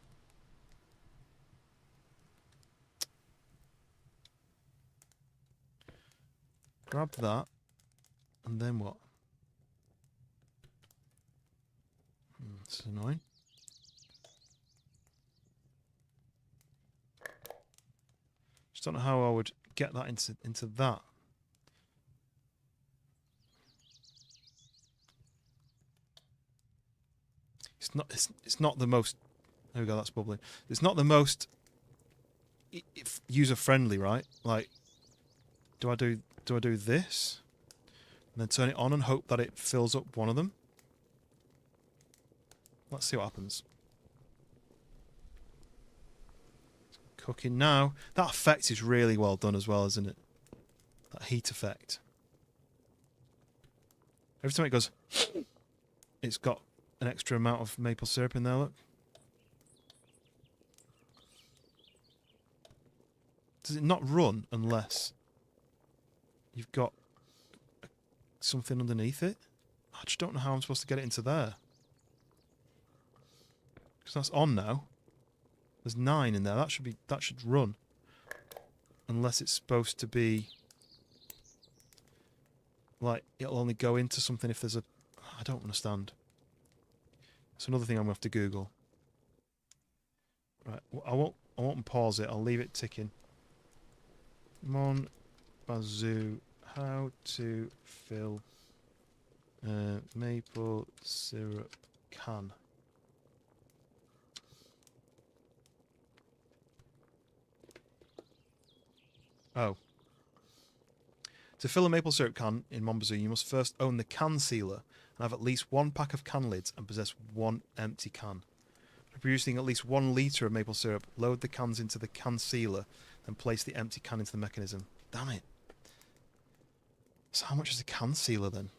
[SPEAKER 1] Grab that, and then what? This is annoying. Just don't know how I would get that into that. It's not the most. There we go. That's bubbling. It's not the most user friendly, right? Like, do I do this, and then turn it on and hope that it fills up one of them? Let's see what happens. It's cooking now. That effect is really well done as well, isn't it? That heat effect. Every time it goes, it's got an extra amount of maple syrup in there, look. Does it not run unless you've got something underneath it? I just don't know how I'm supposed to get it into there. Because that's on now. There's 9 in there. That should run. Unless it's supposed to be like it'll only go into something if there's a. I don't understand. It's another thing I'm gonna have to Google. Right, I won't pause it. I'll leave it ticking. Mon Bazou, how to fill maple syrup can. Oh. To fill a maple syrup can in Mon Bazou, you must first own the can sealer and have at least 1 pack of can lids and possess 1 empty can. For producing at least 1 litre of maple syrup, load the cans into the can sealer and place the empty can into the mechanism. Damn it. So how much is a can sealer then?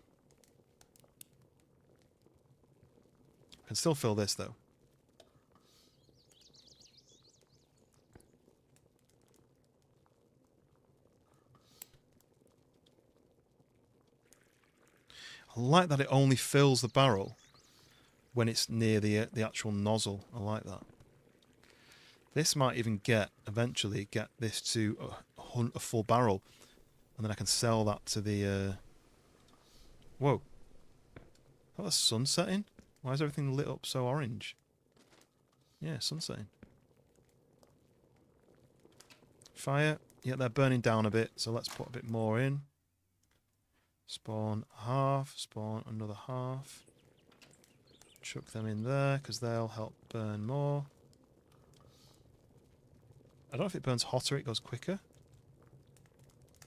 [SPEAKER 1] I can still fill this though. I like that it only fills the barrel when it's near the actual nozzle. I like that. This might even eventually get this to a full barrel, and then I can sell that to the. Whoa! Oh, that's sun setting. Why is everything lit up so orange? Yeah, sun setting. Fire. Yeah, they're burning down a bit, so let's put a bit more in. Spawn half, spawn another half. Chuck them in there because they'll help burn more. I don't know if it burns hotter, it goes quicker.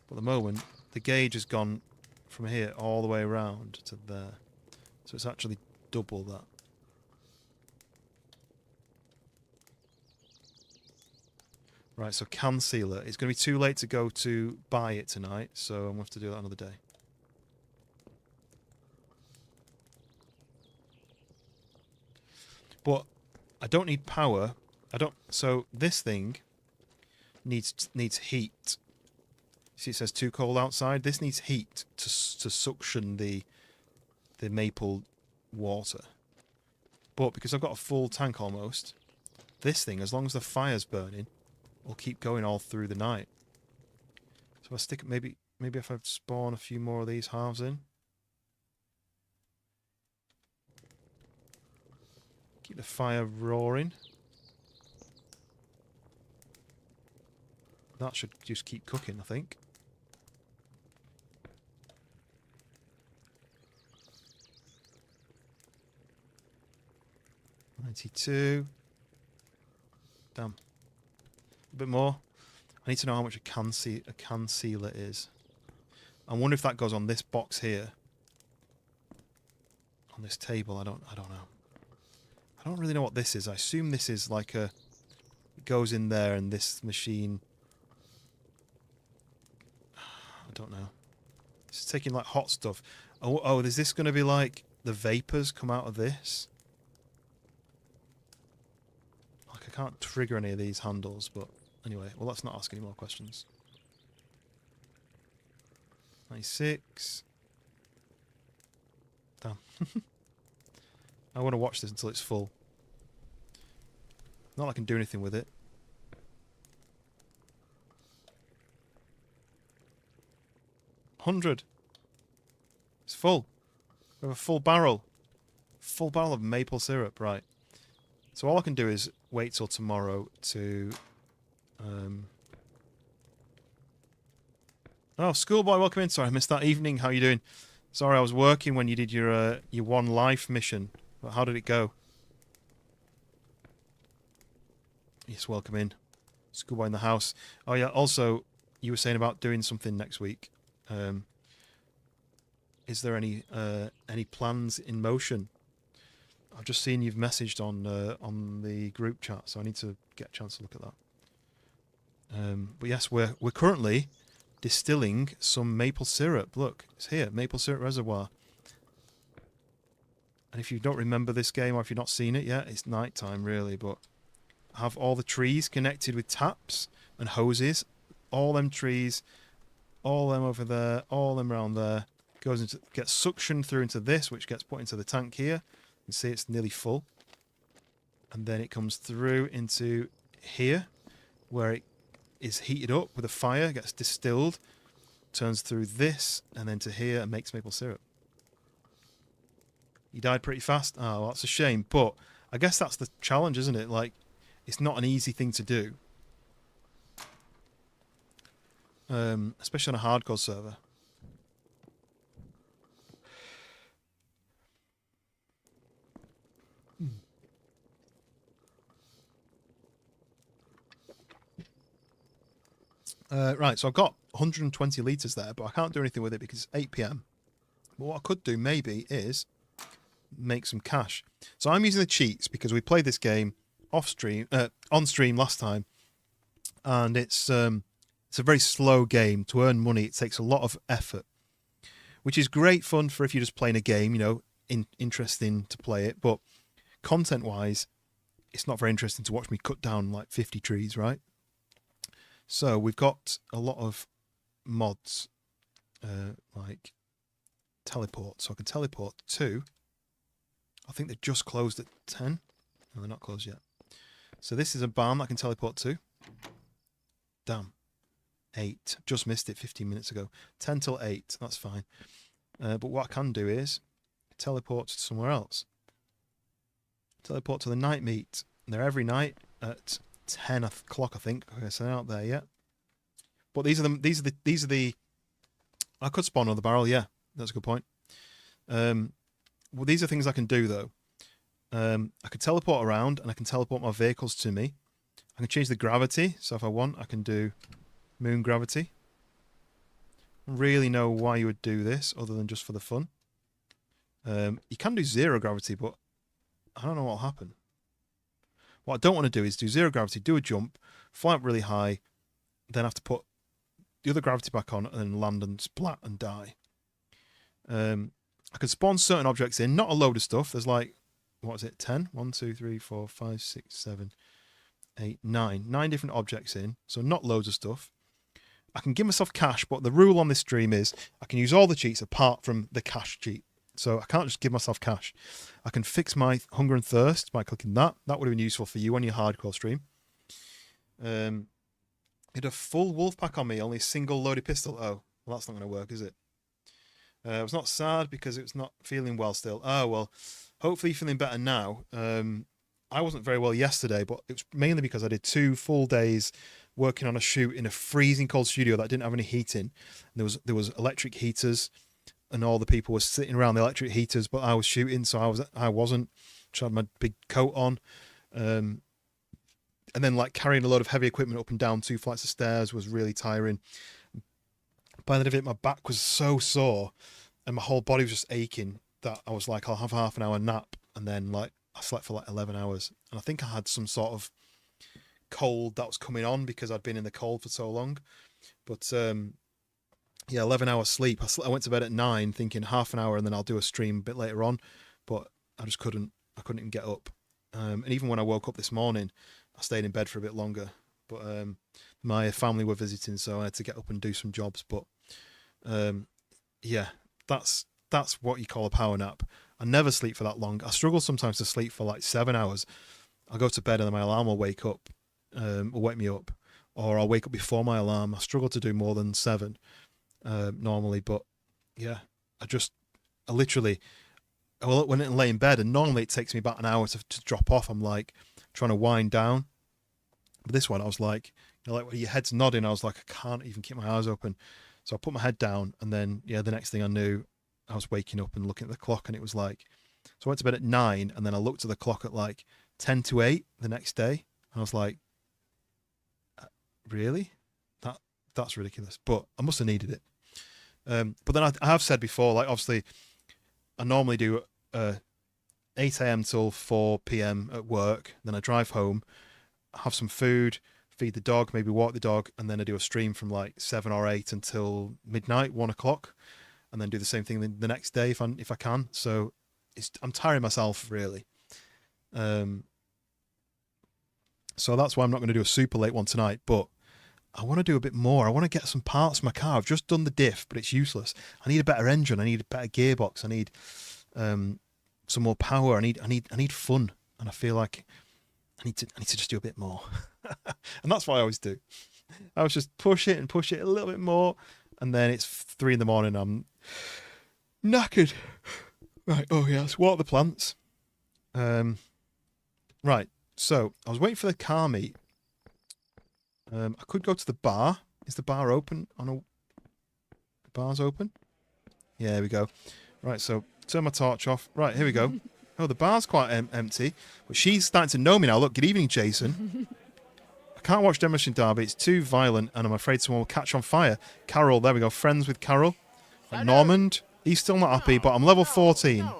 [SPEAKER 1] But at the moment, the gauge has gone from here all the way around to there. So it's actually double that. Right, so can sealer. It's going to be too late to go to buy it tonight, so I'm going to have to do that another day. But I don't need power. So this thing needs heat. See, it says too cold outside. This needs heat to suction the maple water. But because I've got a full tank almost, this thing, as long as the fire's burning, will keep going all through the night. So if I stick maybe if I spawn a few more of these halves in. Keep the fire roaring. that should just keep cooking, I think. $92. Damn. A bit more. I need to know how much a can sealer is. I wonder if that goes on this box here. On this table, I don't know. I don't really know what this is. I assume this is like a... It goes in there and this machine... I don't know. It's taking like hot stuff. Oh, is this going to be like the vapors come out of this? Like I can't trigger any of these handles, but anyway, well, let's not ask any more questions. 96. Damn. I want to watch this until it's full. Not like I can do anything with it. 100. It's full. We have a full barrel. Full barrel of maple syrup, right. So all I can do is wait till tomorrow to... Oh, schoolboy, welcome in. Sorry, I missed that evening. How are you doing? Sorry, I was working when you did your One Life mission. But how did it go? Yes, welcome in. Schoolboy in the house. Oh yeah, also, you were saying about doing something next week. Is there any plans in motion? I've just seen you've messaged on the group chat, so I need to get a chance to look at that. But yes, we're currently distilling some maple syrup. Look, it's here, maple syrup reservoir. And if you don't remember this game or if you've not seen it yet, it's night time really, but have all the trees connected with taps and hoses. All them trees, all them over there, all them around there, gets suctioned through into this, which gets put into the tank here. You can see it's nearly full. And then it comes through into here, where it is heated up with a fire, gets distilled, turns through this, and then to here and makes maple syrup. He died pretty fast. Oh, well, that's a shame. But I guess that's the challenge, isn't it? Like, it's not an easy thing to do. Especially on a hardcore server. Right, so I've got 120 litres there, but I can't do anything with it because it's 8 PM. But what I could do maybe is make some cash. So I'm using the cheats because we played this game on stream last time, and it's a very slow game. To earn money, it takes a lot of effort, which is great fun for if you're just playing a game, you know, interesting to play it. But content-wise, it's not very interesting to watch me cut down like 50 trees, right? So we've got a lot of mods, like teleport. So I can teleport to, I think they just closed at 10. No, they're not closed yet. So this is a barn that I can teleport to. Damn. 8. Just missed it 15 minutes ago. 10 till 8. That's fine. But what I can do is teleport to somewhere else. Teleport to the night meet. They're every night at 10 o'clock, I think. Okay, so they're not there yet. But these are the. I could spawn another barrel. Yeah, that's a good point. Well, these are things I can do though. I can teleport around, and I can teleport my vehicles to me. I can change the gravity, so if I want, I can do moon gravity. I don't really know why you would do this, other than just for the fun. You can do zero gravity, but I don't know what will happen. What I don't want to do is do zero gravity, do a jump, fly up really high, then have to put the other gravity back on, and then land and splat and die. I can spawn certain objects in, not a load of stuff. There's like, what is it, 10? 1, 2, 3, 4, 5, 6, 7, 8, 9. 9 different objects in, so not loads of stuff. I can give myself cash, but the rule on this stream is I can use all the cheats apart from the cash cheat. So I can't just give myself cash. I can fix my hunger and thirst by clicking that. That would have been useful for you on your hardcore stream. It had a full wolf pack on me, only a single loaded pistol. Oh, well, that's not going to work, is it? I was not sad because it was not feeling well still. Oh, well, hopefully you're feeling better now. I wasn't very well yesterday, but it was mainly because I did 2 full days working on a shoot in a freezing cold studio that didn't have any heating. There was electric heaters, and all the people were sitting around the electric heaters, but I was shooting, so I wasn't. Just had my big coat on, and then like carrying a load of heavy equipment up and down 2 flights of stairs was really tiring. By the end of it, my back was so sore, and my whole body was just aching that I was like, I'll have half an hour nap, and then like I slept for like 11 hours, and I think I had some sort of cold that was coming on because I'd been in the cold for so long. But yeah, 11 hours sleep. I went to bed at 9 thinking half an hour and then I'll do a stream a bit later on, but I just couldn't even get up. And even when I woke up this morning, I stayed in bed for a bit longer, but my family were visiting, so I had to get up and do some jobs. But yeah, that's what you call a power nap. I never sleep for that long. I struggle sometimes to sleep for like 7 hours. I'll go to bed and then my alarm will wake me up, or I'll wake up before my alarm. I struggle to do more than 7 normally, but yeah, I literally, when I lay in bed, and normally it takes me about an hour to drop off. I'm like trying to wind down, but this one I was like, like when your head's nodding, I was like, I can't even keep my eyes open. So I put my head down, and then yeah, the next thing I knew, I was waking up and looking at the clock, and it was like, so I went to bed at 9, and then I looked at the clock at like 10 to 8 the next day, and I was like, really? That's ridiculous. But I must have needed it. But then I have said before, like obviously, I normally do 8 a.m. till 4 p.m. at work. Then I drive home, have some food, feed the dog, maybe walk the dog, and then I do a stream from like 7 or 8 until midnight, 1 o'clock, and then do the same thing the next day if I can. So I'm tiring myself really. So that's why I'm not going to do a super late one tonight, but I want to do a bit more. I want to get some parts for my car. I've just done the diff, but it's useless. I need a better engine. I need a better gearbox. I need some more power. I need fun, and I feel like I need to just do a bit more. And that's what I always do. I always just push it a little bit more, and then it's 3 a.m. I'm knackered. Right. Oh yeah. Let's water the plants. Right. So I was waiting for the car meet. I could go to the bar. Is the bar open? The bar's open? Yeah, there we go. Right, so turn my torch off. Right, here we go. Oh, the bar's quite empty. But she's starting to know me now. Look, good evening, Jason. I can't watch Demolition Derby. It's too violent, and I'm afraid someone will catch on fire. Carol, there we go. Friends with Carol. And Normand, he's still not happy, but I'm level 14.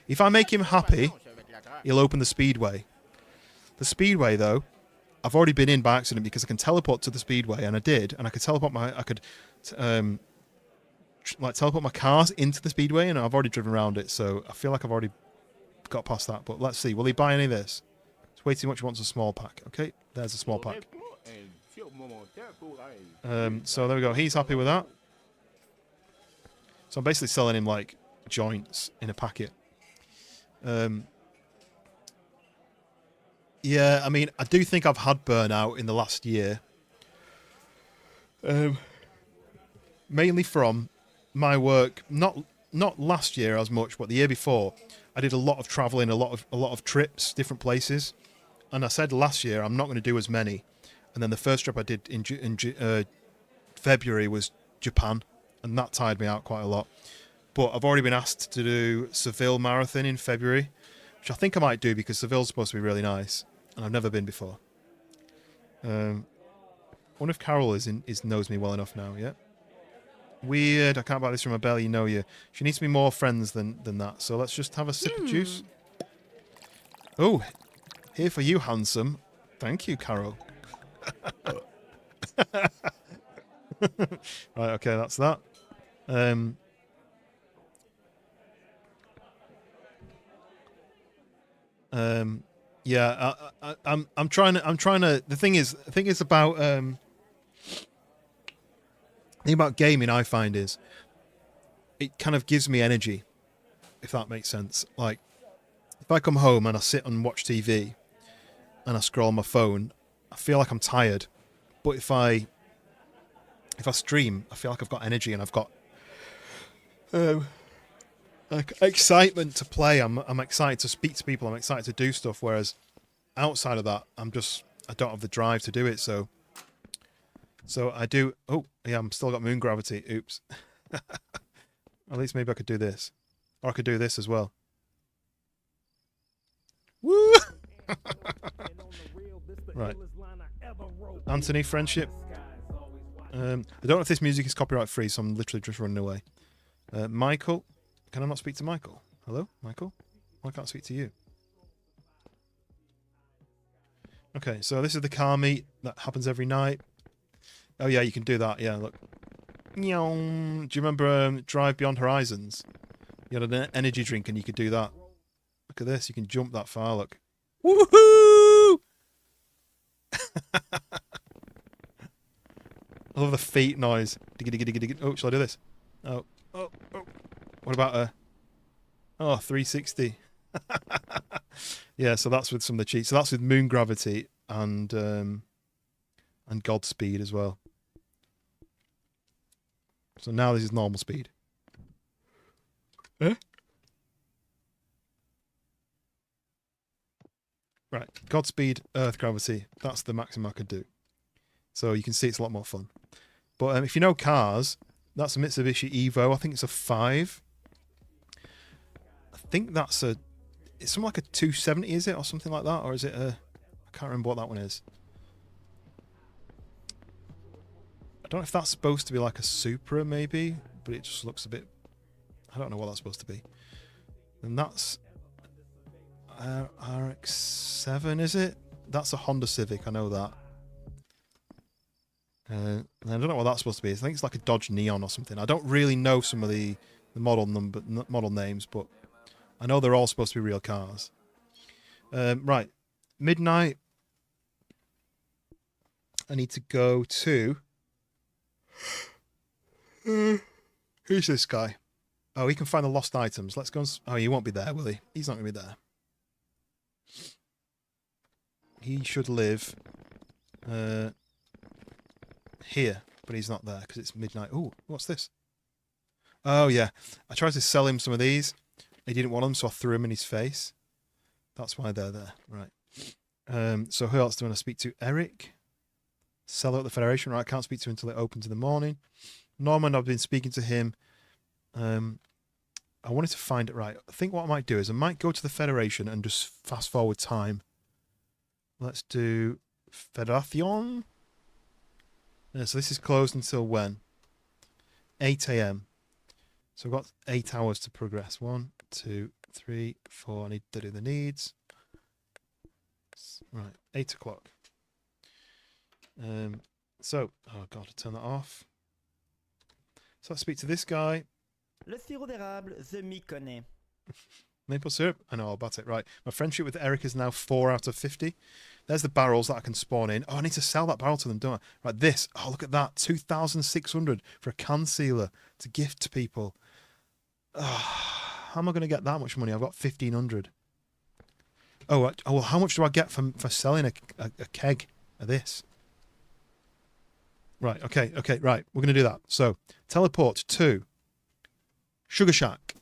[SPEAKER 1] If I make him happy, he'll open the speedway. The speedway, though, I've already been in by accident because I can teleport to the speedway, and I did, and I could teleport teleport my cars into the speedway, and I've already driven around it, so I feel like I've already got past that. But let's see, will he buy any of this? It's way too much. He wants a small pack. Okay, there's a small pack. So there we go. He's happy with that. So I'm basically selling him like joints in a packet. Yeah, I mean, I do think I've had burnout in the last year. Mainly from my work, not last year as much, but the year before. I did a lot of traveling, a lot of trips, different places. And I said last year I'm not going to do as many. And then the first trip I did in February was Japan, and that tired me out quite a lot. But I've already been asked to do Seville Marathon in February, which I think I might do because Seville's supposed to be really nice. And I've never been before. I wonder if Carol knows me well enough now, yeah? Weird, I can't buy this from a belly, know you. She needs to be more friends than that. So let's just have a sip of juice. Oh, here for you, handsome. Thank you, Carol. Right, okay, that's that. Yeah, I'm trying to. The thing is about the thing about gaming, I find, is it kind of gives me energy, if that makes sense. Like if I come home and I sit and watch TV and I scroll my phone, I feel like I'm tired. But if I stream, I feel like I've got energy and I've got like excitement to play. I'm excited to speak to people. I'm excited to do stuff. Whereas outside of that, I don't have the drive to do it. So So I do. Oh, yeah, I'm still got moon gravity. Oops. At least maybe I could do this, or I could do this as well. Woo! Right. Anthony, friendship. I don't know if this music is copyright free, so I'm literally just running away. Michael, can I not speak to Michael? Hello, Michael? Why can't I speak to you? Okay, so this is the car meet that happens every night. Oh yeah, you can do that. Yeah, look. Do you remember Drive Beyond Horizons? You had an energy drink and you could do that. Look at this, you can jump that far, look. Woohoo! I love the feet noise. Oh, shall I do this? Oh. What about a... Oh, 360. Yeah, so that's with some of the cheats. So that's with moon gravity and Godspeed as well. So now this is normal speed. Eh? Right, Godspeed, Earth gravity. That's the maximum I could do. So you can see it's a lot more fun. But if you know cars, that's a Mitsubishi Evo. I think it's a 5. I think that's a... It's something like a 270, is it? Or something like that? Or is it a... I can't remember what that one is. I don't know if that's supposed to be like a Supra, maybe. But it just looks a bit... I don't know what that's supposed to be. And that's... RX-7, is it? That's a Honda Civic, I know that. I don't know what that's supposed to be. I think it's like a Dodge Neon or something. I don't really know some of the model names, but I know they're all supposed to be real cars. Right, midnight. I need to go to... Who's this guy? Oh, he can find the lost items. Let's go and... Oh, he won't be there, will he? He's not going to be there. He should live here, but he's not there because it's midnight. Oh, what's this? Oh, yeah. I tried to sell him some of these. He didn't want them, so I threw them in his face. That's why they're there. Right. So who else do I want to speak to? Eric. Seller at the Federation. Right, I can't speak to him until it opens in the morning. Norman, I've been speaking to him. I wanted to find it right. I think what I might do is I might go to the Federation and just fast forward time. Let's do Federation. So this is closed until when? 8 a.m. So I've got 8 hours to progress. 1, 2, 3, 4. I need to do the needs. Right, 8 o'clock. So, oh god, turn that off. So let's speak to this guy.
[SPEAKER 6] Le sirop d'érable, je m'y connais.
[SPEAKER 1] Maple syrup? I know all about it. Right. My friendship with Eric is now 4 out of 50. There's the barrels that I can spawn in. Oh, I need to sell that barrel to them, don't I? Right, this. Oh, look at that. 2,600 for a can sealer to gift to people. Oh, how am I going to get that much money? I've got 1,500. Oh, well, how much do I get for selling a keg of this? Right, okay, right. We're going to do that. So, teleport to Sugar Shack.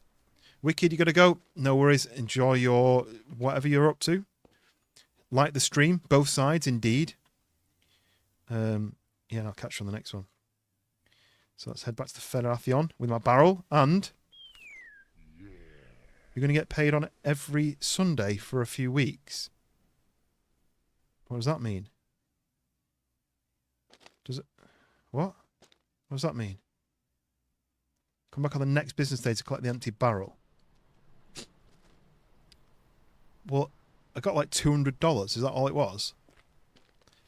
[SPEAKER 1] Wicked, you got to go. No worries. Enjoy your whatever you're up to. Like the stream, both sides, indeed. Yeah, I'll catch you on the next one. So let's head back to the Federation with my barrel, and you're going to get paid on it every Sunday for a few weeks. What does that mean? Does it? What? What does that mean? Come back on the next business day to collect the empty barrel. Well, I got like $200. Is that all it was?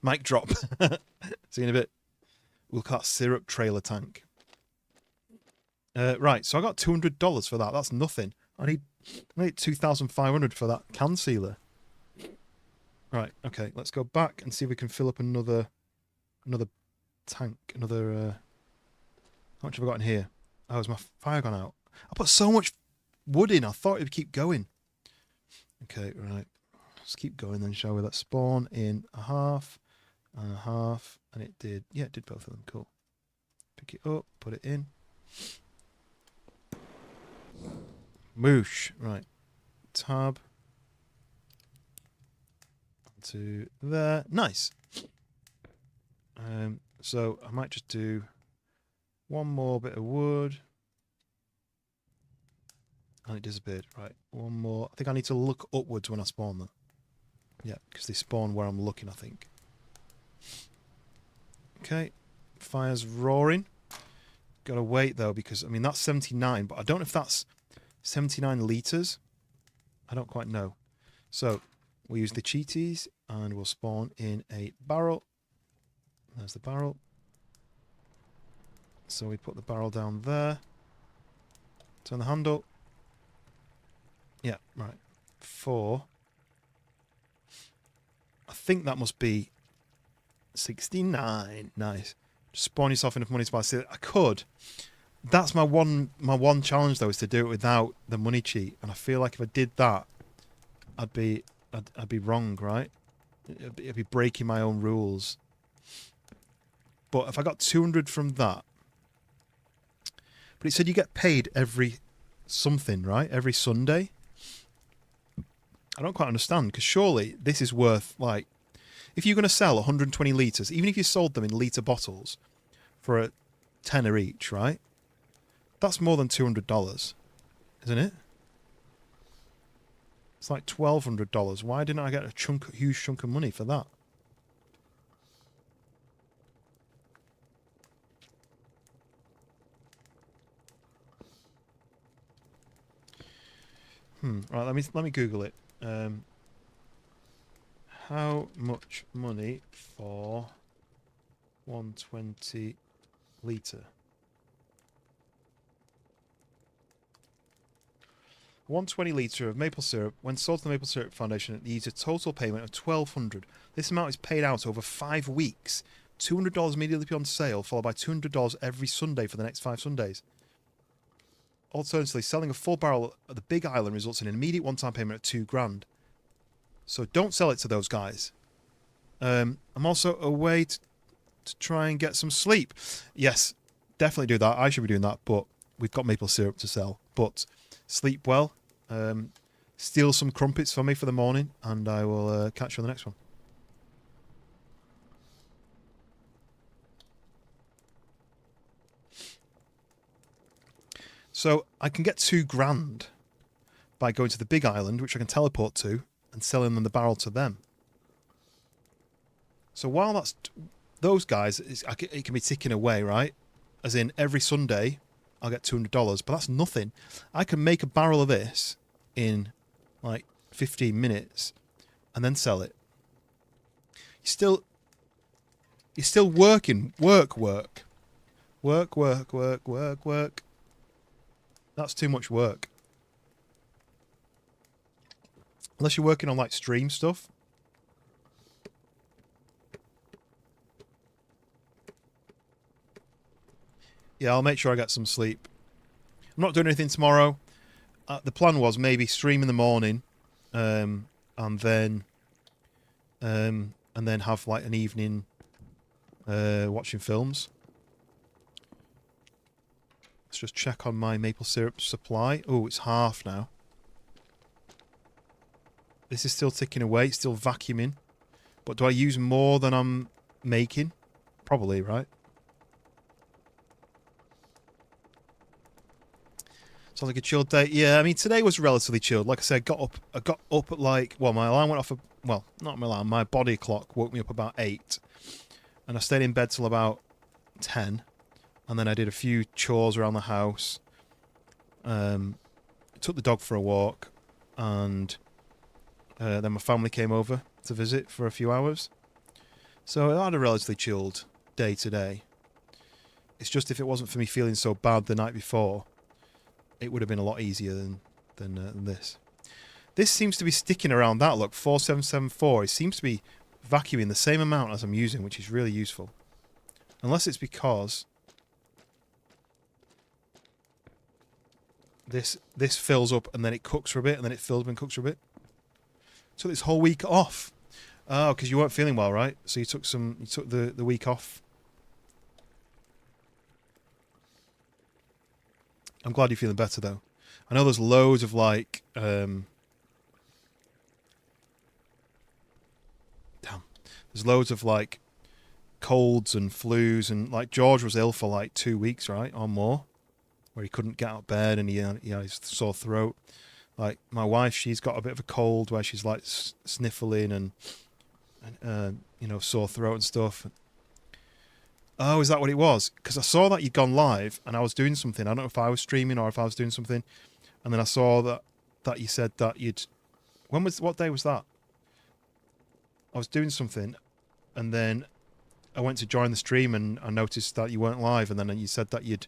[SPEAKER 1] Mic drop. See you in a bit. We'll call that syrup trailer tank. Right, so I got $200 for that. That's nothing. I need $2,500 for that can sealer. Right, okay, let's go back and see if we can fill up another tank. How much have I got in here? Oh, has my fire gone out? I put so much wood in, I thought it would keep going. Okay, right. Let's keep going then, shall we? Let's spawn in a half and a half. And it did. Yeah, it did both of them. Cool. Pick it up, put it in. Moosh. Right. Tab. To there. Nice. So I might just do one more bit of wood. And it disappeared. Right, one more. I think I need to look upwards when I spawn them. Yeah, because they spawn where I'm looking, I think. Okay, fire's roaring. Gotta wait though, because I mean that's 79, but I don't know if that's 79 litres. I don't quite know. So we'll use the cheaties and we'll spawn in a barrel. There's the barrel. So we put the barrel down there. Turn the handle. Yeah, right. 4. I think that must be 69. Nice. Just spawn yourself enough money to buy it. I could. That's my one challenge though, is to do it without the money cheat. And I feel like if I did that, I'd be wrong, right? It'd be breaking my own rules. But if I got 200 from that, but it said you get paid every something, right? Every Sunday. I don't quite understand, because surely this is worth, like, if you're going to sell 120 litres, even if you sold them in litre bottles for a tenner each, right? That's more than $200, isn't it? It's like $1,200. Why didn't I get a huge chunk of money for that? Right, let me Google it. How much money for 120 litre? 120 litre of maple syrup. When sold to the Maple Syrup Foundation, it needs a total payment of $1,200. This amount is paid out over 5 weeks. $200 immediately on sale, followed by $200 every Sunday for the next 5 Sundays. Alternatively, selling a full barrel at the Big Island results in an immediate one-time payment of $2,000. So don't sell it to those guys. I'm also away to try and get some sleep. Yes, definitely do that. I should be doing that, but we've got maple syrup to sell. But sleep well. Steal some crumpets for me for the morning, and I will catch you on the next one. So I can get $2,000 by going to the Big Island, which I can teleport to, and selling them the barrel to them. So while that's those guys, it can be ticking away, right? As in every Sunday, I'll get $200, but that's nothing. I can make a barrel of this in like 15 minutes and then sell it. You're still working. Work. That's too much work. Unless you're working on like stream stuff. Yeah, I'll make sure I get some sleep. I'm not doing anything tomorrow. The plan was maybe stream in the morning, and then have like an evening watching films. Let's just check on my maple syrup supply. Oh, it's half now. This is still ticking away. It's still vacuuming. But do I use more than I'm making? Probably, right? Sounds like a chilled day. Yeah, I mean, today was relatively chilled. Like I said, I got up at like, well, my alarm went off, well, not my alarm, my body clock woke me up about 8. And I stayed in bed till about 10. And then I did a few chores around the house. Took the dog for a walk. And then my family came over to visit for a few hours. So I had a relatively chilled day today. It's just if it wasn't for me feeling so bad the night before, it would have been a lot easier than this. This seems to be sticking around that, look, 4774. It seems to be vacuuming the same amount as I'm using, which is really useful. Unless it's because this fills up and then it cooks for a bit and then it fills up and cooks for a bit. Took this whole week off. Oh, because you weren't feeling well, right? So you took the week off. I'm glad you're feeling better though. I know there's loads of like there's loads of like colds and flus, and like George was ill for like 2 weeks, right, or more, where he couldn't get out of bed and he had his sore throat. Like my wife, she's got a bit of a cold where she's like sniffling and sore throat and stuff. Oh, is that what it was? Because I saw that you'd gone live and I was doing something. I don't know if I was streaming or if I was doing something, and then I saw that you said that you'd. What day was that? I was doing something, and then I went to join the stream and I noticed that you weren't live, and then you said that you're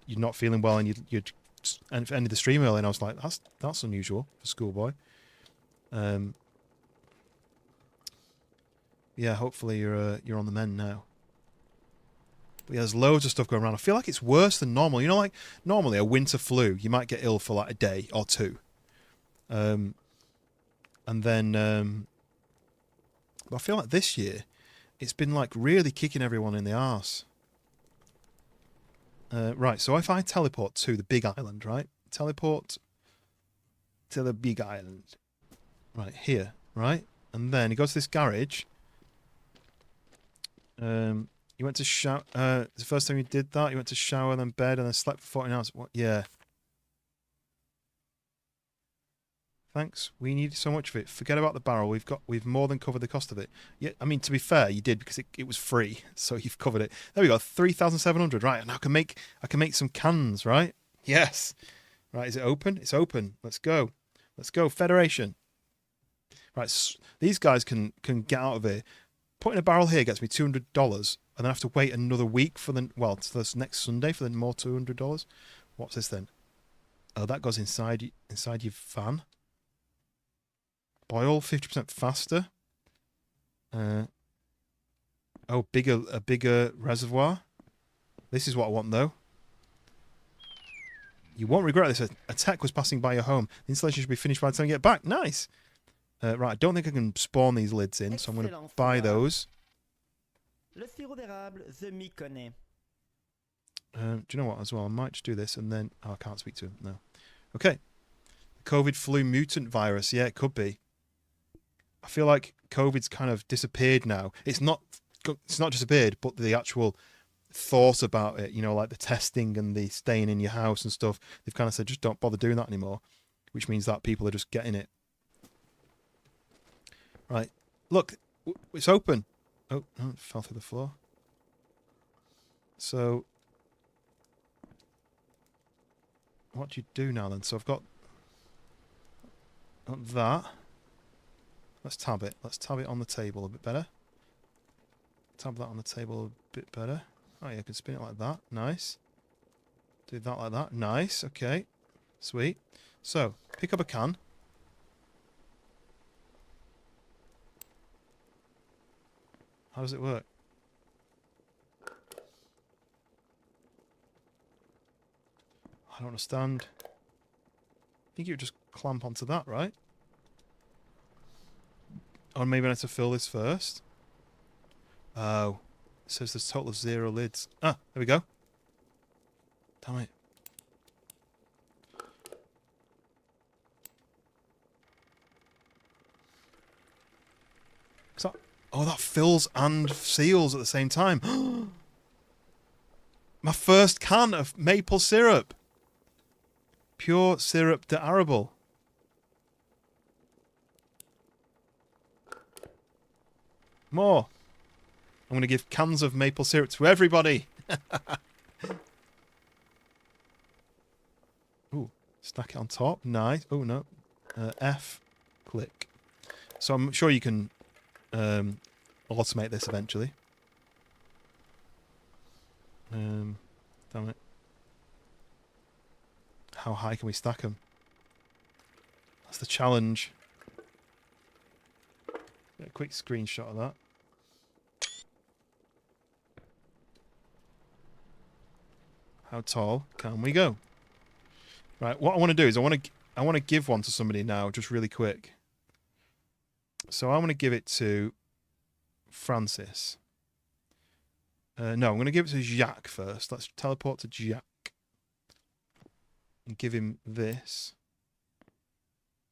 [SPEAKER 1] not feeling well and you'd ended the stream early, and I was like, that's unusual for schoolboy. Yeah, hopefully you're on the mend now. But yeah, there's loads of stuff going around. I feel like it's worse than normal. You know, like normally a winter flu, you might get ill for like a day or two. And then but I feel like this year it's been like really kicking everyone in the arse. Right, so if I teleport to the big island, right? Teleport to the big island. Right, here, right? And then you go to this garage. You went to shower. The first time you did that, you went to shower, then bed, and then slept for 14 hours. What? Yeah. Thanks. We needed so much of it. Forget about the barrel. We've more than covered the cost of it. Yeah, I mean, to be fair, you did because it was free, so you've covered it. There we go. 3,700. Right, and I can make some cans. Right. Yes. Right. Is it open? It's open. Let's go. Let's go. Federation. Right. These guys can get out of here. Putting a barrel here gets me $200, and then I have to wait another week for to this next Sunday for the more $200. What's this then? Oh, that goes inside your van. Boil 50% faster. A bigger reservoir. This is what I want though. You won't regret this. A tech was passing by your home. The installation should be finished by the time you get back. Nice. Right, I don't think I can spawn these lids in, so I'm going to buy those.
[SPEAKER 6] Le sirop d'érable, je m'y connais.
[SPEAKER 1] Do you know what, as well? I might just do this and then... Oh, I can't speak to him, no. Okay. COVID flu mutant virus. Yeah, it could be. I feel like COVID's kind of disappeared now. It's not disappeared, but the actual thought about it, like the testing and the staying in your house and stuff, they've kind of said, just don't bother doing that anymore, which means that people are just getting it. Right. Look, it's open. Oh, no, it fell through the floor. So, what do you do now then? So I've got that. Let's tab it. Let's tab it on the table a bit better. Tab that on the table a bit better. Oh yeah, I can spin it like that. Nice. Do that like that. Nice. Okay. Sweet. So, pick up a can. How does it work? I don't understand. I think you would just clamp onto that, right? Or maybe I need to fill this first. Oh. It says there's a total of 0 lids. Ah, there we go. Damn it. Oh, that fills and seals at the same time. My first can of maple syrup. Pure syrup d'arable. More. I'm going to give cans of maple syrup to everybody. Ooh, stack it on top. Nice. Oh, no. F. Click. So I'm sure you can... automate this eventually. Damn it. How high can we stack them? That's the challenge. Get a quick screenshot of that. How tall can we go? Right, what I want to do is I want to give one to somebody now, just really quick. So I want to give it to Francis. No, I'm going to give it to Jacques first. Let's teleport to Jacques. And give him this.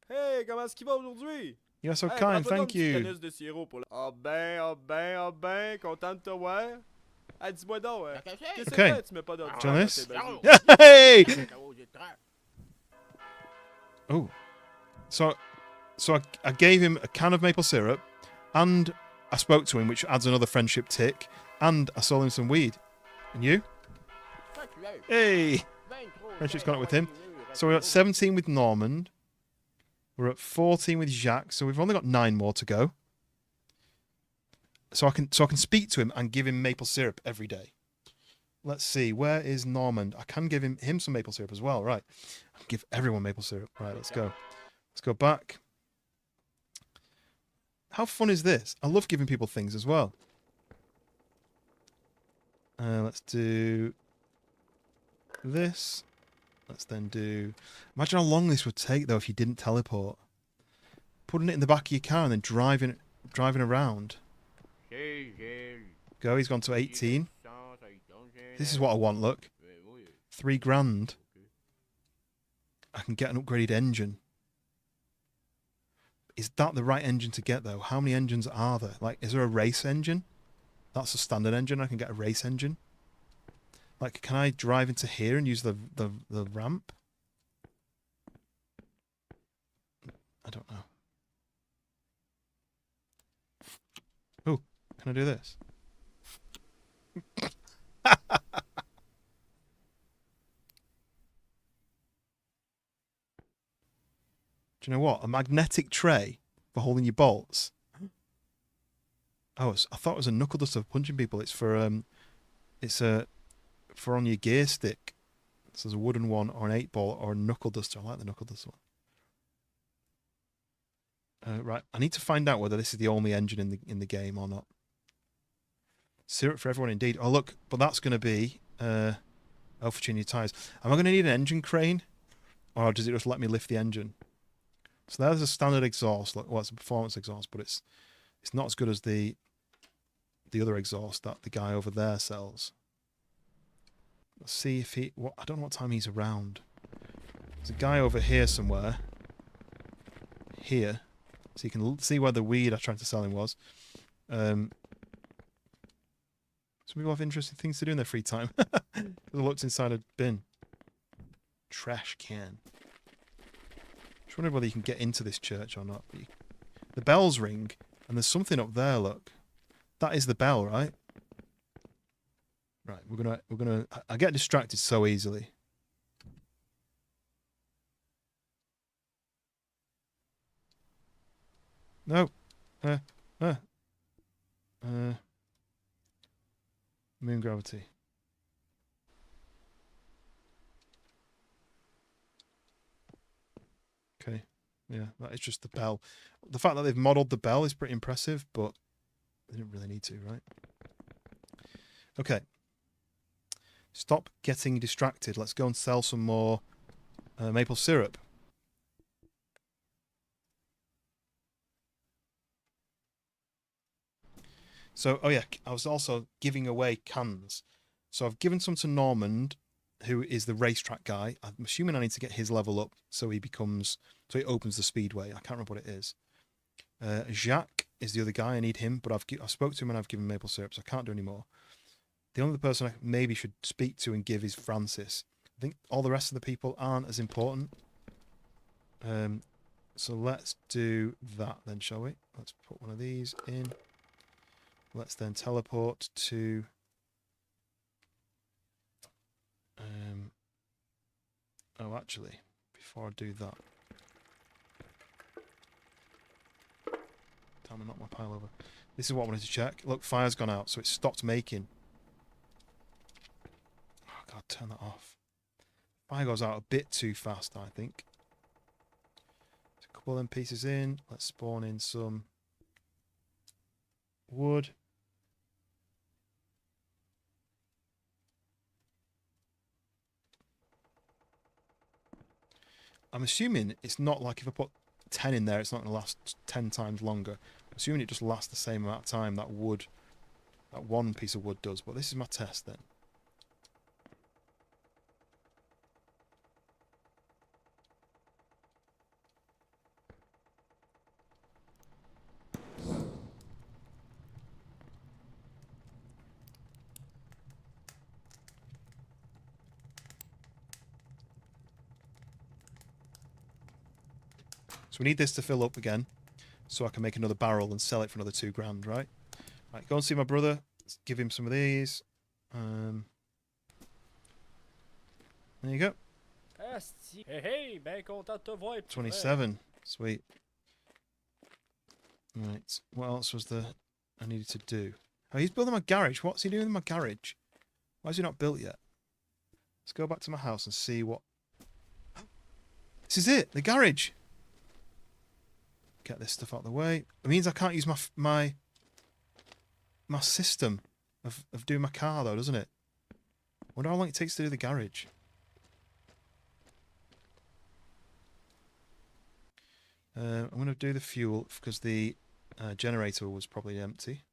[SPEAKER 4] Hey, comment est-ce qu'il va aujourd'hui?
[SPEAKER 1] You're so
[SPEAKER 4] Hey,
[SPEAKER 1] kind,
[SPEAKER 4] prends-toi donc
[SPEAKER 1] thank
[SPEAKER 4] une petite
[SPEAKER 1] you.
[SPEAKER 4] canisse de sirop pour la... Ah ben, content de te voir. Hey, dis-moi donc,
[SPEAKER 5] La cachette?
[SPEAKER 4] qu'est-ce que
[SPEAKER 1] Okay.
[SPEAKER 4] fait tu mets pas d'autre
[SPEAKER 1] John
[SPEAKER 4] dans
[SPEAKER 1] this?
[SPEAKER 4] tes bazous?
[SPEAKER 1] Hey! Oh. So I gave him a can of maple syrup, and I spoke to him, which adds another friendship tick, and I sold him some weed. And you? Hey! Friendship's gone up with him. So we're at 17 with Normand. We're at 14 with Jacques, so we've only got 9 more to go. So I can speak to him and give him maple syrup every day. Let's see, where is Normand? I can give him some maple syrup as well, right? I'll give everyone maple syrup. Right, let's go. Let's go back. How fun is this? I love giving people things as well. Let's do this. Let's then do... Imagine how long this would take, though, if you didn't teleport. Putting it in the back of your car and then driving around. Go, he's gone to 18. This is what I want, look. 3 grand. I can get an upgraded engine. Is that the right engine to get, though? How many engines are there? Like, is there a race engine? That's a standard engine. I can get a race engine. Like, can I drive into here and use the ramp? I don't know. Oh, can I do this? Do you know what? A magnetic tray for holding your bolts. Oh, I thought it was a knuckle duster for punching people. It's for for on your gear stick. So there's a wooden one or an 8-ball or a knuckle duster. I like the knuckle duster one. Right, I need to find out whether this is the only engine in the game or not. Syrup for everyone, indeed. Oh look, but that's going to be for tuning your tires. Am I going to need an engine crane, or does it just let me lift the engine? So there's a standard exhaust. Look, well, it's a performance exhaust, but it's not as good as the other exhaust that the guy over there sells. Let's see if I don't know what time he's around. There's a guy over here somewhere. Here. So you can see where the weed I tried to sell him was. Some people have interesting things to do in their free time. I looked inside a bin. Trash can. Just wondering whether you can get into this church or not. The bells ring, and there's something up there, look. That is the bell, right? Right, we're gonna I get distracted so easily. No. Moon gravity. Okay. Yeah, that is just the bell. The fact that they've modelled the bell is pretty impressive, but they didn't really need to, right? Okay. Stop getting distracted. Let's go and sell some more maple syrup. So, oh yeah, I was also giving away cans. So I've given some to Normand, who is the racetrack guy. I'm assuming I need to get his level up so he opens the speedway. I can't remember what it is. Jacques is the other guy. I need him, but I've spoke to him and I've given maple syrup, so I can't do any more. The only person I maybe should speak to and give is Francis. I think all the rest of the people aren't as important. So let's do that then, shall we? Let's put one of these in. Let's then teleport to... oh, actually, before I do that... Time to knock my pile over. This is what I wanted to check. Look, fire's gone out, so it stopped making. Oh, God, turn that off. Fire goes out a bit too fast, I think. There's a couple of them pieces in. Let's spawn in some wood. I'm assuming it's not like if I put 10 in there, it's not going to last 10 times longer. I'm assuming it just lasts the same amount of time that one piece of wood does. But this is my test then. we need this to fill up again, so I can make another barrel and sell it for another £2,000, right? Right, go and see my brother. Let's give him some of these. There you go.
[SPEAKER 4] Asti. Hey, hey, ben content de te voir. petit frère.
[SPEAKER 1] 27. Sweet. Right. What else was there I needed to do? Oh, he's building my garage. What's he doing in my garage? Why is he not built yet? Let's go back to my house and see what... This is it. The garage. Get this stuff out of the way. It means I can't use my system of doing my car, though, doesn't it? Wonder how long it takes to do the garage. I'm going to do the fuel because the generator was probably empty.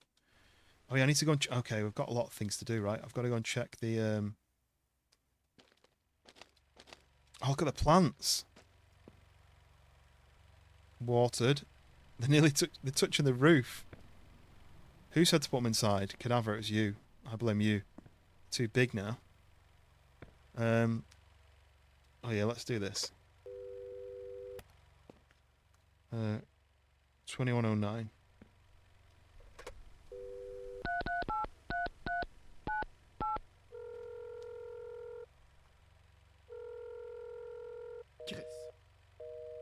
[SPEAKER 1] Oh yeah, I need to go and... Okay, we've got a lot of things to do, right? I've got to go and check the... Oh, look at the plants. Watered. They're touching the roof. Who said to put them inside? Cadaver, it was you. I blame you. Too big now. Oh yeah, let's do this. 2109.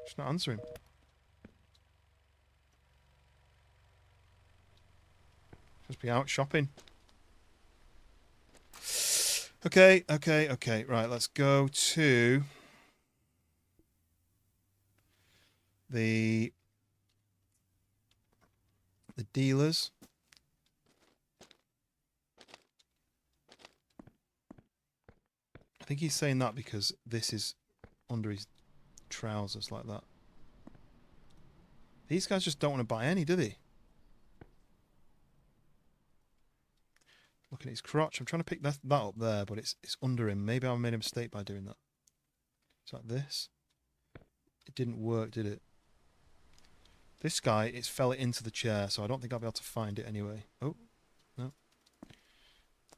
[SPEAKER 1] She's not answering. Must be out shopping. Okay. Right, let's go to the dealers. I think he's saying that because this is under his trousers like that. These guys just don't want to buy any, do they? Looking at his crotch. I'm trying to pick that up there, but it's under him. Maybe I made a mistake by doing that. It's like this. It didn't work, did it? This guy, it fell into the chair, so I don't think I'll be able to find it anyway. Oh, no.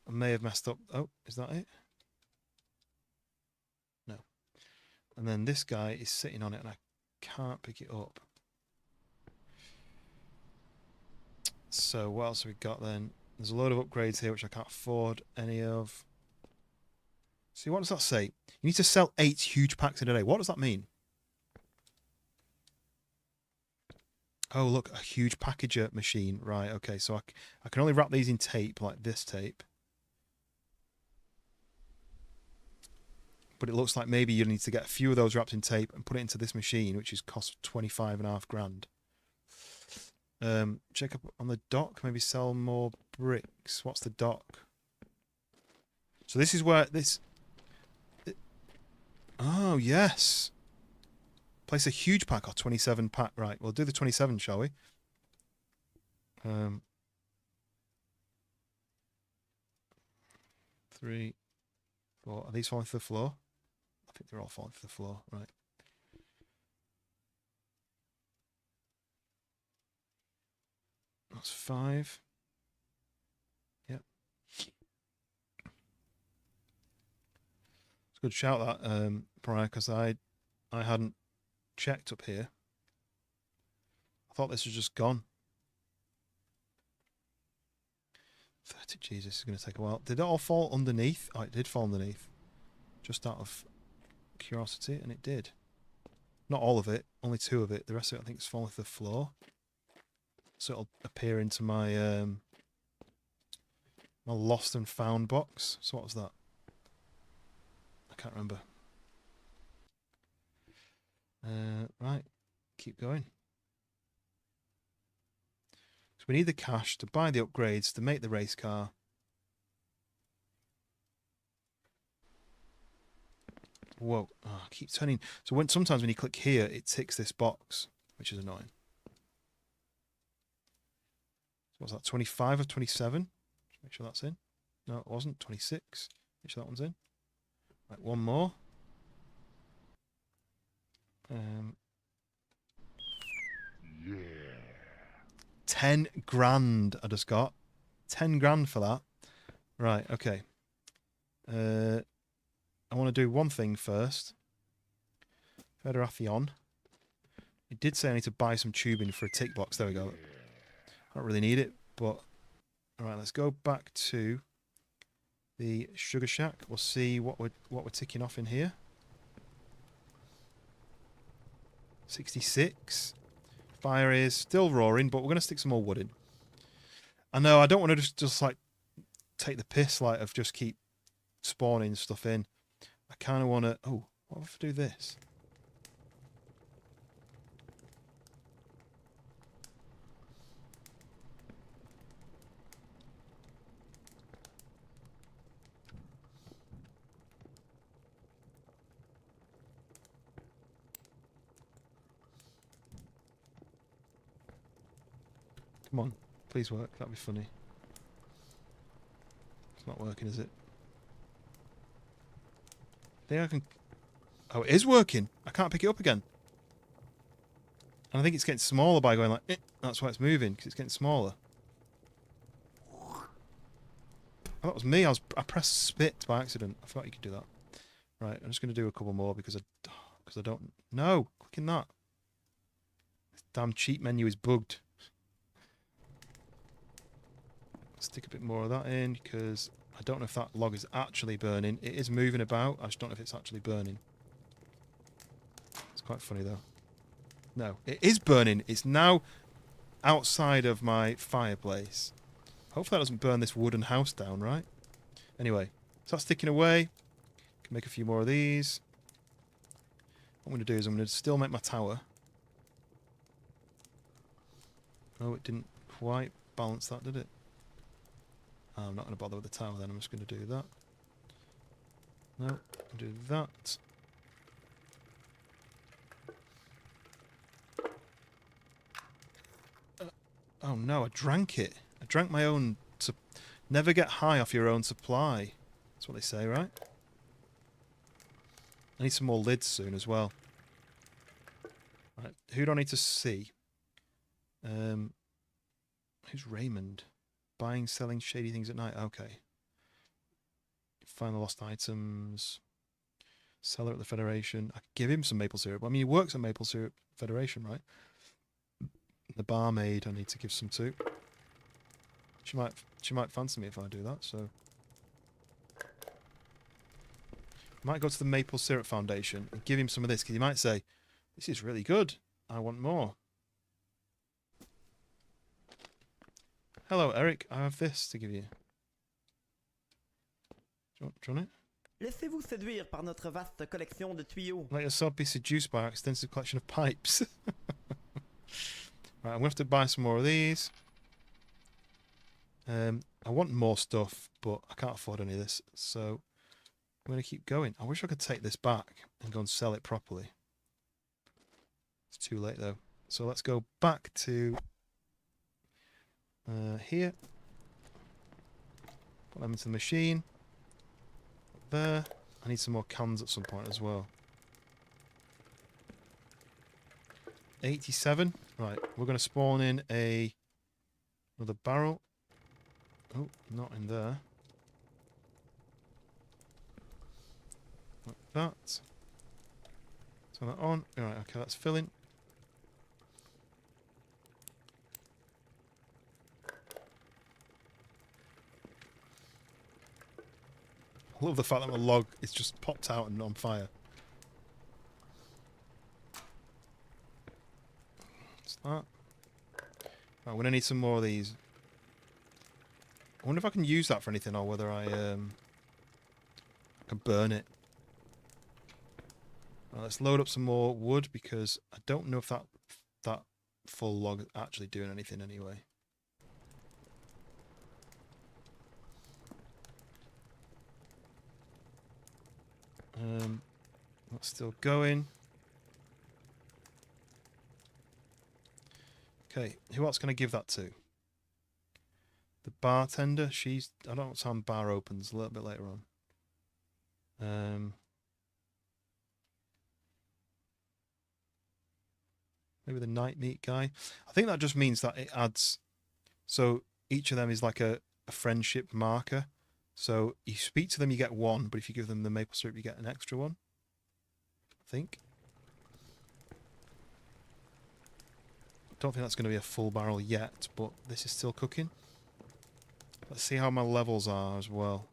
[SPEAKER 1] I may have messed up. Oh, is that it? No. And then this guy is sitting on it, and I can't pick it up. So what else have we got then? There's a load of upgrades here which I can't afford any of. See, what does that say? You need to sell 8 huge packs in a day. What does that mean? Oh, look, a huge packager machine. Right, okay, so I can only wrap these in tape, like this tape. But it looks like maybe you need to get a few of those wrapped in tape and put it into this machine, which is cost 25.5 grand. Check up on the dock, maybe sell more bricks. What's the dock? So this is where this... Oh, yes. Place a huge pack or 27 pack. Right, we'll do the 27, shall we? 3, 4. Are these falling to the floor? I think they're all falling to the floor. Right. That's 5. Yep. It's a good shout that, Brian, because I hadn't checked up here. I thought this was just gone. 30, Jesus, this is going to take a while. Did it all fall underneath? Oh, it did fall underneath. Just out of curiosity, and it did. Not all of it, only 2 of it. The rest of it, I think, is falling to the floor. So it'll appear into my my lost and found box. So what was that? I can't remember. Right, keep going. So we need the cash to buy the upgrades, to make the race car. Whoa, oh, I keep turning. So sometimes when you click here, it ticks this box, which is annoying. What's that, 25 or 27? Make sure that's in. No, it wasn't. 26. Make sure that one's in. Right, one more. 10 grand I just got. 10 grand for that. Right, okay. I want to do one thing first. Federation. It did say I need to buy some tubing for a tick box. There we go. I don't really need it, but alright, let's go back to the sugar shack. We'll see what we're ticking off in here. 66. Fire is still roaring, but we're gonna stick some more wood in. I know I don't want to just like take the piss like of just keep spawning stuff in. I kind of want to. Oh, what if I do this? Come on, please work. That'd be funny. It's not working, is it? I think I can... Oh, it is working. I can't pick it up again. And I think it's getting smaller by going like... Eh. That's why it's moving, because it's getting smaller. Oh, that was me. I pressed spit by accident. I forgot you could do that. Right, I'm just going to do a couple more because I don't... No! Clicking that. This damn cheat menu is bugged. Stick a bit more of that in because I don't know if that log is actually burning. It is moving about. I just don't know if it's actually burning. It's quite funny though. No, it is burning. It's now outside of my fireplace. Hopefully that doesn't burn this wooden house down, right? Anyway, so that's ticking away. Can make a few more of these. What I'm going to do is I'm going to still make my tower. Oh, it didn't quite balance that, did it? I'm not going to bother with the tower then, I'm just going to do that. No, do that. Oh no, I drank it. I drank my own... Never get high off your own supply. That's what they say, right? I need some more lids soon as well. Right, who do I need to see? Who's Raymond? Buying, selling shady things at night. Okay. Find the lost items. Seller at the Federation. I could give him some maple syrup. I mean, he works at Maple Syrup Federation, right? The barmaid I need to give some to. She might fancy me if I do that, so... I might go to the Maple Syrup Foundation and give him some of this, because he might say, this is really good. I want more. Hello, Eric. I have this to give you. Do you want it?
[SPEAKER 6] Laissez-vous séduire par notre vaste collection de tuyaux.
[SPEAKER 1] Let yourself be seduced by our extensive collection of pipes. Right, I'm going to have to buy some more of these. I want more stuff, but I can't afford any of this, so I'm going to keep going. I wish I could take this back and go and sell it properly. It's too late, though. So let's go back to... here. Put them into the machine. There. I need some more cans at some point as well. 87. Right, we're going to spawn in another barrel. Oh, not in there. Like that. Turn that on. Alright, okay, that's filling. I love the fact that my log is just popped out and on fire. What's that? Right, we're going to need some more of these. I wonder if I can use that for anything or whether I can burn it. Right, let's load up some more wood because I don't know if that full log is actually doing anything anyway. That's still going. Okay, who else can I give that to? The bartender, I don't know what time bar opens, a little bit later on. Maybe the night meat guy. I think that just means that it adds, so each of them is like a friendship marker. So you speak to them, you get one, but if you give them the maple syrup, you get an extra one. I think. don't think that's going to be a full barrel yet, but this is still cooking. Let's see how my levels are as well.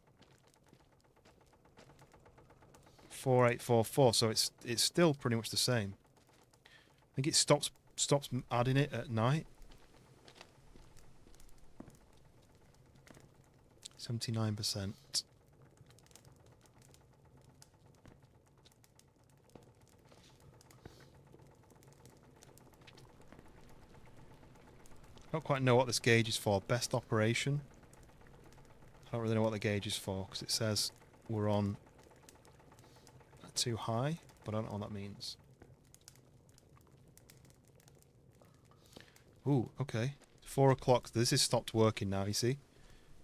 [SPEAKER 1] 4844, so it's still pretty much the same. I think it stops adding it at night. 79%. I don't quite know what this gauge is for. Best operation. I don't really know what the gauge is for because it says we're on too high, but I don't know what that means. Ooh, okay. 4 o'clock. This has stopped working now, you see?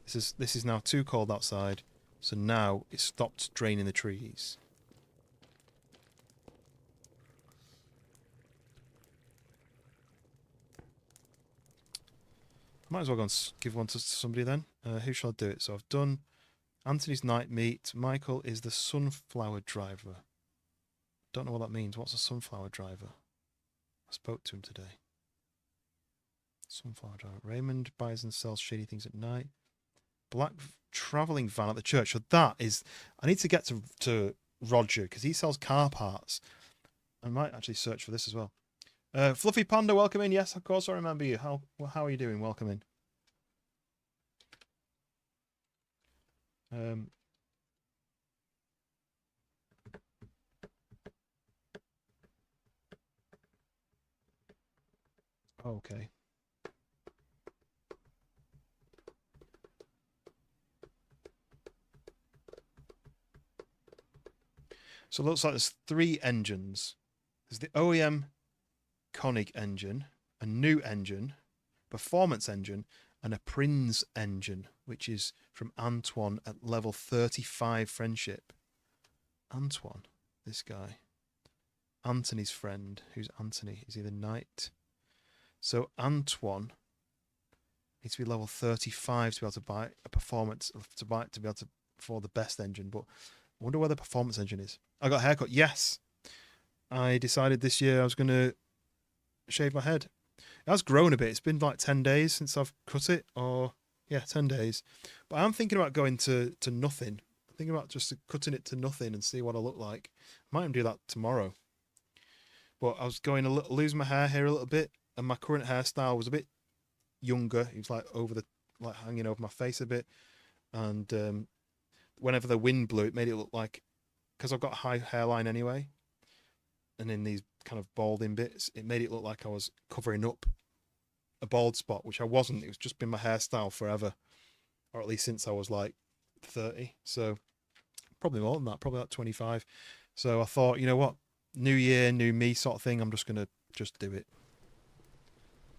[SPEAKER 1] This is now too cold outside, so now it's stopped draining the trees. Might as well go and give one to somebody then. Who shall I do it? So I've done Anthony's night meat. Michael is the sunflower driver. Don't know what that means. What's a sunflower driver? I spoke to him today. Sunflower driver. Raymond buys and sells shady things at night. Black travelling van at the church. So that is... I need to get to Roger because he sells car parts. I might actually search for this as well. Fluffy Panda, welcome in. Yes, of course, I remember you. How are you doing? Welcome in. Okay. So it looks like there's 3 engines. There's the OEM Koenig engine, a new engine, performance engine, and a Prinz engine, which is from Antoine at level 35 friendship. Antoine, this guy. Anthony's friend. Who's Anthony? Is he the knight? So Antoine needs to be level 35 to be able to buy a performance, to be able to afford the best engine. But I wonder where the performance engine is. I got a haircut. Yes. I decided this year I was going to shave my head. It has grown a bit. It's been like 10 days since I've cut it, or yeah, 10 days. But I'm thinking about going to nothing. I'm thinking about just cutting it to nothing and see what I look like. I might even do that tomorrow. But I was going to lose my hair here a little bit, and my current hairstyle was a bit younger. It was like hanging over my face a bit, and whenever the wind blew, it made it look like, because I've got a high hairline anyway, and in these kind of balding bits, it made it look like I was covering up a bald spot, which I wasn't. It was just been my hairstyle forever, or at least since I was like 30. So probably more than that, probably like 25. So I thought, you know what, new year, new me sort of thing. I'm just gonna do it.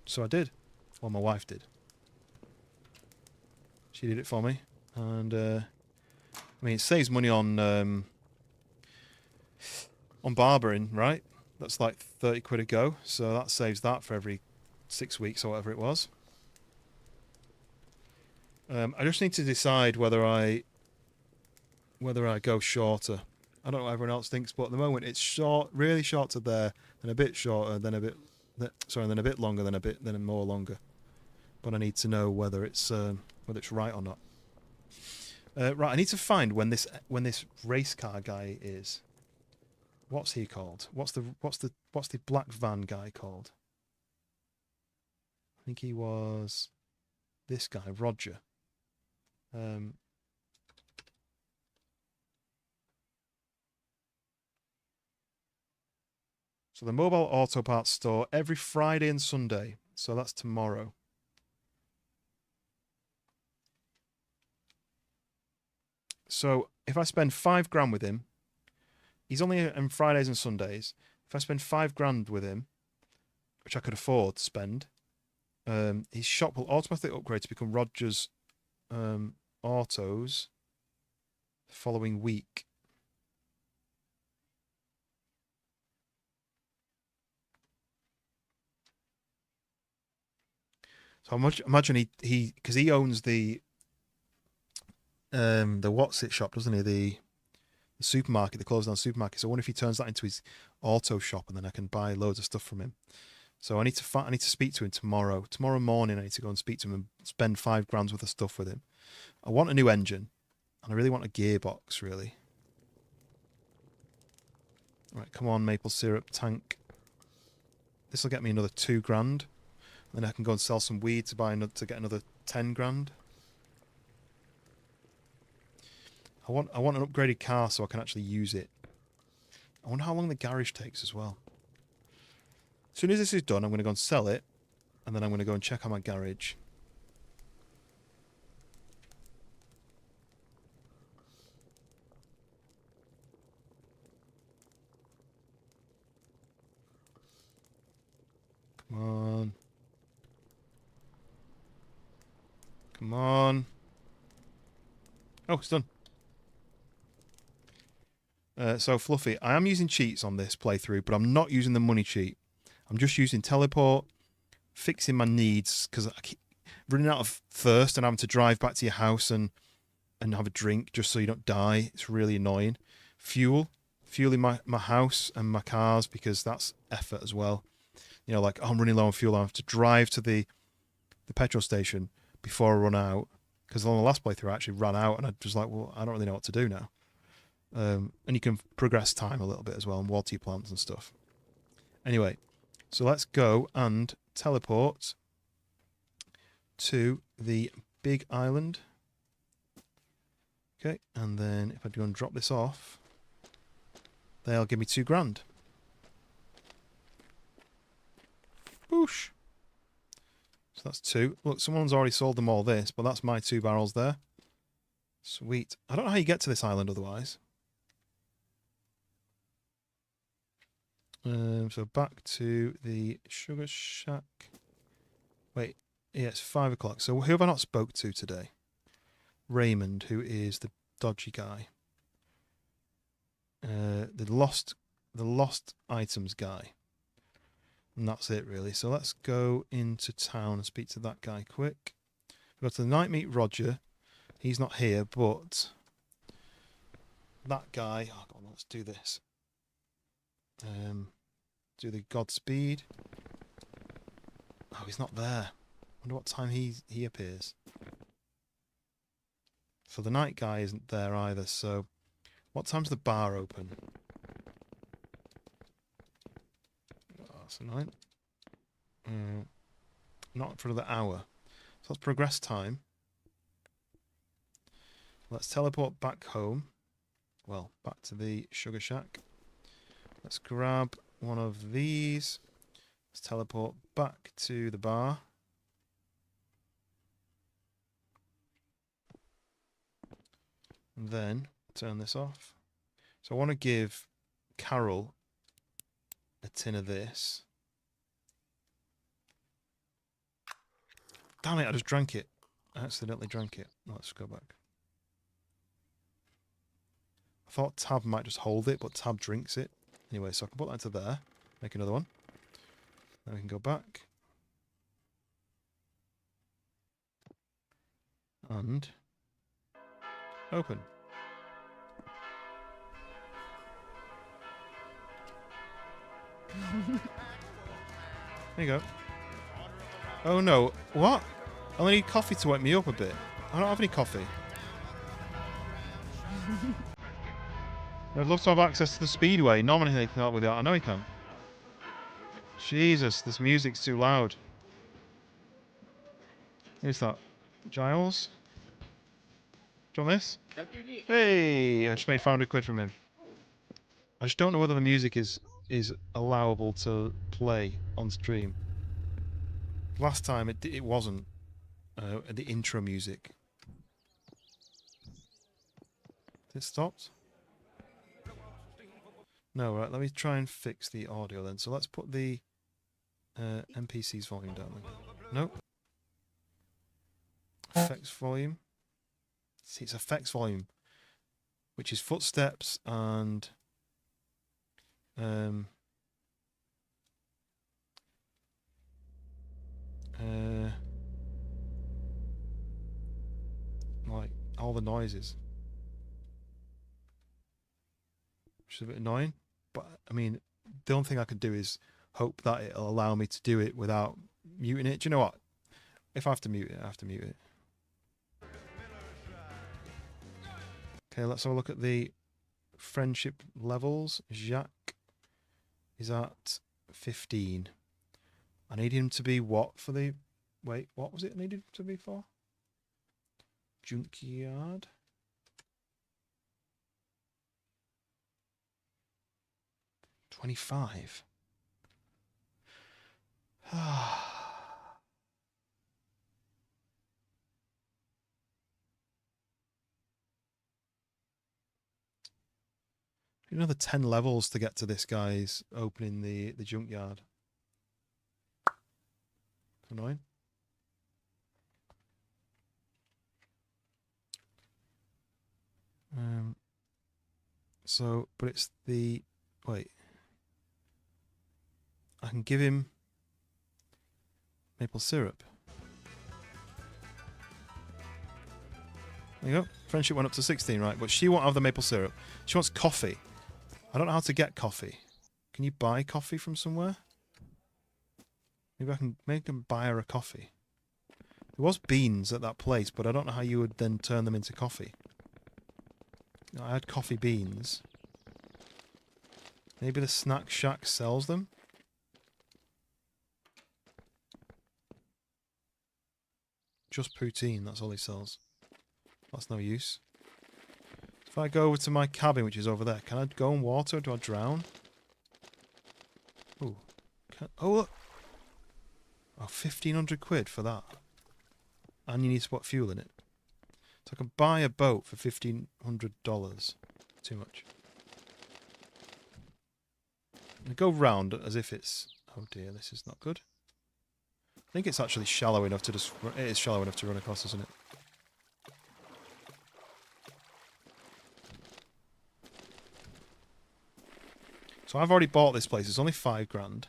[SPEAKER 1] So I did. Well, my wife did. She did it for me, and I mean, it saves money on barbering, right? That's like 30 quid a go, so that saves that for every 6 weeks or whatever it was. I just need to decide whether I go shorter. I don't know what everyone else thinks, but at the moment it's short, really short to there, then a bit shorter, then a bit, then a bit longer, then more longer. But I need to know whether it's right or not. Right, I need to find when this race car guy is. What's he called? What's the black van guy called? I think he was this guy, Roger. So the mobile auto parts store every Friday and Sunday. So that's tomorrow. So if I spend £5 with him, he's only on Fridays and Sundays. If I spend £5 with him, which I could afford to spend, his shop will automatically upgrade to become Roger's Autos the following week. So imagine he because he owns the what's it shop, doesn't he? The supermarket, the closed down supermarket. So I wonder if he turns that into his auto shop, and then I can buy loads of stuff from him. So I need to speak to him tomorrow. Tomorrow morning, I need to go and speak to him and spend £5 worth of stuff with him. I want a new engine, and I really want a gearbox, really. Right, come on, maple syrup tank. This will get me another £2,000. Then I can go and sell some weed to get another £10,000. I want an upgraded car so I can actually use it. I wonder how long the garage takes as well. As soon as this is done, I'm going to go and sell it, and then I'm going to go and check on my garage. Come on. Come on. Oh, it's done. So, Fluffy, I am using cheats on this playthrough, but I'm not using the money cheat. I'm just using teleport, fixing my needs, because I keep running out of thirst and having to drive back to your house and have a drink just so you don't die. It's really annoying. Fueling my house and my cars, because that's effort as well. You know, like, oh, I'm running low on fuel. I have to drive to the petrol station before I run out. Because on the last playthrough, I actually ran out, and I was like, well, I don't really know what to do now. And you can progress time a little bit as well, and water your plants and stuff. Anyway, so let's go and teleport to the big island. Okay, and then if I go and drop this off, they'll give me £2,000. Boosh. So that's 2. Look, someone's already sold them all this, but that's my 2 barrels there. Sweet. I don't know how you get to this island otherwise. So back to the sugar shack. Wait, yeah, it's 5 o'clock. So who have I not spoke to today? Raymond, who is the dodgy guy. The lost items guy. And that's it, really. So let's go into town and speak to that guy quick. Go to the night meet Roger. He's not here, but that guy. Oh, God, let's do this. Do the Godspeed. Oh, he's not there. Wonder what time he appears. So the night guy isn't there either. So what time's the bar open? Oh, that's annoying. Not for another hour. So let's progress time. Let's teleport back home. Well, back to the sugar shack. Let's grab one of these. Let's teleport back to the bar. And then turn this off. So I want to give Carol a tin of this. Damn it, I just drank it. I accidentally drank it. Let's go back. I thought Tab might just hold it, but Tab drinks it. Anyway, so I can put that into there. Make another one. Then we can go back. And open. There you go. Oh no. What? I only need coffee to wake me up a bit. I don't have any coffee. I'd love to have access to the speedway. Normally they can help with that. I know he can. Jesus, this music's too loud. Who's that? Giles? Do you want this? Hey! I just made £500 from him. I just don't know whether the music is allowable to play on stream. Last time it wasn't. The intro music. Is it stopped? No, right, let me try and fix the audio then. So let's put the NPC's volume down then. Nope. Effects volume. See, it's effects volume, which is footsteps and like all the noises, which is a bit annoying. But I mean, the only thing I can do is hope that it'll allow me to do it without muting it. Do you know what? If I have to mute it, I have to mute it. Okay, let's have a look at the friendship levels. Jacques is at 15. I need him to be what for the... Wait, what was it I needed to be for? Junkyard? $25. Another 10 levels to get to this guy's opening the junkyard. Annoying. So, but it's the... Wait. I can give him maple syrup. There you go. Friendship went up to 16, right? But she won't have the maple syrup. She wants coffee. I don't know how to get coffee. Can you buy coffee from somewhere? Maybe I can make them buy her a coffee. There was beans at that place, but I don't know how you would then turn them into coffee. I had coffee beans. Maybe the Snack Shack sells them? Just poutine, that's all he sells. That's no use. If I go over to my cabin, which is over there, can I go in water or do I drown? Ooh. Oh, look! Oh, 1,500 quid for that. And you need to put fuel in it. So I can buy a boat for $1,500. Too much. I go round as if it's... Oh dear, this is not good. I think it's actually shallow enough to just... It is shallow enough to run across, isn't it? So I've already bought this place. It's only £5,000.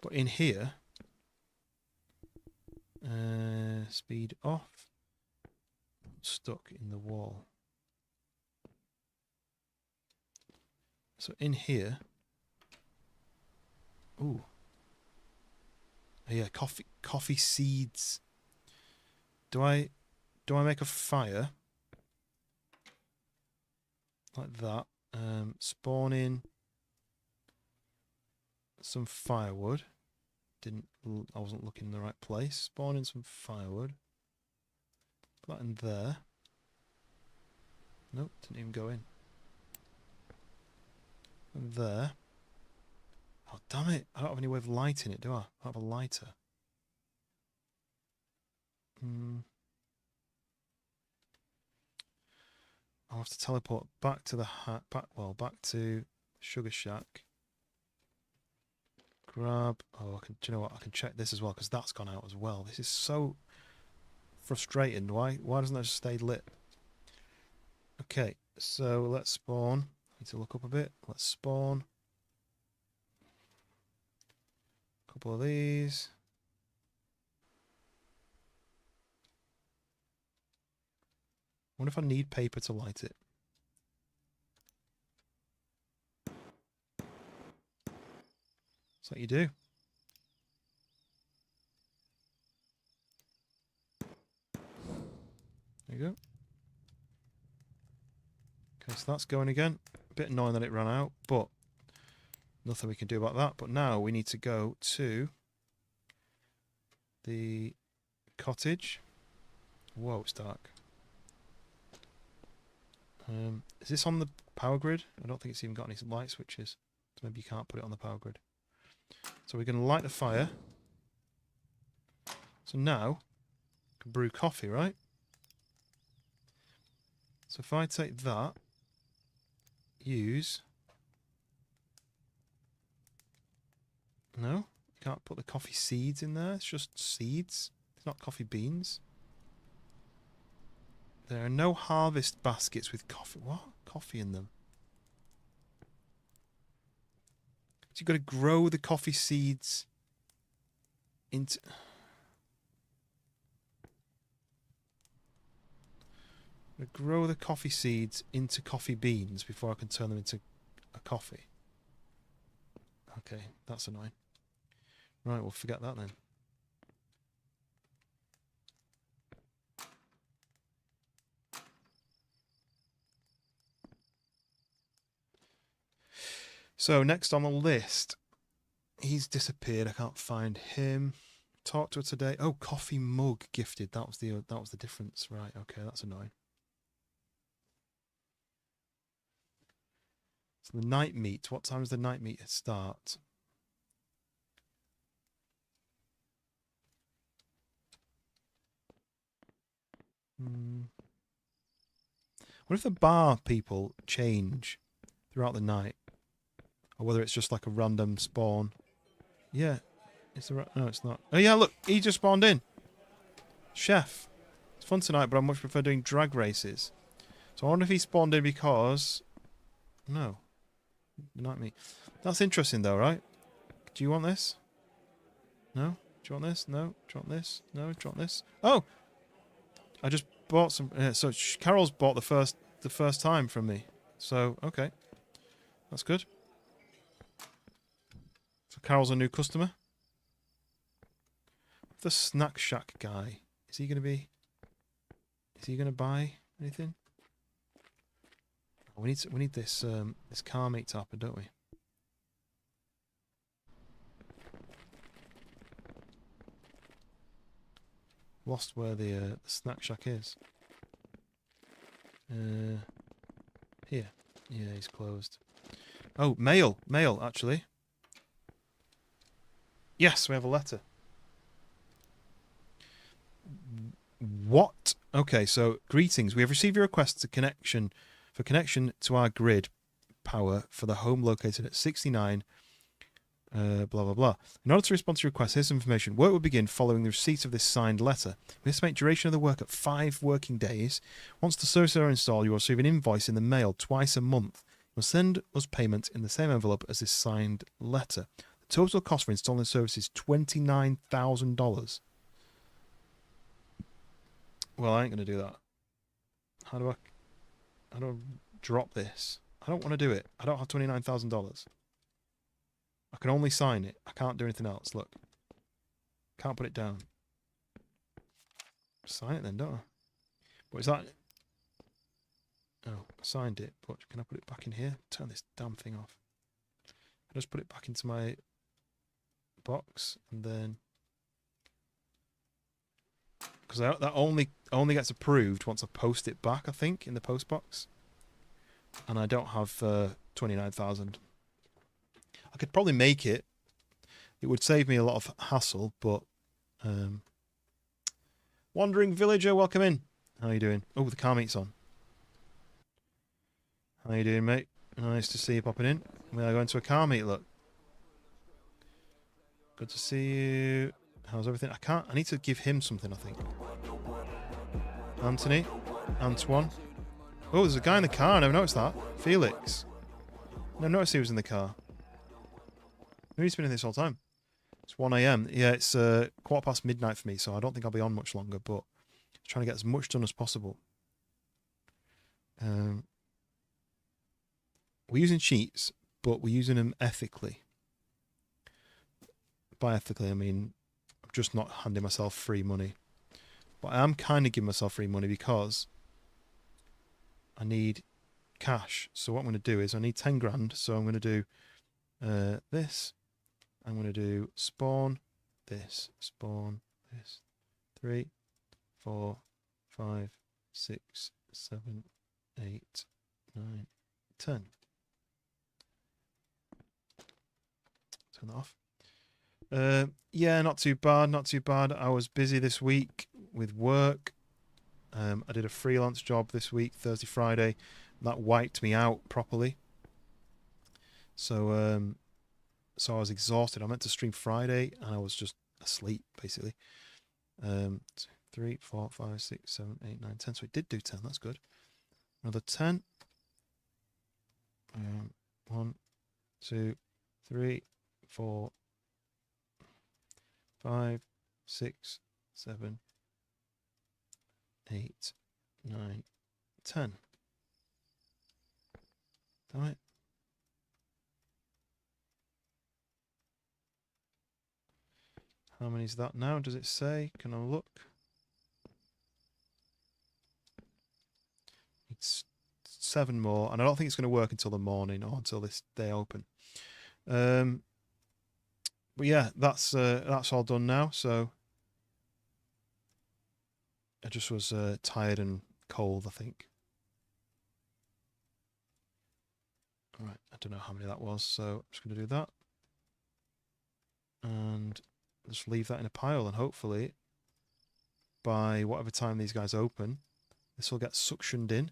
[SPEAKER 1] But in here... speed off. Stuck in the wall. So in here... Ooh. Oh yeah, coffee seeds. Do I make a fire? Like that. Spawn in some firewood. I wasn't looking in the right place. Spawn in some firewood. Put that in there. Nope, didn't even go in. And there. Oh, damn it. I don't have any way of lighting it, do I? I don't have a lighter. I'll have to teleport back to the back to Sugar Shack. Grab... Oh, do you know what? I can check this as well, because that's gone out as well. This is so frustrating. Why doesn't that just stay lit? Okay, so let's spawn. I need to look up a bit. Let's spawn. Couple of these. Wonder if I need paper to light it. That's what you do. There you go. Okay, so that's going again. A bit annoying that it ran out, but nothing we can do about that. But now we need to go to the cottage. Whoa, it's dark. Is this on the power grid? I don't think it's even got any light switches. So maybe you can't put it on the power grid. So we're going to light the fire. So now, I can brew coffee, right? So if I take that, use... No, you can't put the coffee seeds in there. It's just seeds. It's not coffee beans. There are no harvest baskets with coffee. What? Coffee in them. So you've got to grow the coffee seeds into... Grow the coffee seeds into coffee beans before I can turn them into a coffee. Okay, that's annoying. Right, we'll forget that then. So next on the list, he's disappeared. I can't find him. Talk to her today. Oh, coffee mug gifted. That was the difference. Right. Okay, that's annoying. So the night meet. What time does the night meet start? What if the bar people change throughout the night, or whether it's just like a random spawn? Yeah, no, it's not. Oh yeah, look, he just spawned in. Chef, it's fun tonight, but I much prefer doing drag races. So I wonder if he spawned in because no, not me. That's interesting though, right? Do you want this? No. Do you want this? No. Do you want this? No. Do you want this? Oh, I just bought some. So Carol's bought the first time from me. So okay, that's good. So Carol's a new customer. The Snack Shack guy. Is he gonna buy anything? We need this car meet to happen, don't we? Lost where the Snack Shack is. Here. Yeah, he's closed. Oh, mail, actually. Yes, we have a letter. What? Okay, so greetings. We have received your request for connection to our grid power for the home located at 69 blah blah blah. In order to respond to your request, here's some information. Work will begin following the receipt of this signed letter. We estimate duration of the work at 5 working days. Once the services are installed, you will receive an invoice in the mail twice a month. You'll send us payment in the same envelope as this signed letter. The total cost for installing the service is $29,000. Well, I ain't going to do that. How do I drop this? I don't want to do it. I don't have $29,000. I can only sign it. I can't do anything else. Look. Can't put it down. Sign it then, don't I? What is that? Oh, I signed it, but can I put it back in here? Turn this damn thing off. I just put it back into my box and then... Because that only gets approved once I post it back, I think, in the post box. And I don't have 29,000. I could probably make it. It would save me a lot of hassle, but... Wandering Villager, welcome in. How you doing? Oh, the car meet's on. How you doing, mate? Nice to see you popping in. We are going to a car meet, look. Good to see you. How's everything? I need to give him something, I think. Anthony. Antoine. Oh, there's a guy in the car. I never noticed that. Felix. Never noticed he was in the car. Maybe he's been in this all the time. It's 1 a.m. Yeah, it's midnight for me, so I don't think I'll be on much longer, but I'm trying to get as much done as possible. We're using cheats, but we're using them ethically. By ethically, I mean I'm just not handing myself free money. But I am kind of giving myself free money because I need cash. So what I'm going to do is I need 10 grand, so I'm going to do this. I'm going to do spawn this, 3, 4, 5, 6, 7, 8, 9, 10. Turn that off. Yeah, not too bad, not too bad. I was busy this week with work. I did a freelance job this week, Thursday, Friday. That wiped me out properly. So I was exhausted. I meant to stream Friday and I was just asleep, basically. 3, 4, 5, 6, 7, 8, 9, 10. So it did do 10. That's good. Another 10. 1, 2, 3, 4, 5, 6, 7, 8, 9, 10. Damn it. How many is that now? Does it say? Can I look? It's 7 more, and I don't think it's going to work until the morning or until this day open. But yeah, that's all done now. So I just was tired and cold, I think. All right, I don't know how many that was, so I'm just going to do that. And just leave that in a pile, and hopefully by whatever time these guys open, this will get suctioned in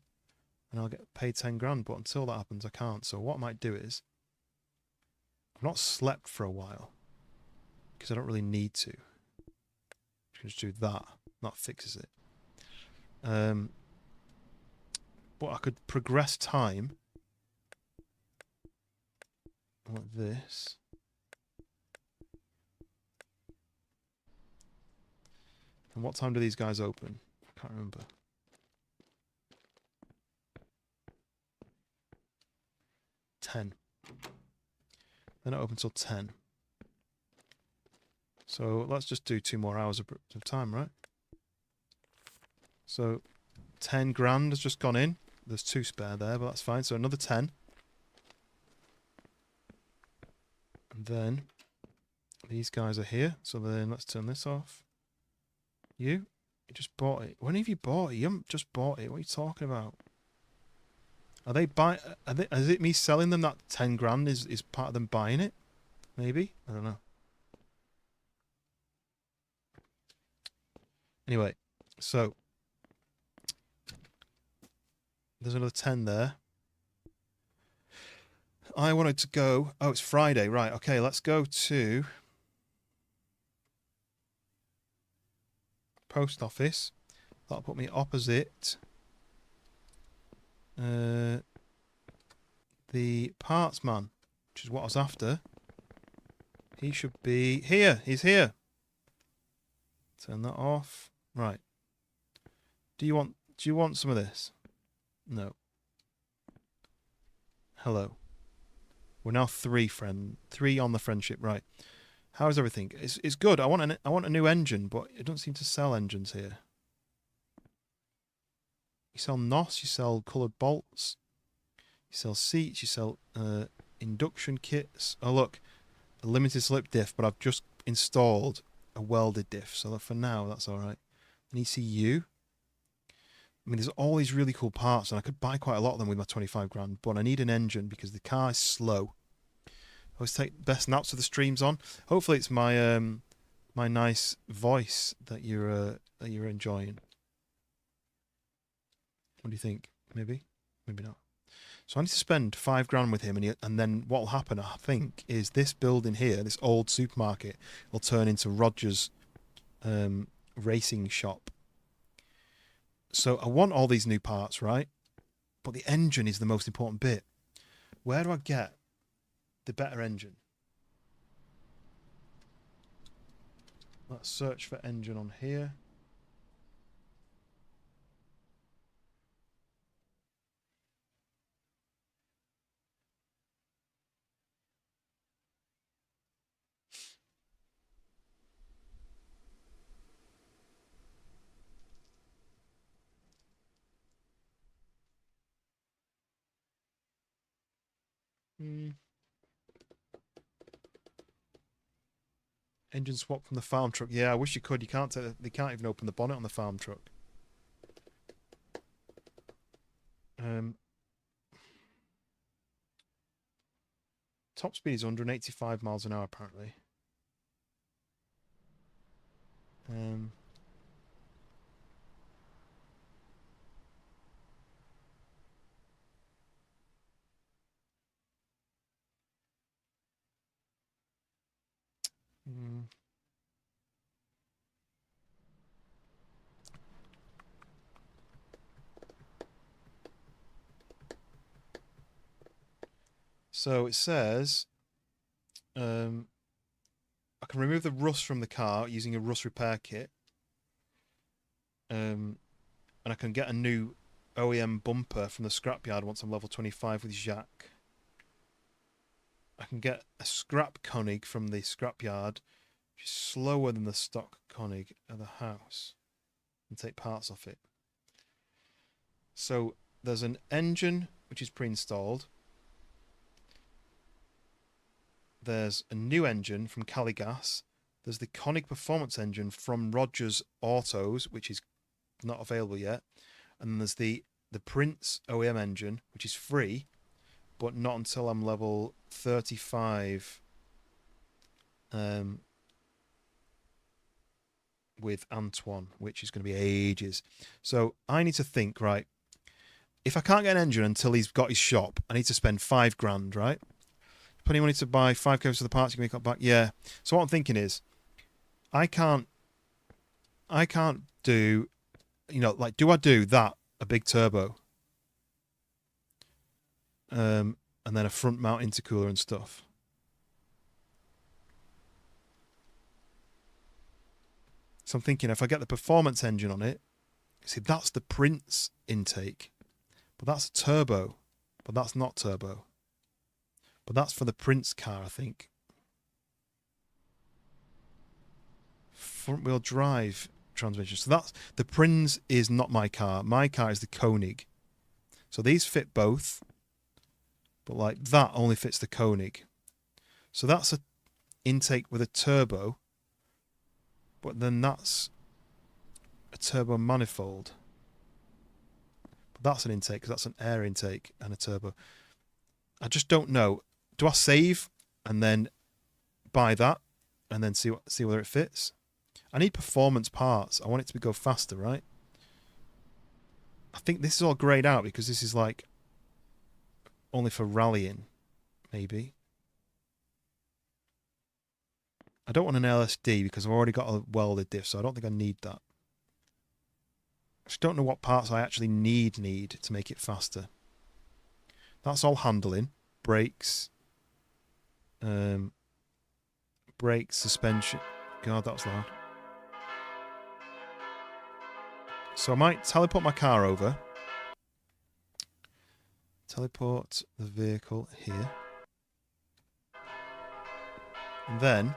[SPEAKER 1] and I'll get paid 10 grand. But until that happens, I can't. So what I might do is, I've not slept for a while because I don't really need to. I can just do that. That fixes it. But I could progress time like this. And what time do these guys open? I can't remember. 10. They're not open till 10. So let's just do 2 more hours of time, right? So 10 grand has just gone in. There's 2 spare there, but that's fine. So another 10. And then these guys are here. So then let's turn this off. You just bought it. When have you bought it? You haven't just bought it. What are you talking about? Are they buy? Is it me selling them that 10 grand? Is part of them buying it? Maybe? I don't know. Anyway, so there's another 10 there. I wanted to go. Oh, it's Friday, right? Okay, let's go to post office. That'll put me opposite the parts man, which is what I was after. He should be here. He's here. Turn that off. Right. Do you want some of this? No. Hello. We're now 3 on the friendship. Right. How is everything? It's good. I want a new engine, but it doesn't seem to sell engines here. You sell NOS, you sell coloured bolts, you sell seats, you sell induction kits. Oh look, a limited slip diff, but I've just installed a welded diff, so for now that's all right. An ECU. I mean, there's all these really cool parts, and I could buy quite a lot of them with my 25 grand, but I need an engine because the car is slow. I always take best naps with the streams on. Hopefully it's my my nice voice that you're enjoying. What do you think? Maybe? Maybe not. So I need to spend 5 grand with him, and then what will happen, I think, is this building here, this old supermarket, will turn into Roger's racing shop. So I want all these new parts, right? But the engine is the most important bit. Where do I get the better engine? Let's search for engine on here. Engine swap from the farm truck. Yeah, I wish you could. You can't. They can't even open the bonnet on the farm truck. Top speed is 185 miles an hour apparently. So it says I can remove the rust from the car using a rust repair kit. And I can get a new OEM bumper from the scrapyard once I'm level 25 with Jacques. I can get a scrap Koenig from the scrapyard which is slower than the stock Koenig of the house, and take parts off it. So there's an engine which is pre-installed. There's a new engine from Caligas. There's the Koenig Performance engine from Rogers Autos, which is not available yet. And then there's the Prince OEM engine, which is free, but not until I'm level 35 with Antoine, which is going to be ages. So I need to think, right, if I can't get an engine until he's got his shop, I need to spend £5,000, right? Plenty of money to buy 5 codes of the parts you can make up back. Yeah. So what I'm thinking is, I can't do, you know, like, do I do that, a big turbo, and then a front mount intercooler and stuff? So I'm thinking if I get the performance engine on it, see, that's the Prince intake, but that's a turbo, but that's not turbo. But that's for the Prince car, I think. Front wheel drive transmission. So that's the Prince is not my car. My car is the Koenig. So these fit both, but like that only fits the Koenig. So that's a intake with a turbo, but then that's a turbo manifold. But that's an intake because that's an air intake and a turbo. I just don't know. Do I save and then buy that and then see whether it fits? I need performance parts. I want it to go faster, right? I think this is all greyed out because this is like only for rallying, maybe. I don't want an LSD because I've already got a welded diff, so I don't think I need that. I just don't know what parts I actually need to make it faster. That's all handling. Brakes. Brakes, suspension. God, that was loud. So I might teleport my car over. Teleport the vehicle here. And then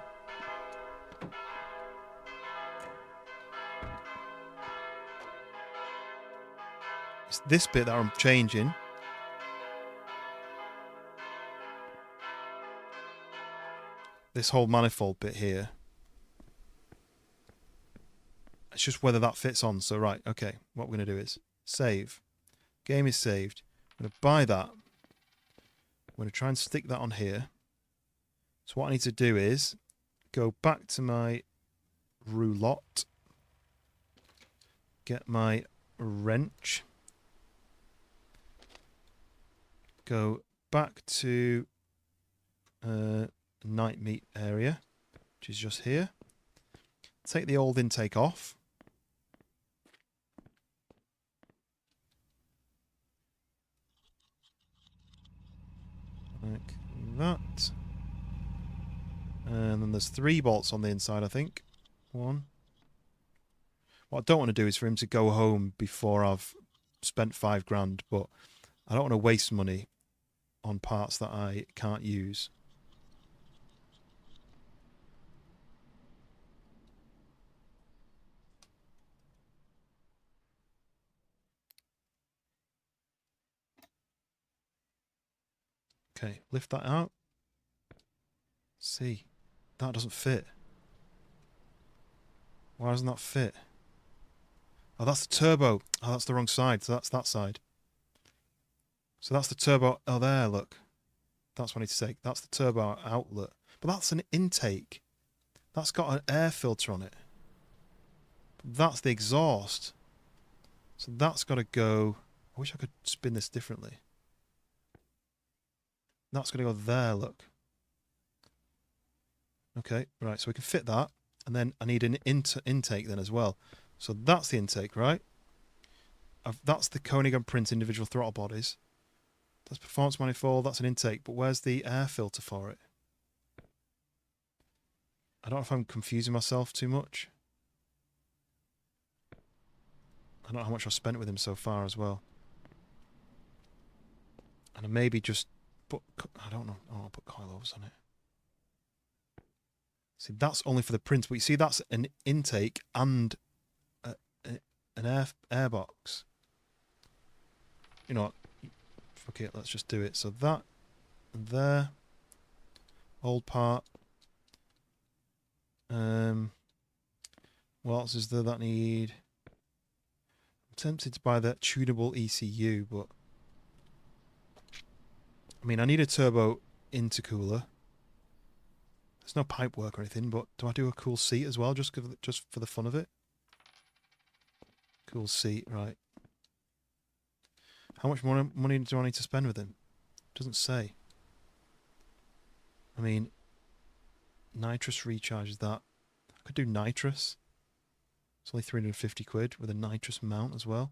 [SPEAKER 1] it's this bit that I'm changing. This whole manifold bit here. It's just whether that fits on. So, right, okay. What we're going to do is save. Game is saved. I'm going to buy that. I'm going to try and stick that on here. So what I need to do is go back to my roulotte. Get my wrench. Go back to night meat area, which is just here. Take the old intake off. Like that. And then there's 3 bolts on the inside, I think. 1. What I don't want to do is for him to go home before I've spent £5,000, but I don't want to waste money on parts that I can't use. Okay, lift that out. See, that doesn't fit. Why doesn't that fit? Oh, that's the turbo. Oh, that's the wrong side. So that's that side. So that's the turbo. Oh, there, look. That's what I need to take. That's the turbo outlet. But that's an intake. That's got an air filter on it. That's the exhaust. So that's got to go... I wish I could spin this differently. That's going to go there, look. Okay, right, so we can fit that. And then I need an intake then as well. So that's the intake, right? That's the Koenig and Prince individual throttle bodies. That's performance manifold, that's an intake. But where's the air filter for it? I don't know if I'm confusing myself too much. I don't know how much I've spent with him so far as well. And I maybe just put... I don't know. Oh, I'll put coilovers on it. See, that's only for the printer, but you see that's an intake and an air box. You know what? Fuck it, let's just do it. So that and there. Old part. What else is there that I need? I'm tempted to buy that tunable ECU, but I mean, I need a turbo intercooler. There's no pipe work or anything, but do I do a cool seat as well, just for the fun of it? Cool seat, right. How much money do I need to spend with him? Doesn't say. I mean, nitrous recharge is that. I could do nitrous. It's only 350 quid with a nitrous mount as well.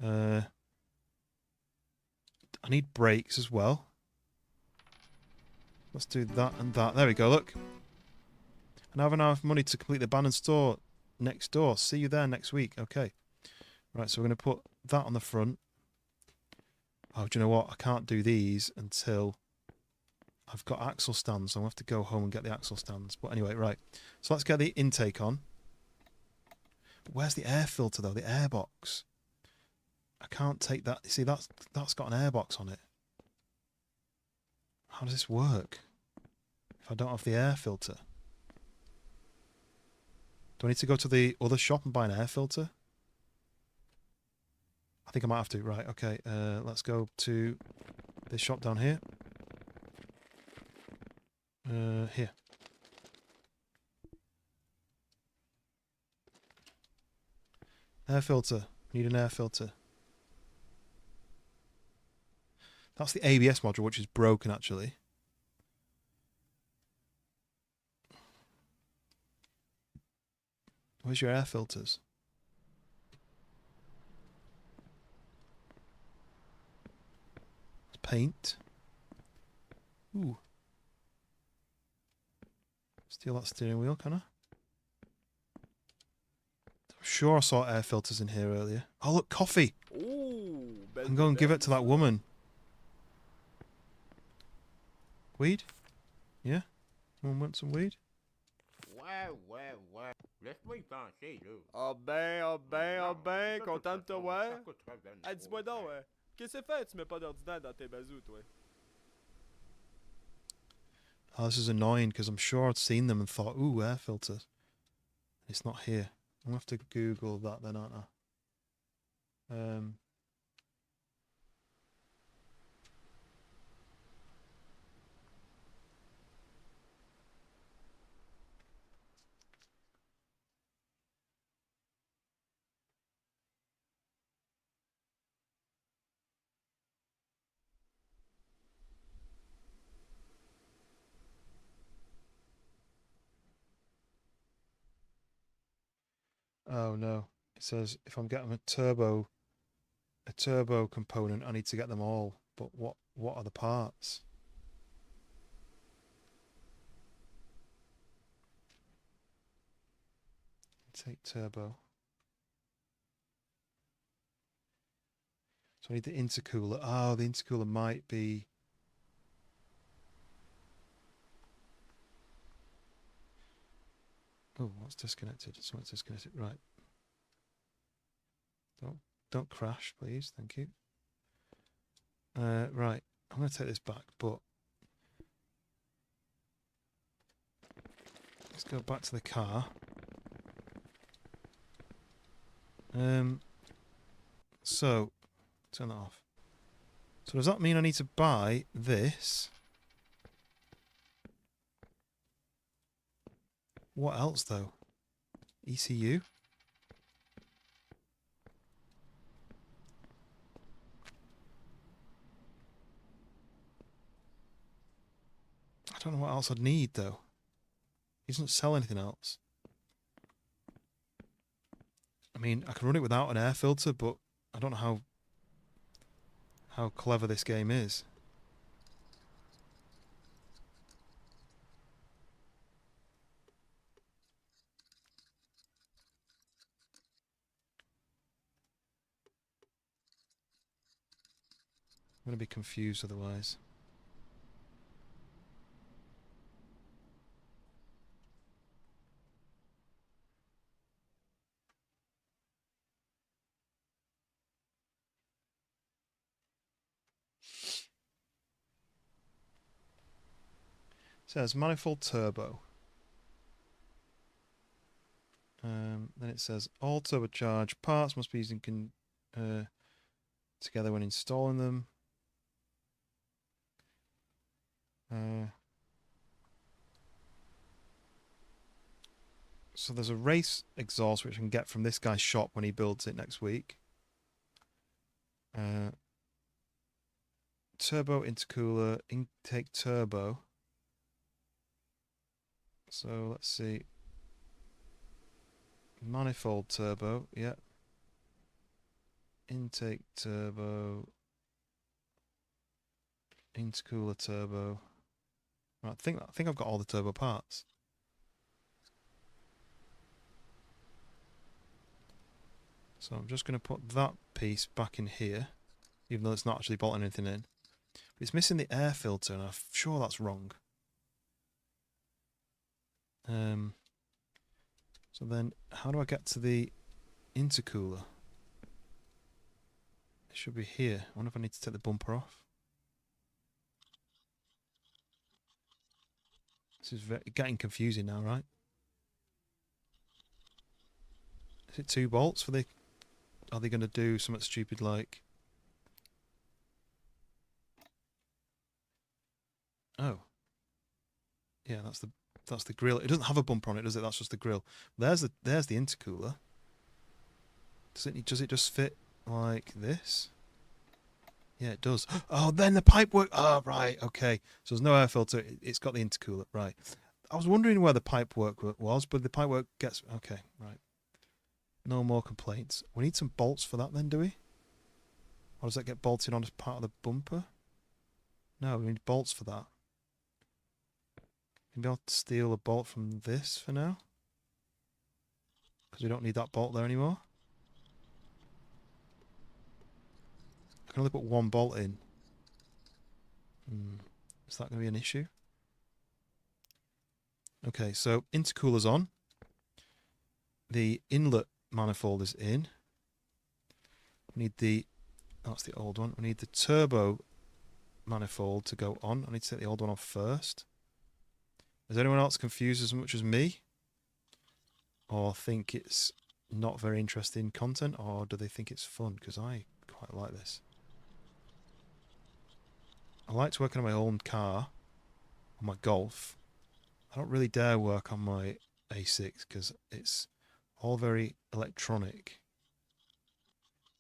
[SPEAKER 1] I need brakes as well. Let's do that and that. There we go, look. And I have enough money to complete the abandoned store next door. See you there next week. Okay. Right, so we're going to put that on the front. Oh, do you know what? I can't do these until I've got axle stands. So I'll have to go home and get the axle stands. But anyway, right. So let's get the intake on. Where's the air filter, though? The air box. I can't take that. See, that's got an air box on it. How does this work if I don't have the air filter? Do I need to go to the other shop and buy an air filter? I think I might have to. Right, okay. Let's go to this shop down here. Here. Air filter. Need an air filter. That's the ABS module, which is broken, actually. Where's your air filters? Paint. Ooh. Steal that steering wheel, can I? I'm sure I saw air filters in here earlier. Oh, look, coffee.
[SPEAKER 4] Ooh, belle
[SPEAKER 1] I'm going to give it
[SPEAKER 4] bébelle,
[SPEAKER 1] to that
[SPEAKER 4] ça.
[SPEAKER 1] woman. Weed? Yeah? Someone want some weed?
[SPEAKER 5] Ouais, ouais, ouais. Laisse-moi y penser, là.
[SPEAKER 4] Ah ben, ah ben, ah
[SPEAKER 5] Non,
[SPEAKER 4] ben,
[SPEAKER 5] ça,
[SPEAKER 4] content de te voir.
[SPEAKER 5] ça coûterait ben
[SPEAKER 4] Ah, dis-moi
[SPEAKER 5] trop
[SPEAKER 4] donc,
[SPEAKER 5] cher.
[SPEAKER 4] qu'est-ce que fait tu mets pas d'ordinaire dans tes bazous, toi?
[SPEAKER 1] Oh, this is annoying because I'm sure I'd seen them and thought, ooh, air filters. It's not here. I'm going to have to Google that then, aren't I? Oh no. It says if I'm getting a turbo component, I need to get them all. But what are the parts? Take turbo. So I need the intercooler. Oh, the intercooler might be. Oh, what's disconnected? Something's disconnected. Right. Don't crash, please. Thank you. Right. I'm going to take this back, but let's go back to the car. So turn that off. So does that mean I need to buy this? What else though? ECU? I don't know what else I'd need though. He doesn't sell anything else. I mean, I can run it without an air filter, but I don't know how clever this game is. I'm going to be confused otherwise. says manifold turbo. Then it says all turbocharged parts must be used together when installing them. So there's a race exhaust which I can get from this guy's shop when he builds it next week. Turbo intercooler, intake turbo. So let's see. Manifold turbo, yeah. Intake turbo. Intercooler turbo. Right, I think I've got all the turbo parts. So I'm just going to put that piece back in here, even though it's not actually bolting anything in. But it's missing the air filter, and I'm sure that's wrong. So then, how do I get to the intercooler? It should be here. I wonder if I need to take the bumper off. This is getting confusing now, right? Is it 2 bolts for the... Are they going to do something stupid like... Oh. Yeah, that's the grill. It doesn't have a bumper on it, does it? That's just the grill. There's the intercooler. Does it just fit like this? Yeah, it does. Oh, then the pipe work. Oh, right. Okay. So there's no air filter. It's got the intercooler. Right. I was wondering where the pipe work was, but the pipe work gets... Okay, right. No more complaints. We need some bolts for that then, do we? Or does that get bolted on as part of the bumper? No, we need bolts for that. Maybe I'll steal a bolt from this for now. Because we don't need that bolt there anymore. I can only put 1 bolt in. Is that going to be an issue? Okay, so intercooler's on. The inlet manifold is in. We need the... That's the old one. We need the turbo manifold to go on. I need to take the old one off first. Is anyone else confused as much as me? Or think it's not very interesting content? Or do they think it's fun? Because I quite like this. I like to work on my own car, on my Golf. I don't really dare work on my A6 because it's all very electronic.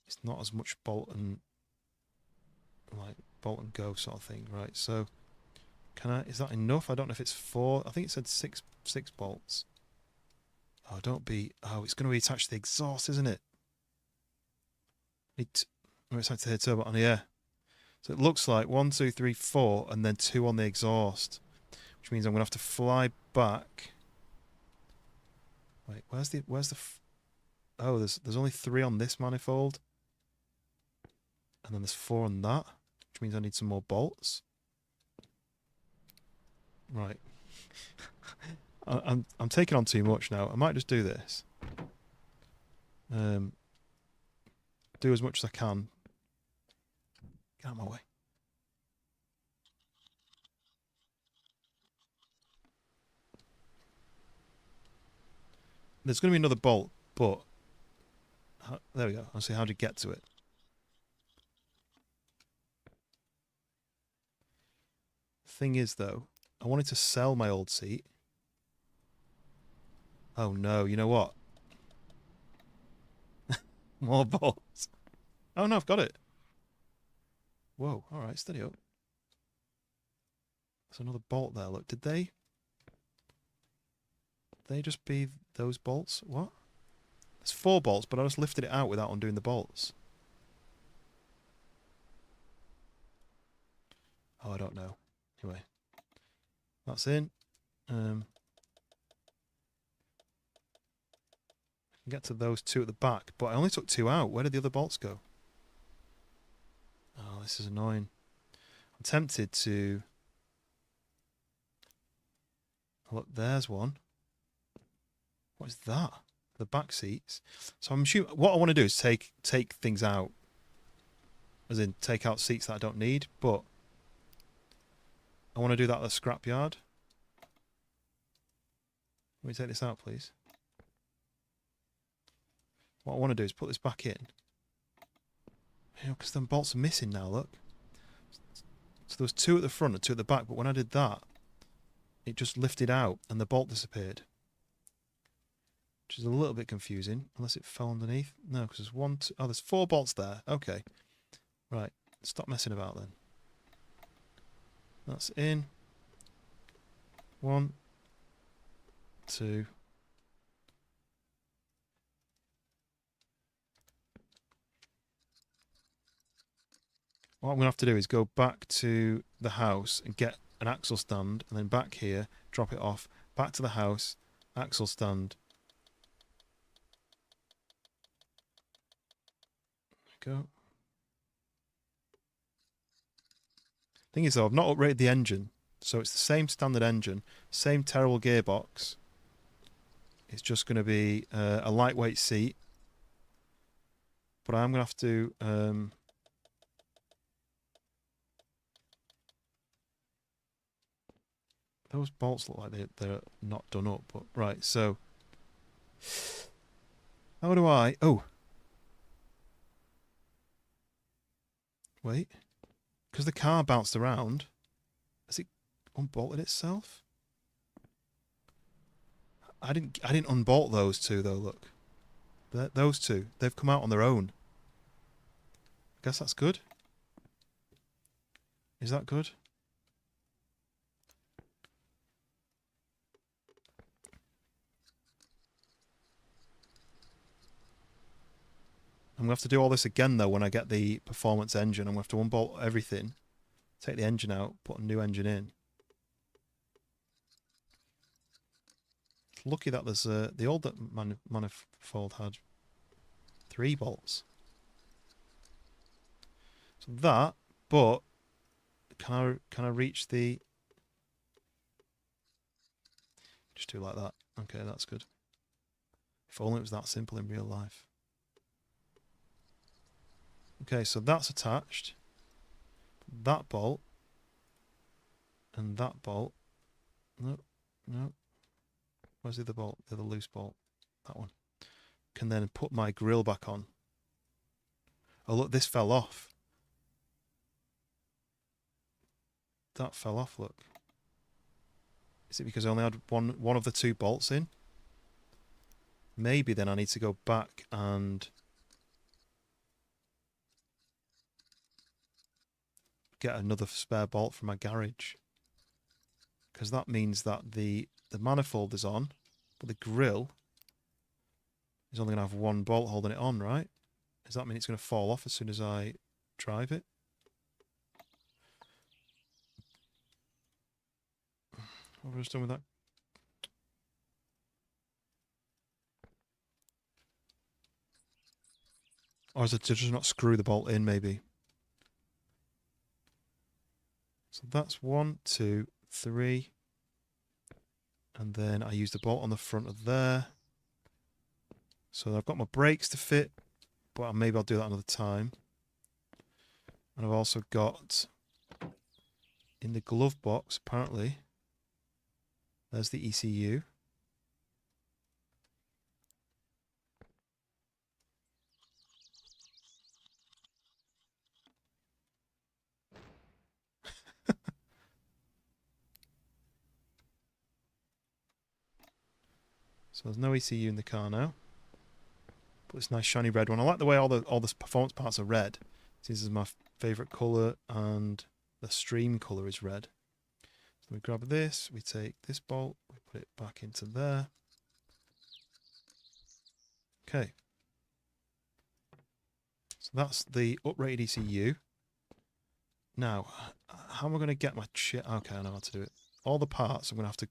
[SPEAKER 1] It's not as much bolt and go sort of thing, right? So is that enough? I don't know if it's 4. I think it said six bolts. Oh, it's going to be attached to the exhaust, isn't it? It's attached to the turbo on here. So it looks like 1, 2, 3, 4, and then 2 on the exhaust, which means I'm going to have to fly back. Wait, where's the? Oh, there's only 3 on this manifold, and then there's 4 on that, which means I need some more bolts. Right. I'm taking on too much now. I might just do this. Do as much as I can. Get out of my way. There's going to be another bolt, but... there we go. I'll see how to get to it. Thing is, though, I wanted to sell my old seat. Oh, no. You know what? More bolts. Oh, no, I've got it. Whoa, alright, steady up. There's another bolt there, look. Did they just be those bolts? What? There's 4 bolts, but I just lifted it out without undoing the bolts. Oh, I don't know. Anyway. That's in. I can get to those 2 at the back, but I only took 2 out. Where did the other bolts go? Oh, this is annoying. I'm tempted to... Oh, look, there's one. What is that? The back seats. So I'm assuming what I want to do is take things out. As in, take out seats that I don't need, but I want to do that at the scrapyard. Let me take this out, please. What I want to do is put this back in. You know, because them bolts are missing now, look. So there was 2 at the front and 2 at the back, but when I did that, it just lifted out and the bolt disappeared. Which is a little bit confusing, unless it fell underneath. No, because there's 1, 2... Oh, there's 4 bolts there. Okay. Right. Stop messing about then. That's in. 1, 2. What I'm going to have to do is go back to the house and get an axle stand, and then back here, drop it off, back to the house, axle stand. There we go. Thing is though, I've not upgraded the engine, so it's the same standard engine, same terrible gearbox. It's just going to be a lightweight seat, but I'm going to have to those bolts look like they're not done up, but right, so how do I... Oh! Wait. Because the car bounced around, has it unbolted itself? I didn't unbolt those 2 though, look. Those 2, they've come out on their own. I guess that's good. Is that good? I'm going to have to do all this again though when I get the performance engine. I'm going to have to unbolt everything, take the engine out, put a new engine in. It's lucky that there's the old manifold had 3 bolts. So that, but can I reach the... Just do like that. Okay, that's good. If only it was that simple in real life. Okay, so that's attached. That bolt. And that bolt. No, no. Where's the other bolt? The other loose bolt. That one. Can then put my grill back on. Oh look, this fell off. That fell off, look. Is it because I only had one of the 2 bolts in? Maybe then I need to go back and... get another spare bolt from my garage, because that means that the manifold is on, but the grill is only going to have 1 bolt holding it on, right? Does that mean it's going to fall off as soon as I drive it? What have I just done with that? Or is it to just not screw the bolt in, maybe? So that's 1, 2, 3. And then I use the bolt on the front of there. So I've got my brakes to fit, but maybe I'll do that another time. And I've also got, in the glove box, apparently, there's the ECU. So there's no ECU in the car now. But this nice shiny red one. I like the way all the performance parts are red. This is my favourite colour, and the stream colour is red. So we grab this, we take this bolt, we put it back into there. Okay. So that's the uprated ECU. Now, how am I going to get my shit? Okay, I know how to do it. All the parts I'm going to have to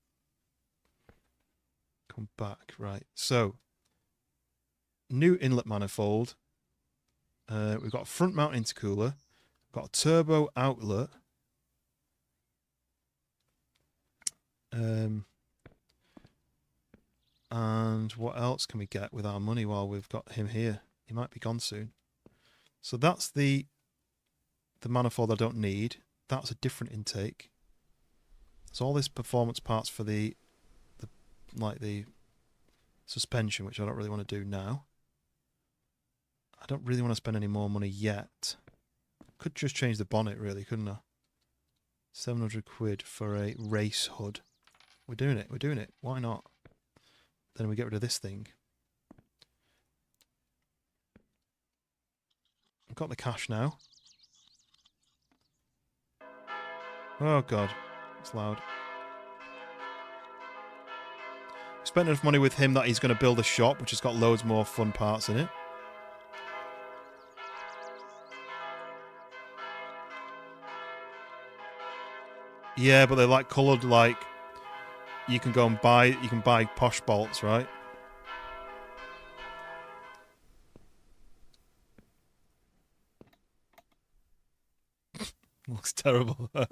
[SPEAKER 1] come back. Right, so new inlet manifold. We've got a front mount intercooler. We've got a turbo outlet. And what else can we get with our money while we've got him here? He might be gone soon. So that's the manifold I don't need. That's a different intake. So all this performance parts for the like the suspension, which I don't really want to do now. I don't really want to spend any more money yet. Could just change the bonnet, really, couldn't I? 700 quid for a race hood. We're doing it. We're doing it. Why not? Then we get rid of this thing. I've got the cash now. Oh, God. It's loud. Spent enough money with him that he's going to build a shop, which has got loads more fun parts in it. Yeah, but they're like coloured, like you can go and buy. You can buy posh bolts, right? Looks terrible. I've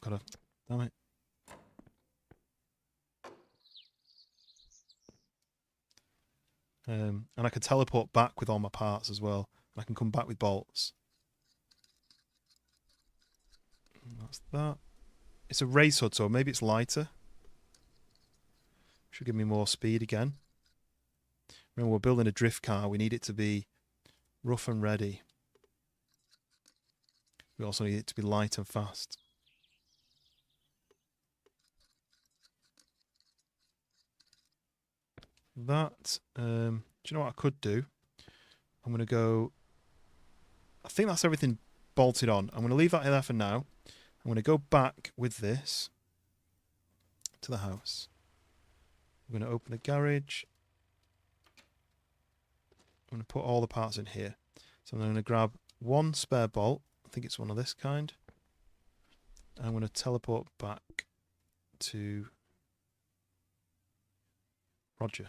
[SPEAKER 1] got to. Damn it. And I can teleport back with all my parts as well. I can come back with bolts. And that's that. It's a race hood, so maybe it's lighter. Should give me more speed again. Remember, we're building a drift car. We need it to be rough and ready. We also need it to be light and fast. That, do you know what I could do? I'm going to go... I think that's everything bolted on. I'm going to leave that there for now. I'm going to go back with this to the house. I'm going to open the garage. I'm going to put all the parts in here. So I'm going to grab one spare bolt. I think it's one of this kind. And I'm going to teleport back to Roger.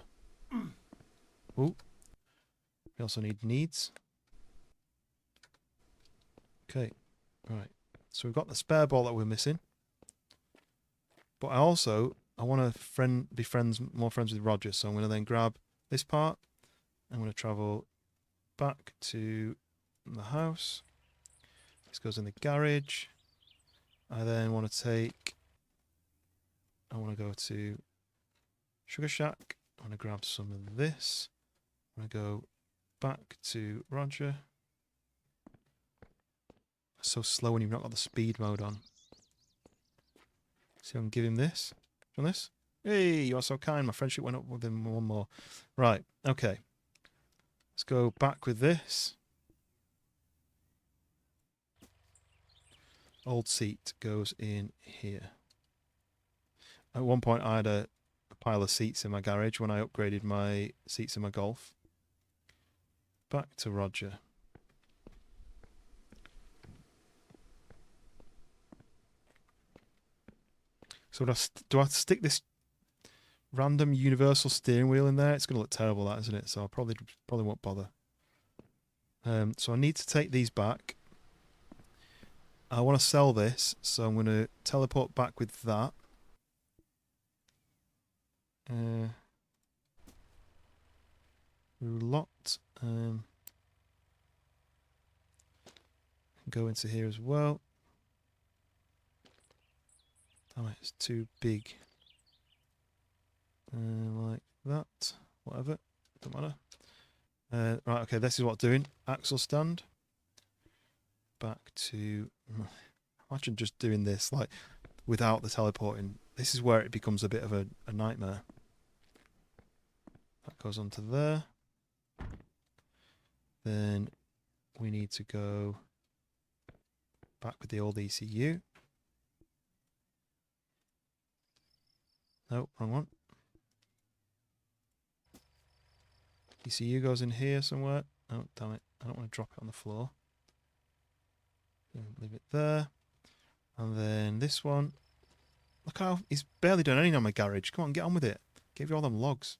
[SPEAKER 1] Ooh. We also need needs. Okay. Right. So we've got the spare bolt that we're missing. But I want to be more friends with Roger. So I'm going to then grab this part. I'm going to travel back to the house. This goes in the garage. I then want to go to Sugar Shack. I want to grab some of this. I want to go back to Roger. It's so slow when you've not got the speed mode on. See if I can give him this. Do you want this? Hey, you are so kind. My friendship went up with him one more. Right, okay. Let's go back with this. Old seat goes in here. At one point I had a pile of seats in my garage when I upgraded my seats in my Golf. Back to Roger. So do I stick this random universal steering wheel in there? It's going to look terrible, that, isn't it? So I probably won't bother. So I need to take these back. I want to sell this, so I'm going to teleport back with that. Roulotte. Go into here as well. Damn it, it's too big. Like that. Whatever. Don't matter. Right, okay, this is what I'm doing. Axle stand. Back to... Imagine just doing this, like, without the teleporting. This is where it becomes a bit of a nightmare. That goes onto there. Then we need to go back with the old ECU. No, wrong one. ECU goes in here somewhere. Oh, damn it. I don't want to drop it on the floor. Leave it there. And then this one. Look how he's barely done anything on my garage. Come on, get on with it. Gave you all them logs.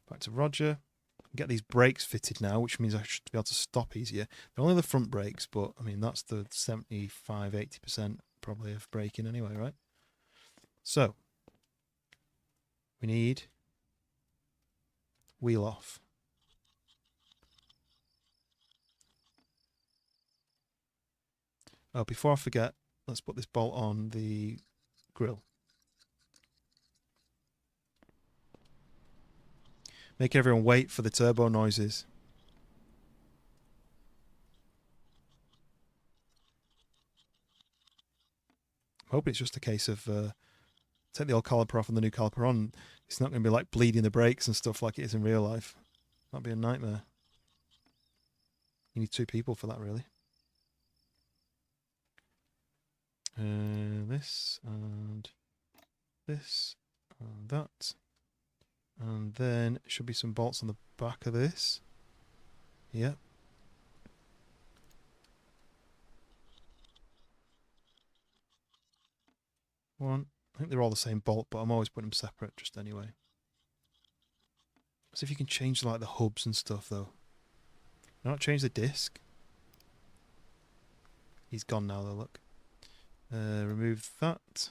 [SPEAKER 1] Back to Roger. Get these brakes fitted now, which means I should be able to stop easier. They're only the front brakes, but I mean, that's the 75-80% probably of braking anyway, right? So, we need wheel off. Oh, before I forget, let's put this bolt on the grill. Make everyone wait for the turbo noises. I hope it's just a case of take the old caliper off and the new caliper on. It's not going to be like bleeding the brakes and stuff like it is in real life. That'd be a nightmare. You need 2 people for that, really. This and this and that. And then should be some bolts on the back of this. Yep. One. I think they're all the same bolt, but I'm always putting them separate just anyway. See if you can change like the hubs and stuff though. Not change the disc. He's gone now though, look. Remove that.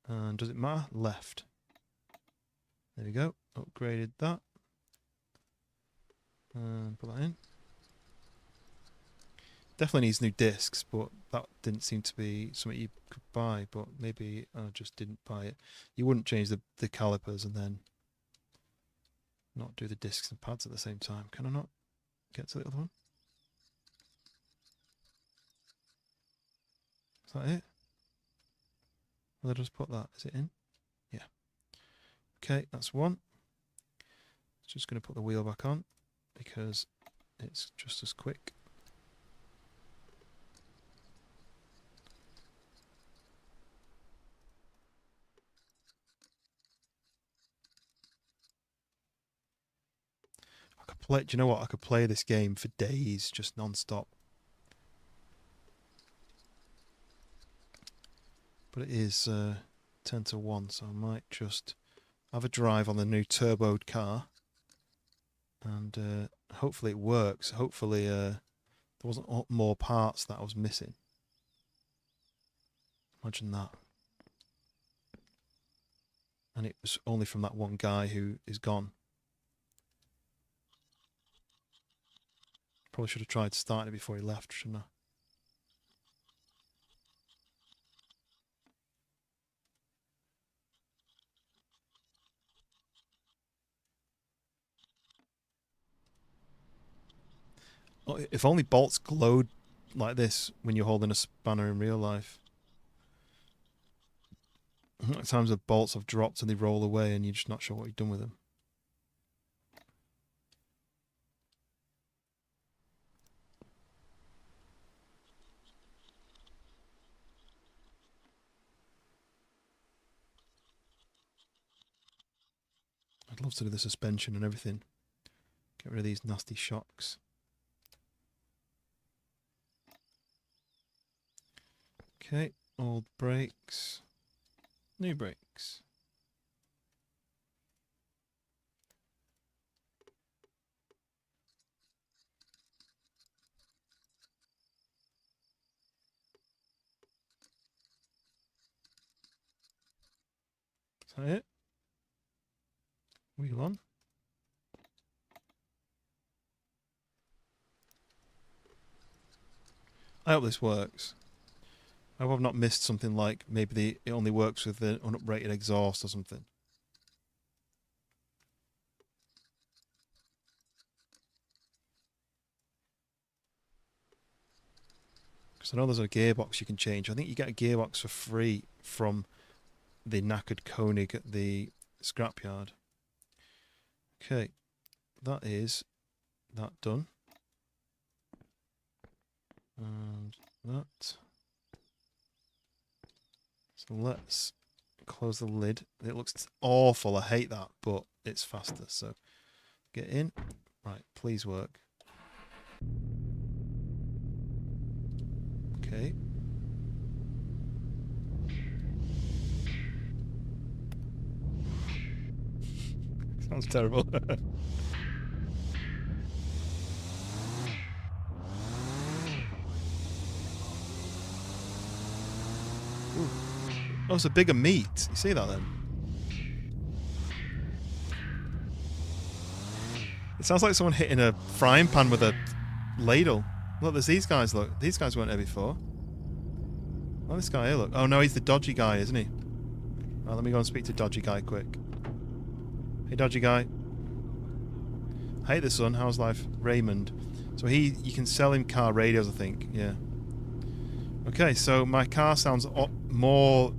[SPEAKER 1] And does it matter? Left. There we go. Upgraded that. And put that in. Definitely needs new discs, but that didn't seem to be something you could buy, but maybe I just didn't buy it. You wouldn't change the calipers and then not do the discs and pads at the same time. Can I not get to the other one? Is that it? Will I just put that? Is it in? Yeah. Okay, that's one. Just going to put the wheel back on because it's just as quick. I could play. Do you know what? I could play this game for days, just non-stop. But it is 10 to 1, so I might just have a drive on the new turboed car. And hopefully it works. Hopefully there wasn't more parts that I was missing. Imagine that. And it was only from that one guy who is gone. Probably should have tried starting it before he left, shouldn't I? If only bolts glowed like this when you're holding a spanner in real life. At times the bolts have dropped and they roll away and you're just not sure what you've done with them. I'd love to do the suspension and everything. Get rid of these nasty shocks. Okay, old brakes, new brakes. Is that it? Wheel on. I hope this works. I hope I've not missed something like maybe it only works with the uprated exhaust or something. Because I know there's a gearbox you can change. I think you get a gearbox for free from the knackered Koenig at the scrapyard. Okay, that is that done. And that. So let's close the lid. It looks awful. I hate that, but it's faster. So get in. Right, please work. Okay. Sounds terrible. Oh, it's a bigger meat. You see that then? It sounds like someone hitting a frying pan with a ladle. Look, there's these guys, look. These guys weren't here before. Oh, this guy here, look. Oh, no, he's the dodgy guy, isn't he? Right, let me go and speak to dodgy guy quick. Hey, dodgy guy. Hey, the son. How's life? Raymond. So you can sell him car radios, I think. Yeah. Okay, so my car sounds more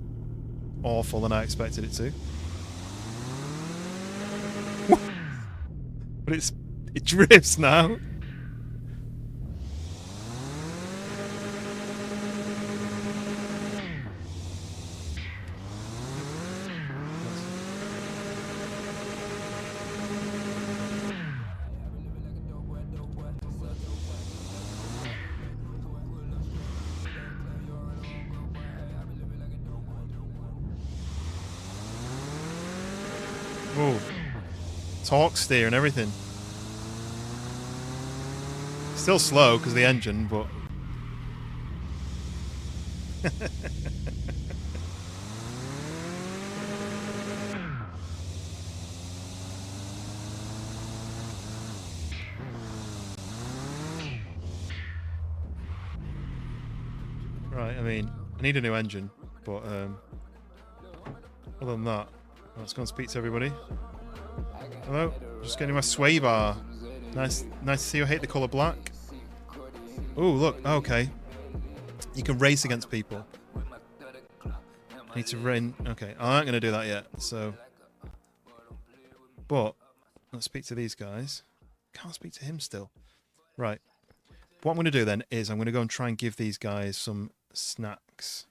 [SPEAKER 1] awful than I expected it to. But it drifts now. Whoa. Torque steer and everything. Still slow because of the engine, but... Right, I mean, I need a new engine, but other than that, let's go and speak to everybody. Hello, just getting my sway bar. Nice to see you. I hate the colour black. Oh, look, okay. You can race against people. Need to rain. Okay, I ain't going to do that yet, so... But, let's speak to these guys. Can't speak to him still. Right. What I'm going to do then is I'm going to go and try and give these guys some snacks.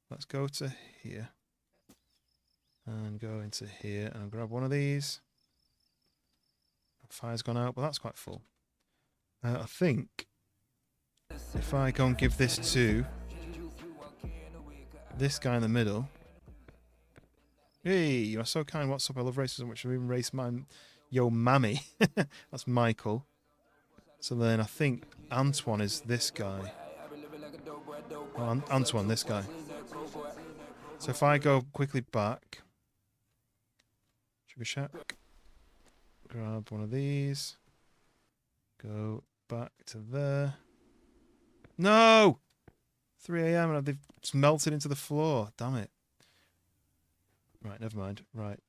[SPEAKER 1] Let's go to here. And go into here and grab one of these. Fire's gone out, but that's quite full. I think if I go and give this to this guy in the middle. Hey, you are so kind. What's up? I love races so much. I even race yo mammy. That's Michael. So then I think Antoine is this guy. Oh, Antoine, this guy. So if I go quickly back, Sugar Shack, grab one of these, go back to there. No! 3 a.m. and they've just melted into the floor. Damn it. Right, never mind. Right.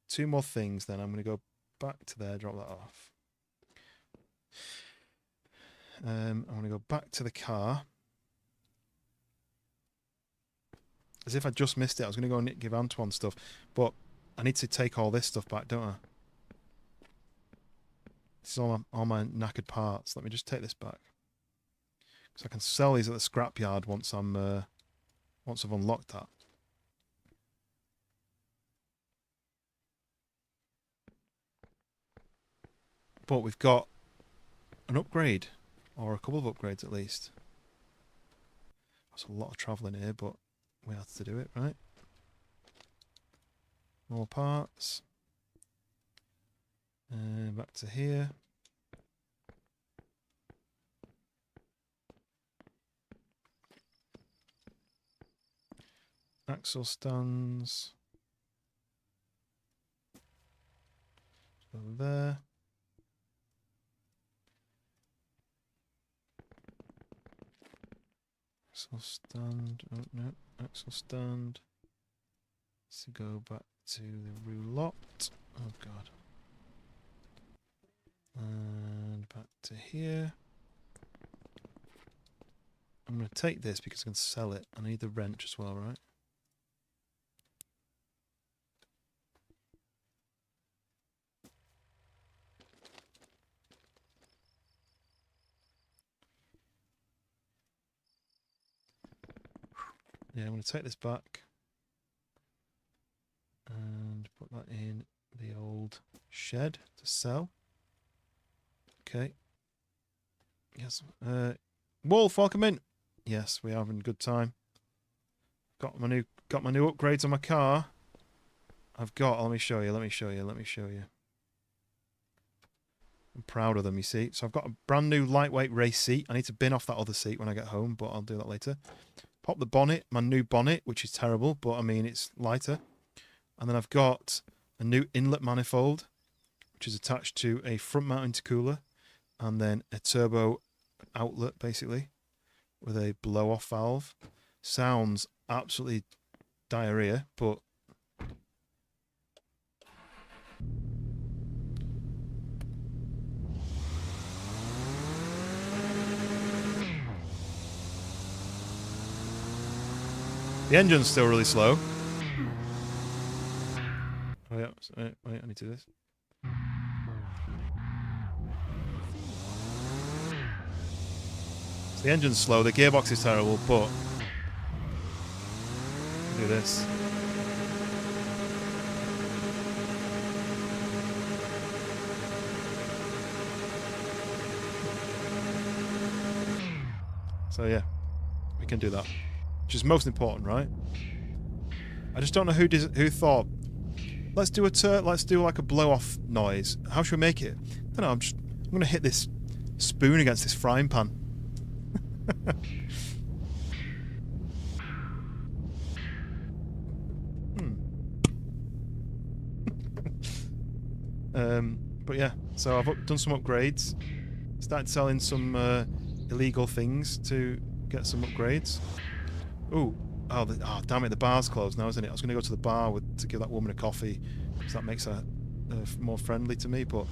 [SPEAKER 1] 2 more things then. I'm going to go back to there, drop that off. I'm going to go back to the car. As if I just missed it. I was going to go and give Antoine stuff. But I need to take all this stuff back, don't I? This is all my knackered parts. Let me just take this back. Because I can sell these at the scrapyard once I've unlocked that. But we've got an upgrade. Or a couple of upgrades at least. That's a lot of travelling here, but we have to do it, right? More parts. And back to here. Axle stands. Over there. Axle stand. Oh no, axle stand. Let's go back to the roulotte. Oh god. And back to here. I'm going to take this because I can sell it. I need the wrench as well, right? Yeah, I'm going to take this back and put that in the old shed to sell. Okay. Yes. Wolf, welcome in. Yes, we're having a good time. Got my new upgrades on my car. Let me show you. I'm proud of them, you see. So I've got a brand new lightweight race seat. I need to bin off that other seat when I get home, but I'll do that later. Pop the bonnet, my new bonnet, which is terrible, but I mean, it's lighter. And then I've got a new inlet manifold, which is attached to a front mount intercooler, and then a turbo outlet, basically, with a blow-off valve. Sounds absolutely diarrhea, but The engine's still really slow. Oh yeah, wait, I need to do this. So the engine's slow, the gearbox is terrible, but do this. So yeah, we can do that, which is most important, right? I just don't know who thought, let's do like a blow off noise. How should we make it? I don't know. I'm gonna hit this spoon against this frying pan. But yeah, so I've done some upgrades. Started selling some illegal things to get some upgrades. Oh, damn it! The bar's closed now, isn't it? I was going to go to the bar to give that woman a coffee, because that makes her more friendly to me. But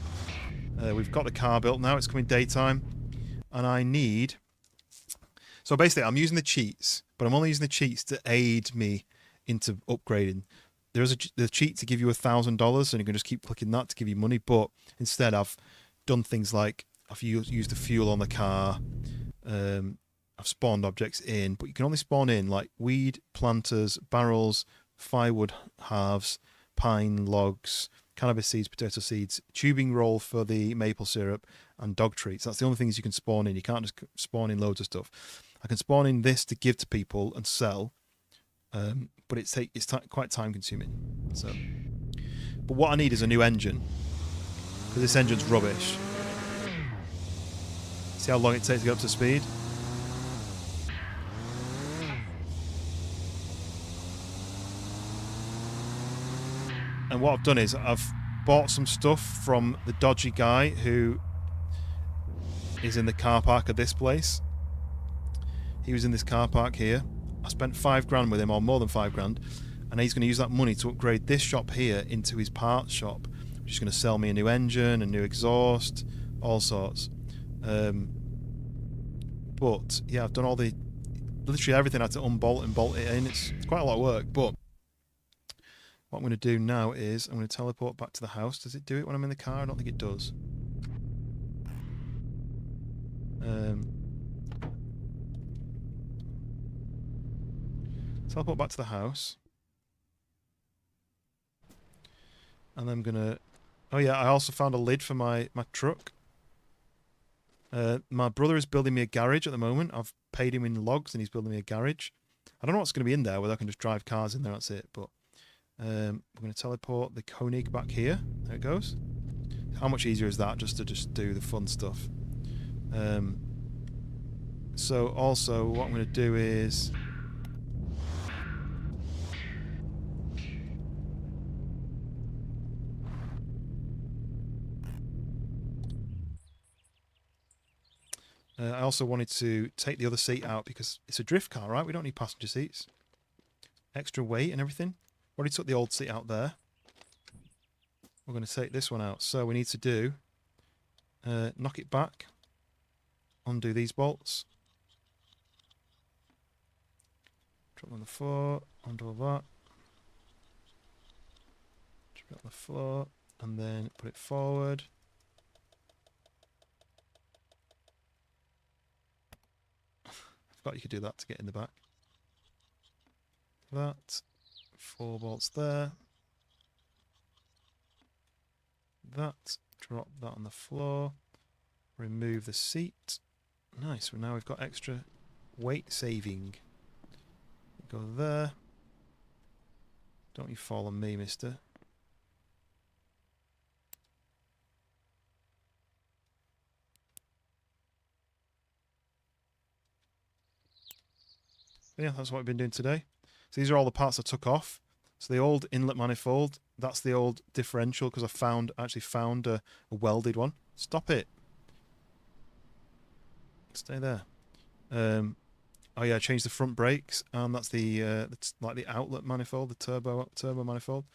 [SPEAKER 1] we've got the car built now. It's coming daytime, and I need. So basically, I'm using the cheats, but I'm only using the cheats to aid me into upgrading. There's the cheat to give you $1,000, and you can just keep clicking that to give you money. But instead, I've done things like I've used the fuel on the car. I've spawned objects in, but you can only spawn in like weed planters, barrels, firewood halves, pine logs, cannabis seeds, potato seeds, tubing roll for the maple syrup, and dog treats. That's the only things you can spawn in. You can't just spawn in loads of stuff. I can spawn in this to give to people and sell. But it's quite time consuming. So, but what I need is a new engine, because this engine's rubbish. See how long it takes to get up to speed. And what I've done is I've bought some stuff from the dodgy guy who is in the car park of this place. He was in this car park here. I spent $5,000 with him, or more than $5,000, and he's going to use that money to upgrade this shop here into his parts shop, which is going to sell me a new engine, a new exhaust, all sorts. But yeah, I've done literally everything. I had to unbolt and bolt it in. It's quite a lot of work, but what I'm going to do now is I'm going to teleport back to the house. Does it do it when I'm in the car? I don't think it does. Teleport back to the house. And I'm going to... Oh yeah, I also found a lid for my truck. My brother is building me a garage at the moment. I've paid him in logs and he's building me a garage. I don't know what's going to be in there, whether I can just drive cars in there, that's it. But we're going to teleport the Koenig back here. There it goes. How much easier is that just to do the fun stuff? So also what I'm going to do is... I also wanted to take the other seat out because it's a drift car, right? We don't need passenger seats. Extra weight and everything. Already took the old seat out there. We're going to take this one out. So we need to do... knock it back. Undo these bolts. Drop on the floor. Undo all that. Drop it on the floor. And then put it forward. Forgot you could do that to get in the back. That. 4 bolts there. That. Drop that on the floor. Remove the seat. Nice. Well, now we've got extra weight saving. Go there. Don't you fall on me, mister. Yeah, that's what we've been doing today. So these are all the parts I took off. So the old inlet manifold, that's the old differential because I actually found a welded one. Stop it. Stay there. Oh yeah, I changed the front brakes, and that's like the outlet manifold, the turbo manifold.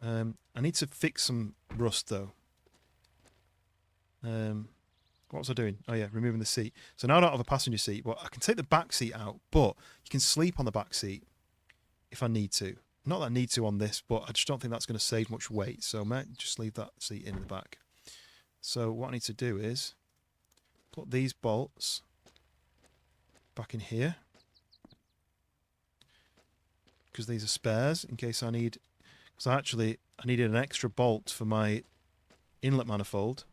[SPEAKER 1] I need to fix some rust though. What was I doing? Oh yeah, removing the seat. So now I don't have a passenger seat, but I can take the back seat out, but you can sleep on the back seat. if I need to. Not that I need to on this, but I just don't think that's going to save much weight. So I might just leave that seat in the back. So what I need to do is put these bolts back in here, because these are spares in case I need. Because I needed an extra bolt for my inlet manifold,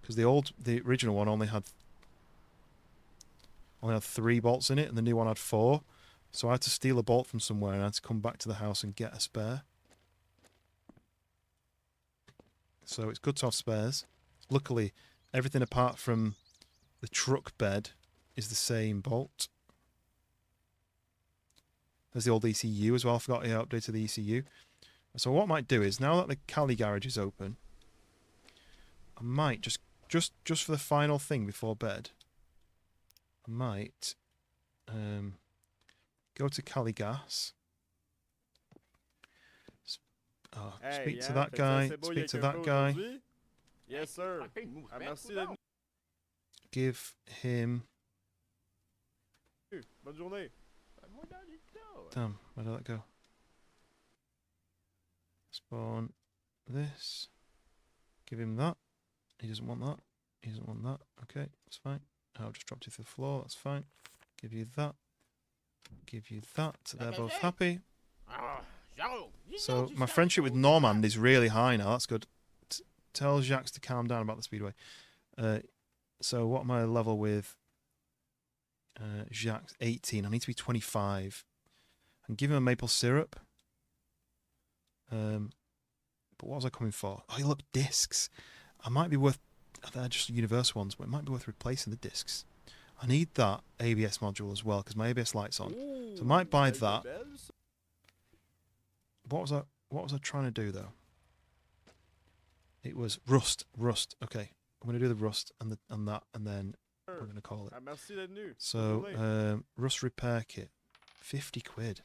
[SPEAKER 1] because the original one only had 3 bolts in it, and the new one had 4. So I had to steal a bolt from somewhere, and I had to come back to the house and get a spare. So it's good to have spares. Luckily, everything apart from the truck bed is the same bolt. There's the old ECU as well. I forgot I updated the ECU. So what I might do is, now that the Cali garage is open, I might just for the final thing before bed, I might go to Cali Gas. Speak to that guy. Speak to that guy.
[SPEAKER 4] Yes, sir. Ah, merci d'être
[SPEAKER 1] Give him.
[SPEAKER 4] venu. Bonne journée.
[SPEAKER 1] Damn, where did that go? Spawn this. Give him that. He doesn't want that. He doesn't want that. Okay, that's fine. I'll just drop it to the floor. That's fine. Give you that. Give you that. They're both happy. So my friendship with Normand is really high now. That's good. Tell Jacques to calm down about the speedway. So what am I level with? Jacques 18. I need to be 25. And give him a maple syrup. But what was I coming for? Oh, look, discs. I might be worth. They're just universal ones, but it might be worth replacing the discs. I need that ABS module as well because my ABS light's on. So I might buy that. What was I trying to do though? It was rust. Okay, I'm going to do the rust and that, and then we're going to call it.
[SPEAKER 4] Ah, merci d'être venu.
[SPEAKER 1] So rust repair kit, 50 quid.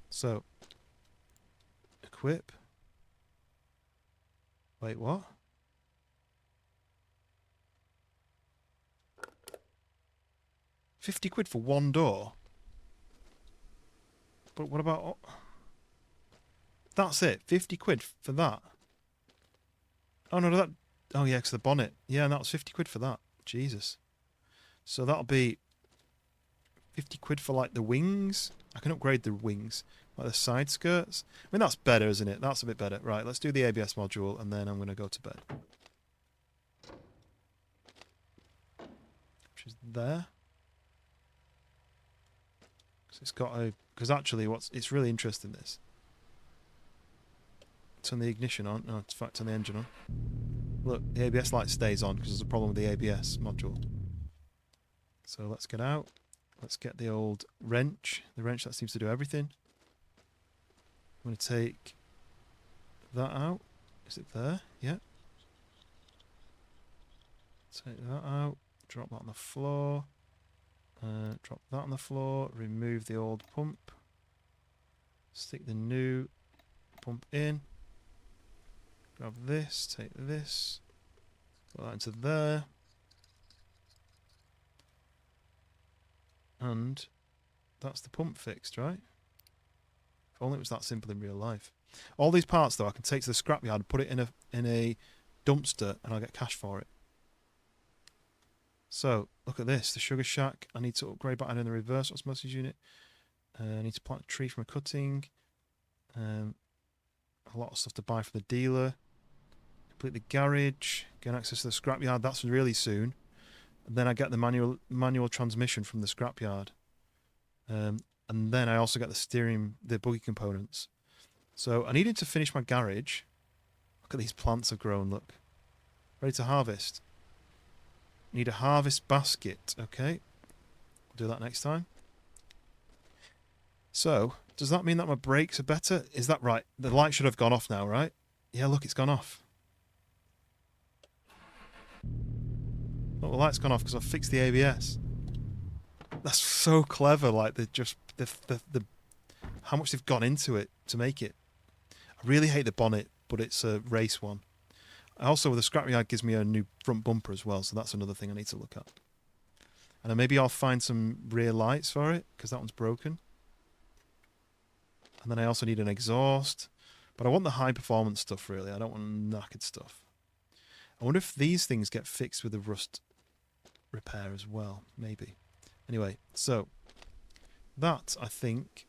[SPEAKER 1] So equip. Wait, what? £50 for one door? But what about... That's it, £50 for that? Oh no, that... Oh yeah, because the bonnet. Yeah, and that was £50 for that. Jesus. So that'll be £50 for like the wings. I can upgrade the wings. Like the side skirts. I mean, that's better, isn't it? That's a bit better. Right, let's do the ABS module and then I'm going to go to bed. Which is there. So it's got a... Because actually, it's really interesting, this. Turn the ignition on. No, in fact, turn the engine on. Look, the ABS light stays on because there's a problem with the ABS module. So let's get out. Let's get the old wrench. The wrench that seems to do everything. I'm going to take that out. Is it there? Yeah. Take that out. Drop that on the floor. Drop that on the floor. Remove the old pump. Stick the new pump in. Grab this. Take this. Put that into there. And that's the pump fixed, right? If only it was that simple in real life. All these parts, though, I can take to the scrapyard and put it in a dumpster, and I'll get cash for it. So look at this, the sugar shack. I need to upgrade back in the reverse osmosis unit. I need to plant a tree from a cutting. A lot of stuff to buy from the dealer. Complete the garage. Get access to the scrapyard. That's really soon. And then I get the manual transmission from the scrapyard. And then I also get the buggy components. So I needed to finish my garage. Look at these plants have grown, look. Ready to harvest. Need a harvest basket, okay. I'll do that next time. So, does that mean that my brakes are better? Is that right? The light should have gone off now, right? Yeah, look, it's gone off. Look, the light's gone off because I've fixed the ABS. That's so clever, like the how much they've gone into it to make it. I really hate the bonnet, but it's a race one. Also, the scrapyard gives me a new front bumper as well, so that's another thing I need to look at. And then maybe I'll find some rear lights for it, because that one's broken. And then I also need an exhaust. But I want the high performance stuff, really. I don't want knackered stuff. I wonder if these things get fixed with the rust repair as well. Maybe. Anyway, so that, I think...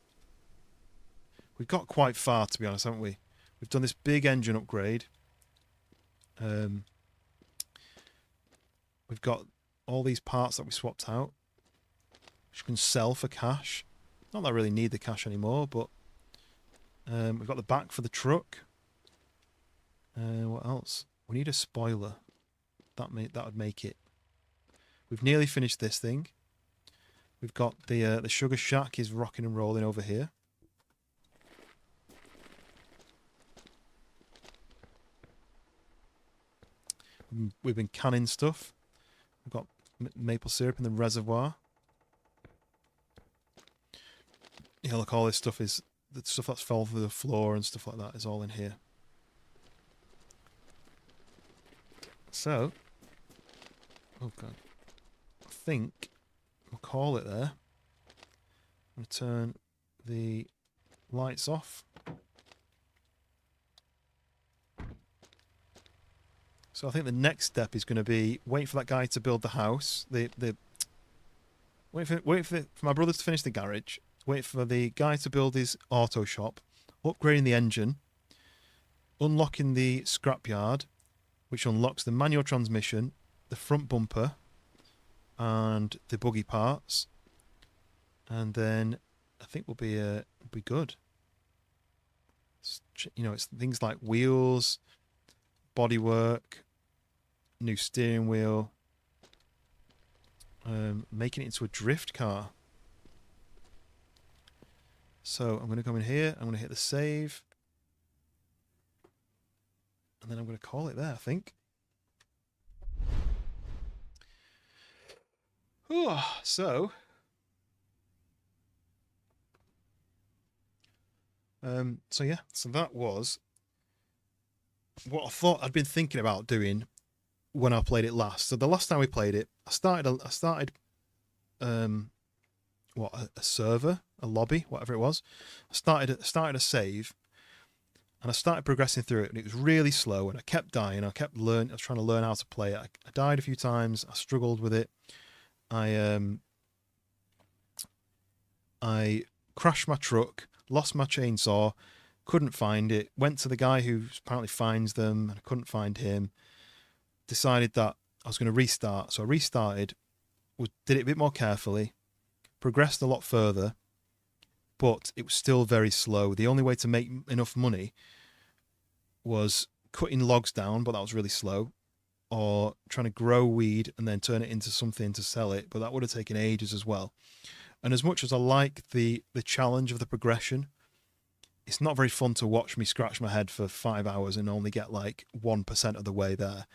[SPEAKER 1] We've got quite far, to be honest, haven't we? We've done this big engine upgrade. We've got all these parts that we swapped out, which you can sell for cash. Not that I really need the cash anymore, but we've got the back for the truck. What else? We need a spoiler. That would make it. We've nearly finished this thing. We've got the sugar shack is rocking and rolling over here. We've been canning stuff. We've got maple syrup in the reservoir. Yeah, look, all this stuff is the stuff that's fell through the floor and stuff like that is all in here. So, oh god, I think we'll call it there. I'm going to turn the lights off. So I think the next step is going to be wait for that guy to build the house. Wait for my brothers to finish the garage. Wait for the guy to build his auto shop. Upgrading the engine. Unlocking the scrapyard, which unlocks the manual transmission, the front bumper, and the buggy parts. And then I think we'll be good. You know, it's things like wheels, bodywork, new steering wheel, making it into a drift car. So I'm going to come in here, I'm going to hit the save, and then I'm going to call it there, I think. So yeah, so that was what I thought I'd been thinking about doing when I played it last. So the last time we played it, I started a server, a lobby, whatever it was. I started a save, and I started progressing through it, and it was really slow, and I kept dying. I was trying to learn how to play it. I died a few times. I struggled with it. I crashed my truck, lost my chainsaw, couldn't find it, went to the guy who apparently finds them, and I couldn't find him. Decided that I was going to restart, so I restarted, did it a bit more carefully, progressed a lot further, but it was still very slow. The only way to make enough money was cutting logs down, but that was really slow, or trying to grow weed and then turn it into something to sell it, but that would have taken ages as well. And as much as I like the challenge of the progression, it's not very fun to watch me scratch my head for 5 hours and only get like 1% of the way there.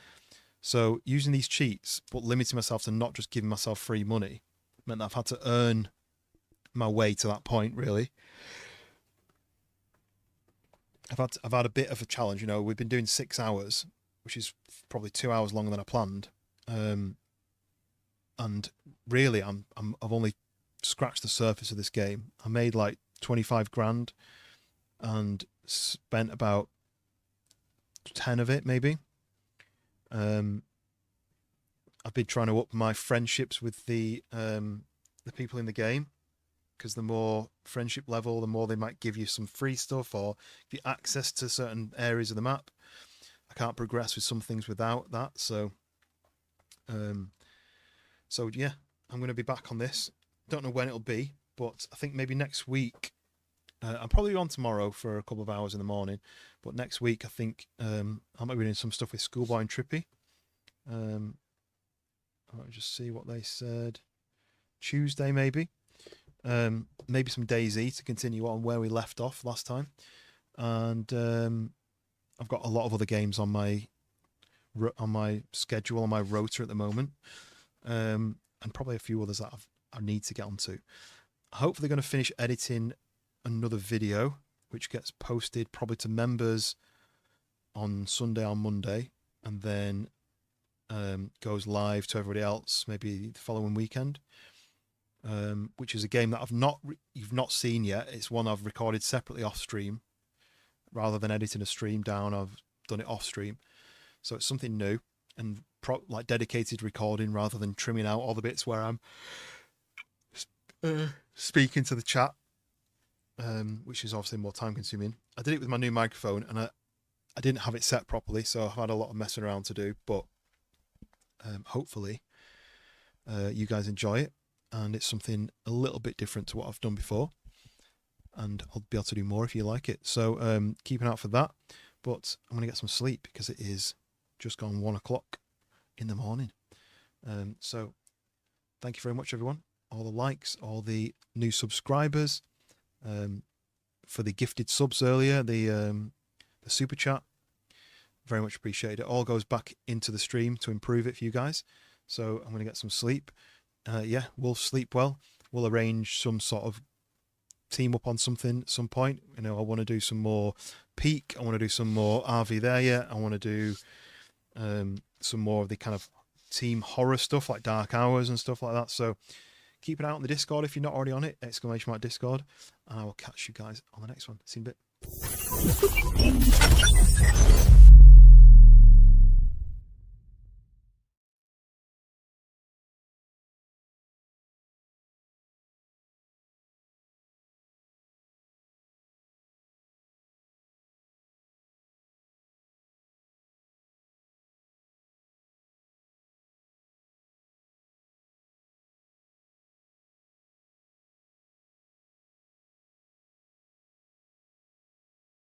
[SPEAKER 1] So using these cheats, but limiting myself to not just giving myself free money, meant that I've had to earn my way to that point, really. I've had a bit of a challenge. You know, we've been doing 6 hours, which is probably 2 hours longer than I planned. And really, I've only scratched the surface of this game. I made like 25 grand and spent about 10 of it, maybe. I've been trying to up my friendships with the people in the game, because the more friendship level, the more they might give you some free stuff or give you access to certain areas of the map. I can't progress with some things without that, so yeah, I'm going to be back on this. Don't know when it'll be, but I think maybe next week. I'm probably on tomorrow for a couple of hours in the morning, but next week I think I might be doing some stuff with Schoolboy and Trippy. I'll just see what they said. Tuesday maybe. Maybe some DayZ to continue on where we left off last time. And I've got a lot of other games on my schedule, on my rotor at the moment, and probably a few others that I need to get onto. Hopefully going to finish editing another video, which gets posted probably to members on Sunday or Monday, and then goes live to everybody else maybe the following weekend. Which is a game that you've not seen yet. It's one I've recorded separately off stream, rather than editing a stream down. I've done it off stream, so it's something new and like dedicated recording rather than trimming out all the bits where I'm speaking to the chat, which is obviously more time consuming. I did it with my new microphone and I didn't have it set properly, so I've had a lot of messing around to do, but hopefully you guys enjoy it, and it's something a little bit different to what I've done before, and I'll be able to do more if you like it. So keep an eye out for that, but I'm going to get some sleep because it is just gone 1 o'clock in the morning. So thank you very much, everyone. All the likes, all the new subscribers, for the gifted subs earlier, the super chat, very much appreciated. It all goes back into the stream to improve it for you guys. So I'm going to get some sleep. Yeah, we'll sleep well. We'll arrange some sort of team up on something at some point. You know, I want to do some more Peak. I want to do some more RV there yet. I want to do some more of the kind of team horror stuff like Dark Hours and stuff like that. So keep an eye out on the Discord if you're not already on it, !Discord, and I will catch you guys on the next one. See you in a bit.